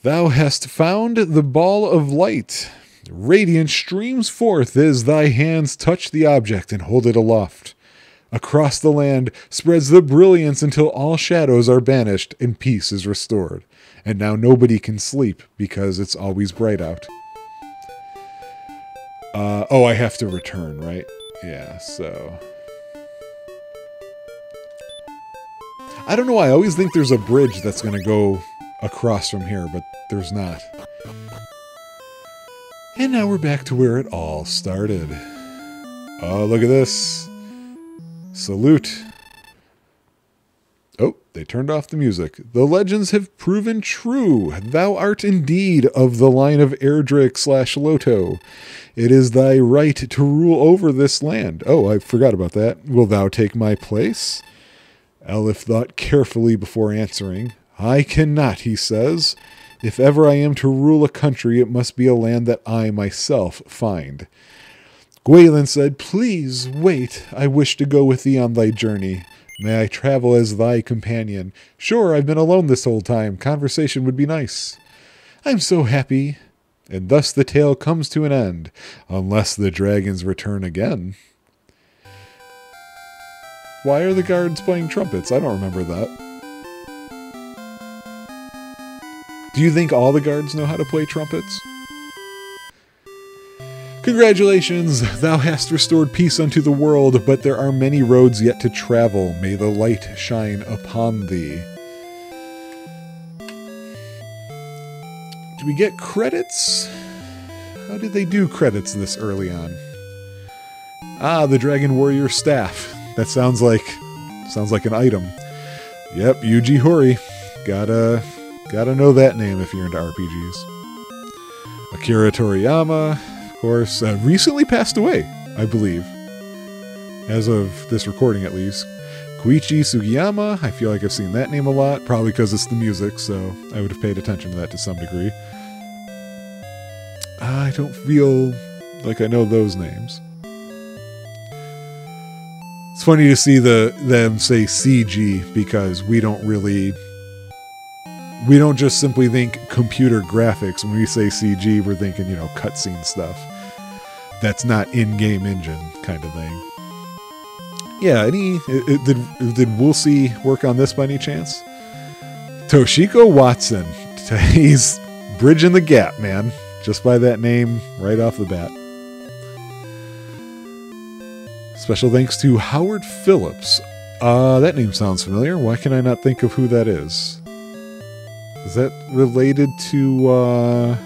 Thou hast found the ball of light. Radiance streams forth as thy hands touch the object and hold it aloft. Across the land spreads the brilliance until all shadows are banished and peace is restored. And now nobody can sleep because it's always bright out. Oh, I have to return, right? Yeah, so... I don't know, I always think there's a bridge that's going to go across from here, but there's not. And now we're back to where it all started. Oh, look at this. Salute. Oh, they turned off the music. The legends have proven true. Thou art indeed of the line of Erdrick/Loto. It is thy right to rule over this land. Oh, I forgot about that. Will thou take my place? Elif thought carefully before answering. I cannot, he says. If ever I am to rule a country, it must be a land that I myself find. Gwaelin said, Please, wait. I wish to go with thee on thy journey. May I travel as thy companion. Sure, I've been alone this whole time. Conversation would be nice. I'm so happy. And thus the tale comes to an end, unless the dragons return again. Why are the guards playing trumpets? I don't remember that. Do you think all the guards know how to play trumpets? Congratulations, thou hast restored peace unto the world, but there are many roads yet to travel. May the light shine upon thee. Do we get credits? How did they do credits this early on? Ah, the Dragon Warrior Staff. That sounds like an item. Yep, Yuji Horii. Gotta know that name if you're into RPGs. Akira Toriyama, of course, recently passed away, I believe. As of this recording, at least. Koichi Sugiyama, I feel like I've seen that name a lot, probably because it's the music, so I would have paid attention to that to some degree. I don't feel like I know those names. It's funny to see them say CG because we don't really We don't just simply think computer graphics. When we say CG, we're thinking, cutscene stuff. That's not in-game engine kind of thing. Yeah, did Woolsey work on this by any chance? Toshiko Watson. He's bridging the gap, man. Just by that name right off the bat. Special thanks to Howard Phillips. That name sounds familiar. Why can I not think of who that is? Is that related to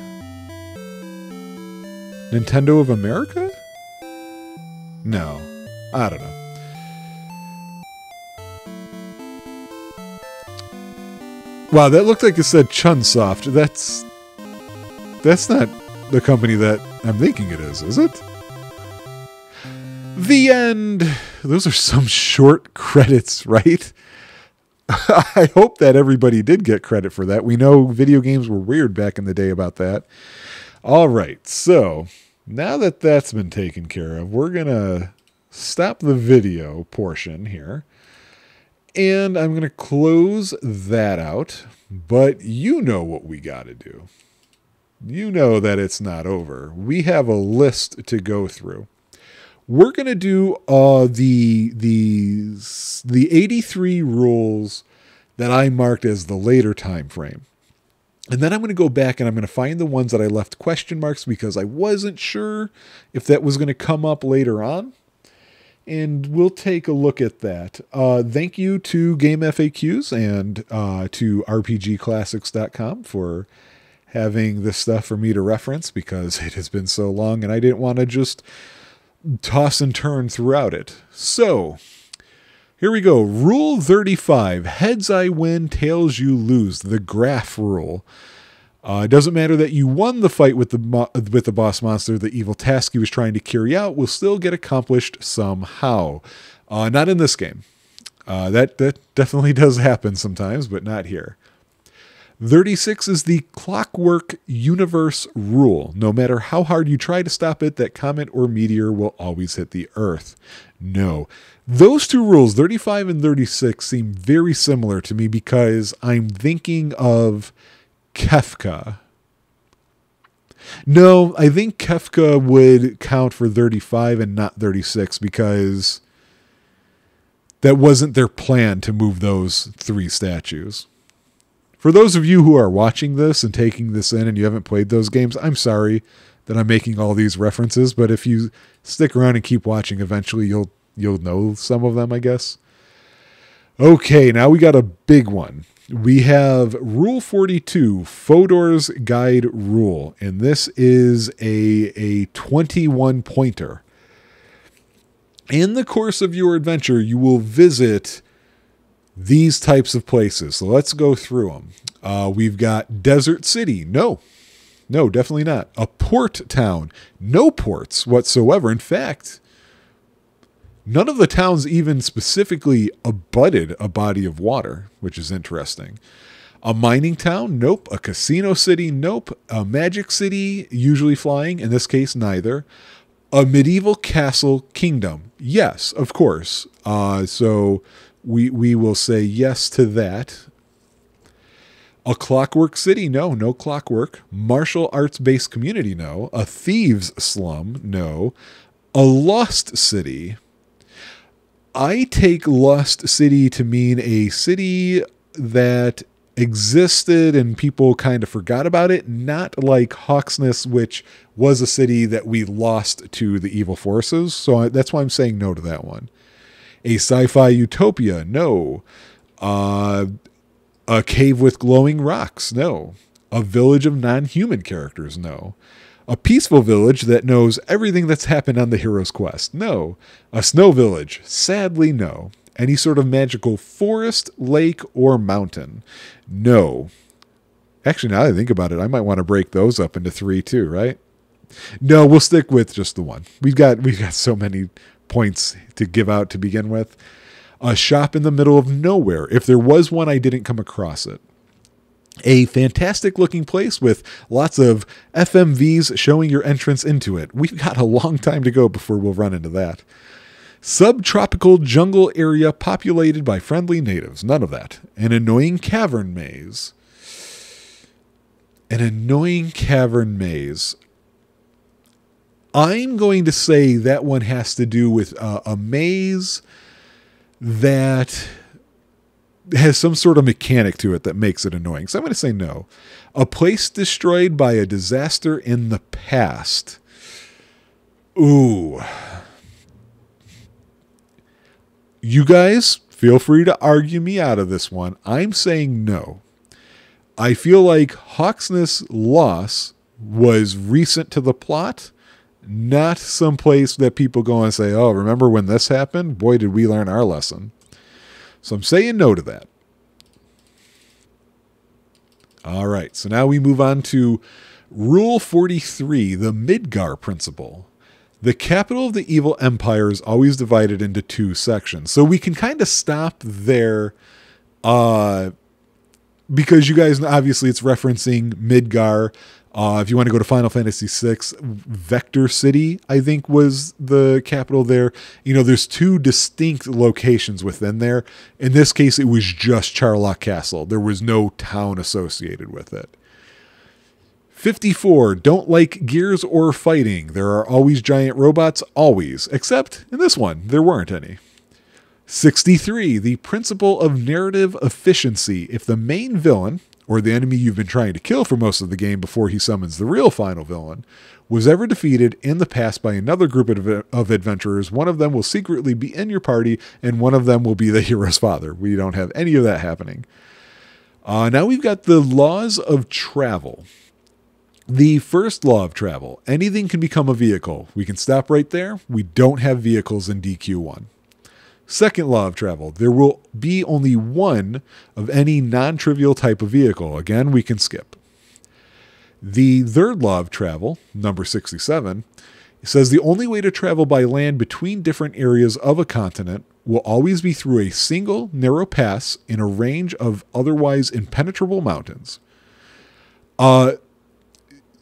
Nintendo of America? No. I don't know. Wow, that looked like it said Chunsoft. That's not the company that I'm thinking it is it? The end. Those are some short credits, right? I hope that everybody did get credit for that. We know video games were weird back in the day about that. All right, so now that that's been taken care of, we're going to stop the video portion here. And I'm going to close that out. But you know what we got to do. You know that it's not over. We have a list to go through. We're going to do the 83 rules that I marked as the later time frame. And then I'm going to go back and I'm going to find the ones that I left question marks because I wasn't sure if that was going to come up later on. And we'll take a look at that. Thank you to Game FAQs and to RPGClassics.com for having this stuff for me to reference because it has been so long and I didn't want to just toss and turn throughout it. So, here we go. Rule 35. Heads I win, tails you lose. The graph rule. It doesn't matter that you won the fight with the boss monster. The evil task he was trying to carry out will still get accomplished somehow. Not in this game. That definitely does happen sometimes, but not here. 36 is the clockwork universe rule. No matter how hard you try to stop it, that comet or meteor will always hit the Earth. No. Those two rules, 35 and 36, seem very similar to me because I'm thinking of Kefka. No, I think Kefka would count for 35 and not 36 because that wasn't their plan to move those three statues. For those of you who are watching this and taking this in and you haven't played those games, I'm sorry that I'm making all these references, but if you stick around and keep watching, eventually you'll know some of them, I guess. Okay, now we got a big one. We have Rule 42, Fodor's Guide Rule, and this is a 21 pointer. In the course of your adventure, you will visit these types of places. So let's go through them. We've got Desert City. No, definitely not. A port town. No ports whatsoever. In fact, none of the towns even specifically abutted a body of water, which is interesting. A mining town? Nope. A casino city? Nope. A magic city? Usually flying. In this case, neither. A medieval castle kingdom? Yes, of course. So we will say yes to that. A clockwork city? No clockwork. Martial arts-based community? No. A thieves' slum? No. A lost city? I take Lost City to mean a city that existed and people kind of forgot about it, not like Hawksness, which was a city that we lost to the evil forces. So that's why I'm saying no to that one. A sci-fi utopia? No. A cave with glowing rocks? No. A village of non-human characters? No. A peaceful village that knows everything that's happened on the hero's quest? No. A snow village? Sadly, no. Any sort of magical forest, lake, or mountain? No. Actually, now that I think about it, I might want to break those up into 3 too, right? No, we'll stick with just the one. We've got so many points to give out to begin with. A shop in the middle of nowhere. If there was one, I didn't come across it. A fantastic looking place with lots of FMVs showing your entrance into it. We've got a long time to go before we'll run into that. Subtropical jungle area populated by friendly natives. None of that. An annoying cavern maze. An annoying cavern maze. I'm going to say that one has to do with a maze that has some sort of mechanic to it that makes it annoying. So I'm going to say no. A place destroyed by a disaster in the past. Ooh. You guys, feel free to argue me out of this one. I'm saying no. I feel like Hawksness loss was recent to the plot, not someplace that people go and say, oh, remember when this happened? Boy, did we learn our lesson. So I'm saying no to that. All right, so now we move on to Rule 43, the Midgar principle. The capital of the evil empire is always divided into two sections. So we can kind of stop there because you guys, obviously it's referencing Midgar. If you want to go to Final Fantasy VI, Vector City, I think, was the capital there. You know, there's two distinct locations within there. In this case, it was just Charlock Castle. There was no town associated with it. 54, don't like gears or fighting. There are always giant robots, always. Except in this one, there weren't any. 63, the principle of narrative efficiency. If the main villain, or the enemy you've been trying to kill for most of the game before he summons the real final villain, was ever defeated in the past by another group of adventurers, one of them will secretly be in your party, and one of them will be the hero's father. We don't have any of that happening. Now we've got the laws of travel. The first law of travel, anything can become a vehicle. We can stop right there. We don't have vehicles in DQ1. Second law of travel, there will be only one of any non-trivial type of vehicle. Again, we can skip. The third law of travel, number 67, says the only way to travel by land between different areas of a continent will always be through a single narrow pass in a range of otherwise impenetrable mountains.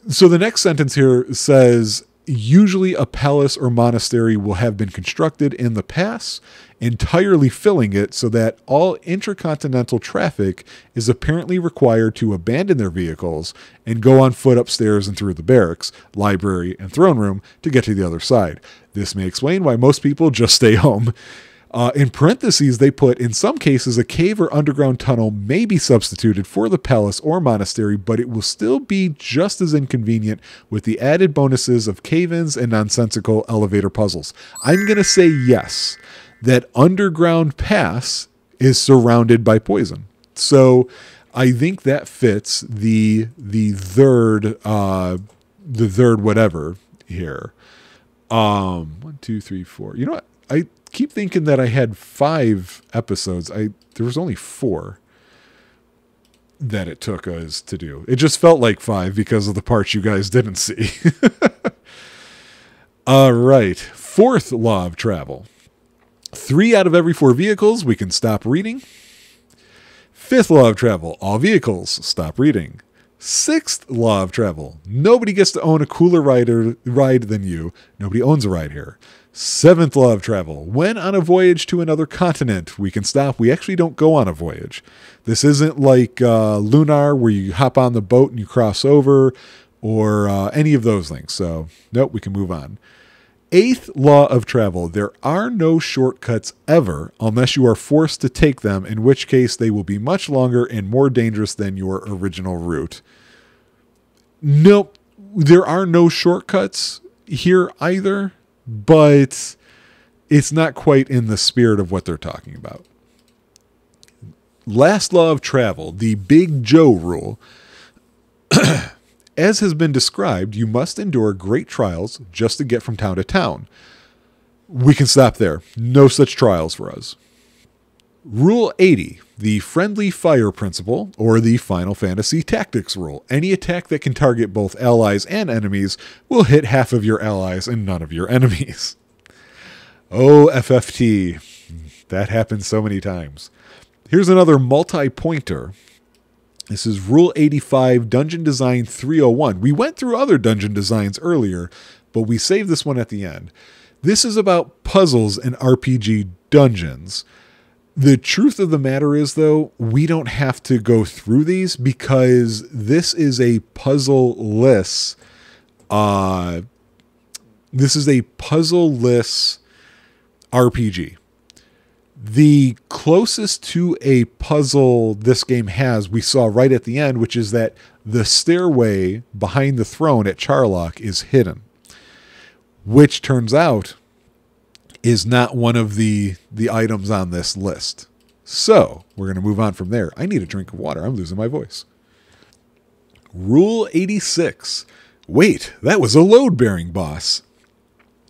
So the next sentence here says, usually a palace or monastery will have been constructed in the pass, entirely filling it so that all intercontinental traffic is apparently required to abandon their vehicles and go on foot upstairs and through the barracks, library, and throne room to get to the other side. This may explain why most people just stay home. In parentheses, they put, in some cases, a cave or underground tunnel may be substituted for the palace or monastery, but it will still be just as inconvenient with the added bonuses of cave-ins and nonsensical elevator puzzles. I'm going to say yes, that underground pass is surrounded by poison. So I think that fits the third whatever here. 1, 2, 3, 4. You know what? I keep thinking that I had 5 episodes. There was only 4 that it took us to do. It just felt like 5 because of the parts you guys didn't see. All right. Fourth law of travel. 3 out of every 4 vehicles, we can stop reading. Fifth law of travel. All vehicles, stop reading. Sixth law of travel. Nobody gets to own a cooler ride than you. Nobody owns a ride here. Seventh law of travel. When on a voyage to another continent, we can stop. We actually don't go on a voyage. This isn't like Lunar where you hop on the boat and you cross over or any of those things. So, nope, we can move on. Eighth law of travel. There are no shortcuts ever unless you are forced to take them, in which case they will be much longer and more dangerous than your original route. Nope, there are no shortcuts here either. But it's not quite in the spirit of what they're talking about. Last law of travel, the Big Joe rule. As has been described, you must endure great trials just to get from town to town. We can stop there. No such trials for us. Rule 80, the friendly fire principle, or the Final Fantasy tactics rule. Any attack that can target both allies and enemies will hit half of your allies and none of your enemies. Oh, FFT. That happens so many times. Here's another multi-pointer. This is Rule 85, Dungeon Design 301. We went through other dungeon designs earlier, but we saved this one at the end. This is about puzzles and RPG dungeons. The truth of the matter is, though, we don't have to go through these because this is a puzzle-less. This is a puzzle-less RPG. The closest to a puzzle this game has, we saw right at the end, which is that the stairway behind the throne at Charlock is hidden, which turns out is not one of the items on this list. So we're going to move on from there. I need a drink of water. I'm losing my voice. Rule 86. Wait, that was a load-bearing boss.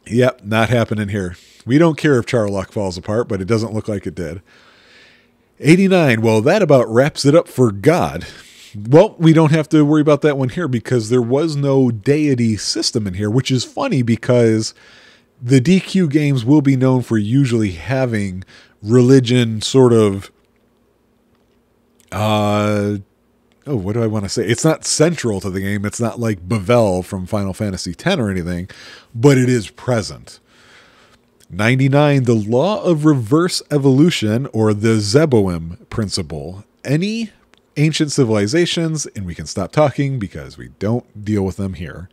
Yep, not happening here. We don't care if Charlock falls apart, but it doesn't look like it did. 89. Well, that about wraps it up for God. Well, we don't have to worry about that one here because there was no deity system in here, which is funny because the DQ games will be known for usually having religion sort of, what do I want to say? It's not central to the game. It's not like Bavel from Final Fantasy X or anything, but it is present. 99, the law of reverse evolution, or the Zeboim principle. Any ancient civilizations, and we can stop talking because we don't deal with them here.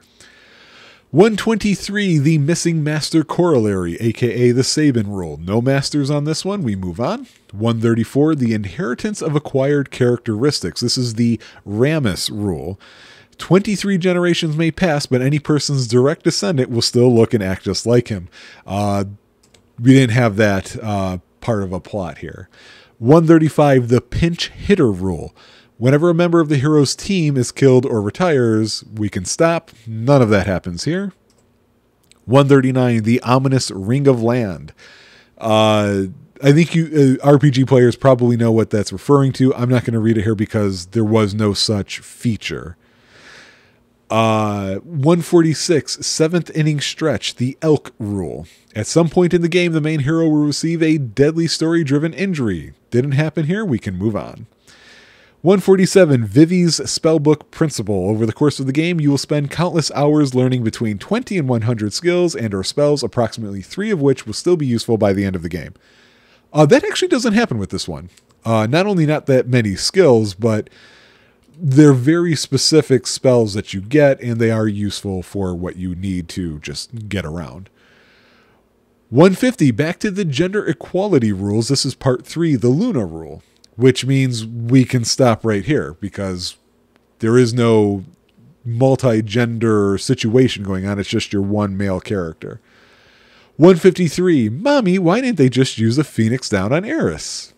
123, the missing master corollary, aka the Sabin rule. No masters on this one. We move on. 134, the inheritance of acquired characteristics. This is the Ramus rule. 23 generations may pass, but any person's direct descendant will still look and act just like him. We didn't have that part of a plot here. 135, the pinch hitter rule. Whenever a member of the hero's team is killed or retires, we can stop. None of that happens here. 139, the ominous ring of land. I think you RPG players probably know what that's referring to. I'm not going to read it here because there was no such feature. 146, 7th inning stretch, the elk rule. At some point in the game, the main hero will receive a deadly story-driven injury. Didn't happen here. We can move on. 147, Vivi's Spellbook Principle. Over the course of the game, you will spend countless hours learning between 20 and 100 skills and or spells, approximately 3 of which will still be useful by the end of the game. That actually doesn't happen with this one. Not only not that many skills, but they're very specific spells that you get, and they are useful for what you need to just get around. 150, back to the gender equality rules. This is part 3, the Luna rule, which means we can stop right here because there is no multi-gender situation going on. It's just your one male character. 153, Mommy, why didn't they just use a Phoenix down on Eris?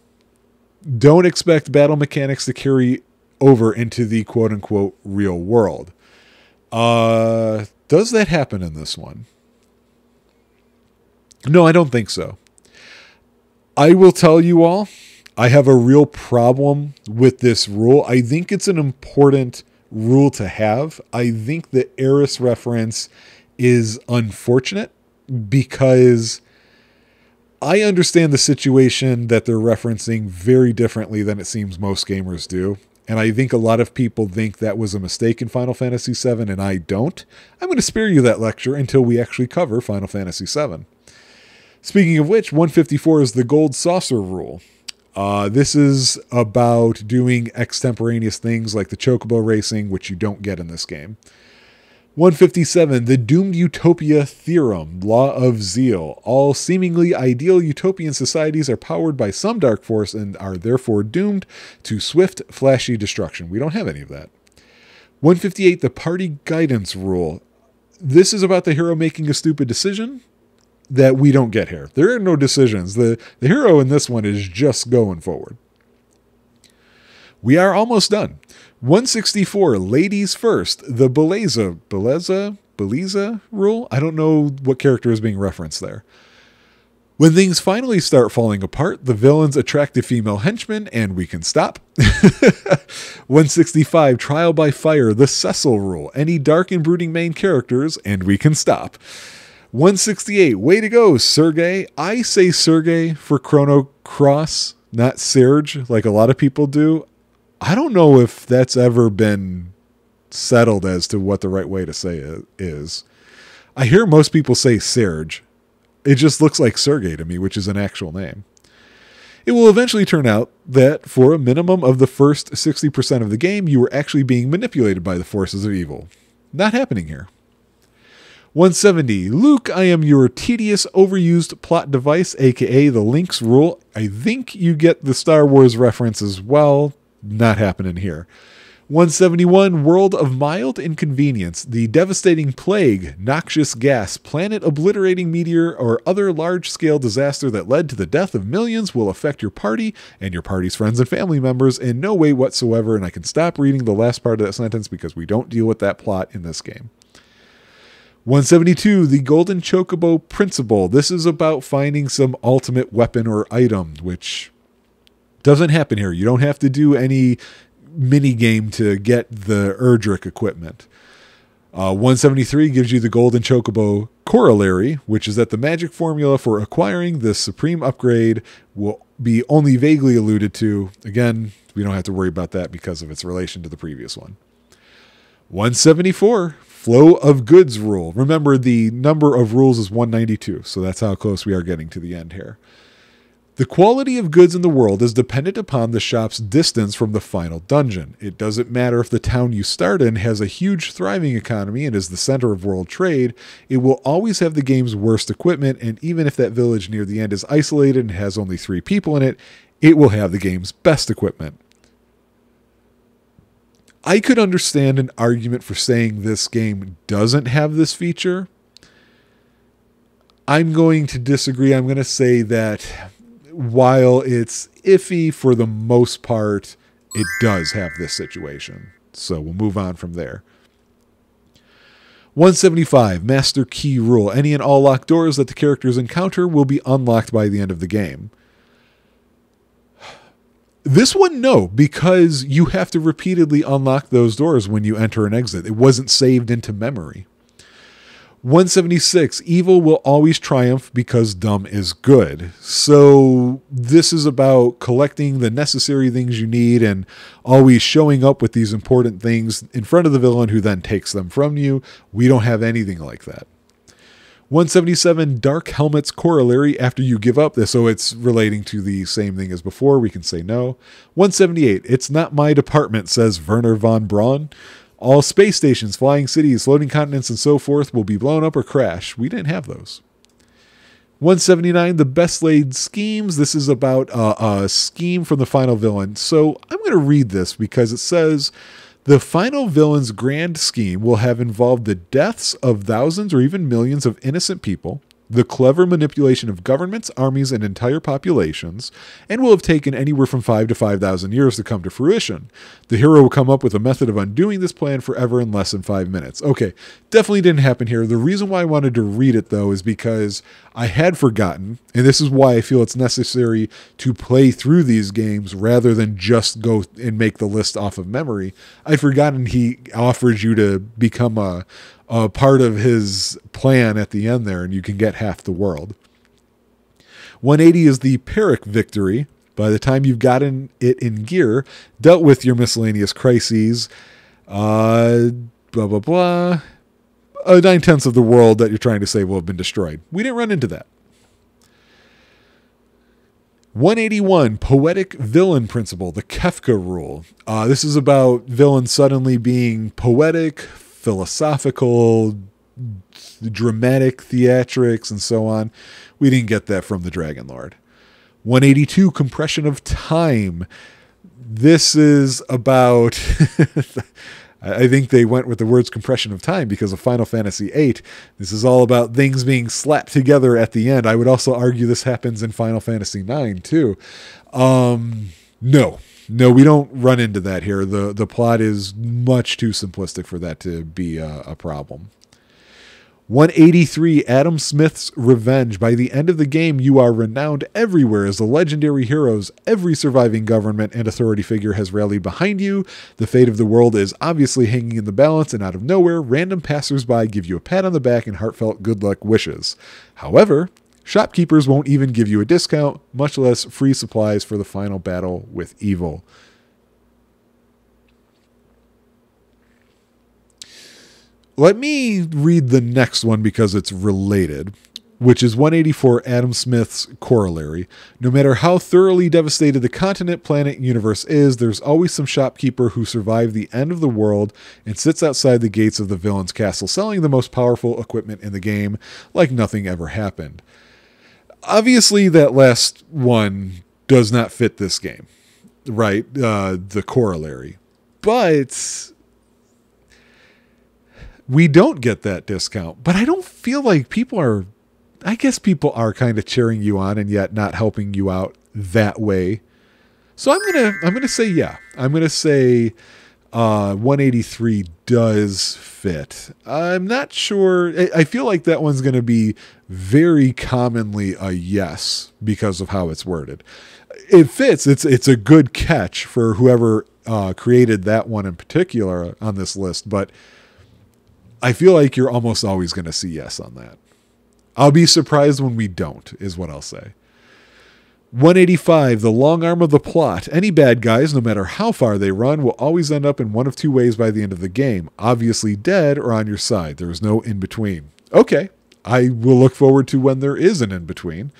Don't expect battle mechanics to carry over into the quote-unquote real world. Does that happen in this one? No, I don't think so. I will tell you all, I have a real problem with this rule. I think it's an important rule to have. I think the Eris reference is unfortunate because I understand the situation that they're referencing very differently than it seems most gamers do. And I think a lot of people think that was a mistake in Final Fantasy VII, and I don't. I'm going to spare you that lecture until we actually cover Final Fantasy VII. Speaking of which, 154 is the Gold Saucer rule. This is about doing extemporaneous things like the chocobo racing, which you don't get in this game. 157, the Doomed Utopia Theorem, Law of Zeal. All seemingly ideal utopian societies are powered by some dark force and are therefore doomed to swift, flashy destruction. We don't have any of that. 158, the Party Guidance Rule. This is about the hero making a stupid decision that we don't get here. There are no decisions. The hero in this one is just going forward. We are almost done. 164, ladies first, the Beleza rule? I don't know what character is being referenced there. When things finally start falling apart, the villains attract a female henchman, and we can stop. 165, trial by fire, the Cecil rule. Any dark and brooding main characters, and we can stop. 168, way to go, Sergei. I say Sergei for Chrono Cross, not Serge, like a lot of people do. I don't know if that's ever been settled as to what the right way to say it is. I hear most people say Serge. It just looks like Sergei to me, which is an actual name. It will eventually turn out that for a minimum of the first 60% of the game, you were actually being manipulated by the forces of evil. Not happening here. 170. Luke, I am your tedious, overused plot device, aka the Link's rule. I think you get the Star Wars reference as well. Not happening here. 171. World of mild inconvenience. The devastating plague, noxious gas, planet-obliterating meteor, or other large-scale disaster that led to the death of millions will affect your party and your party's friends and family members in no way whatsoever. And I can stop reading the last part of that sentence because we don't deal with that plot in this game. 172, the Golden Chocobo Principle. This is about finding some ultimate weapon or item, which doesn't happen here. You don't have to do any mini game to get the Erdrick equipment. 173 gives you the Golden Chocobo Corollary, which is that the magic formula for acquiring this supreme upgrade will be only vaguely alluded to. Again, we don't have to worry about that because of its relation to the previous one. 174, Flow of Goods Rule. Remember, the number of rules is 192, so that's how close we are getting to the end here. The quality of goods in the world is dependent upon the shop's distance from the final dungeon. It doesn't matter if the town you start in has a huge thriving economy and is the center of world trade, it will always have the game's worst equipment, and even if that village near the end is isolated and has only 3 people in it, it will have the game's best equipment. I could understand an argument for saying this game doesn't have this feature. I'm going to disagree. I'm going to say that while it's iffy for the most part, it does have this situation. So we'll move on from there. 175, Master Key Rule. Any and all locked doors that the characters encounter will be unlocked by the end of the game. This one, no, because you have to repeatedly unlock those doors when you enter and exit. It wasn't saved into memory. 176, evil will always triumph because dumb is good. So this is about collecting the necessary things you need and always showing up with these important things in front of the villain who then takes them from you. We don't have anything like that. 177, Dark Helmet's Corollary after you give up. So it's relating to the same thing as before. We can say no. 178, It's not my department, says Werner von Braun. All space stations, flying cities, floating continents, and so forth will be blown up or crash. We didn't have those. 179, The Best Laid Schemes. This is about a scheme from the final villain. So I'm going to read this because it says, the final villain's grand scheme will have involved the deaths of thousands or even millions of innocent people, the clever manipulation of governments, armies, and entire populations, and will have taken anywhere from 5 to 5,000 years to come to fruition. The hero will come up with a method of undoing this plan forever in less than 5 minutes. Okay, definitely didn't happen here. The reason why I wanted to read it, though, is because I had forgotten, and this is why I feel it's necessary to play through these games rather than just go and make the list off of memory. I'd forgotten he offers you to become a part of his plan at the end there, and you can get half the world. 180 is the Pyrrhic victory. By the time you've gotten it in gear, dealt with your miscellaneous crises, blah, blah, blah, 9/10 of the world that you're trying to save will have been destroyed. We didn't run into that. 181, Poetic Villain Principle, the Kefka Rule. This is about villains suddenly being poetic, philosophical, dramatic theatrics, and so on. We didn't get that from the Dragon Lord. 182, Compression of Time. This is about... I think they went with the words compression of time because of Final Fantasy VIII. This is all about things being slapped together at the end. I would also argue this happens in Final Fantasy IX too. No, we don't run into that here. The plot is much too simplistic for that to be a problem. 183, Adam Smith's Revenge. By the end of the game, you are renowned everywhere as the legendary heroes. Every surviving government and authority figure has rallied behind you. The fate of the world is obviously hanging in the balance, and out of nowhere, random passersby give you a pat on the back and heartfelt good luck wishes. However, shopkeepers won't even give you a discount, much less free supplies for the final battle with evil. Let me read the next one because it's related. which is 184 Adam Smith's corollary. No matter how thoroughly devastated the continent, planet, and universe is, there's always some shopkeeper who survived the end of the world and sits outside the gates of the villain's castle selling the most powerful equipment in the game like nothing ever happened. Obviously, that last one does not fit this game, right? The corollary. But we don't get that discount. But I don't feel like people are... I guess people are kind of cheering you on and yet not helping you out that way. So I'm gonna say yeah. I'm gonna say 183 does fit. I'm not sure. I feel like that one's gonna be very commonly a yes because of how it's worded. It fits. It's a good catch for whoever created that one in particular on this list. But I feel like you're almost always gonna see yes on that. I'll be surprised when we don't, is what I'll say. 185, the long arm of the plot. Any bad guys, no matter how far they run, will always end up in one of two ways by the end of the game. Obviously dead or on your side. There is no in-between. Okay, I will look forward to when there is an in-between.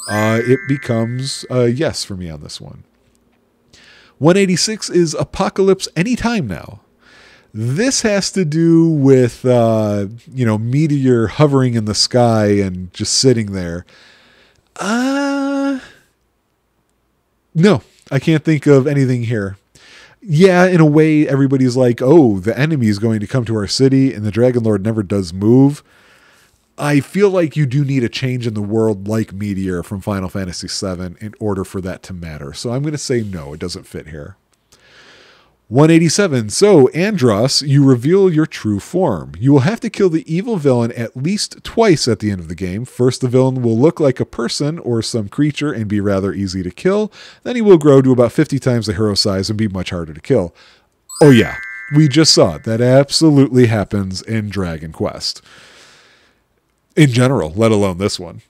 It becomes a yes for me on this one. 186 is Apocalypse Anytime Now. This has to do with, meteor hovering in the sky and just sitting there. No, I can't think of anything here. Yeah, in a way, everybody's like, oh, the enemy is going to come to our city and the Dragon Lord never does move. I feel like you do need a change in the world like Meteor from Final Fantasy VII in order for that to matter. So I'm going to say no, it doesn't fit here. 187. So, Andros, you reveal your true form. You will have to kill the evil villain at least twice at the end of the game. First, the villain will look like a person or some creature and be rather easy to kill. Then he will grow to about 50 times the hero size and be much harder to kill. Oh yeah, we just saw it. That absolutely happens in Dragon Quest. In general, let alone this one.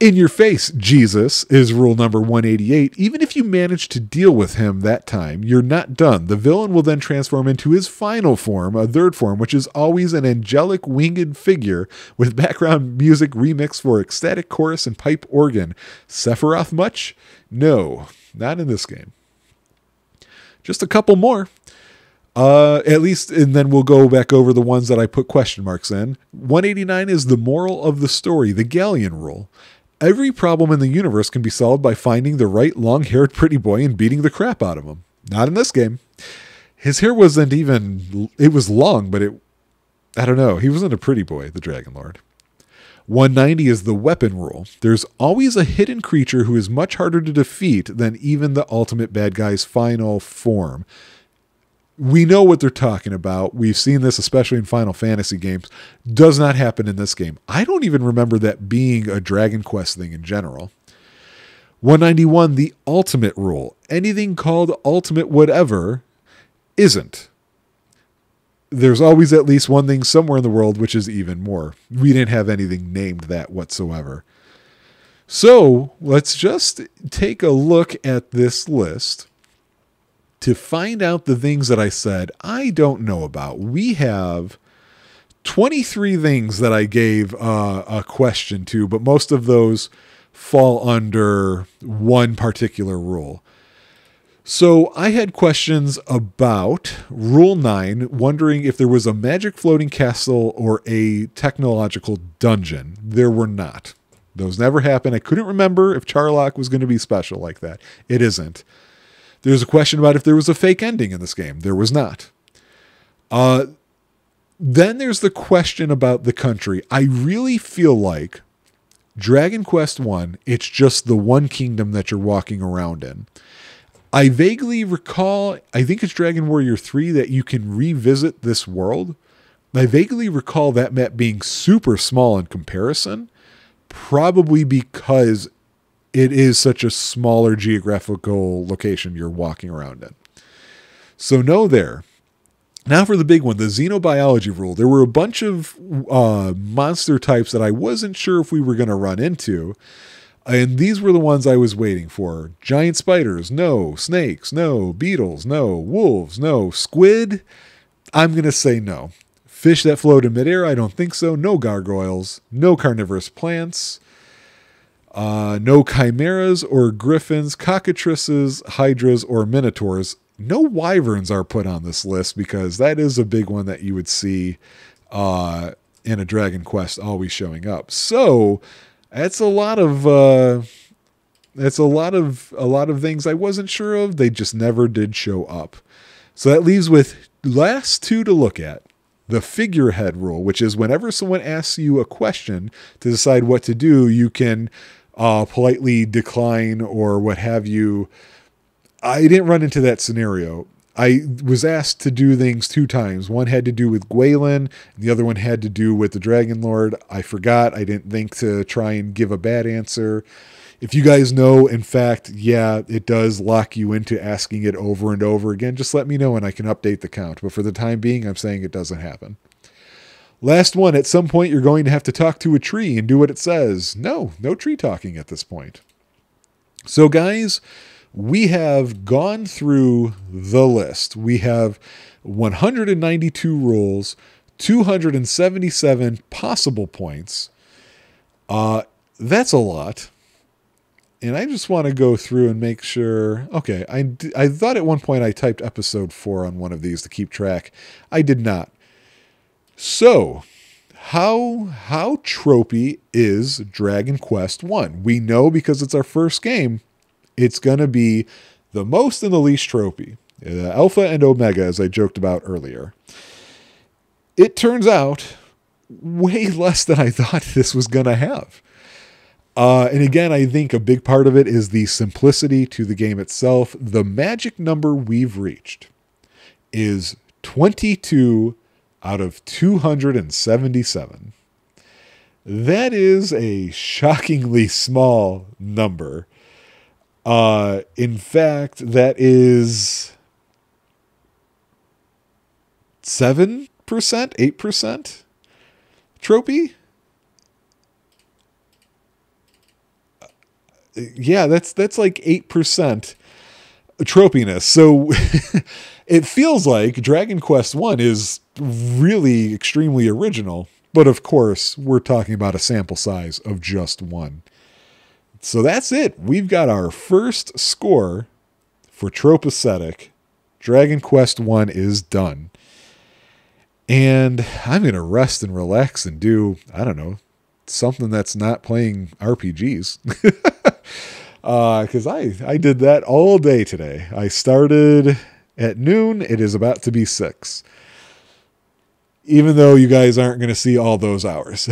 In your face, Jesus, is rule number 188. Even if you manage to deal with him that time, you're not done. The villain will then transform into his final form, a third form, which is always an angelic winged figure with background music remixed for ecstatic chorus and pipe organ. Sephiroth much? No, not in this game. Just a couple more. At least, and then we'll go back over the ones that I put question marks in. 189 is the moral of the story, the Galleon rule. Every problem in the universe can be solved by finding the right long-haired pretty boy and beating the crap out of him. Not in this game. His hair wasn't even... It was long, but I don't know. He wasn't a pretty boy, the Dragon Lord. 190 is the weapon rule. There's always a hidden creature who is much harder to defeat than even the ultimate bad guy's final form. We know what they're talking about. We've seen this, especially in Final Fantasy games. Does not happen in this game. I don't even remember that being a Dragon Quest thing in general. 191, the ultimate rule. Anything called ultimate whatever isn't. There's always at least one thing somewhere in the world which is even more. We didn't have anything named that whatsoever. So let's just take a look at this list to find out the things that I said I don't know about. We have 23 things that I gave a question to, but most of those fall under one particular rule. So I had questions about Rule 9, wondering if there was a magic floating castle or a technological dungeon. There were not. Those never happened. I couldn't remember if Charlock was going to be special like that. It isn't. There's a question about if there was a fake ending in this game. There was not. Then there's the question about the country. I really feel like Dragon Quest I, it's just the one kingdom that you're walking around in. I vaguely recall, I think it's Dragon Warrior 3, that you can revisit this world. I vaguely recall that map being super small in comparison, probably because it is such a smaller geographical location you're walking around in. So no there. Now for the big one, the xenobiology rule. There were a bunch of monster types that I wasn't sure if we were going to run into. And these were the ones I was waiting for. Giant spiders, no. Snakes, no. Beetles, no. Wolves, no. Squid, I'm going to say no. Fish that float in midair, I don't think so. No gargoyles. No carnivorous plants. No chimeras or griffins, cockatrices, hydras, or minotaurs. No wyverns are put on this list because that is a big one that you would see in a Dragon Quest always showing up. So that's a lot of things I wasn't sure of. They just never did show up. So that leaves with last two to look at. The figurehead rule, which is whenever someone asks you a question to decide what to do, you can politely decline or what have you. I didn't run into that scenario. I was asked to do things 2 times. One had to do with Gwaelin, and the other one had to do with the Dragon Lord. I forgot. I didn't think to try and give a bad answer. If you guys know, in fact, yeah, it does lock you into asking it over and over again, just let me know and I can update the count. But for the time being, I'm saying it doesn't happen. Last one, at some point, you're going to have to talk to a tree and do what it says. No tree talking at this point. So guys, we have gone through the list. We have 192 rules, 277 possible points. That's a lot. And I just want to go through and make sure. Okay, I thought at one point I typed episode 4 on one of these to keep track. I did not. So, how tropey is Dragon Quest 1? We know because it's our first game, it's going to be the most and the least tropey. Alpha and Omega, as I joked about earlier. It turns out way less than I thought this was going to have. And again, I think a big part of it is the simplicity to the game itself. The magic number we've reached is 22 out of 277. That is a shockingly small number. In fact, that is 7%, 8% tropey. Yeah, that's like 8% tropiness. So it feels like Dragon Quest 1 is really extremely original. But of course, we're talking about a sample size of just 1. So that's it. We've got our first score for Tropeacetic. Dragon Quest 1 is done. And I'm going to rest and relax and do, I don't know, something that's not playing RPGs. Because I did that all day today. I started at noon. It is about to be 6. Even though you guys aren't going to see all those hours.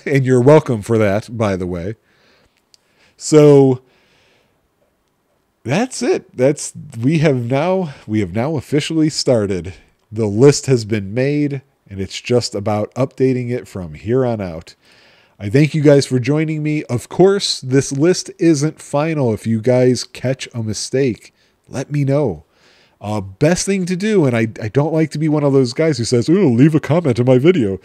And you're welcome for that, by the way. So that's it. We have now officially started. The list has been made, and it's just about updating it from here on out. I thank you guys for joining me. Of course, this list isn't final. If you guys catch a mistake, let me know. Best thing to do, and I don't like to be one of those guys who says, "Oh, leave a comment in my video."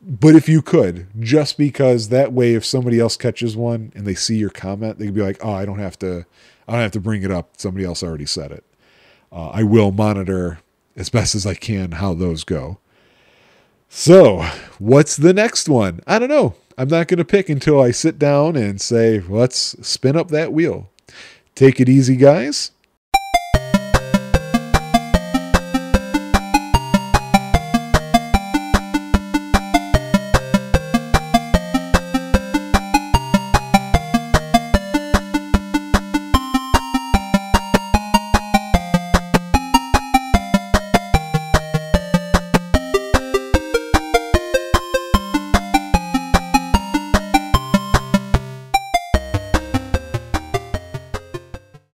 But if you could, just because that way, if somebody else catches one and they see your comment, they can be like, "Oh, I don't have to bring it up. Somebody else already said it." I will monitor as best as I can how those go. So, what's the next one? I don't know. I'm not going to pick until I sit down and say, let's spin up that wheel. Take it easy, guys.